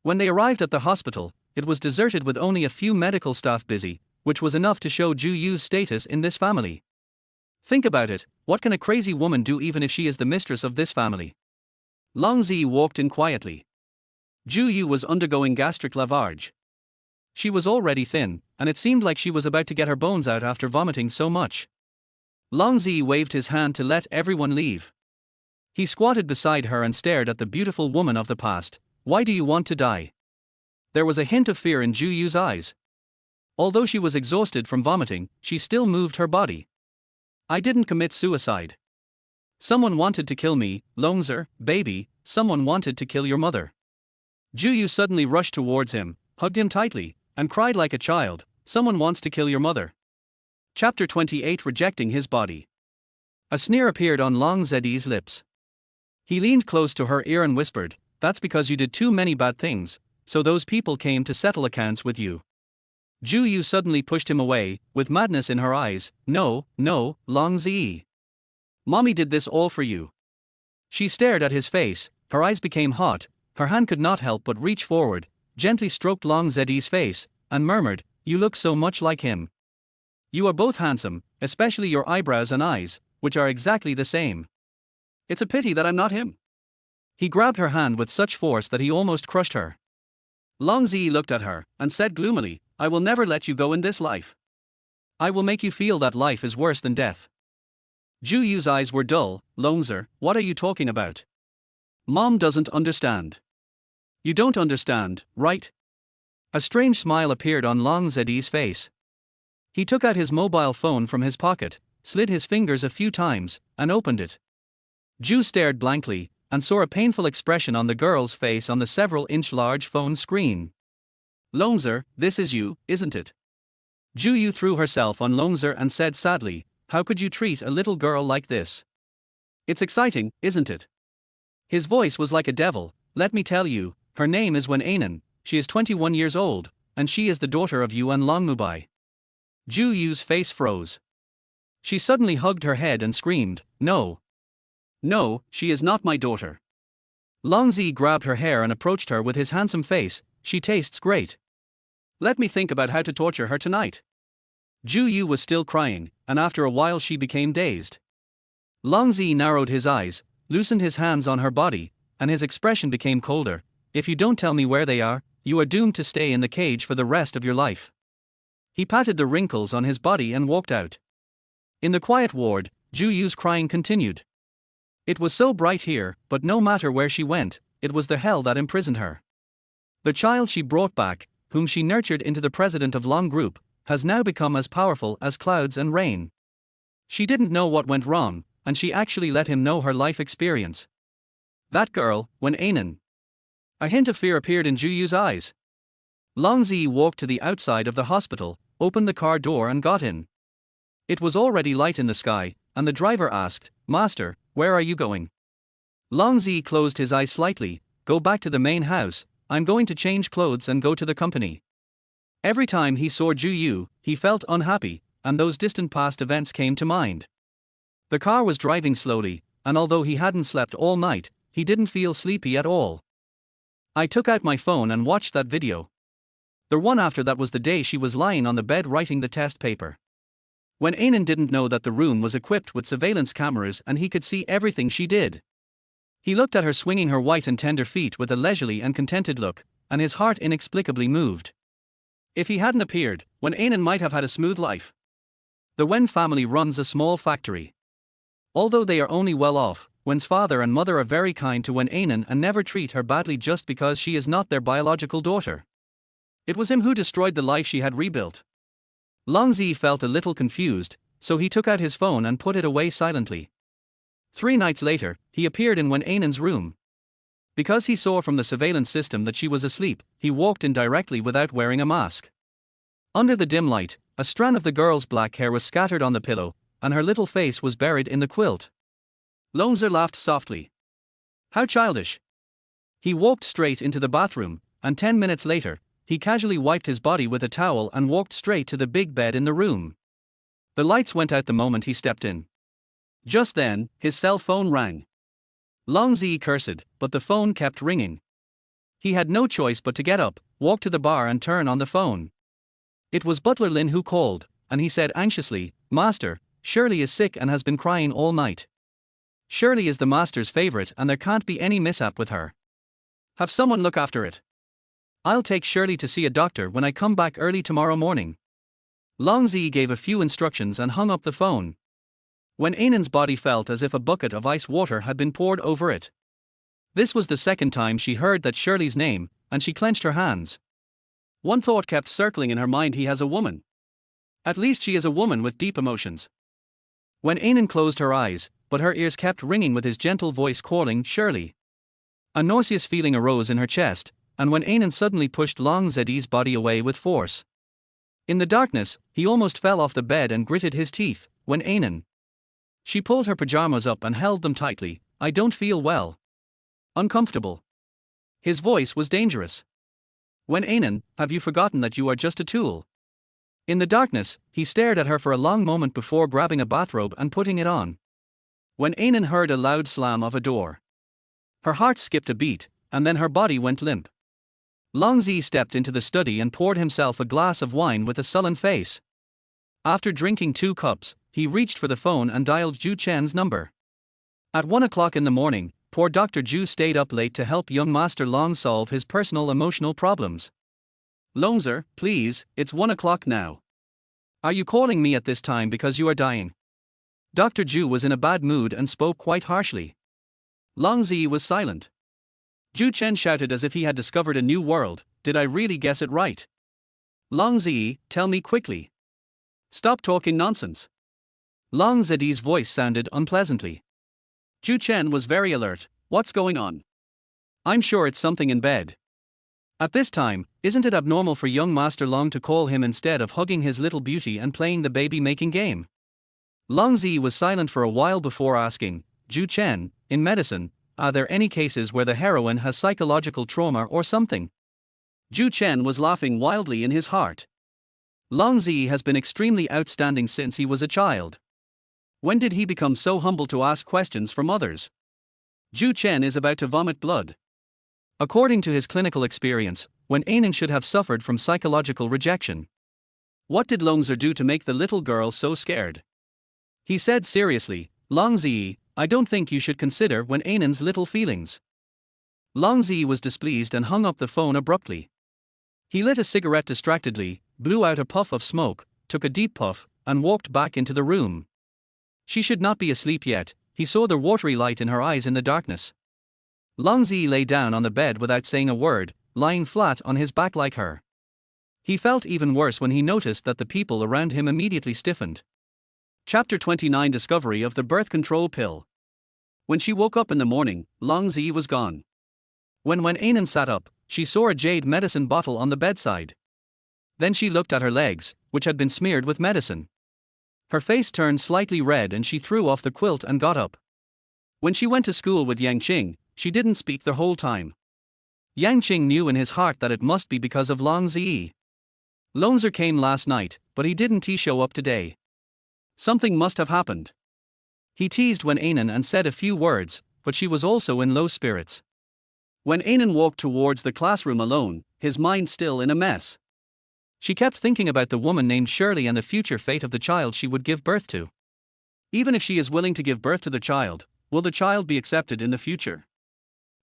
When they arrived at the hospital, it was deserted with only a few medical staff busy, which was enough to show Zhu Yu's status in this family. Think about it, what can a crazy woman do even if she is the mistress of this family? Long Zi walked in quietly. Zhu Yu was undergoing gastric lavage. She was already thin, and it seemed like she was about to get her bones out after vomiting so much. Long Zi waved his hand to let everyone leave. He squatted beside her and stared at the beautiful woman of the past. "Why do you want to die?" There was a hint of fear in Zhu Yu's eyes. Although she was exhausted from vomiting, she still moved her body. "I didn't commit suicide. Someone wanted to kill me, Longzer, baby, someone wanted to kill your mother." Zhu Yu suddenly rushed towards him, hugged him tightly, and cried like a child, "Someone wants to kill your mother." Chapter 28 Rejecting his body. A sneer appeared on Long Zi's lips. He leaned close to her ear and whispered, "That's because you did too many bad things, so those people came to settle accounts with you." Zhu Yu suddenly pushed him away, with madness in her eyes. "No, no, Long Zi. Mommy did this all for you." She stared at his face, her eyes became hot, her hand could not help but reach forward, gently stroked Long Zi's face, and murmured, "You look so much like him. You are both handsome, especially your eyebrows and eyes, which are exactly the same. It's a pity that I'm not him." He grabbed her hand with such force that he almost crushed her. Long Zi looked at her, and said gloomily, "I will never let you go in this life. I will make you feel that life is worse than death." Zhu Yu's eyes were dull. "Longzer, what are you talking about? Mom doesn't understand." "You don't understand, right?" A strange smile appeared on Long Zi's face. He took out his mobile phone from his pocket, slid his fingers a few times, and opened it. Zhu stared blankly, and saw a painful expression on the girl's face on the several-inch large phone screen. "Longzer, this is you, isn't it?" Zhu Yu threw herself on Longzer and said sadly, "How could you treat a little girl like this? It's exciting, isn't it?" His voice was like a devil. Let me tell you, her name is Wen Anan, she is 21 years old, and she is the daughter of Yuan Longmubai. Ju Yu's face froze. She suddenly hugged her head and screamed, "No. No, she is not my daughter." Longzi grabbed her hair and approached her with his handsome face. "She tastes great. Let me think about how to torture her tonight." Ju Yu was still crying, and after a while she became dazed. Longzi narrowed his eyes, loosened his hands on her body, and his expression became colder. "If you don't tell me where they are, you are doomed to stay in the cage for the rest of your life." He patted the wrinkles on his body and walked out. In the quiet ward, Ju Yu's crying continued. It was so bright here, but no matter where she went, it was the hell that imprisoned her. The child she brought back, whom she nurtured into the president of Long Group, has now become as powerful as clouds and rain. She didn't know what went wrong, and she actually let him know her life experience. That girl, Wen Anan. A hint of fear appeared in Ju Yu's eyes. Longzi walked to the outside of the hospital, opened the car door and got in. It was already light in the sky, and the driver asked, "Master, where are you going?" Longzi closed his eyes slightly. "Go back to the main house, I'm going to change clothes and go to the company." Every time he saw Ju Yu, he felt unhappy, and those distant past events came to mind. The car was driving slowly, and although he hadn't slept all night, he didn't feel sleepy at all. I took out my phone and watched that video. The one after that was the day she was lying on the bed writing the test paper. Wen Anan didn't know that the room was equipped with surveillance cameras and he could see everything she did. He looked at her swinging her white and tender feet with a leisurely and contented look, and his heart inexplicably moved. If he hadn't appeared, Wen Anan might have had a smooth life. The Wen family runs a small factory. Although they are only well off, Wen's father and mother are very kind to Wen Anan and never treat her badly just because she is not their biological daughter. It was him who destroyed the life she had rebuilt. Longzi felt a little confused, so he took out his phone and put it away silently. 3 nights later, he appeared in Wen Anan's room. Because he saw from the surveillance system that she was asleep, he walked in directly without wearing a mask. Under the dim light, a strand of the girl's black hair was scattered on the pillow, and her little face was buried in the quilt. Longzi laughed softly. How childish. He walked straight into the bathroom, and 10 minutes later, he casually wiped his body with a towel and walked straight to the big bed in the room. The lights went out the moment he stepped in. Just then, his cell phone rang. Longzi cursed, but the phone kept ringing. He had no choice but to get up, walk to the bar and turn on the phone. It was Butler Lin who called, and he said anxiously, "Master, Shirley is sick and has been crying all night. Shirley is the master's favorite and there can't be any mishap with her. Have someone look after it. I'll take Shirley to see a doctor when I come back early tomorrow morning." Longzi gave a few instructions and hung up the phone. Wen Anan's body felt as if a bucket of ice water had been poured over it. This was the second time she heard that Shirley's name, and she clenched her hands. One thought kept circling in her mind: he has a woman. At least she is a woman with deep emotions. Wen Anan closed her eyes, but her ears kept ringing with his gentle voice calling Shirley. A nauseous feeling arose in her chest, and Wen Anan suddenly pushed Longzi's body away with force. In the darkness, he almost fell off the bed and gritted his teeth. Wen Anan. She pulled her pajamas up and held them tightly. "I don't feel well. Uncomfortable." His voice was dangerous. "Wen Anan, have you forgotten that you are just a tool?" In the darkness, he stared at her for a long moment before grabbing a bathrobe and putting it on. Wen Anan heard a loud slam of a door. Her heart skipped a beat, and then her body went limp. Longzi stepped into the study and poured himself a glass of wine with a sullen face. After drinking 2 cups, he reached for the phone and dialed Ju Chen's number. At 1 o'clock in the morning, poor Dr. Ju stayed up late to help young Master Long solve his personal emotional problems. "Longzi, please, it's 1 o'clock now. Are you calling me at this time because you are dying?" Dr. Ju was in a bad mood and spoke quite harshly. Longzi was silent. Ju Chen shouted as if he had discovered a new world. "Did I really guess it right? Longzi, tell me quickly. Stop talking nonsense." Longzi's voice sounded unpleasantly. Ju Chen was very alert. "What's going on? I'm sure it's something in bed. At this time, isn't it abnormal for young Master Long to call him instead of hugging his little beauty and playing the baby-making game?" Longzi was silent for a while before asking, "Ju Chen, in medicine, Are there any cases where the heroine has psychological trauma or something? Zhu Chen was laughing wildly in his heart. Long Zi has been extremely outstanding since he was a child. When did he become so humble to ask questions from others? Zhu Chen is about to vomit blood. According to his clinical experience, Wen Anan should have suffered from psychological rejection. What did Longzi do to make the little girl so scared? He said seriously, Longzi, I don't think you should consider Wen Anan's little feelings. Longzi was displeased and hung up the phone abruptly. He lit a cigarette distractedly, blew out a puff of smoke, took a deep puff, and walked back into the room. She should not be asleep yet, he saw the watery light in her eyes in the darkness. Longzi lay down on the bed without saying a word, lying flat on his back like her. He felt even worse when he noticed that the people around him immediately stiffened. Chapter 29 Discovery of the Birth Control Pill. When she woke up in the morning, Longzi was gone. When Wen Anan sat up, she saw a jade medicine bottle on the bedside. Then she looked at her legs, which had been smeared with medicine. Her face turned slightly red and she threw off the quilt and got up. When she went to school with Yang Qing, she didn't speak the whole time. Yang Qing knew in his heart that it must be because of Long Zi. Longzi came last night, but he didn't show up today. Something must have happened. He teased Wen Anan and said a few words, but she was also in low spirits. Wen Anan walked towards the classroom alone, his mind still in a mess. She kept thinking about the woman named Shirley and the future fate of the child she would give birth to. Even if she is willing to give birth to the child, will the child be accepted in the future?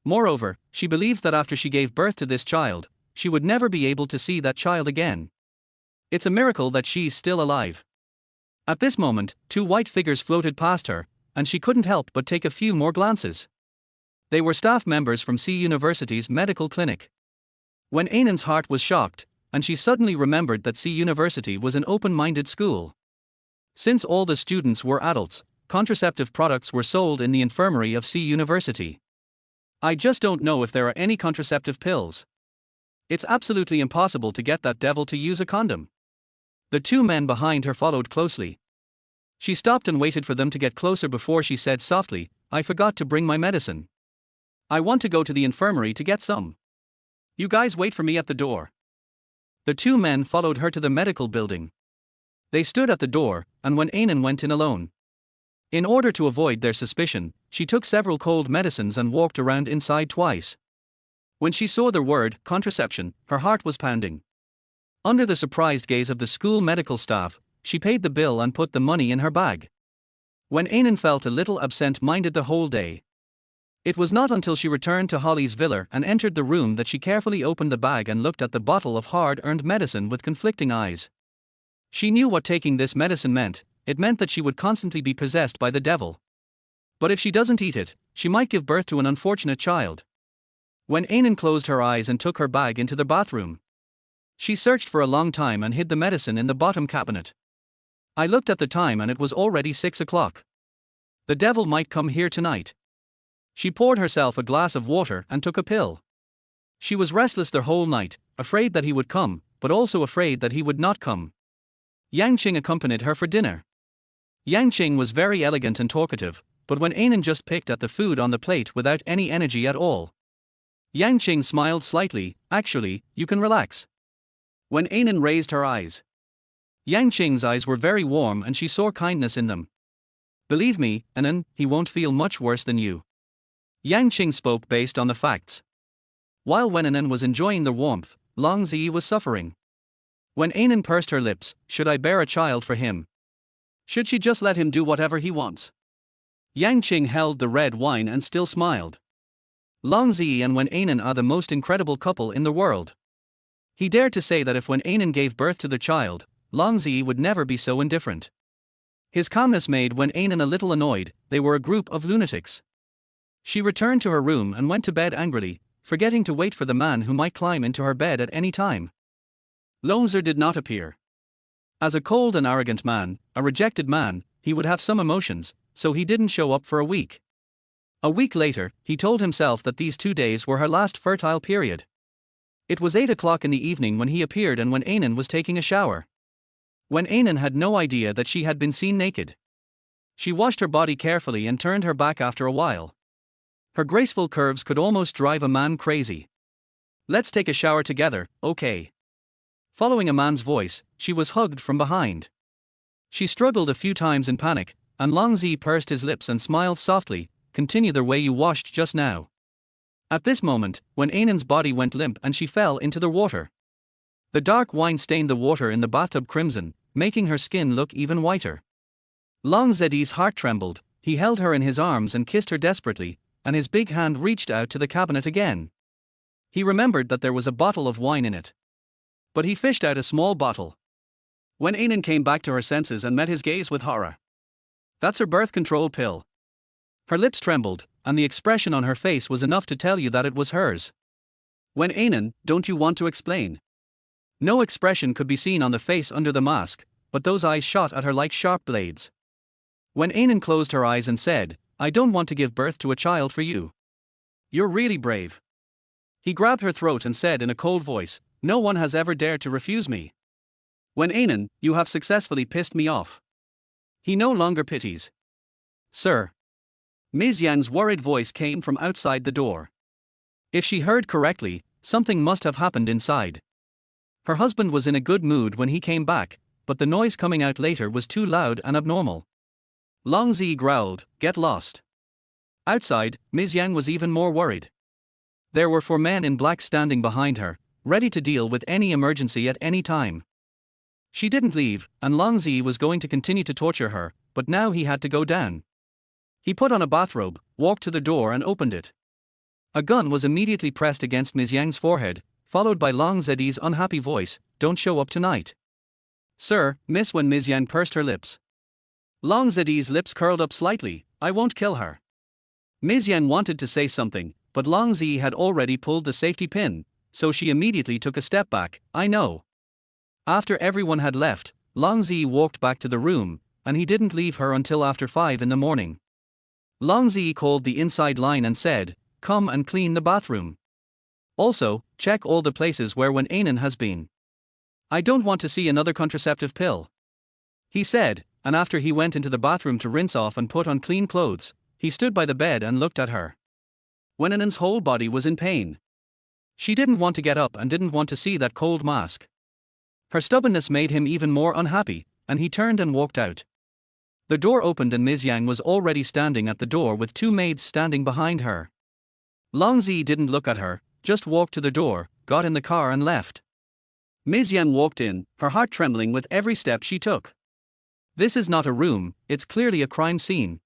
Moreover, she believed that after she gave birth to this child, she would never be able to see that child again. It's a miracle that she's still alive. At this moment, two white figures floated past her, and she couldn't help but take a few more glances. They were staff members from C University's medical clinic. Wen Anan's heart was shocked, and she suddenly remembered that C University was an open-minded school. Since all the students were adults, contraceptive products were sold in the infirmary of C University. I just don't know if there are any contraceptive pills. It's absolutely impossible to get that devil to use a condom. The two men behind her followed closely. She stopped and waited for them to get closer before she said softly, I forgot to bring my medicine. I want to go to the infirmary to get some. You guys wait for me at the door. The two men followed her to the medical building. They stood at the door, and Wen Anan went in alone. In order to avoid their suspicion, she took several cold medicines and walked around inside twice. When she saw the word contraception, her heart was pounding. Under the surprised gaze of the school medical staff, she paid the bill and put the money in her bag. Wen Anan felt a little absent-minded the whole day. It was not until she returned to Holly's villa and entered the room that she carefully opened the bag and looked at the bottle of hard-earned medicine with conflicting eyes. She knew what taking this medicine meant. It meant that she would constantly be possessed by the devil. But if she doesn't eat it, she might give birth to an unfortunate child. Wen Anan closed her eyes and took her bag into the bathroom. She searched for a long time and hid the medicine in the bottom cabinet. I looked at the time and it was already 6 o'clock. The devil might come here tonight. She poured herself a glass of water and took a pill. She was restless the whole night, afraid that he would come, but also afraid that he would not come. Yang Qing accompanied her for dinner. Yang Qing was very elegant and talkative, but Wen Anan just picked at the food on the plate without any energy at all. Yang Qing smiled slightly, actually, you can relax. Wen Anan raised her eyes. Yang Qing's eyes were very warm and she saw kindness in them. Believe me, Anan, he won't feel much worse than you. Yang Qing spoke based on the facts. While Wen Anan was enjoying the warmth, Long Zi was suffering. Wen Anan pursed her lips, should I bear a child for him? Should she just let him do whatever he wants? Yang Qing held the red wine and still smiled. Long Zi and Wen Anan are the most incredible couple in the world. He dared to say that if Wen Anan gave birth to the child, Long Zi would never be so indifferent. His calmness made Wen Anan a little annoyed. They were a group of lunatics. She returned to her room and went to bed angrily, forgetting to wait for the man who might climb into her bed at any time. Longzi did not appear. As a cold and arrogant man, a rejected man, he would have some emotions, so he didn't show up for a week. A week later, he told himself that these 2 days were her last fertile period. It was 8 o'clock in the evening when he appeared and Wen Anan was taking a shower. Wen Anan had no idea that she had been seen naked. She washed her body carefully and turned her back after a while. Her graceful curves could almost drive a man crazy. "Let's take a shower together, okay?" Following a man's voice, she was hugged from behind. She struggled a few times in panic, and Long Zi pursed his lips and smiled softly. "Continue the way you washed just now." At this moment, Wen Anan's body went limp and she fell into the water. The dark wine stained the water in the bathtub crimson, making her skin look even whiter. Long Zi's heart trembled. He held her in his arms and kissed her desperately, and his big hand reached out to the cabinet again. He remembered that there was a bottle of wine in it. But he fished out a small bottle. Wen Anan came back to her senses and met his gaze with horror. "That's her birth control pill." Her lips trembled, and the expression on her face was enough to tell you that it was hers. "Wen Anan, don't you want to explain?" No expression could be seen on the face under the mask, but those eyes shot at her like sharp blades. Wen Anan closed her eyes and said, "I don't want to give birth to a child for you. You're really brave." He grabbed her throat and said in a cold voice, "No one has ever dared to refuse me. Wen Anan, you have successfully pissed me off." He no longer pities. "Sir." Ms. Yang's worried voice came from outside the door. If she heard correctly, something must have happened inside. Her husband was in a good mood when he came back, but the noise coming out later was too loud and abnormal. Long Zi growled, "Get lost." Outside, Ms. Yang was even more worried. There were 4 men in black standing behind her, ready to deal with any emergency at any time. She didn't leave, and Long Zi was going to continue to torture her, but now he had to go down. He put on a bathrobe, walked to the door and opened it. A gun was immediately pressed against Ms. Yang's forehead, followed by Long Zi's unhappy voice, "Don't show up tonight." "Sir, miss." When Ms. Yang pursed her lips. Long Zi's lips curled up slightly. "I won't kill her." Ms. Yang wanted to say something, but Long Zi had already pulled the safety pin, so she immediately took a step back. "I know." After everyone had left, Long Zi walked back to the room, and he didn't leave her until after 5 in the morning. Long Zi called the inside line and said, "Come and clean the bathroom. Also, check all the places where Wen Anan has been. I don't want to see another contraceptive pill," he said, and after he went into the bathroom to rinse off and put on clean clothes, he stood by the bed and looked at her. Wen Anan's whole body was in pain. She didn't want to get up and didn't want to see that cold mask. Her stubbornness made him even more unhappy, and he turned and walked out. The door opened and Ms. Yang was already standing at the door with 2 maids standing behind her. Long Zi didn't look at her, just walked to the door, got in the car and left. Ms. Yang walked in, her heart trembling with every step she took. This is not a room, it's clearly a crime scene.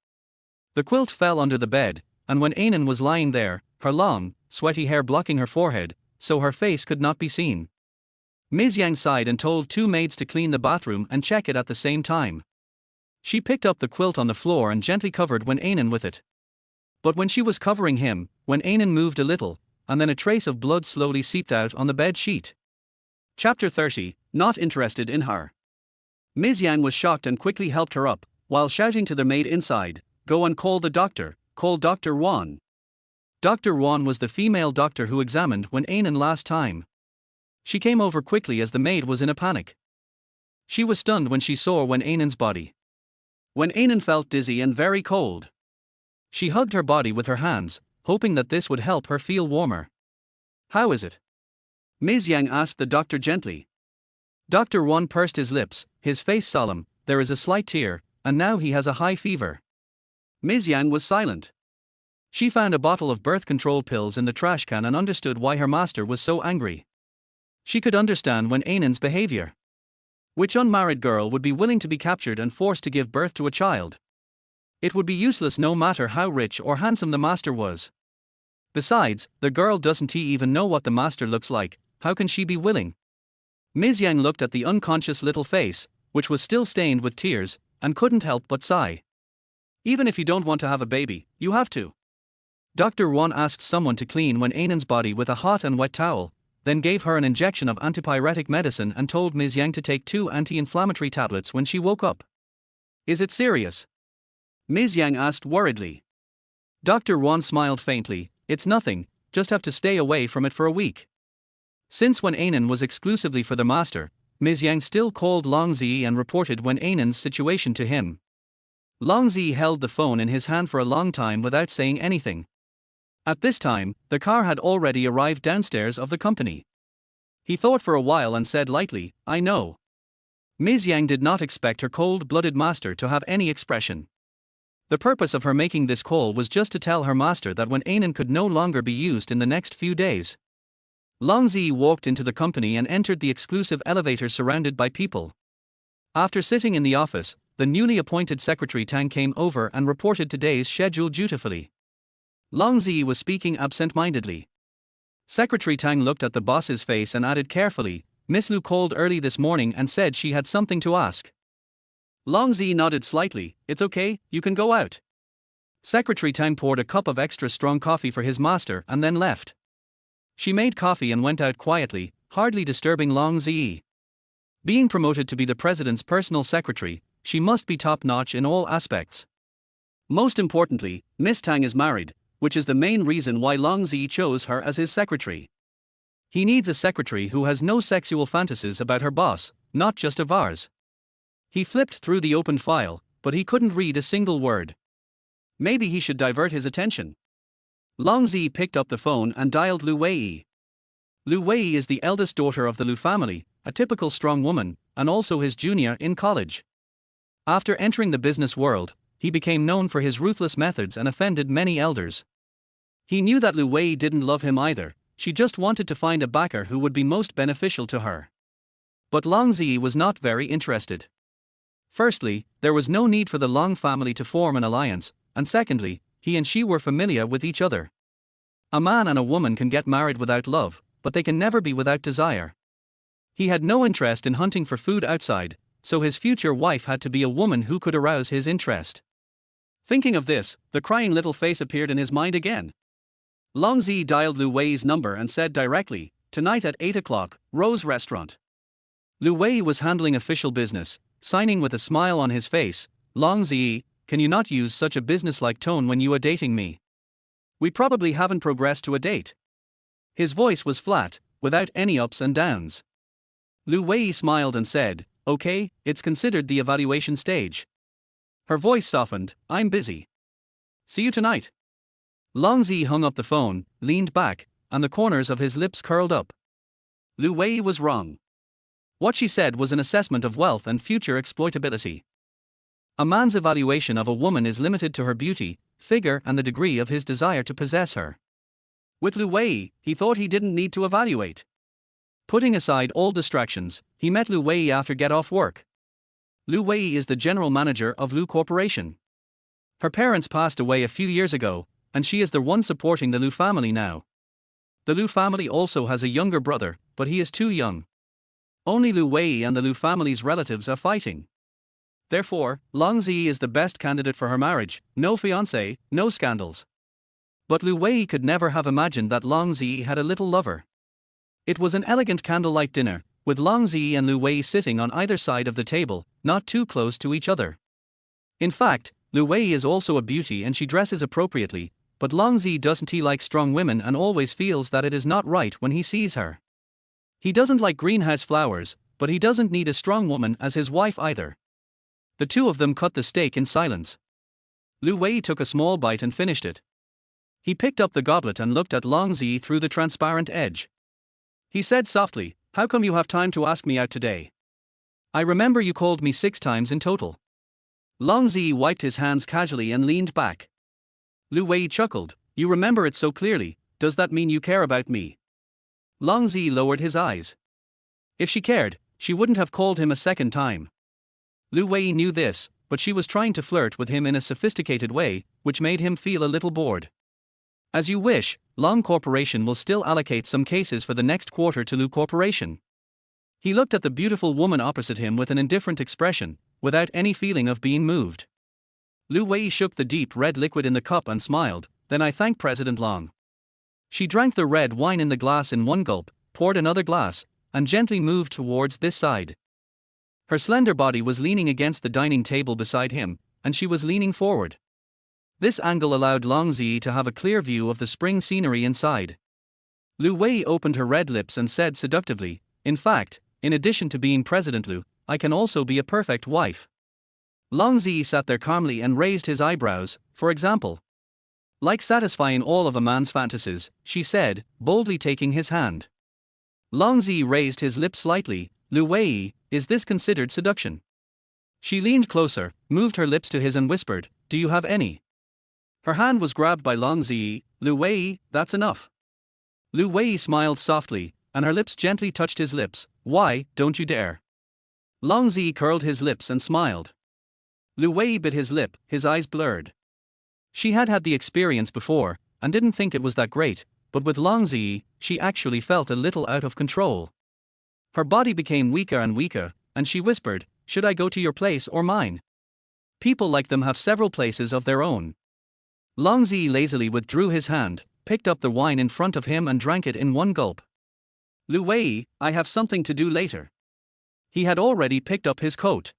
The quilt fell under the bed, and Wen Anan was lying there, her long, sweaty hair blocking her forehead, so her face could not be seen. Ms. Yang sighed and told 2 maids to clean the bathroom and check it at the same time. She picked up the quilt on the floor and gently covered Wen Anan with it. But when she was covering him, Wen Anan moved a little, and then a trace of blood slowly seeped out on the bed sheet. Chapter 30, Not Interested in Her. Ms. Yang was shocked and quickly helped her up, while shouting to the maid inside, "Go and call the doctor, call Dr. Wan." Dr. Wan was the female doctor who examined Wen Anan last time. She came over quickly as the maid was in a panic. She was stunned when she saw Wen Anan's body. Wen Anan felt dizzy and very cold. She hugged her body with her hands, hoping that this would help her feel warmer. "How is it?" Ms. Yang asked the doctor gently. Dr. Wan pursed his lips, his face solemn. "There is a slight tear, and now he has a high fever." Ms. Yang was silent. She found a bottle of birth control pills in the trash can and understood why her master was so angry. She could understand Wen Anan's behavior. Which unmarried girl would be willing to be captured and forced to give birth to a child? It would be useless no matter how rich or handsome the master was. Besides, the girl doesn't even know what the master looks like. How can she be willing? Ms. Yang looked at the unconscious little face, which was still stained with tears, and couldn't help but sigh. "Even if you don't want to have a baby, you have to." Dr. Wan asked someone to clean Wen Anan's body with a hot and wet towel, then gave her an injection of antipyretic medicine and told Ms. Yang to take 2 anti-inflammatory tablets when she woke up. "Is it serious?" Ms. Yang asked worriedly. Dr. Wan smiled faintly. "It's nothing, just have to stay away from it for a week." Since Wen Anan was exclusively for the master, Ms. Yang still called Long Zi and reported Wen Anan's situation to him. Long Zi held the phone in his hand for a long time without saying anything. At this time, the car had already arrived downstairs of the company. He thought for a while and said lightly, "I know." Ms. Yang did not expect her cold-blooded master to have any expression. The purpose of her making this call was just to tell her master that Wen Anan could no longer be used in the next few days. Long Zi walked into the company and entered the exclusive elevator surrounded by people. After sitting in the office, the newly appointed secretary Tang came over and reported today's schedule dutifully. Long Zi was speaking absent-mindedly. Secretary Tang looked at the boss's face and added carefully, "Miss Lu called early this morning and said she had something to ask." Long Zi nodded slightly. "It's okay, you can go out." Secretary Tang poured a cup of extra strong coffee for his master and then left. She made coffee and went out quietly, hardly disturbing Long Zi. Being promoted to be the president's personal secretary, she must be top-notch in all aspects. Most importantly, Miss Tang is married, which is the main reason why Long Zi chose her as his secretary. He needs a secretary who has no sexual fantasies about her boss, not just of ours. He flipped through the open file, but he couldn't read a single word. Maybe he should divert his attention. Long Zi picked up the phone and dialed Lu Wei. Lu Wei is the eldest daughter of the Lu family, a typical strong woman, and also his junior in college. After entering the business world, he became known for his ruthless methods and offended many elders. He knew that Lu Wei didn't love him either, she just wanted to find a backer who would be most beneficial to her. But Long Zi was not very interested. Firstly, there was no need for the Long family to form an alliance, and secondly, he and she were familiar with each other. A man and a woman can get married without love, but they can never be without desire. He had no interest in hunting for food outside, so his future wife had to be a woman who could arouse his interest. Thinking of this, the crying little face appeared in his mind again. Long Zi dialed Lu Wei's number and said directly, "Tonight at 8 o'clock, Rose Restaurant." Lu Wei was handling official business, signing with a smile on his face. "Long Zi, can you not use such a businesslike tone when you are dating me? We probably haven't progressed to a date." His voice was flat, without any ups and downs. Lu Wei smiled and said, "Okay, it's considered the evaluation stage." Her voice softened, "I'm busy. See you tonight." Long Zi hung up the phone, leaned back, and the corners of his lips curled up. Lu Wei was wrong. What she said was an assessment of wealth and future exploitability. A man's evaluation of a woman is limited to her beauty, figure, and the degree of his desire to possess her. With Lu Wei, he thought he didn't need to evaluate. Putting aside all distractions, he met Lu Wei after get off work. Lu Wei is the general manager of Lu Corporation. Her parents passed away a few years ago, and she is the one supporting the Lu family now. The Lu family also has a younger brother, but he is too young. Only Lu Wei and the Lu family's relatives are fighting. Therefore, Long Zi is the best candidate for her marriage, no fiancé, no scandals. But Lu Wei could never have imagined that Long Zi had a little lover. It was an elegant candlelight dinner, with Long Zi and Lu Wei sitting on either side of the table, not too close to each other. In fact, Lu Wei is also a beauty and she dresses appropriately, but Long Zi doesn't like strong women and always feels that it is not right when he sees her. He doesn't like greenhouse flowers, but he doesn't need a strong woman as his wife either. The two of them cut the steak in silence. Lu Wei took a small bite and finished it. He picked up the goblet and looked at Long Zi through the transparent edge. He said softly, "How come you have time to ask me out today? I remember you called me 6 times in total." Long Zi wiped his hands casually and leaned back. Lu Wei chuckled, "You remember it so clearly, does that mean you care about me?" Long Zi lowered his eyes. If she cared, she wouldn't have called him a second time. Lu Wei knew this, but she was trying to flirt with him in a sophisticated way, which made him feel a little bored. "As you wish, Long Corporation will still allocate some cases for the next quarter to Lu Corporation." He looked at the beautiful woman opposite him with an indifferent expression, without any feeling of being moved. Lu Wei shook the deep red liquid in the cup and smiled, "Then I thank President Long." She drank the red wine in the glass in one gulp, poured another glass, and gently moved towards this side. Her slender body was leaning against the dining table beside him, and she was leaning forward. This angle allowed Long Zi to have a clear view of the spring scenery inside. Lu Wei opened her red lips and said seductively, "In fact, in addition to being President Lu, I can also be a perfect wife." Long Zi sat there calmly and raised his eyebrows. "For example?" Like satisfying all of a man's fantasies, she said, boldly taking his hand. Long Zi raised his lips slightly. Lu Wei, is this considered seduction? She leaned closer, moved her lips to his and whispered, do you have any? Her hand was grabbed by Long Zi. Lu Wei, that's enough. Lu Wei smiled softly, and her lips gently touched his lips. Why, don't you dare? Long Zi curled his lips and smiled. Lu Wei bit his lip, his eyes blurred. She had had the experience before, and didn't think it was that great, but with Long Zi, she actually felt a little out of control. Her body became weaker and weaker, and she whispered, should I go to your place or mine? People like them have several places of their own. Long Zi lazily withdrew his hand, picked up the wine in front of him and drank it in one gulp. Lu Wei, I have something to do later. He had already picked up his coat.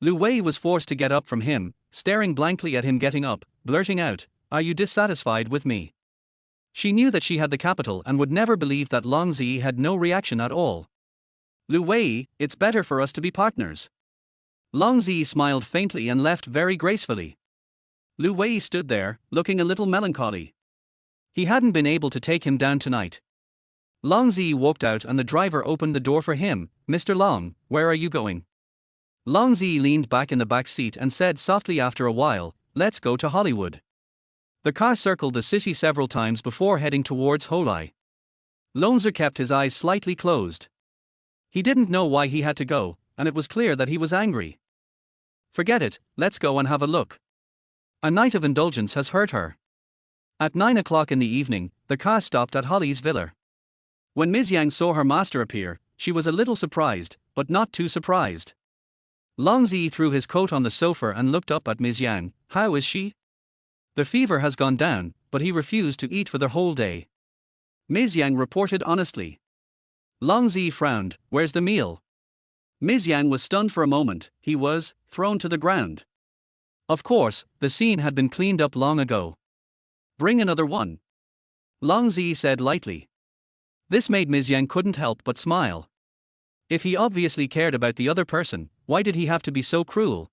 Lu Wei was forced to get up from him, staring blankly at him getting up, blurting out, are you dissatisfied with me? She knew that she had the capital and would never believe that Long Zi had no reaction at all. Lu Wei, it's better for us to be partners. Long Zi smiled faintly and left very gracefully. Lu Wei stood there, looking a little melancholy. He hadn't been able to take him down tonight. Long Zi walked out and the driver opened the door for him. Mr. Long, where are you going? Long Zi leaned back in the back seat and said softly after a while, let's go to Hollywood. The car circled the city several times before heading towards Holai. Lonzer kept his eyes slightly closed. He didn't know why he had to go, and it was clear that he was angry. Forget it, let's go and have a look. A night of indulgence has hurt her. At 9 o'clock in the evening, the car stopped at Holly's villa. When Ms. Yang saw her master appear, she was a little surprised, but not too surprised. Long Zi threw his coat on the sofa and looked up at Ms. Yang. How is she? The fever has gone down, but he refused to eat for the whole day. Ms. Yang reported honestly. Long Zi frowned. Where's the meal? Ms. Yang was stunned for a moment. He was thrown to the ground. Of course, the scene had been cleaned up long ago. Bring another one. Long Zi said lightly. This made Ms. Yang couldn't help but smile. If he obviously cared about the other person, why did he have to be so cruel?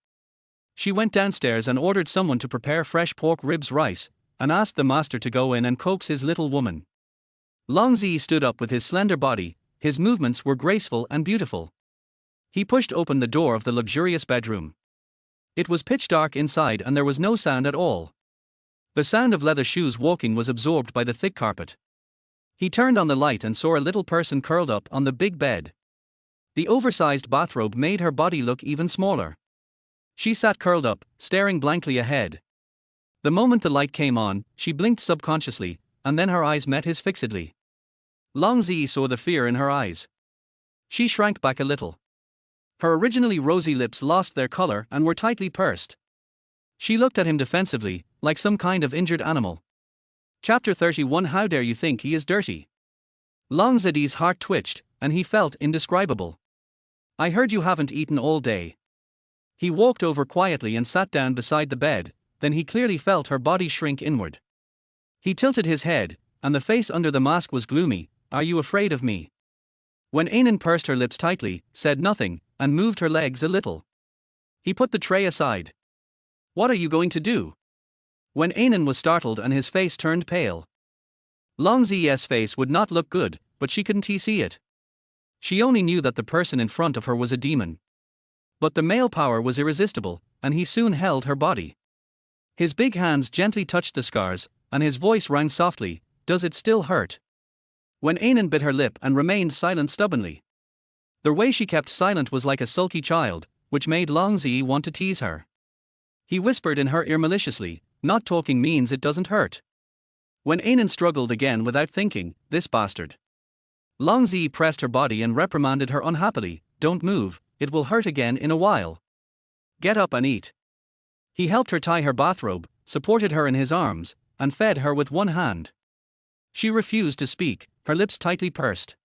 She went downstairs and ordered someone to prepare fresh pork ribs rice, and asked the master to go in and coax his little woman. Long Zi stood up with his slender body. His movements were graceful and beautiful. He pushed open the door of the luxurious bedroom. It was pitch dark inside and there was no sound at all. The sound of leather shoes walking was absorbed by the thick carpet. He turned on the light and saw a little person curled up on the big bed. The oversized bathrobe made her body look even smaller. She sat curled up, staring blankly ahead. The moment the light came on, she blinked subconsciously, and then her eyes met his fixedly. Long Zi saw the fear in her eyes. She shrank back a little. Her originally rosy lips lost their color and were tightly pursed. She looked at him defensively, like some kind of injured animal. Chapter 31. How dare you think he is dirty? Long Zi's heart twitched, and he felt indescribable. I heard you haven't eaten all day. He walked over quietly and sat down beside the bed, then he clearly felt her body shrink inward. He tilted his head, and the face under the mask was gloomy. Are you afraid of me? Wen Anan pursed her lips tightly, said nothing, and moved her legs a little. He put the tray aside. What are you going to do? Wen Anan was startled and his face turned pale. Long Zi's face would not look good, but she couldn't see it. She only knew that the person in front of her was a demon. But the male power was irresistible, and he soon held her body. His big hands gently touched the scars, and his voice rang softly, does it still hurt? Wen Anan bit her lip and remained silent stubbornly. The way she kept silent was like a sulky child, which made Long Zi want to tease her. He whispered in her ear maliciously, not talking means it doesn't hurt. Wen Anan struggled again without thinking, this bastard. Long Zi pressed her body and reprimanded her unhappily, don't move, it will hurt again in a while. Get up and eat. He helped her tie her bathrobe, supported her in his arms, and fed her with one hand. She refused to speak, her lips tightly pursed.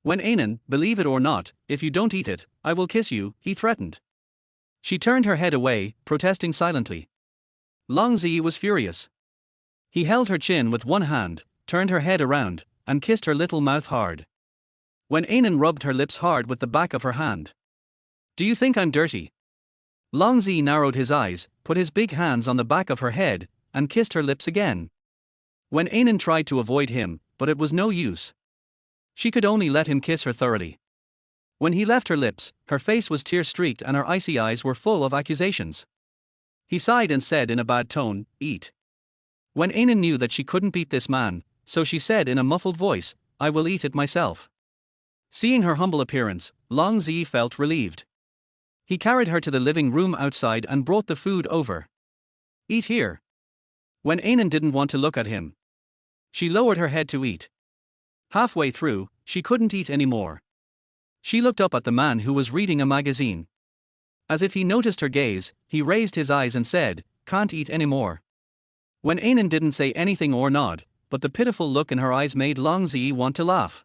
Wen Anan, believe it or not, if you don't eat it, I will kiss you, he threatened. She turned her head away, protesting silently. Long Zi was furious. He held her chin with one hand, turned her head around, and kissed her little mouth hard. Wen Anan rubbed her lips hard with the back of her hand. Do you think I'm dirty? Long Zi narrowed his eyes, put his big hands on the back of her head, and kissed her lips again. Wen Anan tried to avoid him, but it was no use. She could only let him kiss her thoroughly. When he left her lips, her face was tear-streaked and her icy eyes were full of accusations. He sighed and said in a bad tone, "Eat." Wen Anan knew that she couldn't beat this man, so she said in a muffled voice, "I will eat it myself." Seeing her humble appearance, Long Zi felt relieved. He carried her to the living room outside and brought the food over. "Eat here." Wen Anan didn't want to look at him. She lowered her head to eat. Halfway through, she couldn't eat anymore. She looked up at the man who was reading a magazine. As if he noticed her gaze, he raised his eyes and said, "Can't eat anymore." Wen Anan didn't say anything or nod, but the pitiful look in her eyes made Long Zi want to laugh.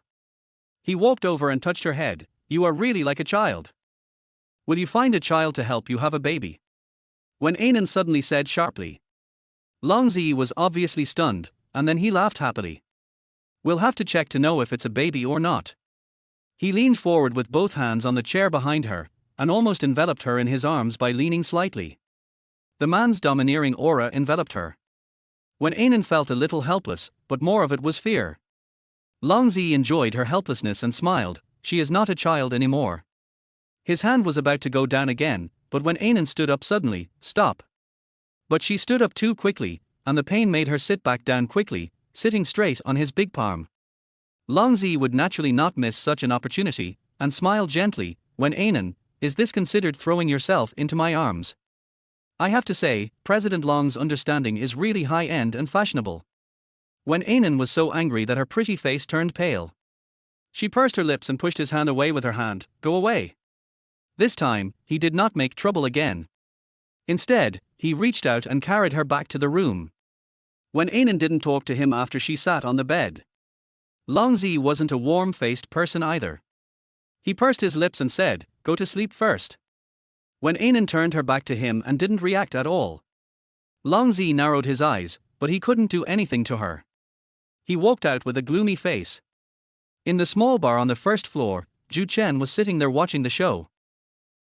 He walked over and touched her head. "You are really like a child. Will you find a child to help you have a baby?" Wen Anan suddenly said sharply. Long Zi was obviously stunned, and then he laughed happily. "We'll have to check to know if it's a baby or not." He leaned forward with both hands on the chair behind her, and almost enveloped her in his arms by leaning slightly. The man's domineering aura enveloped her. Wen Anan felt a little helpless, but more of it was fear. Long Zi enjoyed her helplessness and smiled. She is not a child anymore. His hand was about to go down again, but Wen Anan stood up suddenly. "Stop." But she stood up too quickly, and the pain made her sit back down quickly, sitting straight on his big palm. Long Zi would naturally not miss such an opportunity, and smiled gently. "Wen Anan, is this considered throwing yourself into my arms?" I have to say, President Long's understanding is really high-end and fashionable. Wen Anan was so angry that her pretty face turned pale. She pursed her lips and pushed his hand away with her hand. "Go away." This time, he did not make trouble again. Instead, he reached out and carried her back to the room. Wen Anan didn't talk to him after she sat on the bed. Long Zi wasn't a warm-faced person either. He pursed his lips and said, "Go to sleep first." Wen Anan turned her back to him and didn't react at all. Long Zi narrowed his eyes, but he couldn't do anything to her. He walked out with a gloomy face. In the small bar on the first floor, Zhu Chen was sitting there watching the show.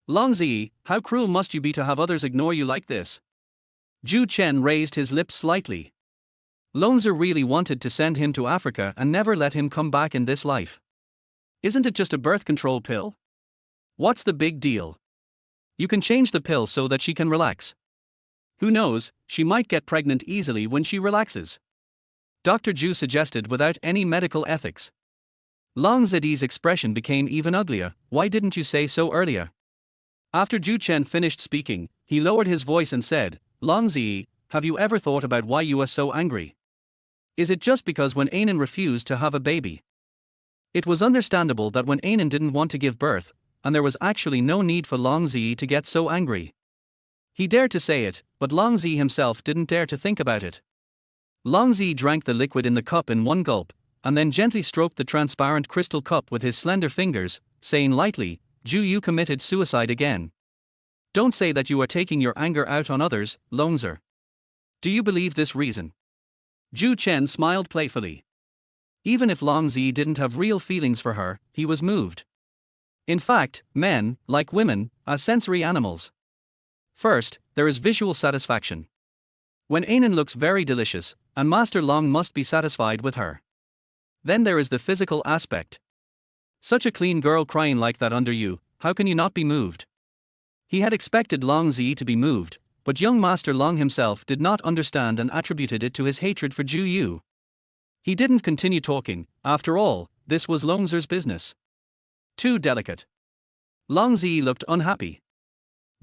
"Long Zi, how cruel must you be to have others ignore you like this?" Zhu Chen raised his lips slightly. Long Zi really wanted to send him to Africa and never let him come back in this life. Isn't it just a birth control pill? What's the big deal? You can change the pill so that she can relax. Who knows, she might get pregnant easily when she relaxes. Dr. Zhu suggested without any medical ethics. Long Zi's expression became even uglier. "Why didn't you say so earlier?" After Zhu Chen finished speaking, he lowered his voice and said, "Long Zi, have you ever thought about why you are so angry? Is it just because Wen Anan refused to have a baby?" It was understandable that Wen Anan didn't want to give birth, and there was actually no need for Long Zi to get so angry. He dared to say it, but Long Zi himself didn't dare to think about it. Long Zi drank the liquid in the cup in one gulp, and then gently stroked the transparent crystal cup with his slender fingers, saying lightly, "Zhu, you committed suicide again. Don't say that you are taking your anger out on others, Long Zi. Do you believe this reason?" Zhu Chen smiled playfully. Even if Long Zi didn't have real feelings for her, he was moved. In fact, men, like women, are sensory animals. First, there is visual satisfaction. Wen Anan looks very delicious, and Master Long must be satisfied with her. Then there is the physical aspect. Such a clean girl crying like that under you, how can you not be moved? He had expected Long Zi to be moved, but young Master Long himself did not understand and attributed it to his hatred for Zhu Yu. He didn't continue talking. After all, this was Long Zi's business. Too delicate. Long Zi looked unhappy.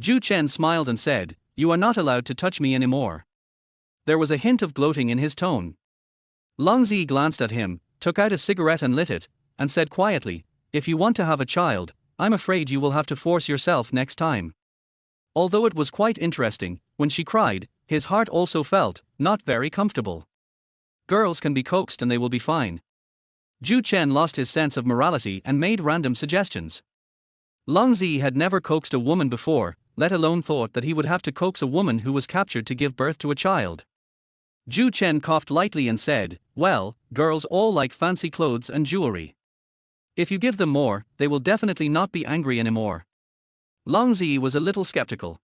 Zhu Chen smiled and said, "You are not allowed to touch me anymore." There was a hint of gloating in his tone. Long Zi glanced at him, took out a cigarette and lit it, and said quietly, "If you want to have a child, I'm afraid you will have to force yourself next time." Although it was quite interesting, when she cried, his heart also felt not very comfortable. Girls can be coaxed and they will be fine. Zhu Chen lost his sense of morality and made random suggestions. Long Zi had never coaxed a woman before, let alone thought that he would have to coax a woman who was captured to give birth to a child. Zhu Chen coughed lightly and said, "Well, girls all like fancy clothes and jewelry. If you give them more, they will definitely not be angry anymore." Long Zi was a little skeptical.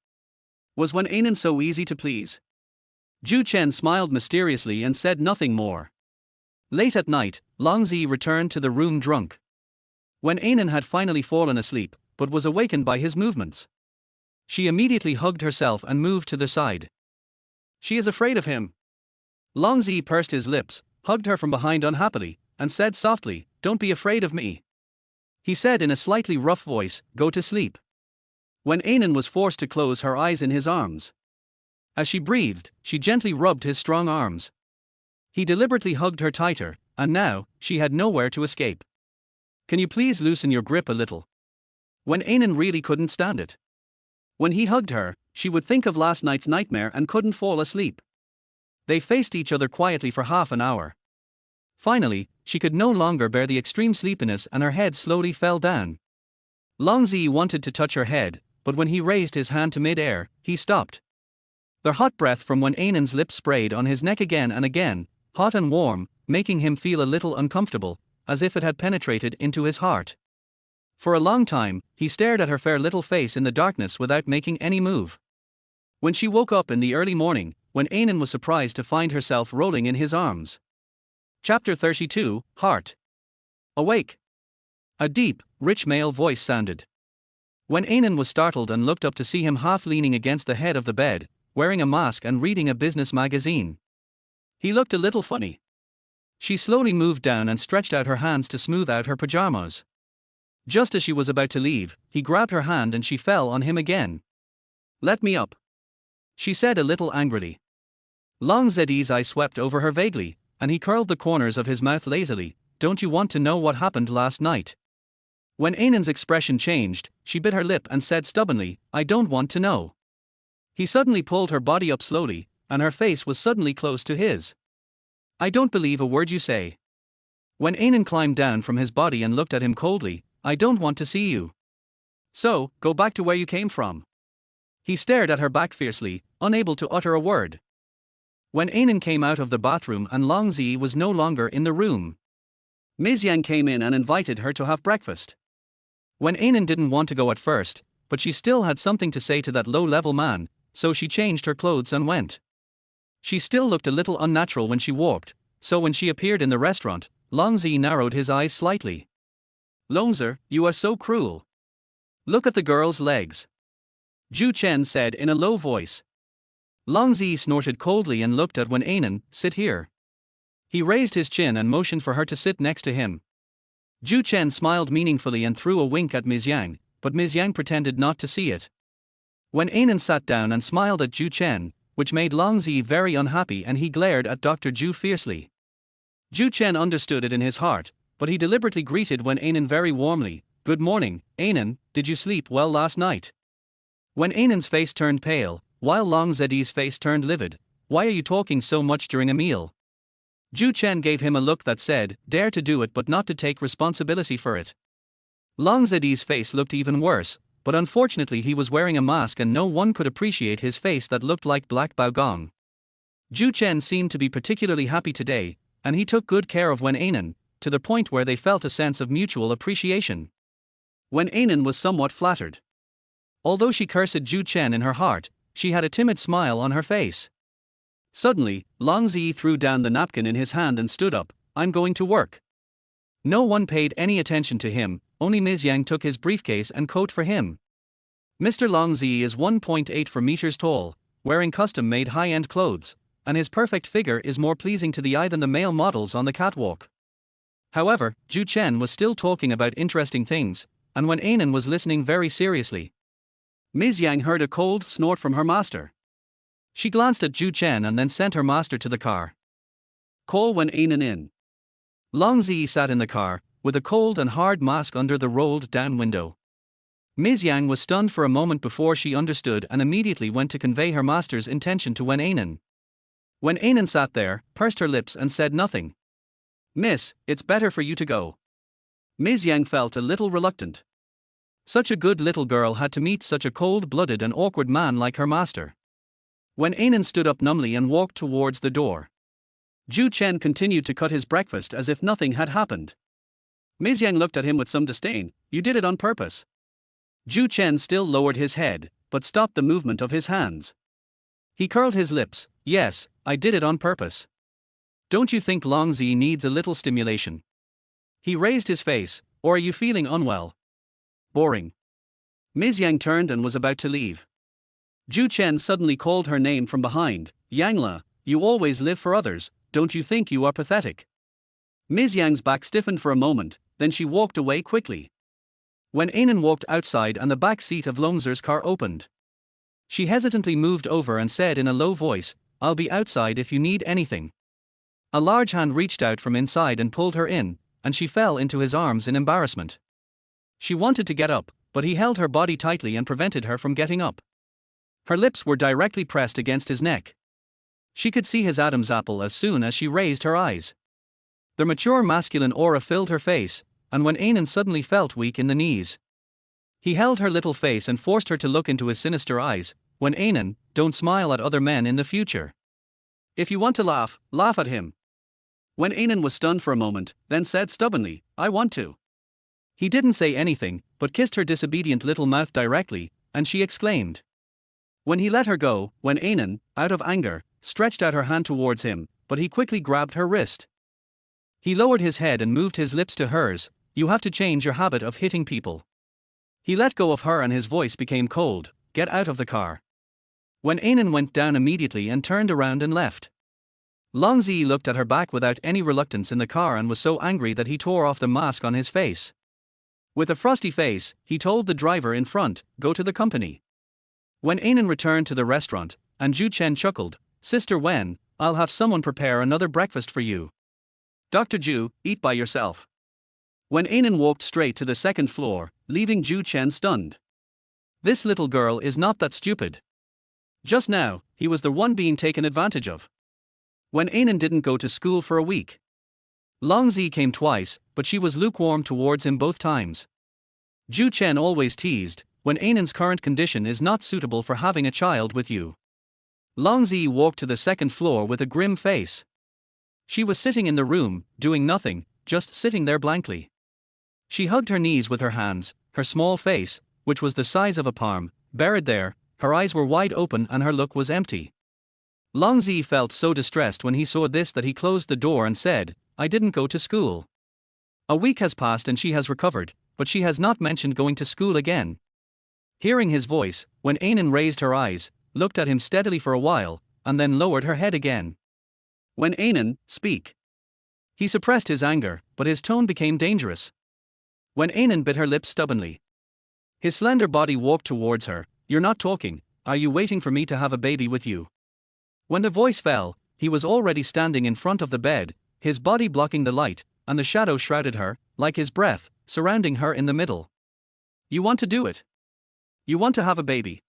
Was Wen Anan so easy to please? Ju Chen smiled mysteriously and said nothing more. Late at night, Long Zi returned to the room drunk. Wen Anan had finally fallen asleep, but was awakened by his movements. She immediately hugged herself and moved to the side. She is afraid of him. Long Zi pursed his lips, hugged her from behind unhappily, and said softly, "Don't be afraid of me." He said in a slightly rough voice, "Go to sleep." Wen Anan was forced to close her eyes in his arms. As she breathed, she gently rubbed his strong arms. He deliberately hugged her tighter, and now, she had nowhere to escape. "Can you please loosen your grip a little?" Wen Anan really couldn't stand it. When he hugged her, she would think of last night's nightmare and couldn't fall asleep. They faced each other quietly for half an hour. Finally, she could no longer bear the extreme sleepiness and her head slowly fell down. Long Zi wanted to touch her head, but when he raised his hand to mid-air, he stopped. The hot breath from Wen Anan's lips sprayed on his neck again and again, hot and warm, making him feel a little uncomfortable, as if it had penetrated into his heart. For a long time, he stared at her fair little face in the darkness without making any move. When she woke up in the early morning, Wen Anan was surprised to find herself rolling in his arms. Chapter 32, Heart. Awake. A deep, rich male voice sounded. Wen Anan was startled and looked up to see him half leaning against the head of the bed, wearing a mask and reading a business magazine. He looked a little funny. She slowly moved down and stretched out her hands to smooth out her pajamas. Just as she was about to leave, he grabbed her hand and she fell on him again. "Let me up," she said a little angrily. Long Zi's eyes swept over her vaguely, and he curled the corners of his mouth lazily. "Don't you want to know what happened last night?" When Anan's expression changed, she bit her lip and said stubbornly, "I don't want to know." He suddenly pulled her body up slowly, and her face was suddenly close to his. "I don't believe a word you say." When Anan climbed down from his body and looked at him coldly, "I don't want to see you. So, go back to where you came from." He stared at her back fiercely, unable to utter a word. When Anan came out of the bathroom and Long Zi was no longer in the room, Ms. Yang came in and invited her to have breakfast. When Anan didn't want to go at first, but she still had something to say to that low-level man, so she changed her clothes and went. She still looked a little unnatural when she walked, so when she appeared in the restaurant, Long Zi narrowed his eyes slightly. "Longzer, you are so cruel. Look at the girl's legs," Ju Chen said in a low voice. Long Zi snorted coldly and looked at Wen Anan. "Sit here." He raised his chin and motioned for her to sit next to him. Ju Chen smiled meaningfully and threw a wink at Ms. Yang, but Ms. Yang pretended not to see it. Wen Anan sat down and smiled at Ju Chen, which made Long Zi very unhappy, and he glared at Dr. Ju fiercely. Ju Chen understood it in his heart, but he deliberately greeted Wen Anan very warmly. "Good morning, Anan, did you sleep well last night?" When Anan's face turned pale, while Long Zi's face turned livid. "Why are you talking so much during a meal?" Ju Chen gave him a look that said, "Dare to do it but not to take responsibility for it." Long Zi's face looked even worse, but unfortunately he was wearing a mask and no one could appreciate his face that looked like black baogong. Ju Chen seemed to be particularly happy today, and he took good care of Wen Anan, to the point where they felt a sense of mutual appreciation. Wen Anan was somewhat flattered. Although she cursed Ju Chen in her heart, she had a timid smile on her face. Suddenly, Long Zi threw down the napkin in his hand and stood up. "I'm going to work." No one paid any attention to him, only Ms. Yang took his briefcase and coat for him. Mr. Long Zi is 1.84 meters tall, wearing custom-made high-end clothes, and his perfect figure is more pleasing to the eye than the male models on the catwalk. However, Ju Chen was still talking about interesting things, and Wen Anan was listening very seriously. Ms. Yang heard a cold snort from her master. She glanced at Ju Chen and then sent her master to the car. "Call Wen Anan in." Long Zi sat in the car, with a cold and hard mask under the rolled-down window. Ms. Yang was stunned for a moment before she understood and immediately went to convey her master's intention to Wen Anan. Wen Anan sat there, pursed her lips and said nothing. "Miss, it's better for you to go." Ms. Yang felt a little reluctant. Such a good little girl had to meet such a cold-blooded and awkward man like her master. Wen Anan stood up numbly and walked towards the door. Ju Chen continued to cut his breakfast as if nothing had happened. Ms. Yang looked at him with some disdain. "You did it on purpose." Ju Chen still lowered his head, but stopped the movement of his hands. He curled his lips. Yes, I did it on purpose. Don't you think Long Zi needs a little stimulation? He raised his face. Or are you feeling unwell? Boring. Ms. Yang turned and was about to leave. Zhu Chen suddenly called her name from behind. Yangla, you always live for others, don't you think you are pathetic? Ms. Yang's back stiffened for a moment, then she walked away quickly. Wen Anan walked outside and the back seat of Longzer's car opened. She hesitantly moved over and said in a low voice, I'll be outside if you need anything. A large hand reached out from inside and pulled her in, and she fell into his arms in embarrassment. She wanted to get up, but he held her body tightly and prevented her from getting up. Her lips were directly pressed against his neck. She could see his Adam's apple as soon as she raised her eyes. The mature masculine aura filled her face, and Wen Anan suddenly felt weak in the knees. He held her little face and forced her to look into his sinister eyes. Wen Anan, don't smile at other men in the future. If you want to laugh, laugh at him. Wen Anan was stunned for a moment, then said stubbornly, I want to. He didn't say anything, but kissed her disobedient little mouth directly, and she exclaimed. When he let her go, Wen Anan, out of anger, stretched out her hand towards him, but he quickly grabbed her wrist. He lowered his head and moved his lips to hers. You have to change your habit of hitting people. He let go of her and his voice became cold. Get out of the car. Wen Anan went down immediately and turned around and left. Long Zi looked at her back without any reluctance in the car and was so angry that he tore off the mask on his face. With a frosty face, he told the driver in front, go to the company. Wen Anan returned to the restaurant, and Zhu Chen chuckled, Sister Wen, I'll have someone prepare another breakfast for you. Dr. Zhu, eat by yourself. Wen Anan walked straight to the second floor, leaving Zhu Chen stunned. This little girl is not that stupid. Just now, he was the one being taken advantage of. Wen Anan didn't go to school for a week. Long Zi came twice, but she was lukewarm towards him both times. Zhu Chen always teased, Wen Anan's current condition is not suitable for having a child with you. Long Zi walked to the second floor with a grim face. She was sitting in the room, doing nothing, just sitting there blankly. She hugged her knees with her hands, her small face, which was the size of a palm, buried there, her eyes were wide open and her look was empty. Long Zi felt so distressed when he saw this that he closed the door and said, I didn't go to school. A week has passed and she has recovered, but she has not mentioned going to school again. Hearing his voice, Wen Anan raised her eyes, looked at him steadily for a while, and then lowered her head again. Wen Anan, speak. He suppressed his anger, but his tone became dangerous. Wen Anan bit her lips stubbornly. His slender body walked towards her. You're not talking, are you waiting for me to have a baby with you? When the voice fell, he was already standing in front of the bed, his body blocking the light, and the shadow shrouded her, like his breath, surrounding her in the middle. You want to do it? You want to have a baby?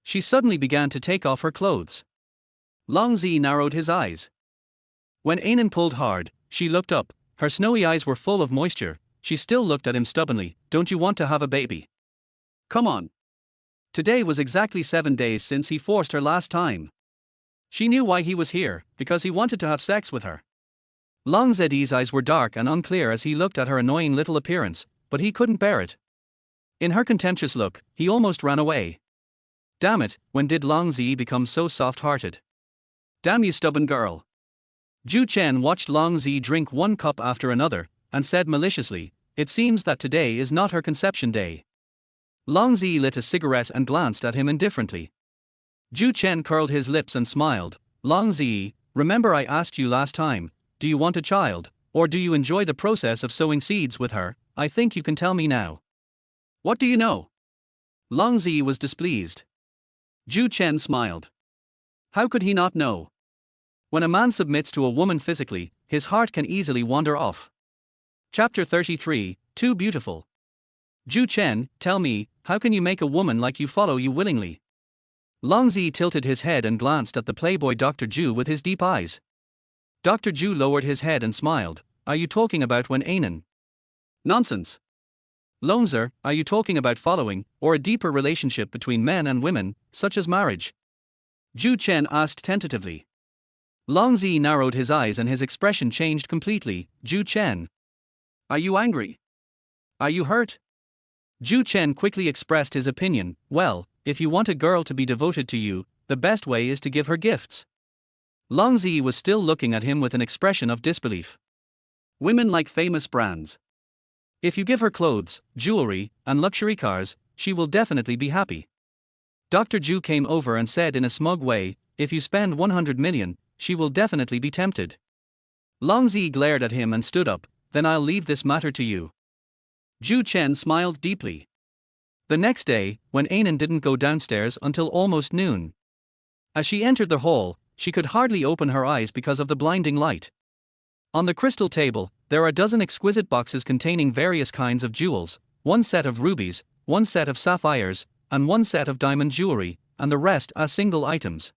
She suddenly began to take off her clothes. Long Zi narrowed his eyes. When Anan pulled hard, she looked up, her snowy eyes were full of moisture. She still looked at him stubbornly. Don't you want to have a baby? Come on. Today was exactly 7 days since he forced her last time. She knew why he was here, because he wanted to have sex with her. Long Zi's eyes were dark and unclear as he looked at her annoying little appearance, but he couldn't bear it. In her contemptuous look, he almost ran away. Damn it, when did Long Zi become so soft-hearted? Damn you stubborn girl. Zhu Chen watched Long Zi drink one cup after another, and said maliciously, it seems that today is not her conception day. Long Zi lit a cigarette and glanced at him indifferently. Zhu Chen curled his lips and smiled. Long Zi, remember I asked you last time, do you want a child, or do you enjoy the process of sowing seeds with her? I think you can tell me now. What do you know? Long Zi was displeased. Zhu Chen smiled. How could he not know? When a man submits to a woman physically, his heart can easily wander off. Chapter 33, Too Beautiful. Zhu Chen, tell me, how can you make a woman like you follow you willingly? Long Zi tilted his head and glanced at the playboy Dr. Zhu with his deep eyes. Dr. Zhu lowered his head and smiled. Are you talking about Wen Anan? Nonsense. Longzer, are you talking about following, or a deeper relationship between men and women, such as marriage? Zhu Chen asked tentatively. Long Zi narrowed his eyes and his expression changed completely. Zhu Chen. Are you angry? Are you hurt? Zhu Chen quickly expressed his opinion. Well, if you want a girl to be devoted to you, the best way is to give her gifts. Long Zi was still looking at him with an expression of disbelief. Women like famous brands. If you give her clothes, jewelry, and luxury cars, she will definitely be happy. Dr. Ju came over and said in a smug way, if you spend 100 million, she will definitely be tempted. Long Zi glared at him and stood up, then I'll leave this matter to you. Ju Chen smiled deeply. The next day, Wen Anan didn't go downstairs until almost noon. As she entered the hall, she could hardly open her eyes because of the blinding light. On the crystal table, there are a dozen exquisite boxes containing various kinds of jewels, one set of rubies, one set of sapphires, and one set of diamond jewelry, and the rest are single items.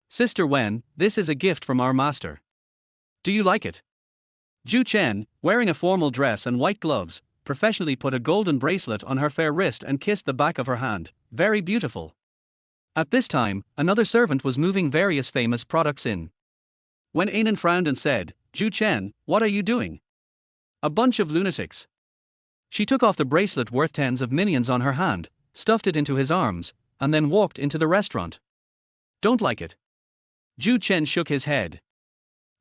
Sister Wen, this is a gift from our master. Do you like it? Ju Chen, wearing a formal dress and white gloves, professionally put a golden bracelet on her fair wrist and kissed the back of her hand. Very beautiful. At this time, another servant was moving various famous products in. Wen Anan frowned and said, Ju Chen, what are you doing? A bunch of lunatics. She took off the bracelet worth tens of millions on her hand, stuffed it into his arms, and then walked into the restaurant. Don't like it. Ju Chen shook his head.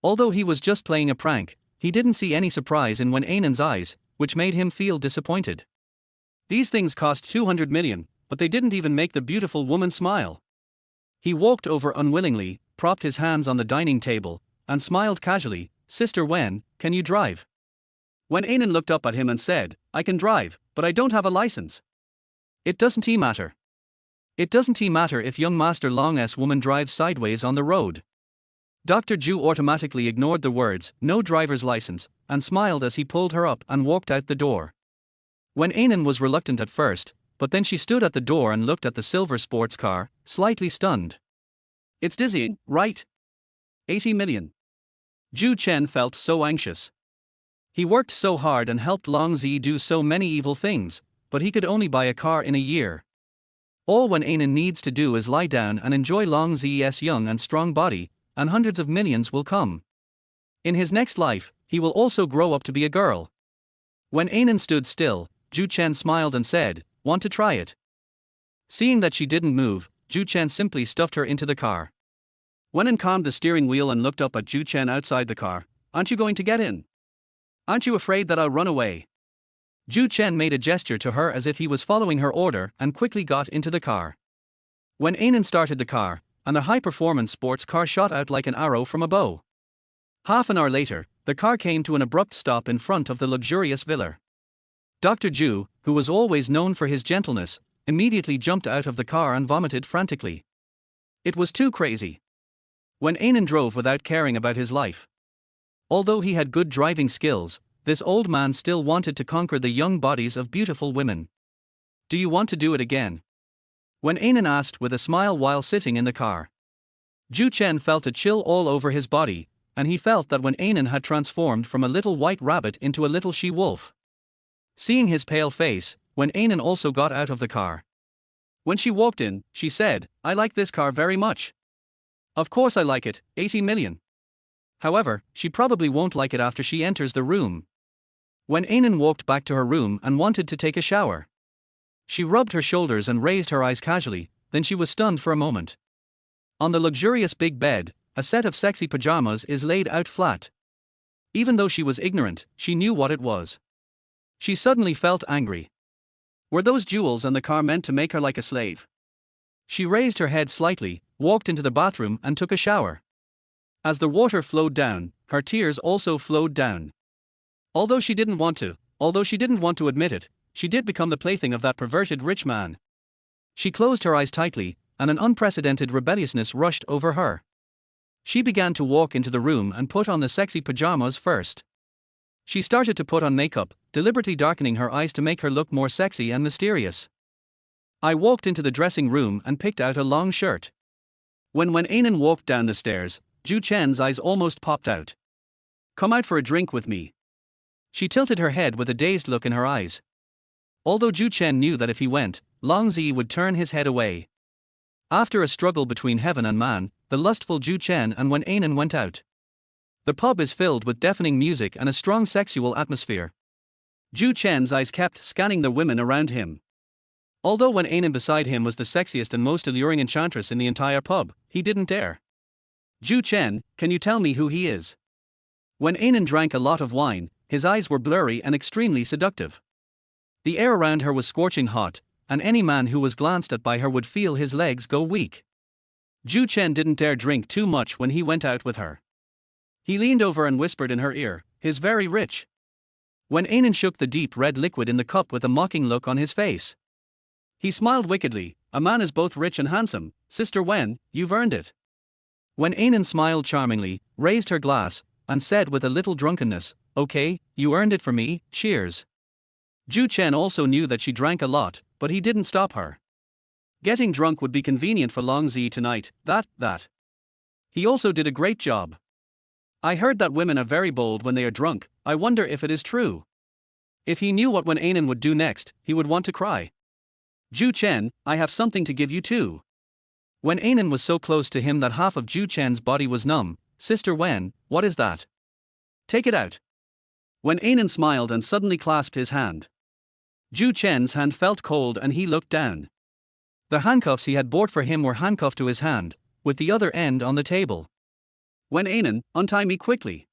Although he was just playing a prank, he didn't see any surprise in Wen Anan's eyes, which made him feel disappointed. These things cost 200 million, but they didn't even make the beautiful woman smile. He walked over unwillingly, propped his hands on the dining table, and smiled casually, Sister Wen, can you drive? Wen Anan looked up at him and said, I can drive, but I don't have a license. It doesn't matter. It doesn't matter if young Master Long's woman drives sideways on the road. Dr. Ju automatically ignored the words, no driver's license, and smiled as he pulled her up and walked out the door. Wen Anan was reluctant at first, but then she stood at the door and looked at the silver sports car, slightly stunned. It's dizzying, right? 80 million. Ju Chen felt so anxious. He worked so hard and helped Long Zi do so many evil things, but he could only buy a car in a year. All Wen Anan needs to do is lie down and enjoy Long Zi's young and strong body, and hundreds of millions will come. In his next life, he will also grow up to be a girl. When Anan stood still, Ju Chen smiled and said, want to try it? Seeing that she didn't move, Ju Chen simply stuffed her into the car. Wen Anan calmed the steering wheel and looked up at Ju Chen outside the car. Aren't you going to get in? Aren't you afraid that I'll run away? Ju Chen made a gesture to her as if he was following her order and quickly got into the car. When Anan started the car, and the high-performance sports car shot out like an arrow from a bow. Half an hour later, the car came to an abrupt stop in front of the luxurious villa. Dr. Ju, who was always known for his gentleness, immediately jumped out of the car and vomited frantically. It was too crazy. When Anan drove without caring about his life. Although he had good driving skills, this old man still wanted to conquer the young bodies of beautiful women. Do you want to do it again? When Anan asked with a smile while sitting in the car. Ju Chen felt a chill all over his body, and he felt that when Anan had transformed from a little white rabbit into a little she-wolf. Seeing his pale face, when Anan also got out of the car. When she walked in, she said, I like this car very much. Of course I like it, 80 million. However, she probably won't like it after she enters the room. When Anan walked back to her room and wanted to take a shower. She rubbed her shoulders and raised her eyes casually, then she was stunned for a moment. On the luxurious big bed, a set of sexy pajamas is laid out flat. Even though she was ignorant, she knew what it was. She suddenly felt angry. Were those jewels and the car meant to make her like a slave? She raised her head slightly, walked into the bathroom and took a shower. As the water flowed down, her tears also flowed down. Although she didn't want to admit it, she did become the plaything of that perverted rich man. She closed her eyes tightly, and an unprecedented rebelliousness rushed over her. She began to walk into the room and put on the sexy pajamas first. She started to put on makeup, deliberately darkening her eyes to make her look more sexy and mysterious. I walked into the dressing room and picked out a long shirt. When Anan walked down the stairs, Ju Chen's eyes almost popped out. Come out for a drink with me. She tilted her head with a dazed look in her eyes. Although Ju Chen knew that if he went, Long Zi would turn his head away. After a struggle between heaven and man, the lustful Ju Chen and Wen Anan went out. The pub is filled with deafening music and a strong sexual atmosphere. Ju Chen's eyes kept scanning the women around him. Although Wen Anan beside him was the sexiest and most alluring enchantress in the entire pub, he didn't dare. Ju Chen, can you tell me who he is? Wen Anan drank a lot of wine, his eyes were blurry and extremely seductive. The air around her was scorching hot, and any man who was glanced at by her would feel his legs go weak. Ju Chen didn't dare drink too much when he went out with her. He leaned over and whispered in her ear, "He's very rich." Wen Anan shook the deep red liquid in the cup with a mocking look on his face. He smiled wickedly, "A man is both rich and handsome, Sister Wen, you've earned it." Wen Anan smiled charmingly, raised her glass, and said with a little drunkenness, "Okay, you earned it for me, cheers." Ju Chen also knew that she drank a lot, but he didn't stop her. Getting drunk would be convenient for Long Zi tonight, that. He also did a great job. I heard that women are very bold when they are drunk, I wonder if it is true. If he knew what Wen Anan would do next, he would want to cry. Ju Chen, I have something to give you too. Wen Anan was so close to him that half of Ju Chen's body was numb. Sister Wen, what is that? Take it out. Wen Anan smiled and suddenly clasped his hand. Ju Chen's hand felt cold and he looked down. The handcuffs he had bought for him were handcuffed to his hand, with the other end on the table. Wen Anan, untie me quickly.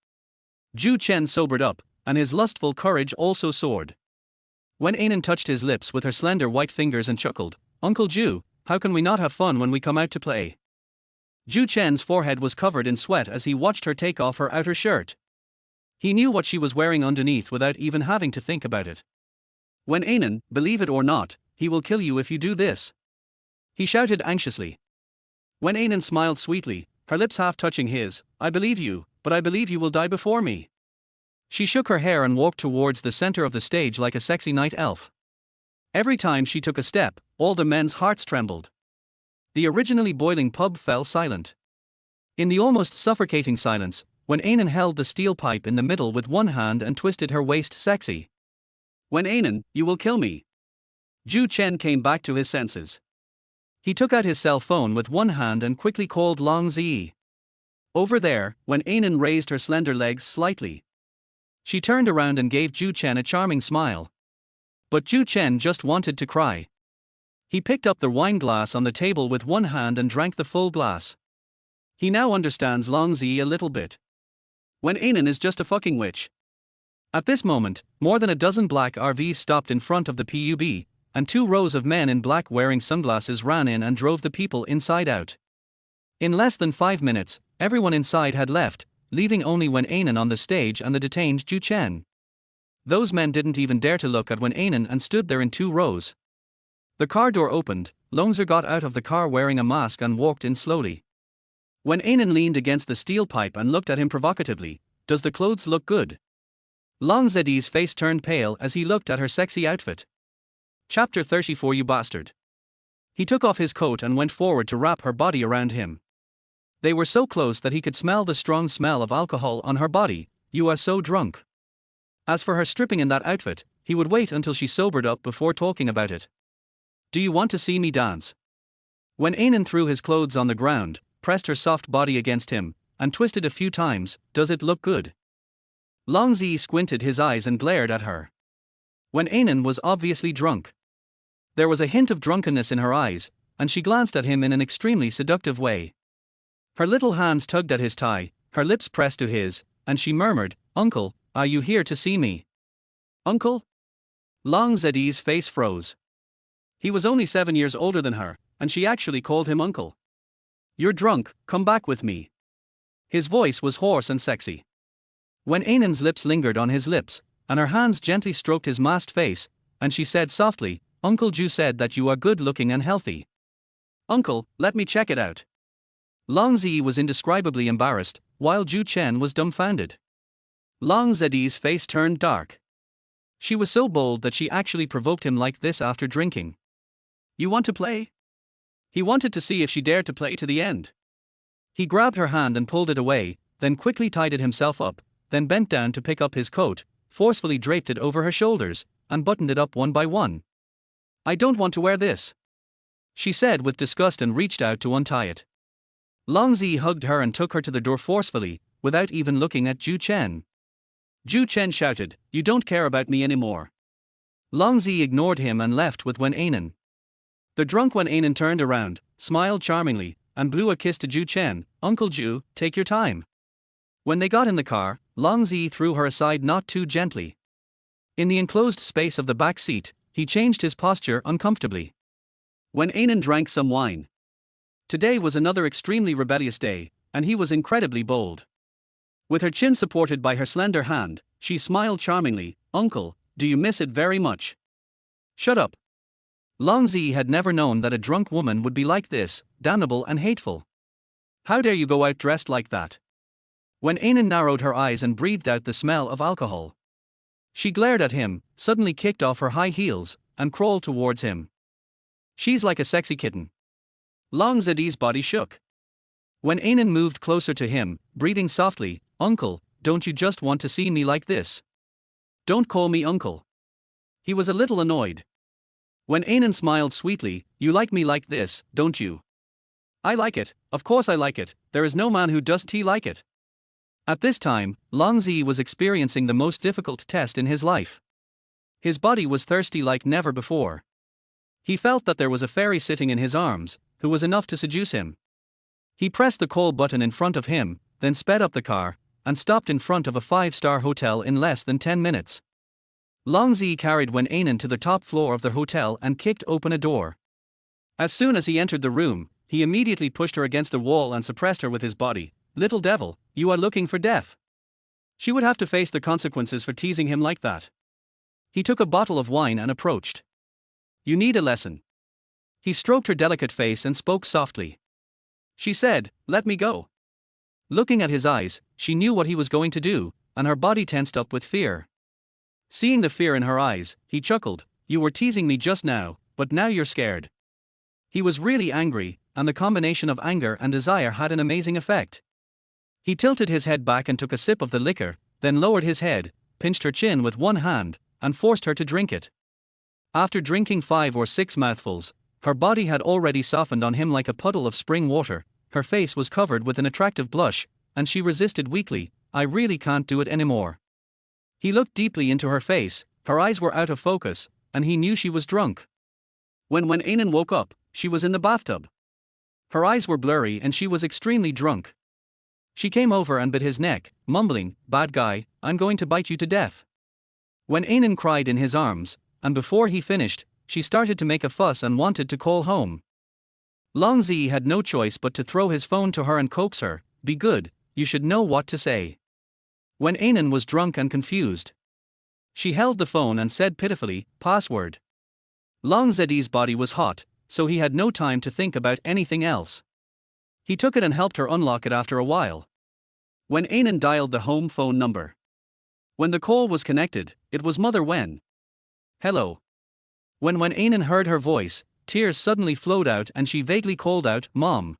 Ju Chen sobered up, and his lustful courage also soared. Wen Anan touched his lips with her slender white fingers and chuckled, "Uncle Ju, how can we not have fun when we come out to play?" Ju Chen's forehead was covered in sweat as he watched her take off her outer shirt. He knew what she was wearing underneath without even having to think about it. Wen Anan, believe it or not, he will kill you if you do this. He shouted anxiously. Wen Anan smiled sweetly, her lips half touching his, "I believe you, but I believe you will die before me." She shook her hair and walked towards the center of the stage like a sexy night elf. Every time she took a step, all the men's hearts trembled. The originally boiling pub fell silent. In the almost suffocating silence, Wen Anan held the steel pipe in the middle with one hand and twisted her waist sexy. "Wen Anan, you will kill me." Ju Chen came back to his senses. He took out his cell phone with one hand and quickly called Long Zi. Over there, Wen Anan raised her slender legs slightly. She turned around and gave Ju Chen a charming smile. But Ju Chen just wanted to cry. He picked up the wine glass on the table with one hand and drank the full glass. He now understands Long Zi a little bit. Wen Anan is just a fucking witch. At this moment, more than a dozen black RVs stopped in front of the pub, and 2 rows of men in black wearing sunglasses ran in and drove the people inside out. In less than 5 minutes, everyone inside had left, leaving only Wen Anan on the stage and the detained Ju Chen. Those men didn't even dare to look at Wen Anan and stood there in 2 rows. The car door opened, Longzi got out of the car wearing a mask and walked in slowly. Wen Anan leaned against the steel pipe and looked at him provocatively, "Does the clothes look good?" Long Zi's face turned pale as he looked at her sexy outfit. Chapter 34 You bastard. He took off his coat and went forward to wrap her body around him. They were so close that he could smell the strong smell of alcohol on her body. "You are so drunk." As for her stripping in that outfit, he would wait until she sobered up before talking about it. "Do you want to see me dance?" Wen Anan threw his clothes on the ground, pressed her soft body against him, and twisted a few times. "Does it look good?" Long Zi squinted his eyes and glared at her. Wen Anan was obviously drunk. There was a hint of drunkenness in her eyes, and she glanced at him in an extremely seductive way. Her little hands tugged at his tie, her lips pressed to his, and she murmured, "Uncle, are you here to see me?" "Uncle?" Long Zi's face froze. He was only 7 years older than her, and she actually called him uncle. "You're drunk, come back with me." His voice was hoarse and sexy. Wen Anan's lips lingered on his lips, and her hands gently stroked his masked face, and she said softly, "Uncle Ju said that you are good looking and healthy." "Uncle, let me check it out." Long Zi was indescribably embarrassed, while Ju Chen was dumbfounded. Long Zi's face turned dark. She was so bold that she actually provoked him like this after drinking. "You want to play?" He wanted to see if she dared to play to the end. He grabbed her hand and pulled it away, then quickly tied it himself up, then bent down to pick up his coat, forcefully draped it over her shoulders, and buttoned it up one by one. "I don't want to wear this," she said with disgust and reached out to untie it. Long Zi hugged her and took her to the door forcefully, without even looking at Ju Chen. Ju Chen shouted, "You don't care about me anymore." Long Zi ignored him and left with Wen Anan. The drunk Wen Anan turned around, smiled charmingly, and blew a kiss to Ju Chen. Uncle Ju, take your time. When they got in the car, Long Zi threw her aside not too gently. In the enclosed space of the back seat, he changed his posture uncomfortably. Wen Anan drank some wine. Today was another extremely rebellious day, and he was incredibly bold. With her chin supported by her slender hand, she smiled charmingly. Uncle, do you miss it very much? Shut up. Long Zi had never known that a drunk woman would be like this, damnable and hateful. How dare you go out dressed like that? Wen Anan narrowed her eyes and breathed out the smell of alcohol. She glared at him, suddenly kicked off her high heels, and crawled towards him. She's like a sexy kitten. Long Zi's body shook. Wen Anan moved closer to him, breathing softly. Uncle, don't you just want to see me like this? Don't call me uncle. He was a little annoyed. Wen Anan smiled sweetly. You like me like this, don't you? I like it, of course I like it, there is no man who does like it. At this time, Long Zi was experiencing the most difficult test in his life. His body was thirsty like never before. He felt that there was a fairy sitting in his arms, who was enough to seduce him. He pressed the call button in front of him, then sped up the car, and stopped in front of a 5-star hotel in less than 10 minutes. Long Zi carried Wen Anan to the top floor of the hotel and kicked open a door. As soon as he entered the room, he immediately pushed her against a wall and suppressed her with his body. Little devil, you are looking for death. She would have to face the consequences for teasing him like that. He took a bottle of wine and approached. You need a lesson. He stroked her delicate face and spoke softly. She said, let me go. Looking at his eyes, she knew what he was going to do, and her body tensed up with fear. Seeing the fear in her eyes, he chuckled. You were teasing me just now, but now you're scared. He was really angry, and the combination of anger and desire had an amazing effect. He tilted his head back and took a sip of the liquor, then lowered his head, pinched her chin with one hand, and forced her to drink it. After drinking 5 or 6 mouthfuls, her body had already softened on him like a puddle of spring water, her face was covered with an attractive blush, and she resisted weakly. I really can't do it anymore. He looked deeply into her face, her eyes were out of focus, and he knew she was drunk. When Wen Anan woke up, she was in the bathtub. Her eyes were blurry and she was extremely drunk. She came over and bit his neck, mumbling, bad guy, I'm going to bite you to death. Wen Anan cried in his arms, and before he finished, she started to make a fuss and wanted to call home. Long Zi had no choice but to throw his phone to her and coax her. Be good, you should know what to say. Wen Anan was drunk and confused. She held the phone and said pitifully, password. Long Zi's body was hot, so he had no time to think about anything else. He took it and helped her unlock it after a while. Wen Anan dialed the home phone number. When the call was connected, it was Mother Wen. Hello. When Wen Anan heard her voice, tears suddenly flowed out and she vaguely called out, Mom.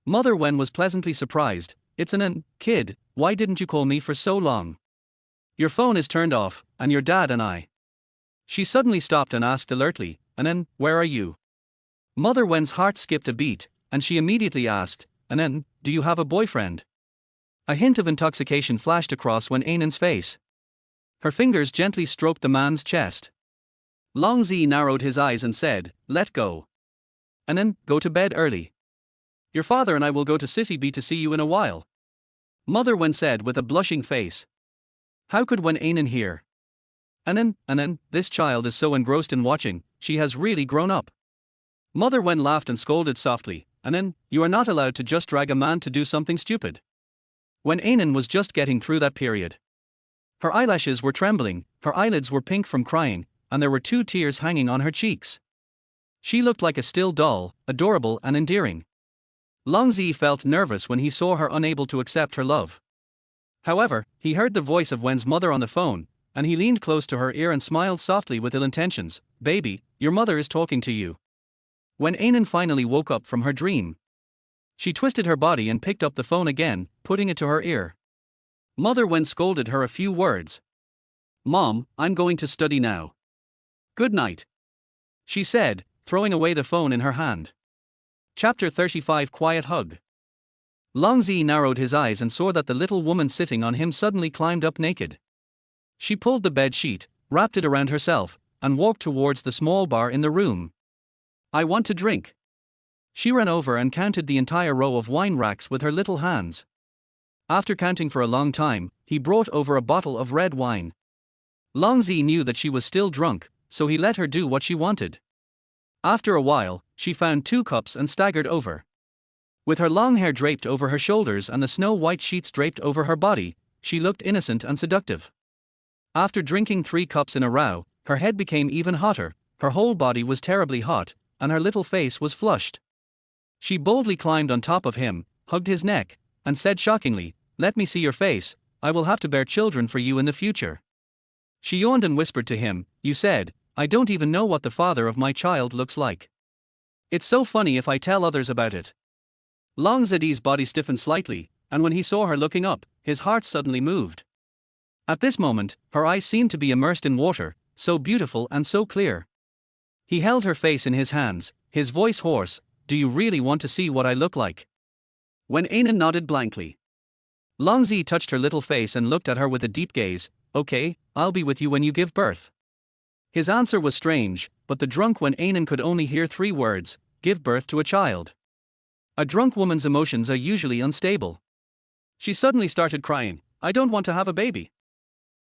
Mother Wen was pleasantly surprised. It's Anan, kid, why didn't you call me for so long? Your phone is turned off, and your dad and I. She suddenly stopped and asked alertly, Anan, where are you? Mother Wen's heart skipped a beat, and she immediately asked, Anan, do you have a boyfriend? A hint of intoxication flashed across Wen Anan's face. Her fingers gently stroked the man's chest. Long Zi narrowed his eyes and said, let go. Anan, go to bed early. Your father and I will go to City B to see you in a while. Mother Wen said with a blushing face. How could Wen Anan hear? Anan, this child is so engrossed in watching, she has really grown up. Mother Wen laughed and scolded softly, Anan, you are not allowed to just drag a man to do something stupid. Wen Anan was just getting through that period. Her eyelashes were trembling, her eyelids were pink from crying, and there were 2 tears hanging on her cheeks. She looked like a still doll, adorable and endearing. Long Zi felt nervous when he saw her unable to accept her love. However, he heard the voice of Wen's mother on the phone, and he leaned close to her ear and smiled softly with ill intentions. Baby, your mother is talking to you. Wen Anan finally woke up from her dream. She twisted her body and picked up the phone again, putting it to her ear. Mother Wen scolded her a few words. Mom, I'm going to study now. Good night. She said, throwing away the phone in her hand. Chapter 35 Quiet Hug. Long Zi narrowed his eyes and saw that the little woman sitting on him suddenly climbed up naked. She pulled the bed sheet, wrapped it around herself, and walked towards the small bar in the room. I want to drink. She ran over and counted the entire row of wine racks with her little hands. After counting for a long time, he brought over a bottle of red wine. Long Zi knew that she was still drunk, so he let her do what she wanted. After a while, she found 2 cups and staggered over. With her long hair draped over her shoulders and the snow-white sheets draped over her body, she looked innocent and seductive. After drinking 3 cups in a row, her head became even hotter, her whole body was terribly hot, and her little face was flushed. She boldly climbed on top of him, hugged his neck, and said shockingly, "Let me see your face, I will have to bear children for you in the future." She yawned and whispered to him, "You said, I don't even know what the father of my child looks like. It's so funny if I tell others about it." Long Zi's body stiffened slightly, and when he saw her looking up, his heart suddenly moved. At this moment, her eyes seemed to be immersed in water, so beautiful and so clear. He held her face in his hands, his voice hoarse, "Do you really want to see what I look like?" Wen Anan nodded blankly. Long Zi touched her little face and looked at her with a deep gaze. "Okay, I'll be with you when you give birth." His answer was strange, but the drunk Wen Anan could only hear 3 words: give birth to a child. A drunk woman's emotions are usually unstable. She suddenly started crying, "I don't want to have a baby."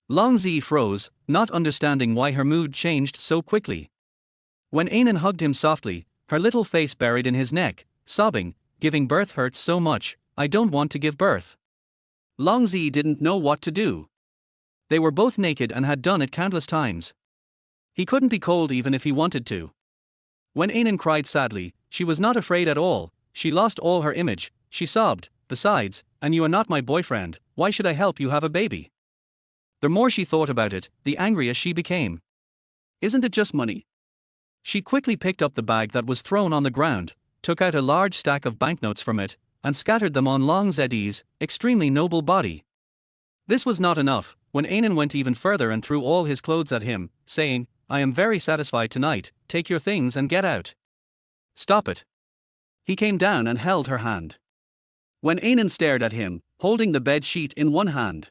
Long Zi froze, not understanding why her mood changed so quickly. Wen Anan hugged him softly, her little face buried in his neck, sobbing, "Giving birth hurts so much, I don't want to give birth." Long Zi didn't know what to do. They were both naked and had done it countless times. He couldn't be cold even if he wanted to. Wen Anan cried sadly, she was not afraid at all, she lost all her image, she sobbed, "Besides, and you are not my boyfriend, why should I help you have a baby?" The more she thought about it, the angrier she became. "Isn't it just money?" She quickly picked up the bag that was thrown on the ground, took out a large stack of banknotes from it, and scattered them on Long Zi's extremely noble body. This was not enough. When Anan went even further and threw all his clothes at him, saying, "I am very satisfied tonight, take your things and get out." "Stop it." He came down and held her hand. When Anan stared at him, holding the bed sheet in one hand.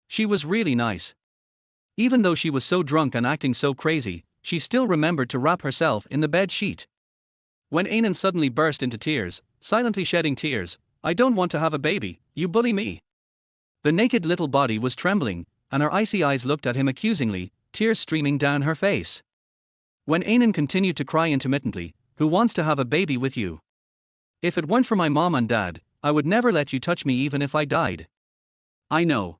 She was really nice. Even though she was so drunk and acting so crazy, she still remembered to wrap herself in the bed sheet. When Anan suddenly burst into tears, silently shedding tears, "I don't want to have a baby, you bully me." The naked little body was trembling, and her icy eyes looked at him accusingly, tears streaming down her face. When Anan continued to cry intermittently, "Who wants to have a baby with you? If it weren't for my mom and dad, I would never let you touch me even if I died." "I know."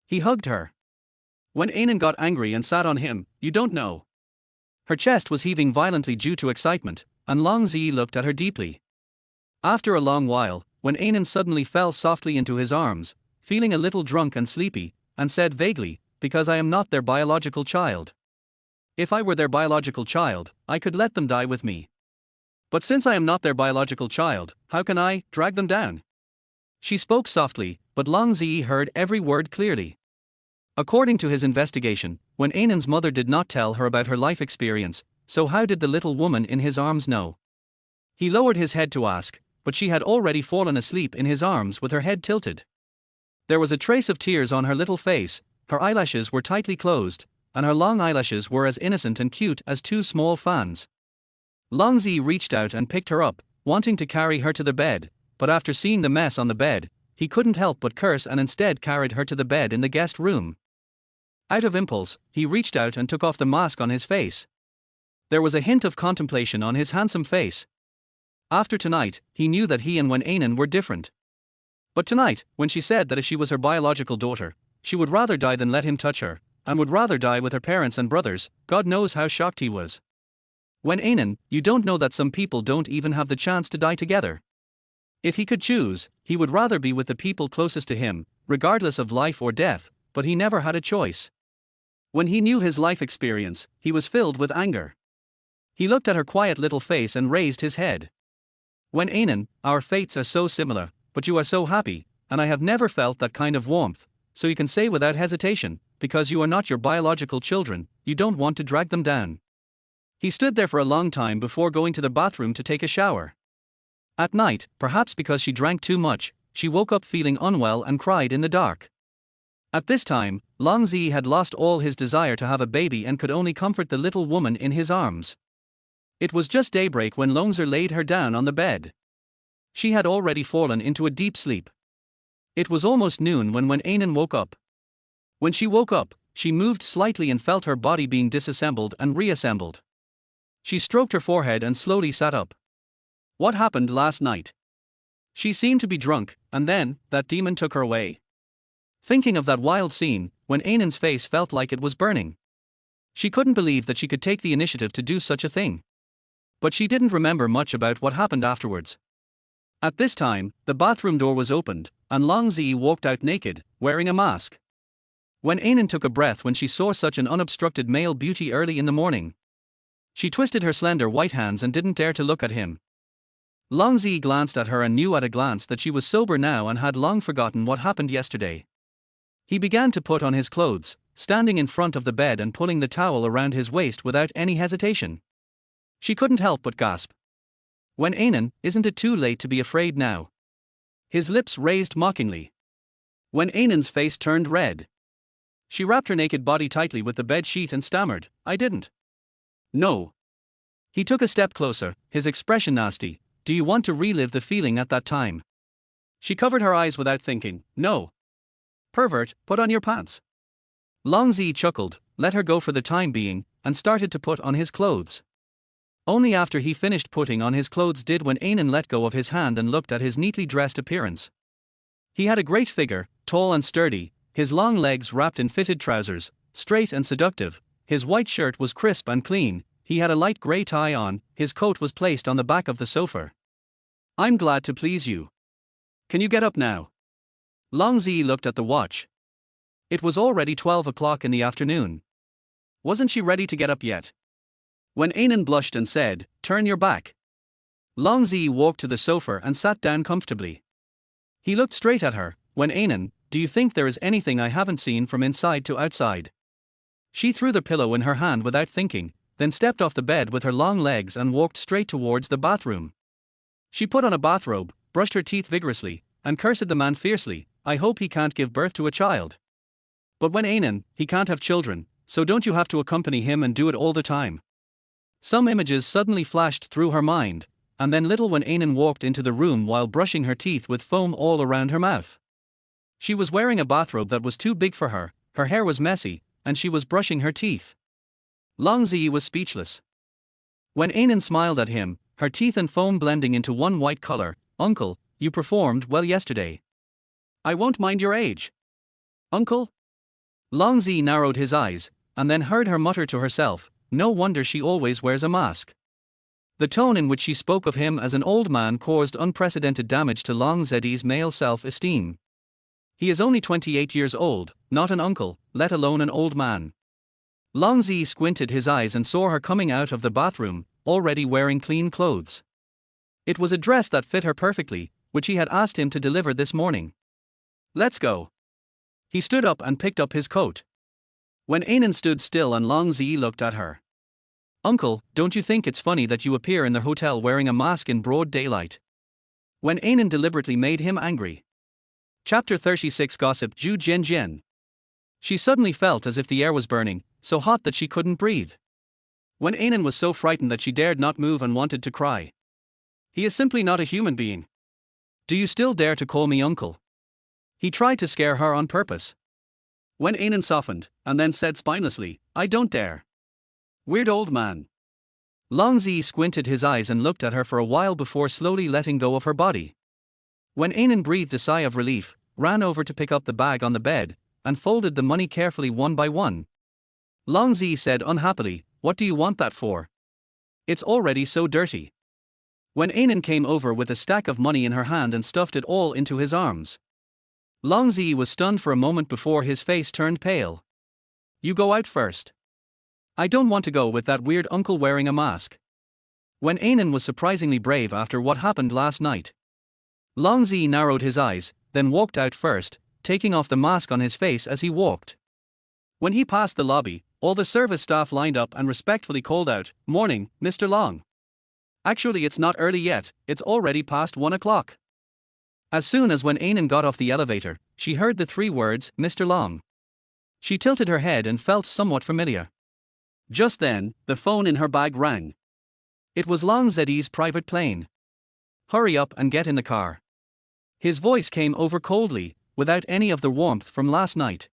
He hugged her. When Anan got angry and sat on him, "You don't know." Her chest was heaving violently due to excitement, and Long Zi looked at her deeply. After a long while, when Anan suddenly fell softly into his arms, feeling a little drunk and sleepy, and said vaguely, "Because I am not their biological child. If I were their biological child, I could let them die with me. But since I am not their biological child, how can I drag them down?" She spoke softly, but Long Zi heard every word clearly. According to his investigation, when Anan's mother did not tell her about her life experience, so how did the little woman in his arms know? He lowered his head to ask, but she had already fallen asleep in his arms with her head tilted. There was a trace of tears on her little face, her eyelashes were tightly closed, and her long eyelashes were as innocent and cute as 2 small fans. Long Zi reached out and picked her up, wanting to carry her to the bed, but after seeing the mess on the bed, he couldn't help but curse and instead carried her to the bed in the guest room. Out of impulse, he reached out and took off the mask on his face. There was a hint of contemplation on his handsome face. After tonight, he knew that he and Wen Anan were different. But tonight, when she said that if she was her biological daughter, she would rather die than let him touch her, and would rather die with her parents and brothers, God knows how shocked he was. "Wen Anan, you don't know that some people don't even have the chance to die together. If he could choose, he would rather be with the people closest to him, regardless of life or death, but he never had a choice." When he knew his life experience, he was filled with anger. He looked at her quiet little face and raised his head. "Wen Anan, our fates are so similar, but you are so happy, and I have never felt that kind of warmth, so you can say without hesitation, because you are not your biological children, you don't want to drag them down." He stood there for a long time before going to the bathroom to take a shower. At night, perhaps because she drank too much, she woke up feeling unwell and cried in the dark. At this time, Long Zi had lost all his desire to have a baby and could only comfort the little woman in his arms. It was just daybreak when Longzhi laid her down on the bed. She had already fallen into a deep sleep. It was almost noon when Wen Anan woke up. When she woke up, she moved slightly and felt her body being disassembled and reassembled. She stroked her forehead and slowly sat up. What happened last night? She seemed to be drunk, and then, that demon took her away. Thinking of that wild scene, Wen Anan's face felt like it was burning. She couldn't believe that she could take the initiative to do such a thing. But she didn't remember much about what happened afterwards. At this time, the bathroom door was opened, and Longzhi walked out naked, wearing a mask. Wen Anan took a breath when she saw such an unobstructed male beauty early in the morning. She twisted her slender white hands and didn't dare to look at him. Longzhi glanced at her and knew at a glance that she was sober now and had long forgotten what happened yesterday. He began to put on his clothes, standing in front of the bed and pulling the towel around his waist without any hesitation. She couldn't help but gasp. Wen Anan, isn't it too late to be afraid now? His lips raised mockingly. Wen Anan's face turned red. She wrapped her naked body tightly with the bed sheet and stammered, I didn't. No. He took a step closer, his expression nasty. Do you want to relive the feeling at that time? She covered her eyes without thinking. No. Pervert, put on your pants. Longzhi chuckled, let her go for the time being, and started to put on his clothes. Only after he finished putting on his clothes did Wen Anan let go of his hand and looked at his neatly dressed appearance. He had a great figure, tall and sturdy, his long legs wrapped in fitted trousers, straight and seductive, his white shirt was crisp and clean, he had a light grey tie on, his coat was placed on the back of the sofa. I'm glad to please you. Can you get up now? Longzhi looked at the watch. It was already 12 o'clock in the afternoon. Wasn't she ready to get up yet? Wen Anan blushed and said, turn your back. Longzhi walked to the sofa and sat down comfortably. He looked straight at her. Wen Anan, do you think there is anything I haven't seen from inside to outside? She threw the pillow in her hand without thinking, then stepped off the bed with her long legs and walked straight towards the bathroom. She put on a bathrobe, brushed her teeth vigorously, and cursed the man fiercely. I hope he can't give birth to a child. But Wen Anan, he can't have children, so don't you have to accompany him and do it all the time? Some images suddenly flashed through her mind, and then little Wen Anan walked into the room while brushing her teeth with foam all around her mouth. She was wearing a bathrobe that was too big for her, her hair was messy, and she was brushing her teeth. Longzhi was speechless. Wen Anan smiled at him, her teeth and foam blending into one white color. Uncle, you performed well yesterday. I won't mind your age. Uncle? Longzhi narrowed his eyes, and then heard her mutter to herself, no wonder she always wears a mask. The tone in which she spoke of him as an old man caused unprecedented damage to Longzhi's male self-esteem. He is only 28 years old, not an uncle, let alone an old man. Longzhi squinted his eyes and saw her coming out of the bathroom, already wearing clean clothes. It was a dress that fit her perfectly, which he had asked him to deliver this morning. Let's go. He stood up and picked up his coat. Wen Anan stood still and Longzhi looked at her. Uncle, don't you think it's funny that you appear in the hotel wearing a mask in broad daylight? Wen Anan deliberately made him angry. Chapter 36 Gossip Ju Jian Jian. She suddenly felt as if the air was burning, so hot that she couldn't breathe. Wen Anan was so frightened that she dared not move and wanted to cry. He is simply not a human being. Do you still dare to call me uncle? He tried to scare her on purpose. Wen Anan softened, and then said spinelessly, I don't dare. Weird old man. Longzhi squinted his eyes and looked at her for a while before slowly letting go of her body. Wen Anan breathed a sigh of relief, ran over to pick up the bag on the bed, and folded the money carefully one by one. Longzhi said unhappily, what do you want that for? It's already so dirty. Wen Anan came over with a stack of money in her hand and stuffed it all into his arms. Longzhi was stunned for a moment before his face turned pale. You go out first. I don't want to go with that weird uncle wearing a mask. Wen Anan was surprisingly brave after what happened last night. Longzhi narrowed his eyes, then walked out first, taking off the mask on his face as he walked. When he passed the lobby, all the service staff lined up and respectfully called out, Morning, Mr. Long. Actually, it's not early yet, it's already past 1 o'clock. As soon as Wen Anan got off the elevator, she heard the 3 words, Mr. Long. She tilted her head and felt somewhat familiar. Just then, the phone in her bag rang. It was Long Zeddy's private plane. Hurry up and get in the car. His voice came over coldly, without any of the warmth from last night.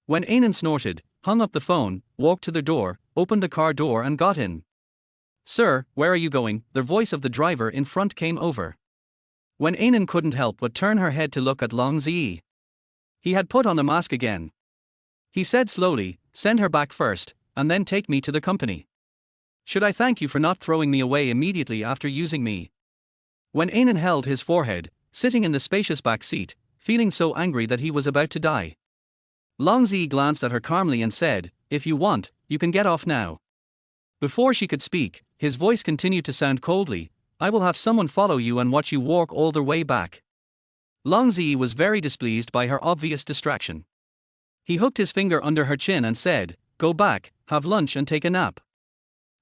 Wen Anan snorted, hung up the phone, walked to the door, opened the car door and got in. Sir, where are you going? The voice of the driver in front came over. Wen Anan couldn't help but turn her head to look at Long Zi. He had put on the mask again. He said slowly, send her back first, and then take me to the company. Should I thank you for not throwing me away immediately after using me? Wen Anan held his forehead, sitting in the spacious back seat, feeling so angry that he was about to die. Long Zi glanced at her calmly and said, if you want, you can get off now. Before she could speak, his voice continued to sound coldly, I will have someone follow you and watch you walk all the way back. Long Zi was very displeased by her obvious distraction. He hooked his finger under her chin and said, go back, have lunch and take a nap.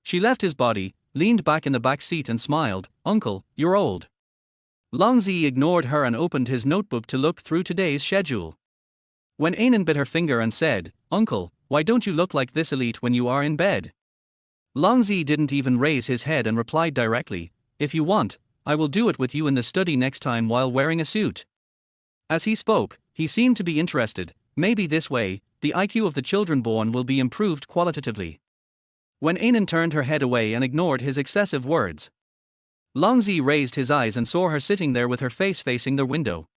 She left his body, leaned back in the back seat and smiled, Uncle, you're old. Long Zi ignored her and opened his notebook to look through today's schedule. Wen Anan bit her finger and said, Uncle, why don't you look like this elite when you are in bed? Long Zi didn't even raise his head and replied directly, if you want, I will do it with you in the study next time while wearing a suit. As he spoke, he seemed to be interested, maybe this way, the IQ of the children born will be improved qualitatively. Wen Anan turned her head away and ignored his excessive words. Long Zi raised his eyes and saw her sitting there with her face facing the window.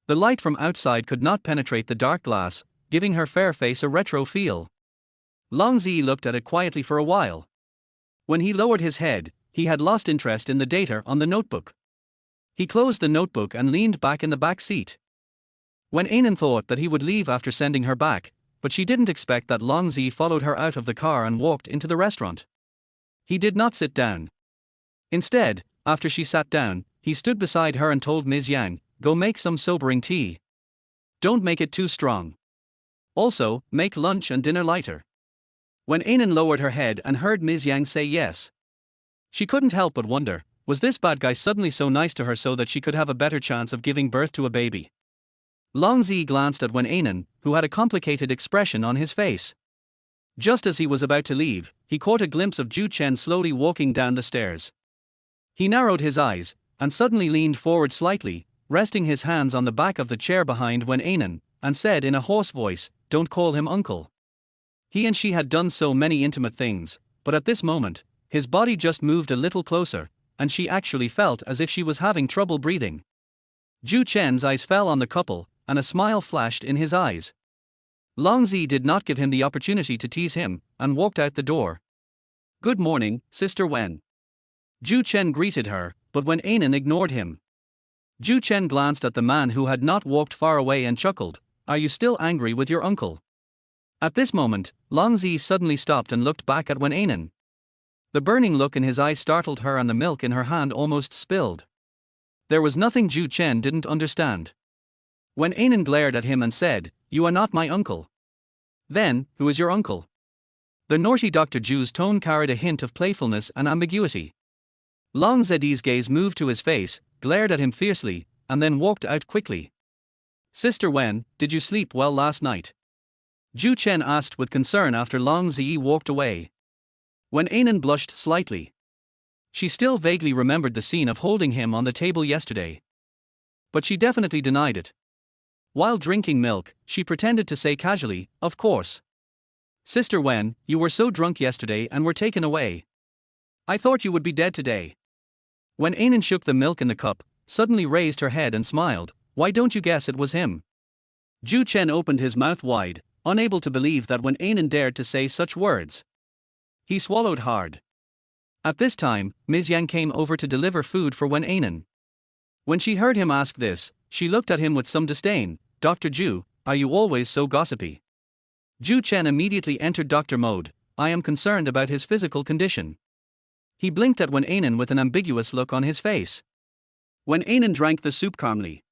The light from outside could not penetrate the dark glass, giving her fair face a retro feel. Long Zi looked at it quietly for a while. When he lowered his head, he had lost interest in the data on the notebook. He closed the notebook and leaned back in the back seat. Wen Anan thought that he would leave after sending her back, but she didn't expect that Long Zi followed her out of the car and walked into the restaurant. He did not sit down. Instead, after she sat down, he stood beside her and told Ms. Yang, go make some sobering tea. Don't make it too strong. Also, make lunch and dinner lighter. Wen Anan lowered her head and heard Ms. Yang say yes. She couldn't help but wonder, was this bad guy suddenly so nice to her so that she could have a better chance of giving birth to a baby? Long Zi glanced at Wen Anan, who had a complicated expression on his face. Just as he was about to leave, he caught a glimpse of Zhu Chen slowly walking down the stairs. He narrowed his eyes, and suddenly leaned forward slightly, resting his hands on the back of the chair behind Wen Anan, and said in a hoarse voice, don't call him uncle. He and she had done so many intimate things, but at this moment, his body just moved a little closer, and she actually felt as if she was having trouble breathing. Zhu Chen's eyes fell on the couple, and a smile flashed in his eyes. Long Zi did not give him the opportunity to tease him, and walked out the door. Good morning, Sister Wen. Zhu Chen greeted her, but Wen Anan ignored him. Zhu Chen glanced at the man who had not walked far away and chuckled, are you still angry with your uncle? At this moment, Long Zi suddenly stopped and looked back at Wen Anan. The burning look in his eyes startled her and the milk in her hand almost spilled. There was nothing Zhu Chen didn't understand. Wen Anan glared at him and said, you are not my uncle. Then, who is your uncle? The naughty Dr. Zhu's tone carried a hint of playfulness and ambiguity. Long Zeddy's gaze moved to his face, glared at him fiercely, and then walked out quickly. Sister Wen, did you sleep well last night? Zhu Chen asked with concern after Long Zi walked away. Wen Anan blushed slightly. She still vaguely remembered the scene of holding him on the table yesterday. But she definitely denied it. While drinking milk, she pretended to say casually, of course. Sister Wen, you were so drunk yesterday and were taken away. I thought you would be dead today. Wen Anan shook the milk in the cup, suddenly raised her head and smiled, why don't you guess it was him? Zhu Chen opened his mouth wide, unable to believe that Wen Anan dared to say such words. He swallowed hard. At this time, Ms. Yang came over to deliver food for Wen Anan. When she heard him ask this, she looked at him with some disdain, Dr. Zhu, are you always so gossipy? Zhu Chen immediately entered doctor mode, I am concerned about his physical condition. He blinked at Wen Anan with an ambiguous look on his face. Wen Anan drank the soup calmly.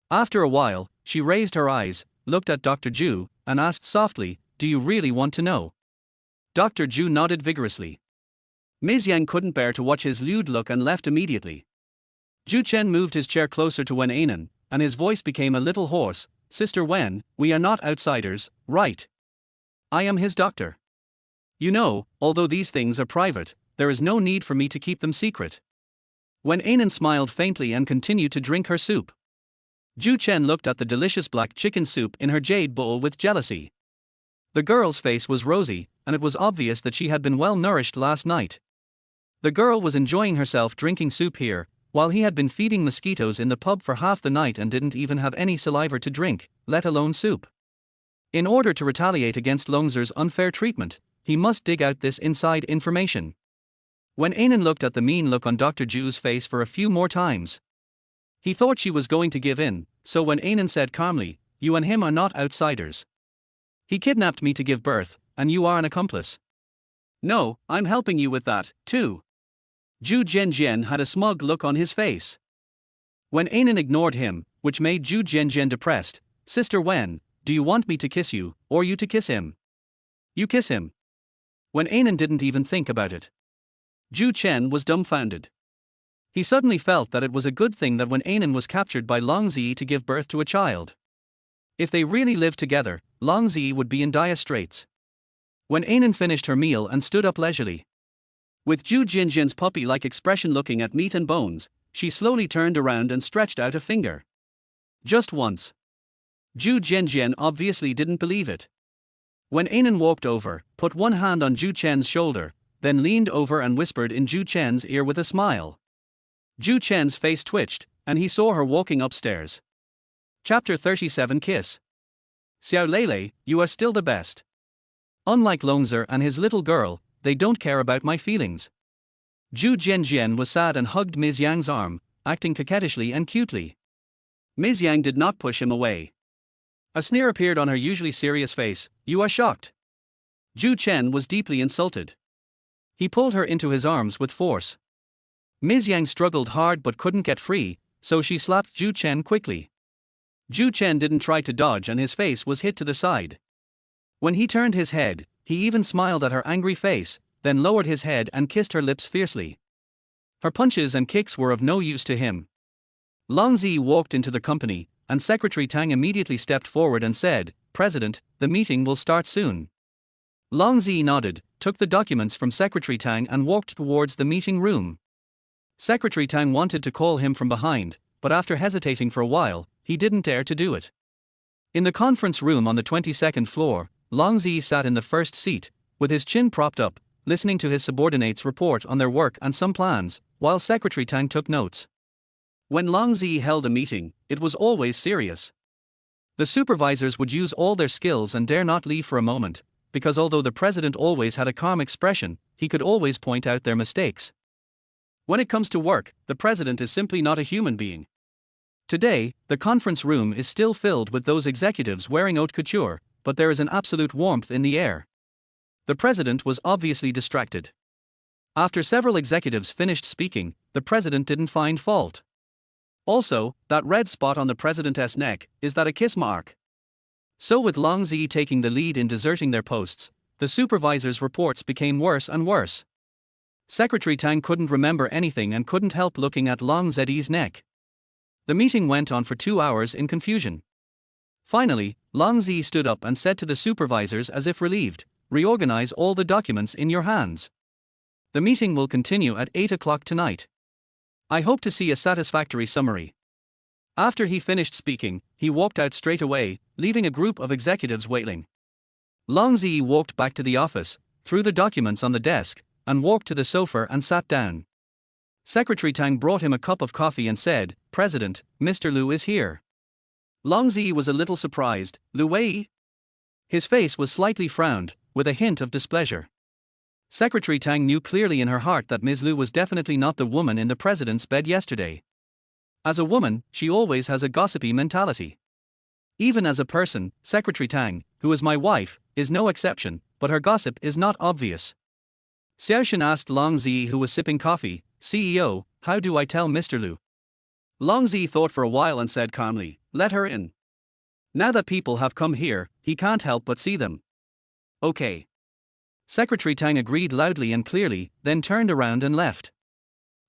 After a while, she raised her eyes, looked at Dr. Zhu, and asked softly, do you really want to know? Dr. Zhu nodded vigorously. Ms. Yang couldn't bear to watch his lewd look and left immediately. Zhu Chen moved his chair closer to Wen Anan, and his voice became a little hoarse, Sister Wen, we are not outsiders, right? I am his doctor. You know, although these things are private, there is no need for me to keep them secret. Wen Anan smiled faintly and continued to drink her soup. Ju Chen looked at the delicious black chicken soup in her jade bowl with jealousy. The girl's face was rosy, and it was obvious that she had been well nourished last night. The girl was enjoying herself drinking soup here, while he had been feeding mosquitoes in the pub for half the night and didn't even have any saliva to drink, let alone soup. In order to retaliate against Longzer's unfair treatment, he must dig out this inside information. Wen Anan looked at the mean look on Dr. Ju's face for a few more times. He thought she was going to give in, so Wen Anan said calmly, "You and him are not outsiders. He kidnapped me to give birth, and you are an accomplice." "No, I'm helping you with that, too." Ju Zhenjian had a smug look on his face. Wen Anan ignored him, which made Ju Zhenjian depressed. "Sister Wen, do you want me to kiss you, or you to kiss him?" "You kiss him." Wen Anan didn't even think about it. Ju Chen was dumbfounded. He suddenly felt that it was a good thing that Wen Anan was captured by Long Zi to give birth to a child. If they really lived together, Long Zi would be in dire straits. Wen Anan finished her meal and stood up leisurely. With Ju Jinjian's puppy-like expression looking at meat and bones, she slowly turned around and stretched out a finger. Just once. Ju Jinjian obviously didn't believe it. Wen Anan walked over, put one hand on Ju Chen's shoulder, then leaned over and whispered in Ju Chen's ear with a smile. Ju Chen's face twitched, and he saw her walking upstairs. Chapter 37 Kiss. Xiao Lele, you are still the best. Unlike Longzer and his little girl, they don't care about my feelings. Ju Zhenjian was sad and hugged Ms. Yang's arm, acting coquettishly and cutely. Ms. Yang did not push him away. A sneer appeared on her usually serious face. "You are shocked." Ju Chen was deeply insulted. He pulled her into his arms with force. Ms. Yang struggled hard but couldn't get free, so she slapped Ju Chen quickly. Ju Chen didn't try to dodge and his face was hit to the side. When he turned his head, he even smiled at her angry face, then lowered his head and kissed her lips fiercely. Her punches and kicks were of no use to him. Long Zi walked into the company, and Secretary Tang immediately stepped forward and said, "President, the meeting will start soon." Long Zi nodded, took the documents from Secretary Tang and walked towards the meeting room. Secretary Tang wanted to call him from behind, but after hesitating for a while, he didn't dare to do it. In the conference room on the 22nd floor, Long Zi sat in the first seat, with his chin propped up, listening to his subordinates report on their work and some plans, while Secretary Tang took notes. When Long Zi held a meeting, it was always serious. The supervisors would use all their skills and dare not leave for a moment, because although the president always had a calm expression, he could always point out their mistakes. When it comes to work, the president is simply not a human being. Today, the conference room is still filled with those executives wearing haute couture, but there is an absolute warmth in the air. The president was obviously distracted. After several executives finished speaking, the president didn't find fault. Also, that red spot on the president's neck, is that a kiss mark? So with Long Zi taking the lead in deserting their posts, the supervisors' reports became worse and worse. Secretary Tang couldn't remember anything and couldn't help looking at Long Zi's neck. The meeting went on for 2 hours in confusion. Finally, Long Zi stood up and said to the supervisors as if relieved, "Reorganize all the documents in your hands. The meeting will continue at 8 o'clock tonight. I hope to see a satisfactory summary." After he finished speaking, he walked out straight away, leaving a group of executives waiting. Long Zi walked back to the office, threw the documents on the desk, and walked to the sofa and sat down. Secretary Tang brought him a cup of coffee and said, "President, Mr. Liu is here." Long Zi was a little surprised. "Liu Wei?" His face was slightly frowned, with a hint of displeasure. Secretary Tang knew clearly in her heart that Ms. Liu was definitely not the woman in the president's bed yesterday. As a woman, she always has a gossipy mentality. Even as a person, Secretary Tang, who is my wife, is no exception, but her gossip is not obvious. Xiaoshan asked Long Zi, who was sipping coffee, "CEO, how do I tell Mr. Liu?" Long Zi thought for a while and said calmly, "Let her in. Now that people have come here, he can't help but see them." "Okay." Secretary Tang agreed loudly and clearly, then turned around and left.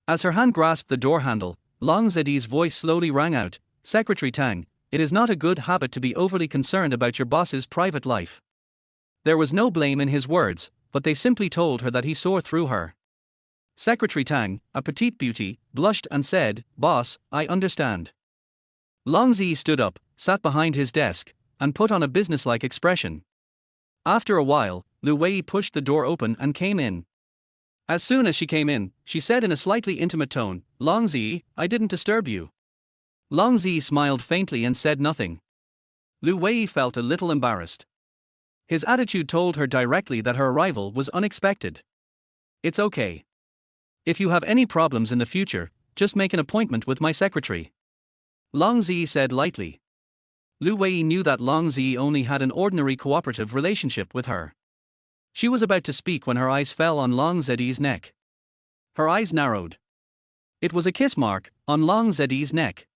As her hand grasped the door handle, Long Zi's voice slowly rang out, "Secretary Tang, it is not a good habit to be overly concerned about your boss's private life." There was no blame in his words, but they simply told her that he saw through her. Secretary Tang, a petite beauty, blushed and said, "Boss, I understand." Long Zi stood up, sat behind his desk, and put on a businesslike expression. After a while, Lu Wei pushed the door open and came in. As soon as she came in, she said in a slightly intimate tone, "Long Zi, I didn't disturb you." Long Zi smiled faintly and said nothing. Lu Wei felt a little embarrassed. His attitude told her directly that her arrival was unexpected. "It's okay. If you have any problems in the future, just make an appointment with my secretary," Long Zi said lightly. Lu Wei knew that Long Zi only had an ordinary cooperative relationship with her. She was about to speak when her eyes fell on Long Zi's neck. Her eyes narrowed. It was a kiss mark on Long Zi's neck.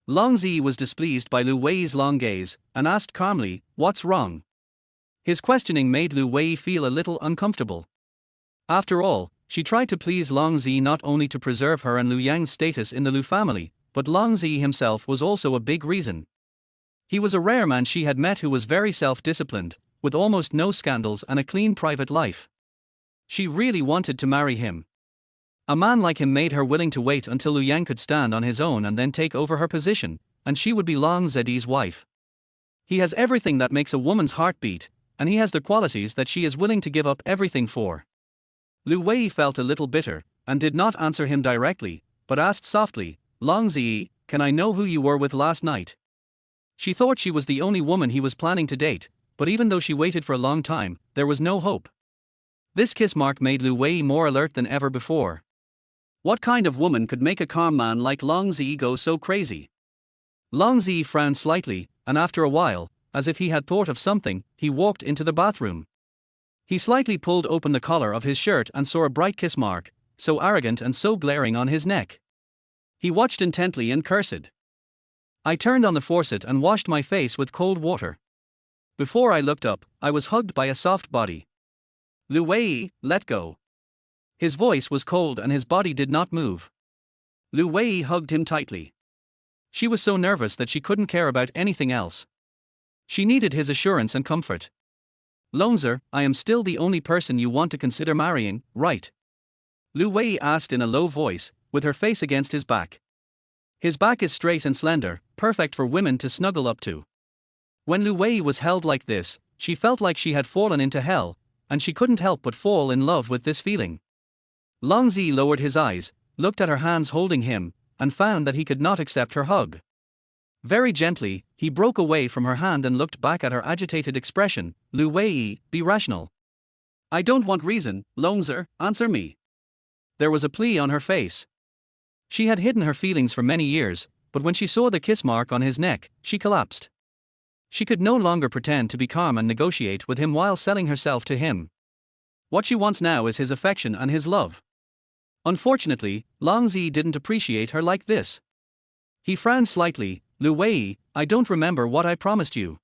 Long Zi was displeased by Lu Wei's long gaze and asked calmly, "What's wrong?" His questioning made Lu Wei feel a little uncomfortable. After all, she tried to please Long Zi not only to preserve her and Lu Yang's status in the Lu family, but Long Zi himself was also a big reason. He was a rare man she had met who was very self-disciplined, with almost no scandals and a clean private life. She really wanted to marry him. A man like him made her willing to wait until Lu Yang could stand on his own and then take over her position, and she would be Long Zi's wife. He has everything that makes a woman's heart beat, and he has the qualities that she is willing to give up everything for. Lu Wei felt a little bitter, and did not answer him directly, but asked softly, "Long Zi, can I know who you were with last night?" She thought she was the only woman he was planning to date, but even though she waited for a long time, there was no hope. This kiss mark made Lu Wei more alert than ever before. What kind of woman could make a calm man like Long Zi go so crazy? Long Zi frowned slightly, and after a while, as if he had thought of something, he walked into the bathroom. He slightly pulled open the collar of his shirt and saw a bright kiss mark, so arrogant and so glaring on his neck. He watched intently and cursed. "I turned on the faucet and washed my face with cold water. Before I looked up, I was hugged by a soft body. Lu Wei, let go." His voice was cold and his body did not move. Lu Wei hugged him tightly. She was so nervous that she couldn't care about anything else. She needed his assurance and comfort. "Longzer, I am still the only person you want to consider marrying, right?" Lu Wei asked in a low voice, with her face against his back. His back is straight and slender, perfect for women to snuggle up to. When Lu Wei was held like this, she felt like she had fallen into hell, and she couldn't help but fall in love with this feeling. Long Zi lowered his eyes, looked at her hands holding him, and found that he could not accept her hug. Very gently, he broke away from her hand and looked back at her agitated expression. "Lu Wei, be rational. I don't want reason, Longzer, answer me." There was a plea on her face. She had hidden her feelings for many years, but when she saw the kiss mark on his neck, she collapsed. She could no longer pretend to be calm and negotiate with him while selling herself to him. What she wants now is his affection and his love. Unfortunately, Long Zi didn't appreciate her like this. He frowned slightly. "Lu Wei, I don't remember what I promised you.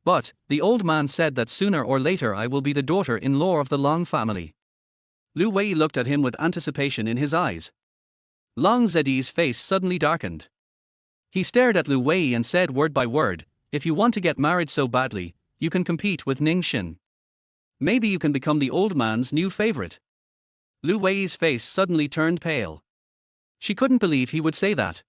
But, the old man said that sooner or later I will be the daughter-in-law of the Long family." Lu Wei looked at him with anticipation in his eyes. Long Zi's face suddenly darkened. He stared at Lu Wei and said word by word, "If you want to get married so badly, you can compete with Ning Xin. Maybe you can become the old man's new favorite." Lu Wei's face suddenly turned pale. She couldn't believe he would say that.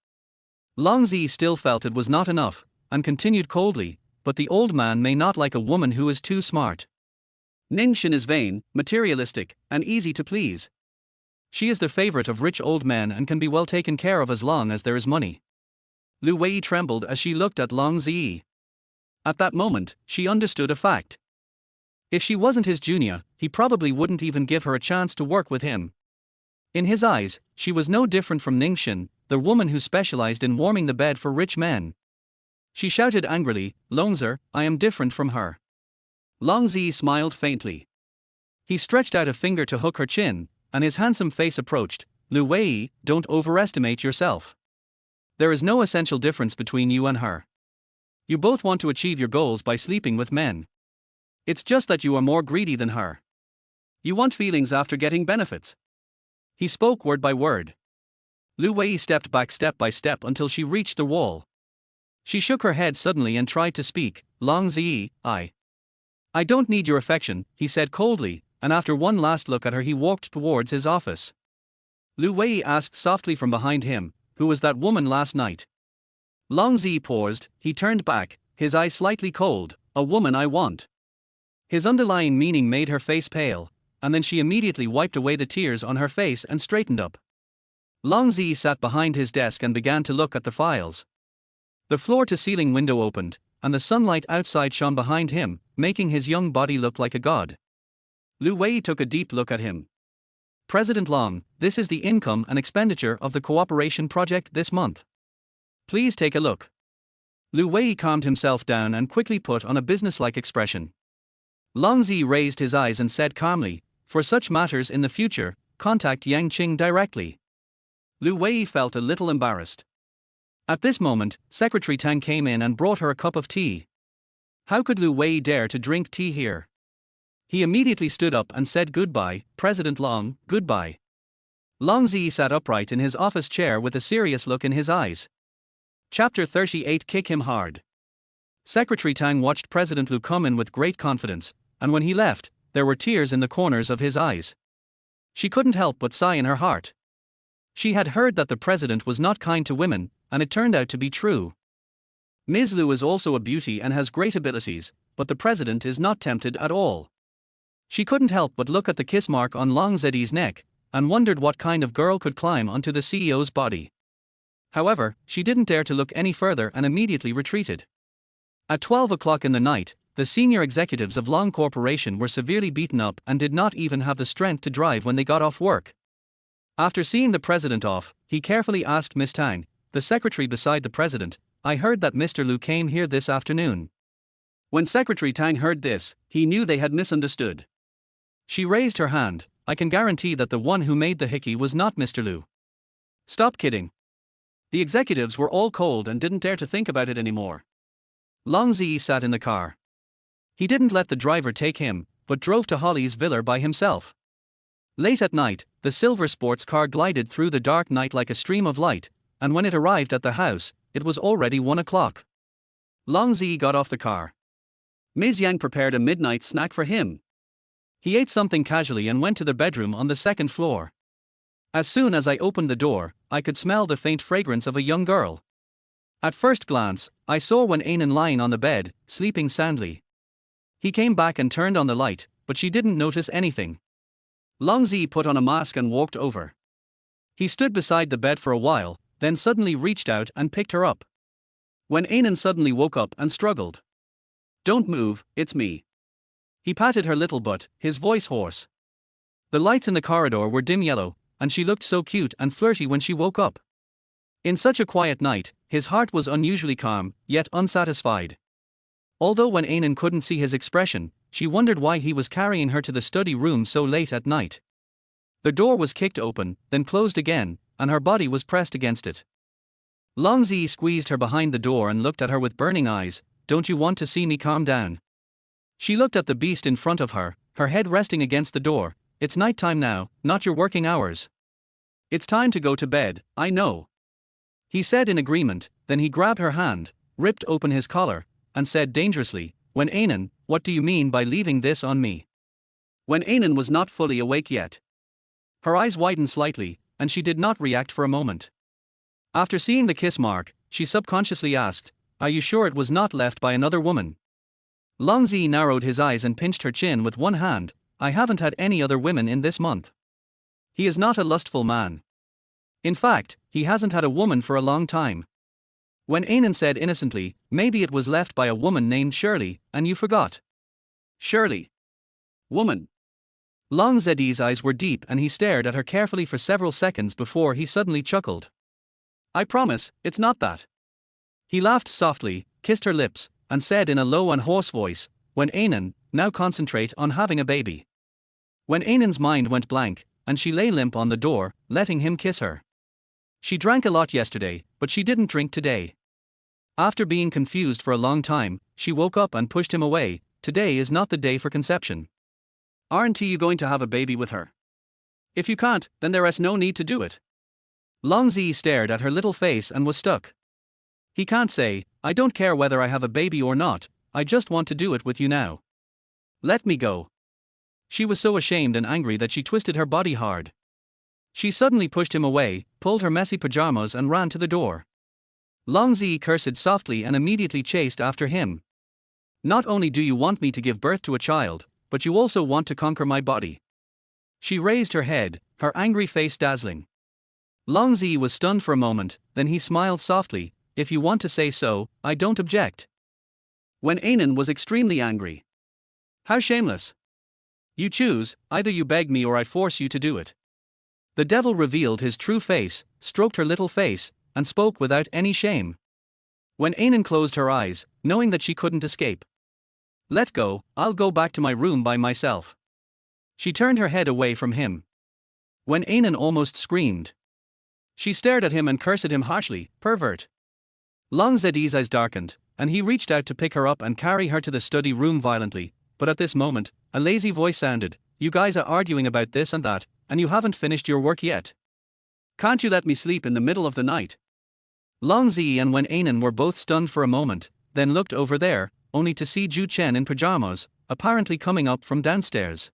Long Zi still felt it was not enough, and continued coldly, "But the old man may not like a woman who is too smart. Ning Xin is vain, materialistic, and easy to please. She is the favorite of rich old men and can be well taken care of as long as there is money." Lu Wei trembled as she looked at Long Zi. At that moment, she understood a fact. If she wasn't his junior, he probably wouldn't even give her a chance to work with him. In his eyes, she was no different from Ning Xin, the woman who specialized in warming the bed for rich men. She shouted angrily, "Longzer, I am different from her." Long Zi smiled faintly. He stretched out a finger to hook her chin, and his handsome face approached. "Lu Wei, don't overestimate yourself. There is no essential difference between you and her. You both want to achieve your goals by sleeping with men. It's just that you are more greedy than her. You want feelings after getting benefits." He spoke word by word. Lu Wei stepped back step by step until she reached the wall. She shook her head suddenly and tried to speak. "Long Zi, I don't need your affection," he said coldly, and after one last look at her he walked towards his office. Lu Wei asked softly from behind him, who was that woman last night? Long Zi paused, he turned back, his eyes slightly cold, a woman I want. His underlying meaning made her face pale, and then she immediately wiped away the tears on her face and straightened up. Long Zi sat behind his desk and began to look at the files. The floor-to-ceiling window opened, and the sunlight outside shone behind him, making his young body look like a god. Lu Wei took a deep look at him. President Long, this is the income and expenditure of the cooperation project this month. Please take a look. Lu Wei calmed himself down and quickly put on a businesslike expression. Long Zi raised his eyes and said calmly, for such matters in the future, contact Yang Qing directly. Lu Wei felt a little embarrassed. At this moment, Secretary Tang came in and brought her a cup of tea. How could Lu Wei dare to drink tea here? He immediately stood up and said goodbye, President Long, goodbye. Long Zi sat upright in his office chair with a serious look in his eyes. Chapter 38 Kick Him Hard. Secretary Tang watched President Lu come in with great confidence, and when he left, there were tears in the corners of his eyes. She couldn't help but sigh in her heart. She had heard that the president was not kind to women, and it turned out to be true. Ms. Lu is also a beauty and has great abilities, but the president is not tempted at all. She couldn't help but look at the kiss mark on Long Zi's neck, and wondered what kind of girl could climb onto the CEO's body. However, she didn't dare to look any further and immediately retreated. At 12 o'clock in the night, the senior executives of Long Corporation were severely beaten up and did not even have the strength to drive when they got off work. After seeing the president off, he carefully asked Miss Tang, the secretary beside the president, I heard that Mr. Lu came here this afternoon. When Secretary Tang heard this, he knew they had misunderstood. She raised her hand, I can guarantee that the one who made the hickey was not Mr. Lu. Stop kidding. The executives were all cold and didn't dare to think about it anymore. Long Zi sat in the car. He didn't let the driver take him, but drove to Holly's villa by himself. Late at night, the silver sports car glided through the dark night like a stream of light, and when it arrived at the house, it was already 1 o'clock. Long Zi got off the car. Ms. Yang prepared a midnight snack for him. He ate something casually and went to the bedroom on the second floor. As soon as I opened the door, I could smell the faint fragrance of a young girl. At first glance, I saw Wen Anan lying on the bed, sleeping soundly. He came back and turned on the light, but she didn't notice anything. Long Zi put on a mask and walked over. He stood beside the bed for a while, then suddenly reached out and picked her up. Wen Anan suddenly woke up and struggled. Don't move, it's me. He patted her little butt, his voice hoarse. The lights in the corridor were dim yellow, and she looked so cute and flirty when she woke up. In such a quiet night, his heart was unusually calm, yet unsatisfied. Although Wen Anan couldn't see his expression, she wondered why he was carrying her to the study room so late at night. The door was kicked open, then closed again, and her body was pressed against it. Long Zi squeezed her behind the door and looked at her with burning eyes, Don't you want to see me calm down? She looked at the beast in front of her, her head resting against the door. It's nighttime now, not your working hours. It's time to go to bed, I know. He said in agreement, then he grabbed her hand, ripped open his collar, and said dangerously, Wen Anan, what do you mean by leaving this on me? Wen Anan was not fully awake yet. Her eyes widened slightly, and she did not react for a moment. After seeing the kiss mark, she subconsciously asked, Are you sure it was not left by another woman? Long Zi narrowed his eyes and pinched her chin with one hand, I haven't had any other women in this month. He is not a lustful man. In fact, he hasn't had a woman for a long time. Wen Anan said innocently, Maybe it was left by a woman named Shirley, and you forgot. Shirley. Woman. Long Zi's eyes were deep and he stared at her carefully for several seconds before he suddenly chuckled. I promise, it's not that. He laughed softly, kissed her lips, and said in a low and hoarse voice, Wen Anan, now concentrate on having a baby. Wen Anan's mind went blank, and she lay limp on the door, letting him kiss her. She drank a lot yesterday, but she didn't drink today. After being confused for a long time, she woke up and pushed him away, today is not the day for conception. Aren't you going to have a baby with her? If you can't, then there is no need to do it. Long Zi stared at her little face and was stuck. He can't say, I don't care whether I have a baby or not, I just want to do it with you now. Let me go. She was so ashamed and angry that she twisted her body hard. She suddenly pushed him away, pulled her messy pajamas and ran to the door. Long Zi cursed softly and immediately chased after him. Not only do you want me to give birth to a child, but you also want to conquer my body. She raised her head, her angry face dazzling. Long Zi was stunned for a moment, then he smiled softly. If you want to say so, I don't object. Wen Anan was extremely angry. How shameless. You choose, either you beg me or I force you to do it. The devil revealed his true face, stroked her little face, and spoke without any shame. Wen Anan closed her eyes, knowing that she couldn't escape. Let go, I'll go back to my room by myself. She turned her head away from him. Wen Anan almost screamed. She stared at him and cursed him harshly, pervert. Long Zi's eyes darkened, and he reached out to pick her up and carry her to the study room violently, but at this moment, a lazy voice sounded, you guys are arguing about this and that, and you haven't finished your work yet. Can't you let me sleep in the middle of the night? Long Zi and Wen Anan were both stunned for a moment, then looked over there, only to see Zhu Chen in pajamas, apparently coming up from downstairs.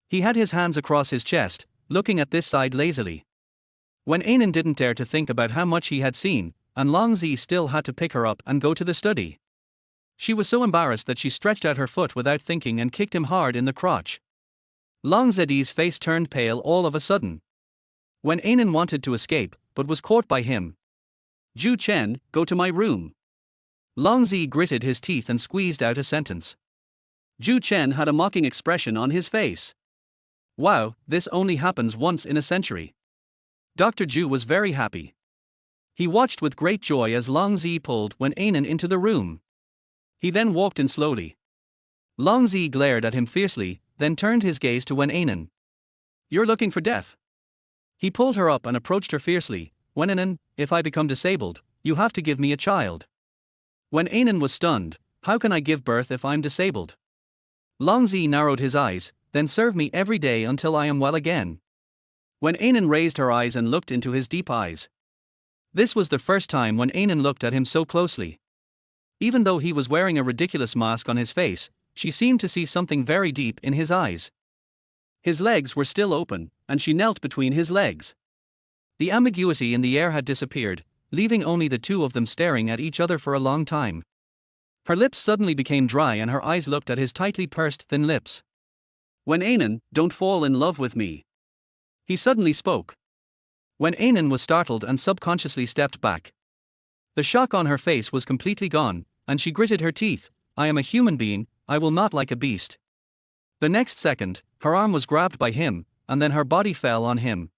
He had his hands across his chest, looking at this side lazily. Wen Anan didn't dare to think about how much he had seen, and Long Zi still had to pick her up and go to the study. She was so embarrassed that she stretched out her foot without thinking and kicked him hard in the crotch. Long Zi's face turned pale all of a sudden. Wen Anan wanted to escape, but was caught by him. Zhu Chen, go to my room. Long Zi gritted his teeth and squeezed out a sentence. Zhu Chen had a mocking expression on his face. Wow, this only happens once in a century. Dr. Zhu was very happy. He watched with great joy as Long Zi pulled Wen Anan into the room. He then walked in slowly. Long Zi glared at him fiercely, then turned his gaze to Wen Anan. You're looking for death. He pulled her up and approached her fiercely. Wen Anan, if I become disabled, you have to give me a child. Wen Anan was stunned. How can I give birth if I'm disabled? Long Zi narrowed his eyes, then serve me every day until I am well again. Wen Anan raised her eyes and looked into his deep eyes. This was the first time Wen Anan looked at him so closely. Even though he was wearing a ridiculous mask on his face, she seemed to see something very deep in his eyes. His legs were still open, and she knelt between his legs. The ambiguity in the air had disappeared, leaving only the two of them staring at each other for a long time. Her lips suddenly became dry and her eyes looked at his tightly pursed thin lips. Wen Anan, don't fall in love with me. He suddenly spoke. Wen Anan was startled and subconsciously stepped back. The shock on her face was completely gone, and she gritted her teeth. I am a human being, I will not like a beast. The next second, her arm was grabbed by him, and then her body fell on him.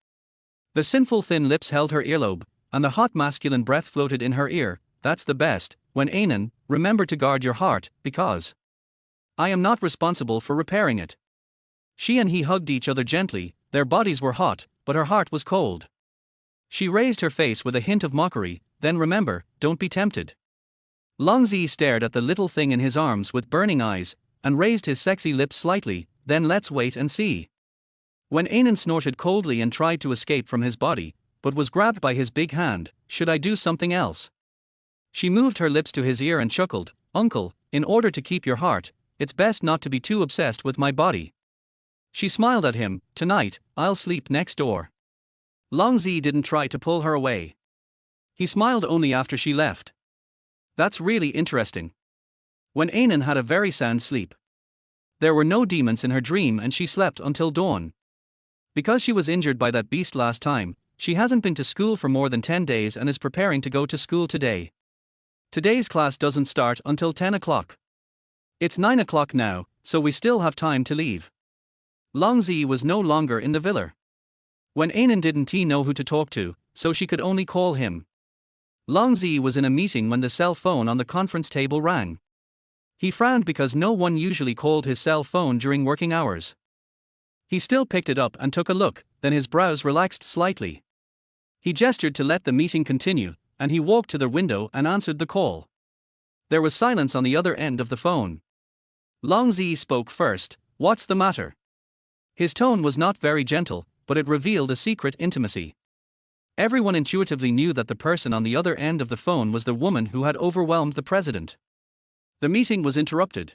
The sinful thin lips held her earlobe, and the hot masculine breath floated in her ear. That's the best, Wen Anan, remember to guard your heart, because I am not responsible for repairing it. She and he hugged each other gently, their bodies were hot, but her heart was cold. She raised her face with a hint of mockery, then remember, don't be tempted. Long Zi stared at the little thing in his arms with burning eyes, and raised his sexy lips slightly, then let's wait and see. Wen Anan snorted coldly and tried to escape from his body, but was grabbed by his big hand. Should I do something else? She moved her lips to his ear and chuckled, Uncle, in order to keep your heart, it's best not to be too obsessed with my body. She smiled at him. Tonight, I'll sleep next door. Long Zi didn't try to pull her away. He smiled only after she left. That's really interesting. Wen Anan had a very sound sleep. There were no demons in her dream and she slept until dawn. Because she was injured by that beast last time, she hasn't been to school for more than 10 days and is preparing to go to school today. Today's class doesn't start until 10 o'clock. It's 9 o'clock now, so we still have time to leave. Long Zi was no longer in the villa. Wen Anan didn't know who to talk to, so she could only call him. Long Zi was in a meeting when the cell phone on the conference table rang. He frowned because no one usually called his cell phone during working hours. He still picked it up and took a look, then his brows relaxed slightly. He gestured to let the meeting continue, and he walked to the window and answered the call. There was silence on the other end of the phone. Long Zi spoke first. What's the matter? His tone was not very gentle, but it revealed a secret intimacy. Everyone intuitively knew that the person on the other end of the phone was the woman who had overwhelmed the president. The meeting was interrupted.